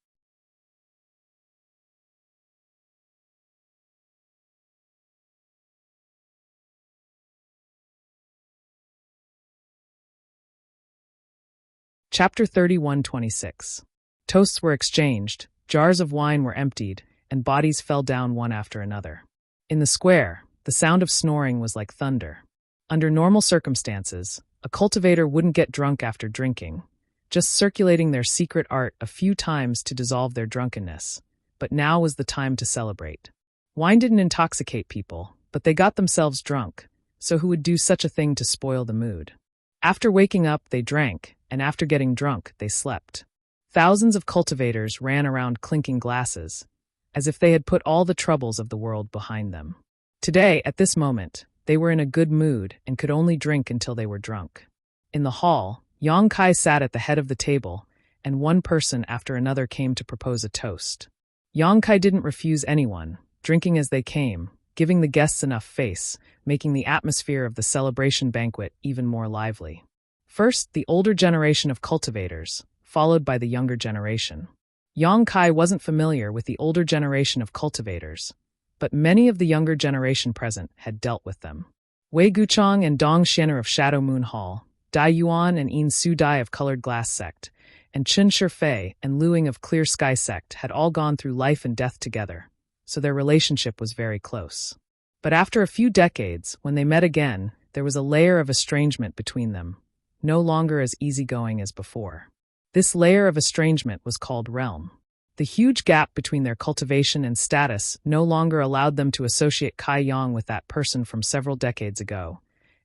Chapter 31:26. Toasts were exchanged, jars of wine were emptied, and bodies fell down one after another. In the square, the sound of snoring was like thunder. Under normal circumstances, a cultivator wouldn't get drunk after drinking, just circulating their secret art a few times to dissolve their drunkenness. But now was the time to celebrate. Wine didn't intoxicate people, but they got themselves drunk, so who would do such a thing to spoil the mood? After waking up, they drank, and after getting drunk, they slept. Thousands of cultivators ran around clinking glasses, as if they had put all the troubles of the world behind them. Today, at this moment, they were in a good mood and could only drink until they were drunk. In the hall, Yang Kai sat at the head of the table, and one person after another came to propose a toast. Yang Kai didn't refuse anyone, drinking as they came, giving the guests enough face, making the atmosphere of the celebration banquet even more lively. First, the older generation of cultivators, followed by the younger generation. Yang Kai wasn't familiar with the older generation of cultivators, but many of the younger generation present had dealt with them. Wei Guchong and Dong Xianer of Shadow Moon Hall, Dai Yuan and Yin Su Dai of Colored Glass Sect, and Chen Shifei and Luing of Clear Sky Sect had all gone through life and death together, so their relationship was very close. But after a few decades, when they met again, there was a layer of estrangement between them, no longer as easygoing as before. This layer of estrangement was called realm. The huge gap between their cultivation and status no longer allowed them to associate Kai Yang with that person from several decades ago,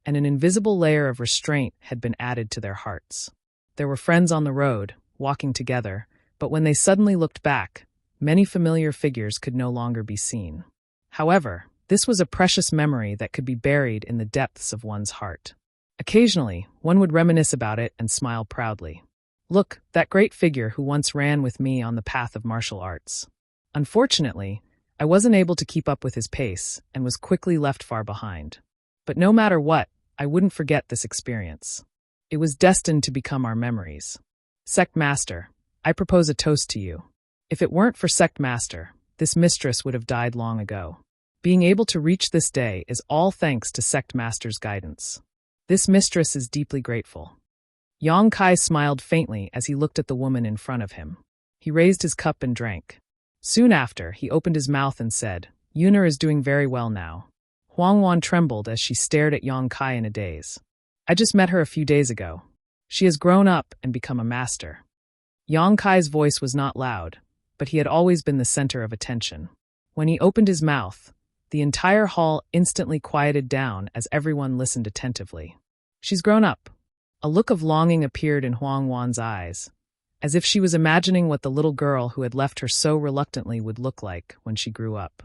and an invisible layer of restraint had been added to their hearts. There were friends on the road, walking together, but when they suddenly looked back, many familiar figures could no longer be seen. However, this was a precious memory that could be buried in the depths of one's heart. Occasionally, one would reminisce about it and smile proudly. Look, that great figure who once ran with me on the path of martial arts. Unfortunately, I wasn't able to keep up with his pace and was quickly left far behind. But no matter what, I wouldn't forget this experience. It was destined to become our memories. Sect Master, I propose a toast to you. If it weren't for Sect Master, this mistress would have died long ago. Being able to reach this day is all thanks to Sect Master's guidance. This mistress is deeply grateful. Yang Kai smiled faintly as he looked at the woman in front of him. He raised his cup and drank. Soon after, he opened his mouth and said, "Yuner is doing very well now." Huang Wan trembled as she stared at Yang Kai in a daze. "I just met her a few days ago. She has grown up and become a master." Yang Kai's voice was not loud, but he had always been the center of attention. When he opened his mouth, The entire hall instantly quieted down as everyone listened attentively. "She's grown up." A look of longing appeared in Huang Wan's eyes, as if she was imagining what the little girl who had left her so reluctantly would look like when she grew up.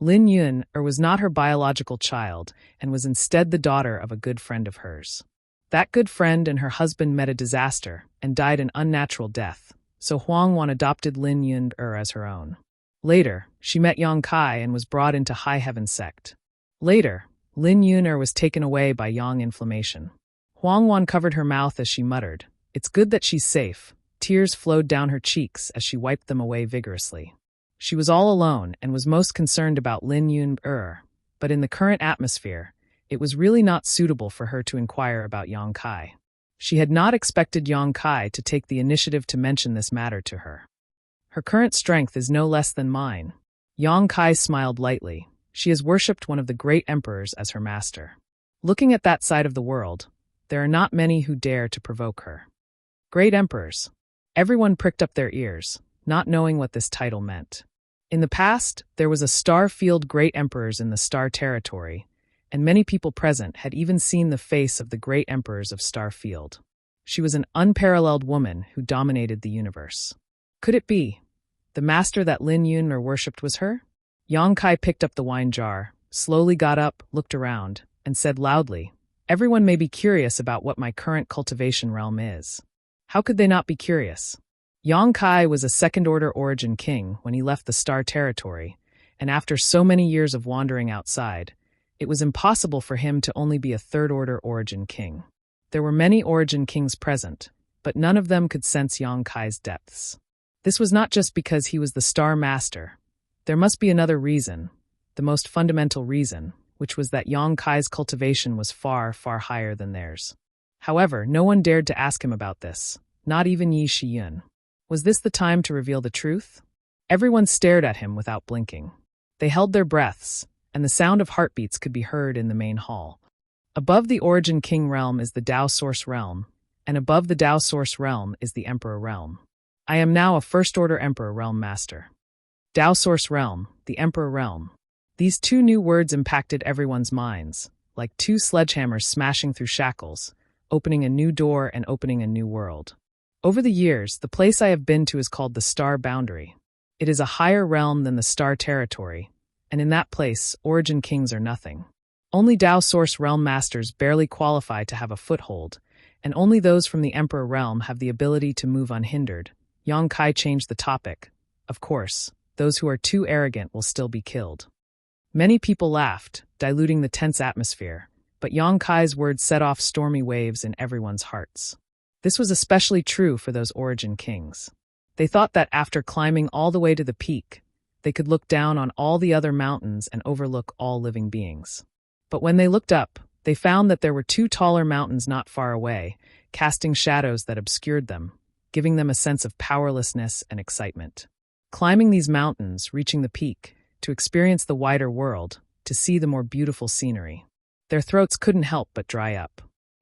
Lin Yun was not her biological child and was instead the daughter of a good friend of hers. That good friend and her husband met a disaster and died an unnatural death, so Huang Wan adopted Lin Yun as her own. Later, she met Yang Kai and was brought into High Heaven sect. Later, Lin Yun was taken away by Yang inflammation. Huang Wan covered her mouth as she muttered, "It's good that she's safe." Tears flowed down her cheeks as she wiped them away vigorously. She was all alone and was most concerned about Lin Yun, but in the current atmosphere, it was really not suitable for her to inquire about Yang Kai. She had not expected Yang Kai to take the initiative to mention this matter to her. "Her current strength is no less than mine." Yang Kai smiled lightly. "She has worshipped one of the great emperors as her master. Looking at that side of the world, there are not many who dare to provoke her." Great emperors. Everyone pricked up their ears, not knowing what this title meant. In the past, there was a star-field great emperors in the Star Territory, and many people present had even seen the face of the great emperors of Star Field. She was an unparalleled woman who dominated the universe. Could it be? The master that Lin Yun worshipped was her? Yang Kai picked up the wine jar, slowly got up, looked around, and said loudly, "Everyone may be curious about what my current cultivation realm is." How could they not be curious? Yang Kai was a second-order origin king when he left the Star Territory, and after so many years of wandering outside, it was impossible for him to only be a third-order origin king. There were many origin kings present, but none of them could sense Yang Kai's depths. This was not just because he was the Star Master. There must be another reason, the most fundamental reason, which was that Yang Kai's cultivation was far, far higher than theirs. However, no one dared to ask him about this, not even Yi Shiyun. Was this the time to reveal the truth? Everyone stared at him without blinking. They held their breaths, and the sound of heartbeats could be heard in the main hall. Above the Origin King realm is the Dao Source realm, and above the Dao Source realm is the Emperor realm. I am now a First-Order Emperor realm master. Dao Source realm, the Emperor realm. These two new words impacted everyone's minds, like two sledgehammers smashing through shackles, opening a new door and opening a new world. Over the years, the place I have been to is called the Star Boundary. It is a higher realm than the Star Territory, and in that place, Origin Kings are nothing. Only Dao Source realm masters barely qualify to have a foothold, and only those from the Emperor realm have the ability to move unhindered. Yang Kai changed the topic. Of course, those who are too arrogant will still be killed. Many people laughed, diluting the tense atmosphere, but Yang Kai's words set off stormy waves in everyone's hearts. This was especially true for those Origin Kings. They thought that after climbing all the way to the peak, they could look down on all the other mountains and overlook all living beings. But when they looked up, they found that there were two taller mountains not far away, casting shadows that obscured them, giving them a sense of powerlessness and excitement. Climbing these mountains, reaching the peak, to experience the wider world, to see the more beautiful scenery. Their throats couldn't help but dry up.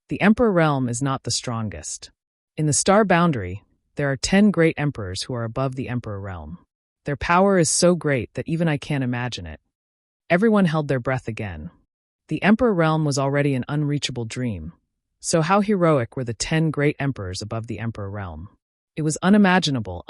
The Emperor realm is not the strongest. In the Star Boundary, there are 10 great emperors who are above the Emperor realm. Their power is so great that even I can't imagine it. Everyone held their breath again. The Emperor realm was already an unreachable dream. So how heroic were the 10 great emperors above the Emperor realm? It was unimaginable.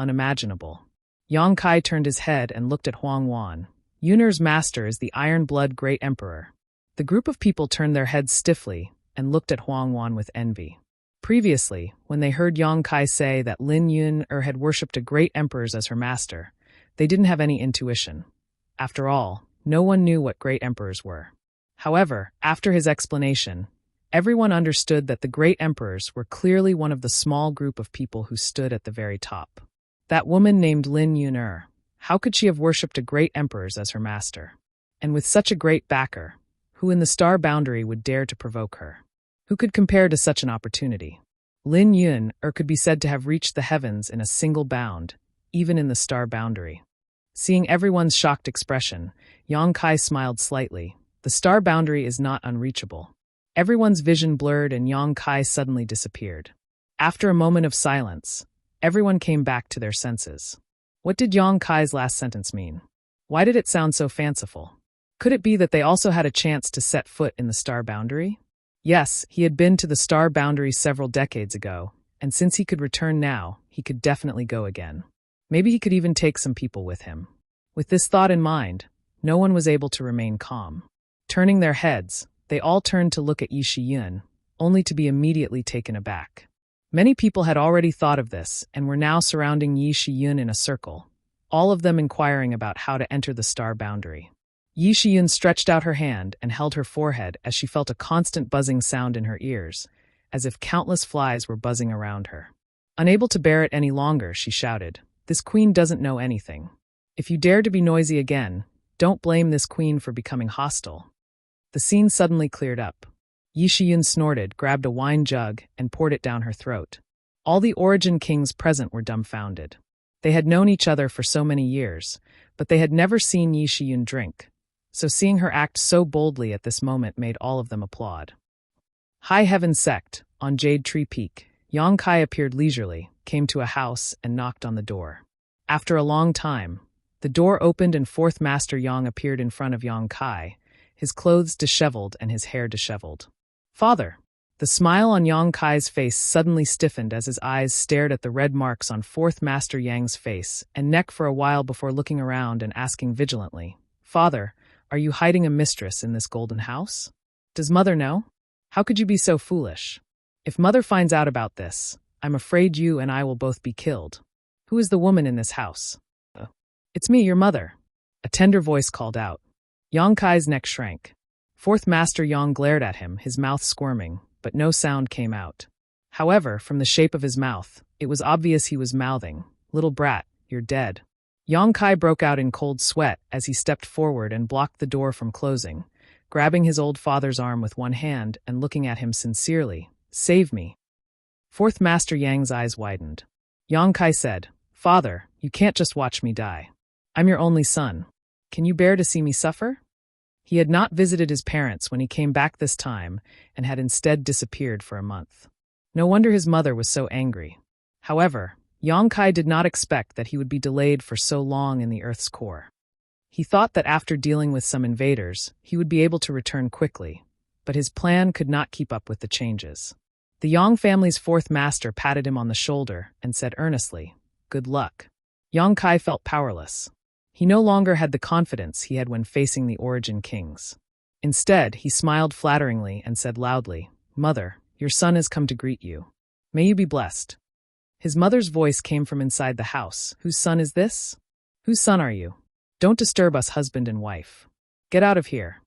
Yang Kai turned his head and looked at Huang Wan. Yun'er's master is the Iron Blood Great Emperor. The group of people turned their heads stiffly and looked at Huang Wan with envy. Previously, when they heard Yang Kai say that Lin Yun had worshipped a great emperor as her master, they didn't have any intuition. After all, no one knew what great emperors were. However, after his explanation, everyone understood that the great emperors were clearly one of the small group of people who stood at the very top. That woman named Lin Yun, how could she have worshipped a great emperor as her master? And with such a great backer, who in the Star Boundary would dare to provoke her? Who could compare to such an opportunity? Lin Yun could be said to have reached the heavens in a single bound, even in the Star Boundary. Seeing everyone's shocked expression, Yang Kai smiled slightly. The Star Boundary is not unreachable. Everyone's vision blurred and Yang Kai suddenly disappeared. After a moment of silence, everyone came back to their senses. What did Yang Kai's last sentence mean? Why did it sound so fanciful? Could it be that they also had a chance to set foot in the star boundary? Yes, he had been to the star boundary several decades ago, and since he could return now, he could definitely go again. Maybe he could even take some people with him. With this thought in mind, no one was able to remain calm. Turning their heads, they all turned to look at Yi Shiyun, only to be immediately taken aback. Many people had already thought of this and were now surrounding Yi Shiyun in a circle, all of them inquiring about how to enter the star boundary. Yi Shiyun stretched out her hand and held her forehead as she felt a constant buzzing sound in her ears, as if countless flies were buzzing around her. Unable to bear it any longer, she shouted, "This queen doesn't know anything. If you dare to be noisy again, don't blame this queen for becoming hostile." The scene suddenly cleared up. Yi Shiyun snorted, grabbed a wine jug, and poured it down her throat. All the Origin kings present were dumbfounded. They had known each other for so many years, but they had never seen Yi Shiyun drink. So seeing her act so boldly at this moment made all of them applaud. High Heaven Sect, on Jade Tree Peak, Yang Kai appeared leisurely, came to a house, and knocked on the door. After a long time, the door opened and Fourth Master Yang appeared in front of Yang Kai, his clothes disheveled and his hair disheveled. "Father!" The smile on Yang Kai's face suddenly stiffened as his eyes stared at the red marks on Fourth Master Yang's face and neck for a while before looking around and asking vigilantly, "Father, are you hiding a mistress in this golden house? Does Mother know? How could you be so foolish? If Mother finds out about this, I'm afraid you and I will both be killed. Who is the woman in this house?" "It's me, your mother," a tender voice called out. Yang Kai's neck shrank. Fourth Master Yang glared at him, his mouth squirming, but no sound came out. However, from the shape of his mouth, it was obvious he was mouthing, "Little brat, you're dead." Yang Kai broke out in cold sweat as he stepped forward and blocked the door from closing, grabbing his old father's arm with one hand and looking at him sincerely, "Save me." Fourth Master Yang's eyes widened. Yang Kai said, "Father, you can't just watch me die. I'm your only son. Can you bear to see me suffer?" He had not visited his parents when he came back this time and had instead disappeared for a month. No wonder his mother was so angry. However, Yang Kai did not expect that he would be delayed for so long in the Earth's core. He thought that after dealing with some invaders, he would be able to return quickly, but his plan could not keep up with the changes. The Yang family's fourth master patted him on the shoulder and said earnestly, "Good luck." Yang Kai felt powerless. He no longer had the confidence he had when facing the Origin kings. Instead, he smiled flatteringly and said loudly, "Mother, your son has come to greet you. May you be blessed." His mother's voice came from inside the house. "Whose son is this? Whose son are you? Don't disturb us, husband and wife. Get out of here."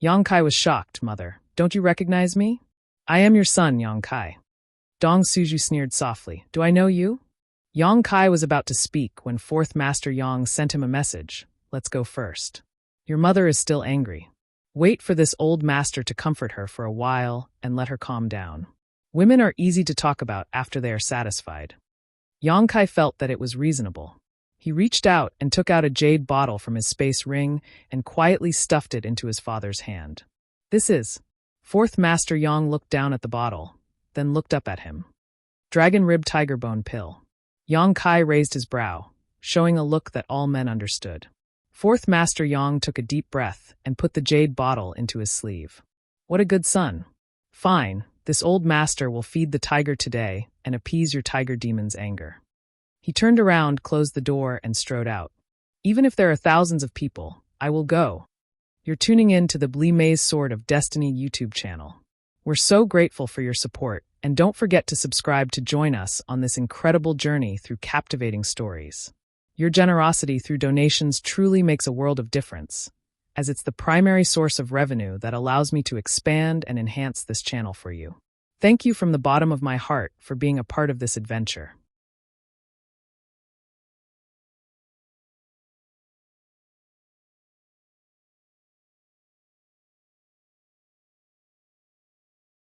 Yang Kai was shocked. "Mother, don't you recognize me? I am your son, Yang Kai." Dong Suju sneered softly. "Do I know you?" Yang Kai was about to speak when Fourth Master Yang sent him a message. "Let's go first. Your mother is still angry. Wait for this old master to comfort her for a while and let her calm down. Women are easy to talk about after they are satisfied." Yang Kai felt that it was reasonable. He reached out and took out a jade bottle from his space ring and quietly stuffed it into his father's hand. "This is..." Fourth Master Yang looked down at the bottle, then looked up at him. "Dragon Rib Tiger Bone Pill." Yang Kai raised his brow, showing a look that all men understood. Fourth Master Yang took a deep breath and put the jade bottle into his sleeve. "What a good son. Fine, this old master will feed the tiger today and appease your tiger demon's anger." He turned around, closed the door, and strode out. "Even if there are thousands of people, I will go." You're tuning in to the Blee Maze Sword of Destiny YouTube channel. We're so grateful for your support, and don't forget to subscribe to join us on this incredible journey through captivating stories. Your generosity through donations truly makes a world of difference, as it's the primary source of revenue that allows me to expand and enhance this channel for you. Thank you from the bottom of my heart for being a part of this adventure.